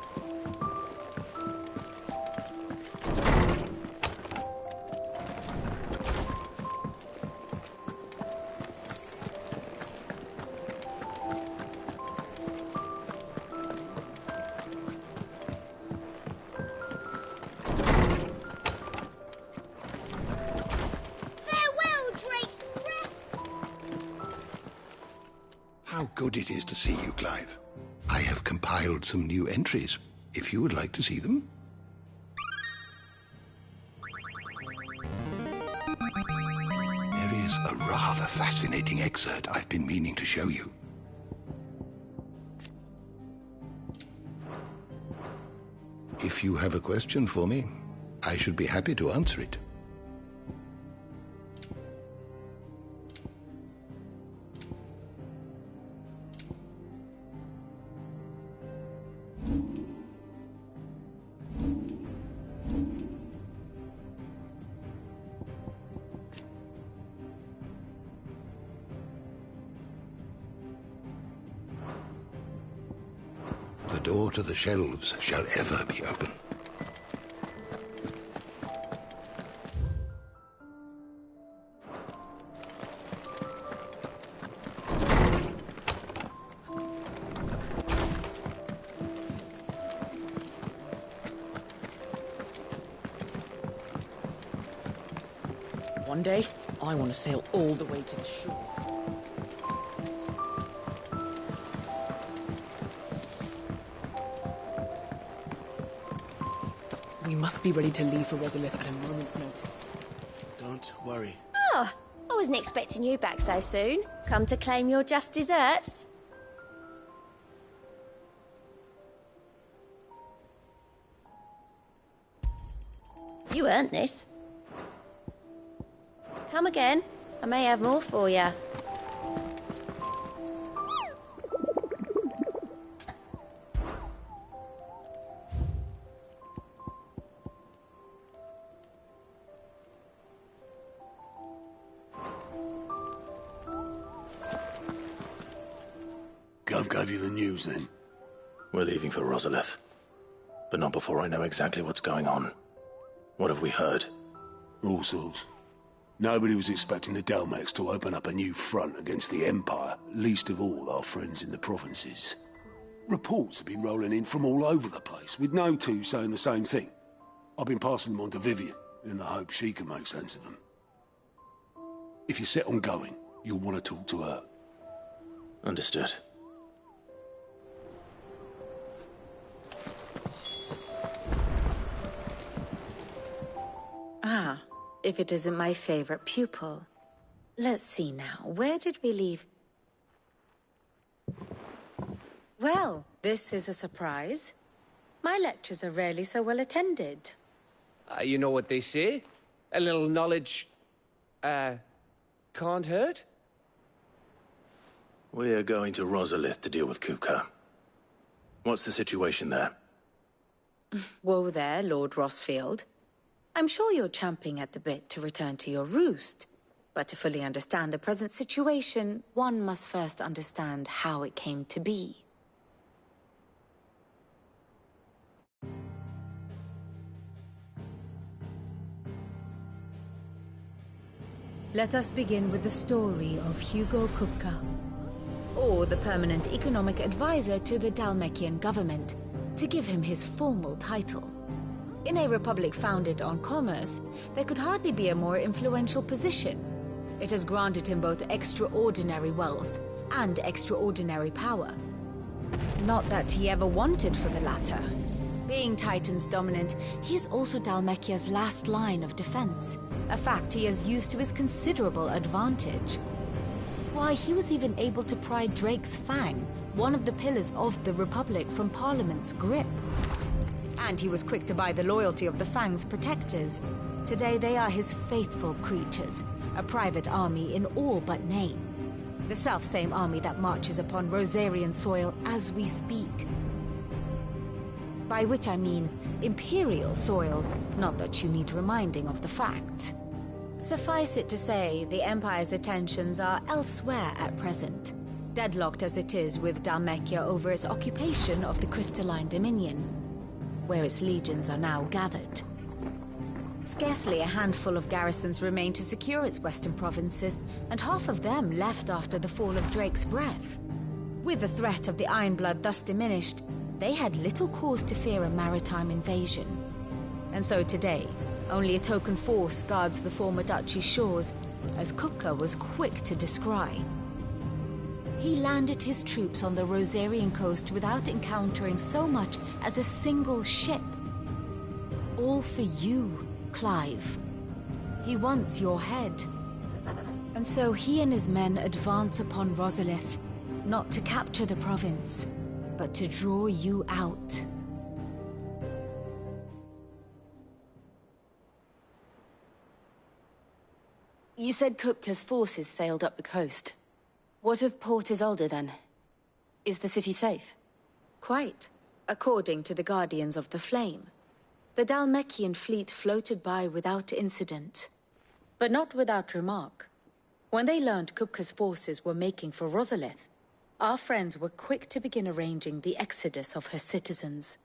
How good it is to see you, Clive. I have compiled some new entries, if you would like to see them. There is a rather fascinating excerpt I've been meaning to show you. If you have a question for me, I should be happy to answer it. The door to the shelves shall ever be open. One day, I want to sail all the way to the shore. We must be ready to leave for Rosalith at a moment's notice. Don't worry. Oh, I wasn't expecting you back so soon. Come to claim your just desserts? You earned this. Come again. I may have more for you. Gov gave you the news, then? We're leaving for Rosalith. But not before I know exactly what's going on. What have we heard? All sorts. Nobody was expecting the Dalmex to open up a new front against the Empire, least of all our friends in the provinces. Reports have been rolling in from all over the place, with no two saying the same thing. I've been passing them on to Vivian, in the hope she can make sense of them. If you're set on going, you'll want to talk to her. Understood. Ah, if it isn't my favorite pupil. Let's see now, where did we leave? Well, this is a surprise. My lectures are rarely so well attended. You know what they say? A little knowledge, can't hurt? We're going to Rosalith to deal with Kupka. What's the situation there? Whoa there, Lord Rossfield. I'm sure you're champing at the bit to return to your roost. But to fully understand the present situation, one must first understand how it came to be. Let us begin with the story of Hugo Kupka, or the permanent economic advisor to the Dhalmekian government, to give him his formal title. In a republic founded on commerce, there could hardly be a more influential position. It has granted him both extraordinary wealth and extraordinary power. Not that he ever wanted for the latter. Being Titan's dominant, he is also Dhalmekia's last line of defense, a fact he has used to his considerable advantage. Why, he was even able to pry Drake's Fang, one of the pillars of the Republic, from Parliament's grip. And he was quick to buy the loyalty of the Fang's protectors. Today they are his faithful creatures, a private army in all but name. The self-same army that marches upon Rosarian soil as we speak. By which I mean Imperial soil, not that you need reminding of the fact. Suffice it to say, the Empire's attentions are elsewhere at present, deadlocked as it is with Dhalmekia over its occupation of the Crystalline Dominion, where its legions are now gathered. Scarcely a handful of garrisons remain to secure its western provinces, and half of them left after the fall of Drake's Breath. With the threat of the Ironblood thus diminished, they had little cause to fear a maritime invasion. And so today, only a token force guards the former duchy's shores, as Kupka was quick to descry. He landed his troops on the Rosarian coast without encountering so much as a single ship. All for you, Clive. He wants your head. And so he and his men advance upon Rosalith, not to capture the province, but to draw you out. You said Kupka's forces sailed up the coast. What of Port Isolde, then? Is the city safe? Quite, according to the Guardians of the Flame. The Dhalmekian fleet floated by without incident. But not without remark. When they learned Kupka's forces were making for Rosalith, our friends were quick to begin arranging the exodus of her citizens.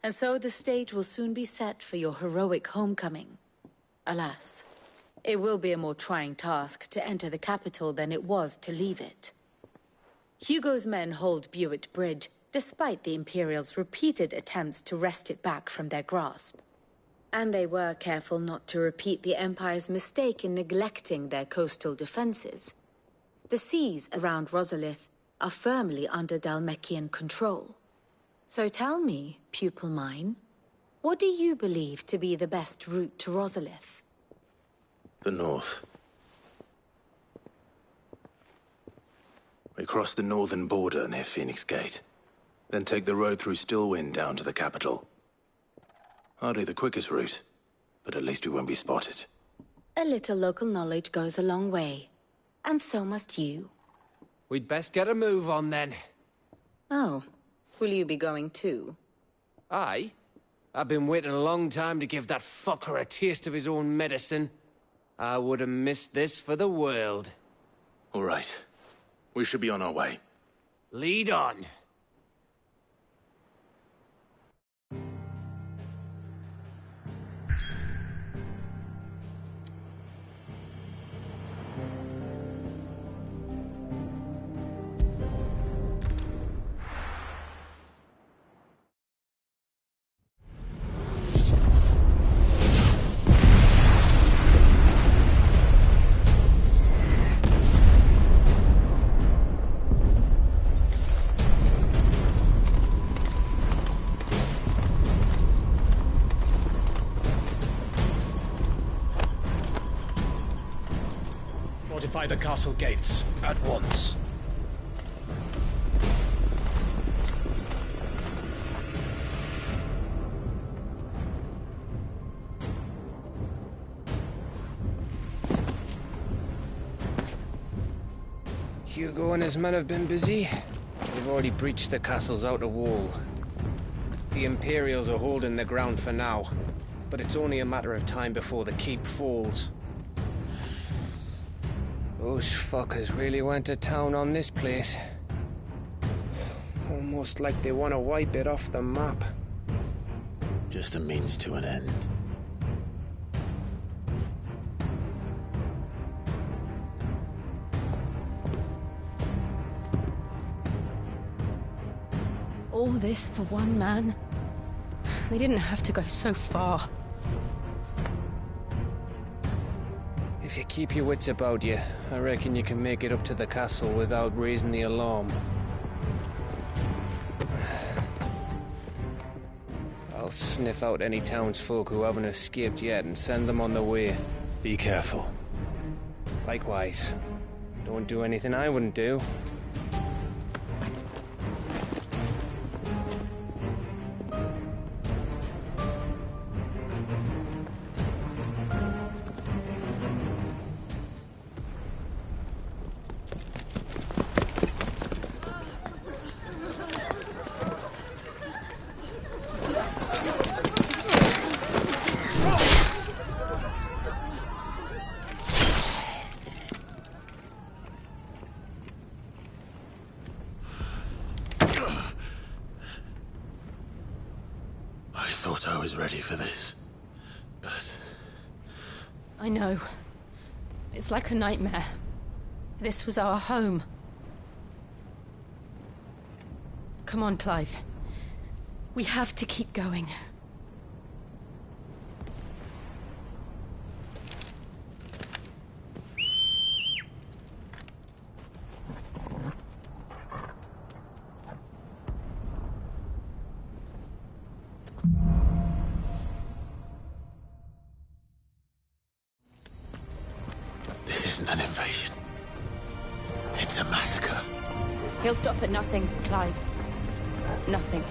And so the stage will soon be set for your heroic homecoming. Alas, it will be a more trying task to enter the capital than it was to leave it. Hugo's men hold Buett Bridge, despite the Imperials' repeated attempts to wrest it back from their grasp. And they were careful not to repeat the Empire's mistake in neglecting their coastal defenses. The seas around Rosalith are firmly under Dhalmekian control. So tell me, pupil mine, what do you believe to be the best route to Rosalith? The north. We cross the northern border near Phoenix Gate, then take the road through Stillwind down to the capital. Hardly the quickest route, but at least we won't be spotted. A little local knowledge goes a long way. And so must you. We'd best get a move on, then. Oh, will you be going too? Aye. I've been waiting a long time to give that fucker a taste of his own medicine. I would have missed this for the world. All right. We should be on our way. Lead on. the castle gates, at once. Hugo and his men have been busy. They've already breached the castle's outer wall. The Imperials are holding the ground for now, but it's only a matter of time before the keep falls. Those fuckers really went to town on this place. Almost like they want to wipe it off the map. Just a means to an end. All this for one man? They didn't have to go so far. If you keep your wits about you, I reckon you can make it up to the castle without raising the alarm. I'll sniff out any townsfolk who haven't escaped yet and send them on their way. Be careful. Likewise. Don't do anything I wouldn't do. I thought I was ready for this, but... I know. It's like a nightmare. This was our home. Come on, Clive. We have to keep going. This isn't an invasion. It's a massacre. He'll stop at nothing, Clive. Nothing.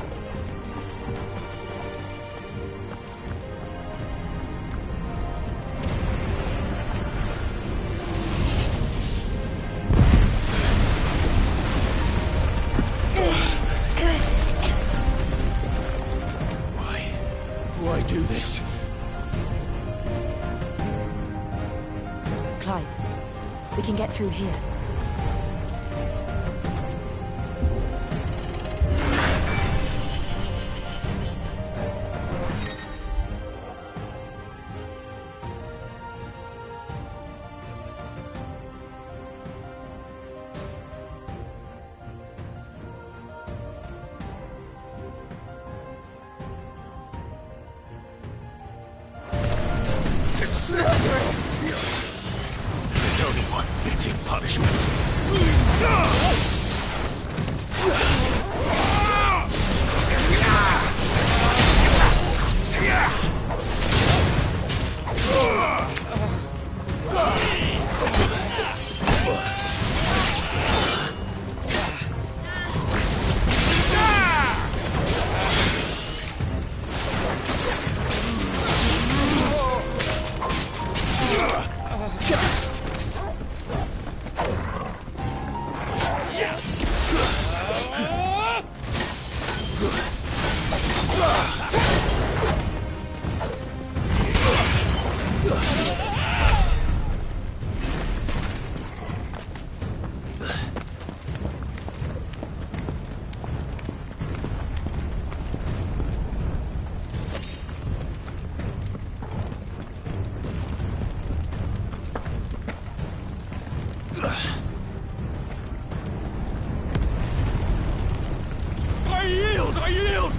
Why do this? Clive, we can get through here. There's only one fitting punishment. I yield! I yield!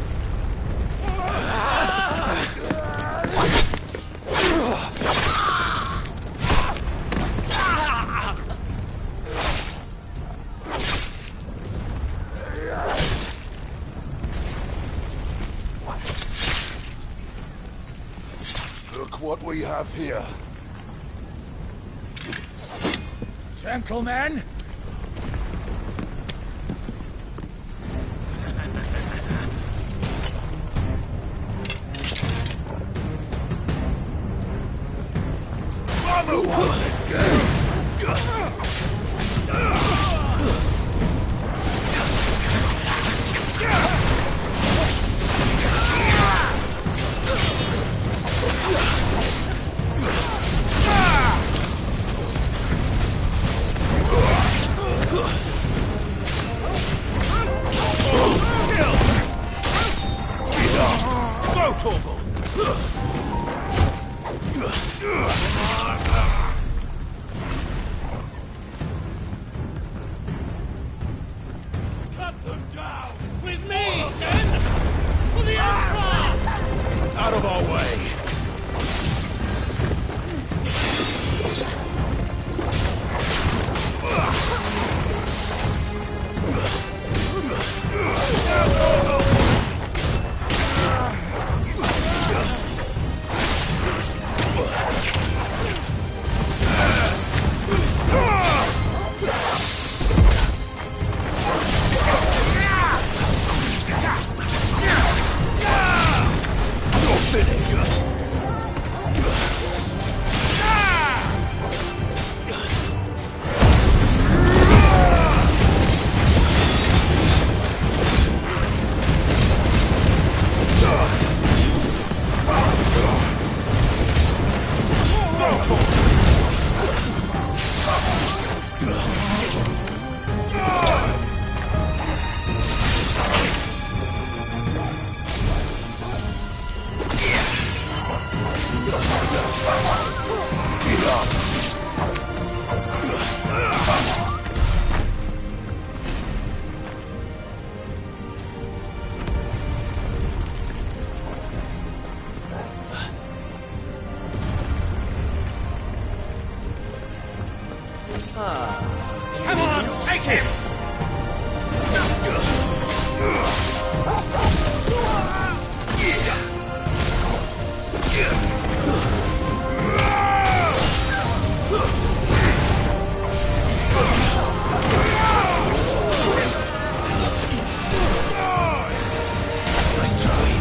Look what we have here. Gentlemen! Who wants this game? Go, Torgal! Cut them down! With me, then! For the Empire! Out of our way! Come on, take him! Nice try.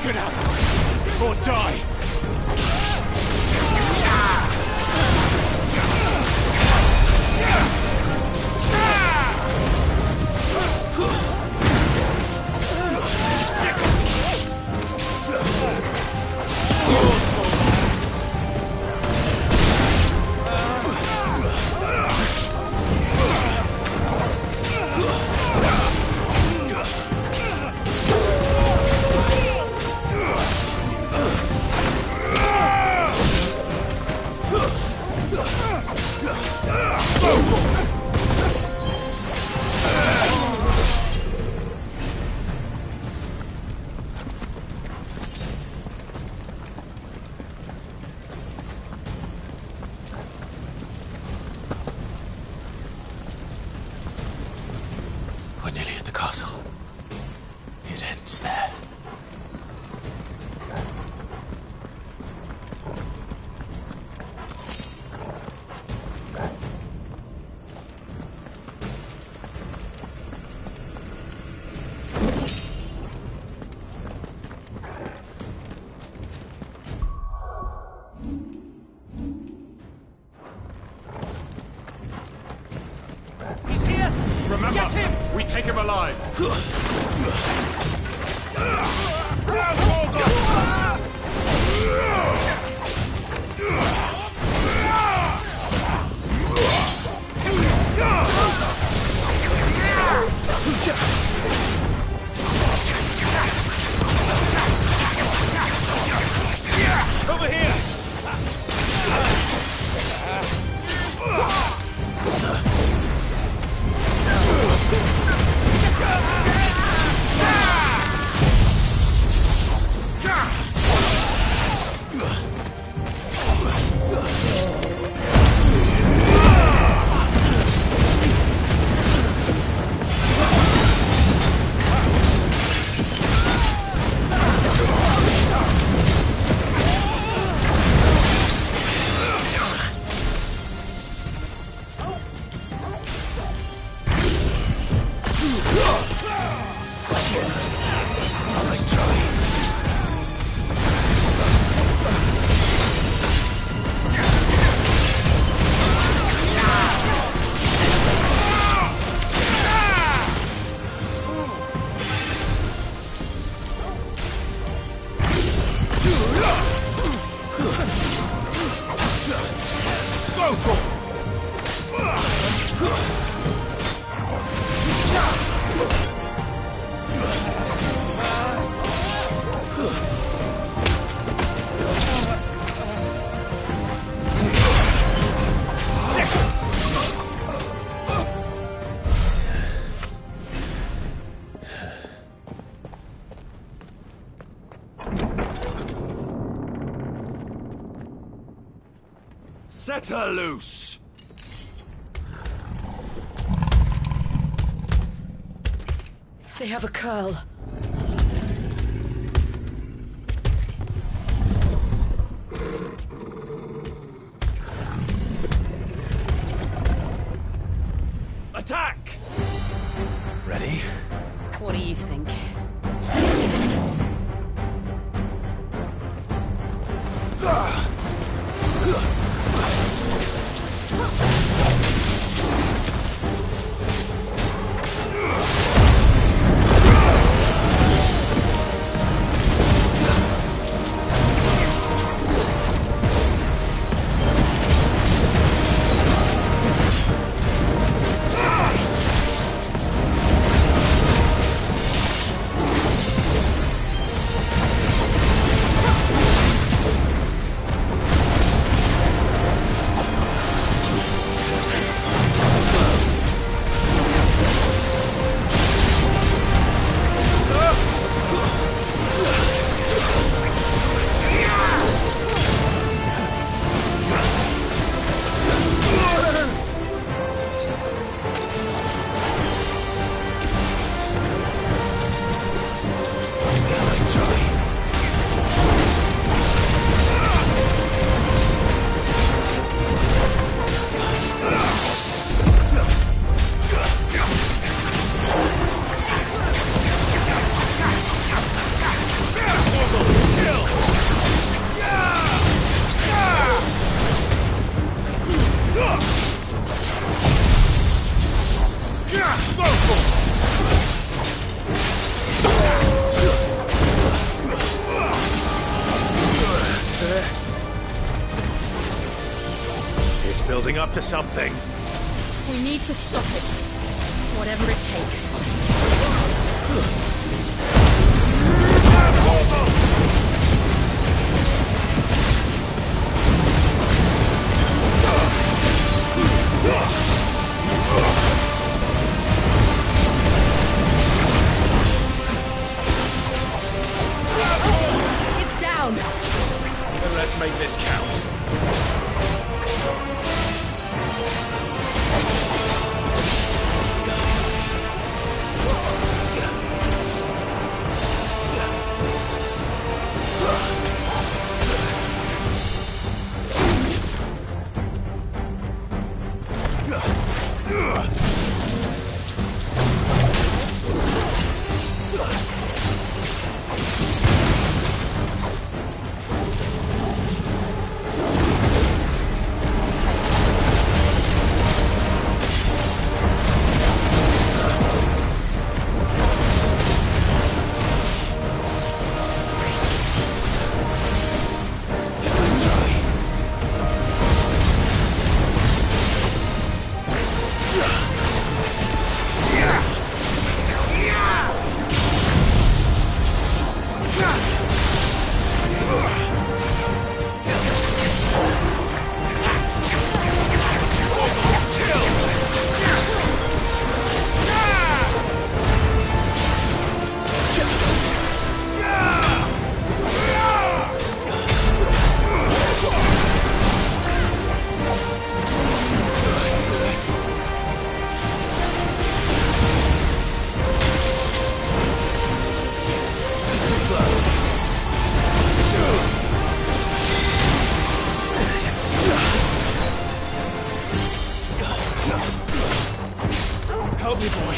Get out of my city or die! We're nearly at the castle. It ends there. He's here! Remember, Get him! we take him alive. Over here! Set her loose! They have a curl. Attack! Ready? What do you think? building up to something. We need to stop it. Whatever it takes. It's down! Then let's make this count. Help me, boy.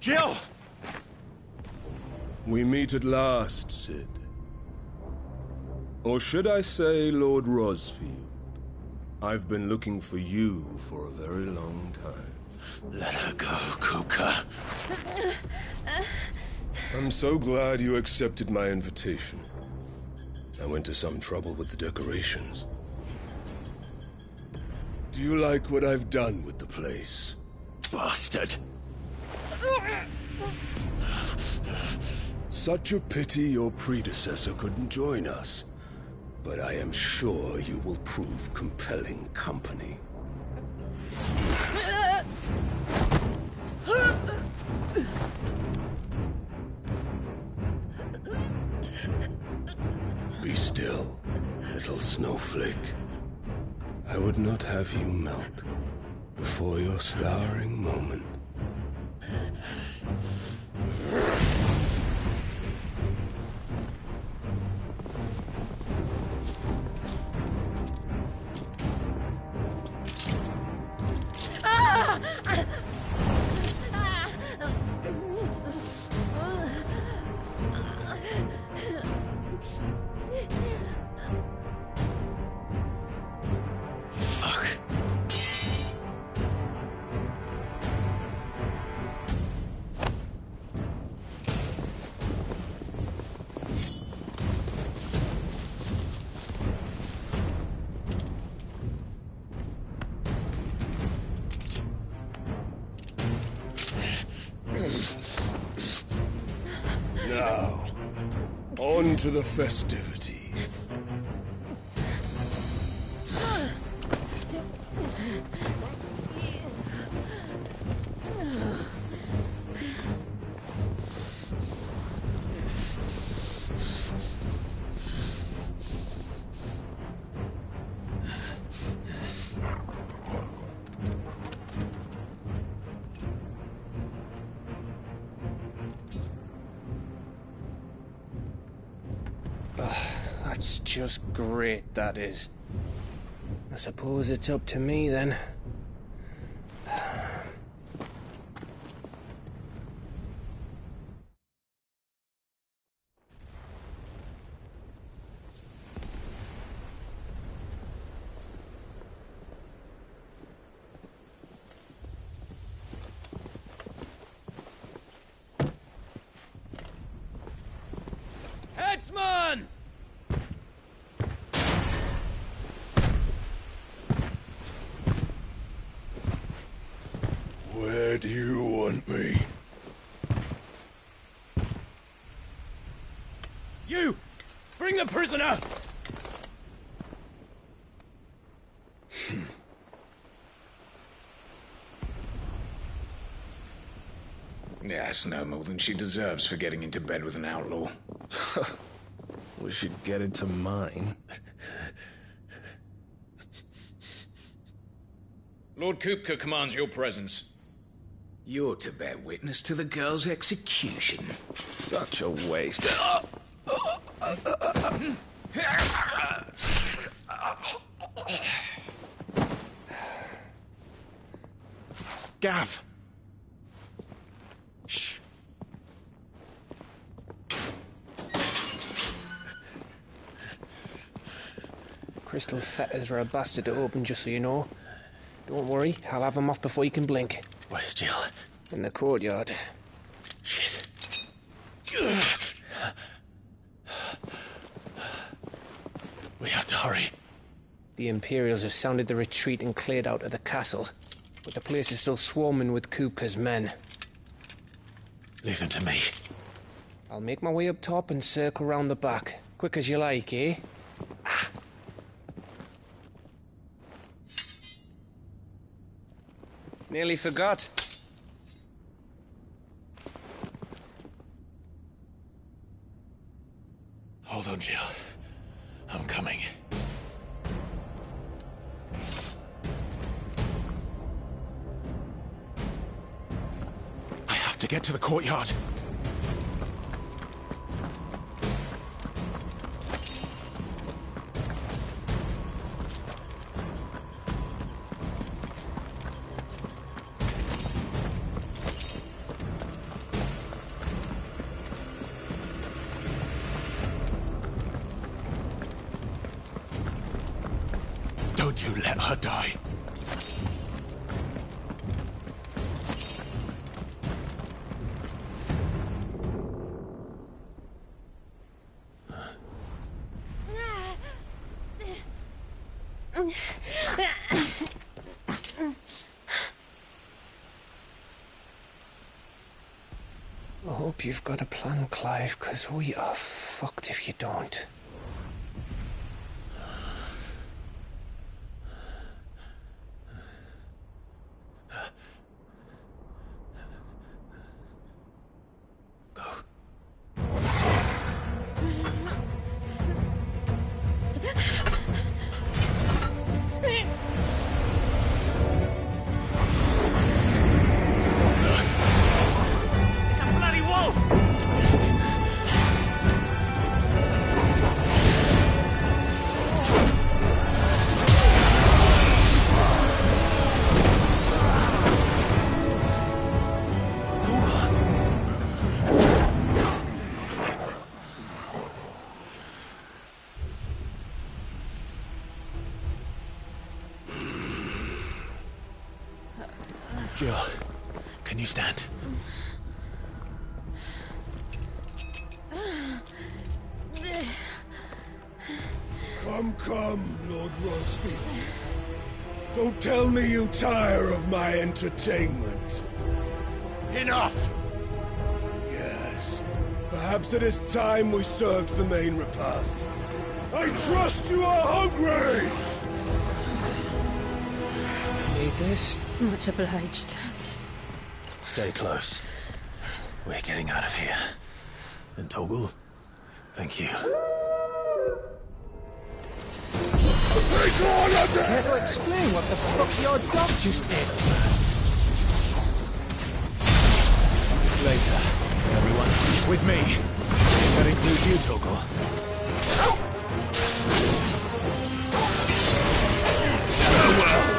Jill! We meet at last, Cid. Or should I say, Lord Rosfield? I've been looking for you for a very long time. Let her go, Kupka. I'm so glad you accepted my invitation. I went to some trouble with the decorations. Do you like what I've done with the place? Bastard! Such a pity your predecessor couldn't join us. But I am sure you will prove compelling company. Be still, little snowflake. I would not have you melt before your starring moment. to the festivities. That's just great, that is. I suppose it's up to me, then. Headsman! Where do you want me? You! Bring the prisoner! Yes, no more than she deserves for getting into bed with an outlaw. We should get into mine. Lord Kupka commands your presence. You're to bear witness to the girl's execution. Such a waste. Gav! Shh. Crystal fetters are a bastard to open, just so you know. Don't worry, I'll have them off before you can blink. Where's Jill? In the courtyard. Shit. We have to hurry. The Imperials have sounded the retreat and cleared out of the castle, but the place is still swarming with Kupka's men. Leave them to me. I'll make my way up top and circle round the back. Quick as you like, eh? Nearly forgot. Hold on, Jill. I'm coming. I have to get to the courtyard. Don't you let her die. I hope you've got a plan, Clive, because we are fucked if you don't. Jill, can you stand? Come, Lord Rosfield. Don't tell me you tire of my entertainment. Enough! Yes, Perhaps it is time we served the main repast. I trust you are hungry! Need this? Much obliged. Stay close. We're getting out of here. And Toggle, thank you. Take all of them! Care to explain what the fuck your dog just did? Later, everyone. With me. That includes you, Toggle. Farewell.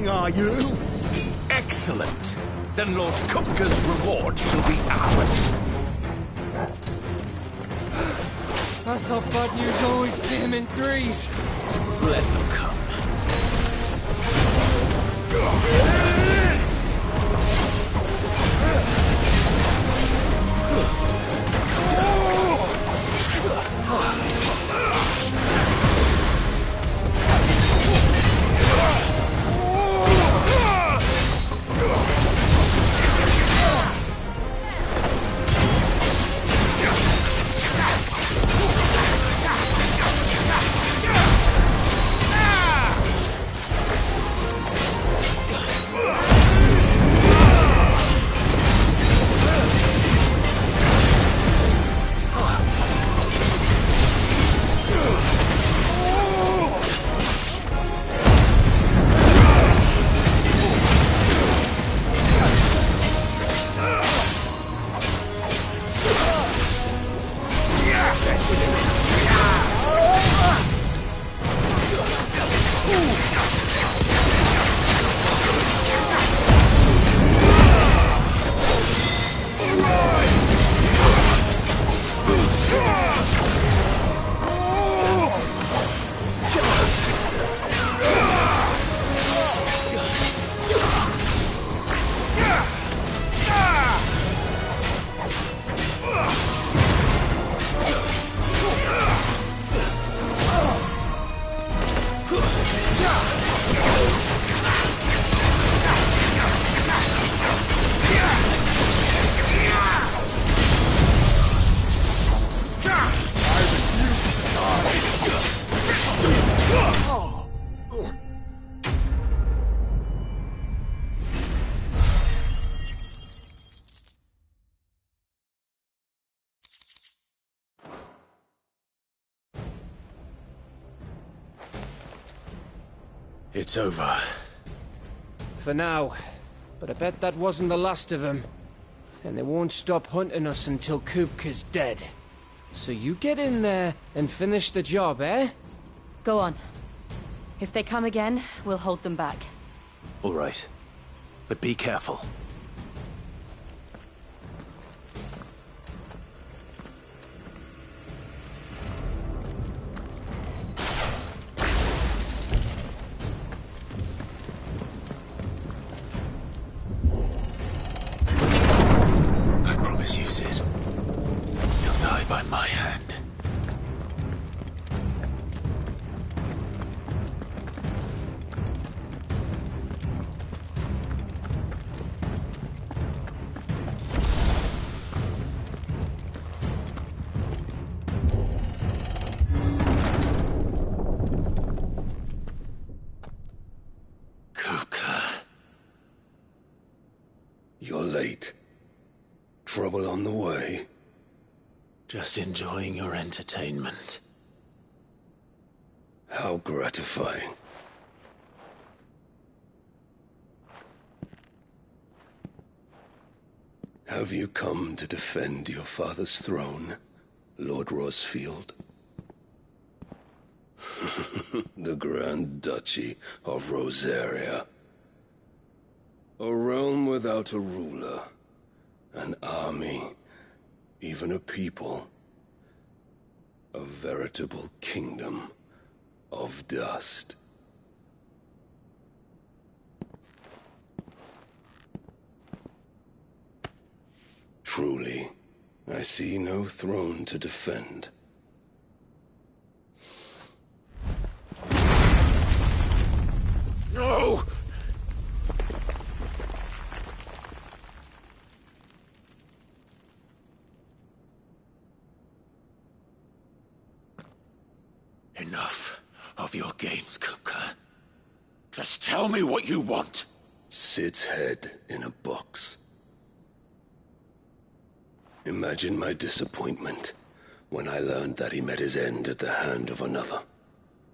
Are you? Excellent. Then Lord Kupka's reward shall be ours. I thought bad news always came in threes. Let them come. It's over. For now. But I bet that wasn't the last of them. And they won't stop hunting us until Kupka's dead. So you get in there and finish the job, eh? Go on. If they come again, we'll hold them back. All right. But be careful. late. Trouble on the way? Just enjoying your entertainment. How gratifying. Have you come to defend your father's throne, Lord Rosfield? The Grand Duchy of Rosaria. A realm without a ruler, an army, even a people. A veritable kingdom of dust. Truly, I see no throne to defend. No! Enough of your games, Kupka. Just tell me what you want. Sid's head in a box. Imagine my disappointment when I learned that he met his end at the hand of another.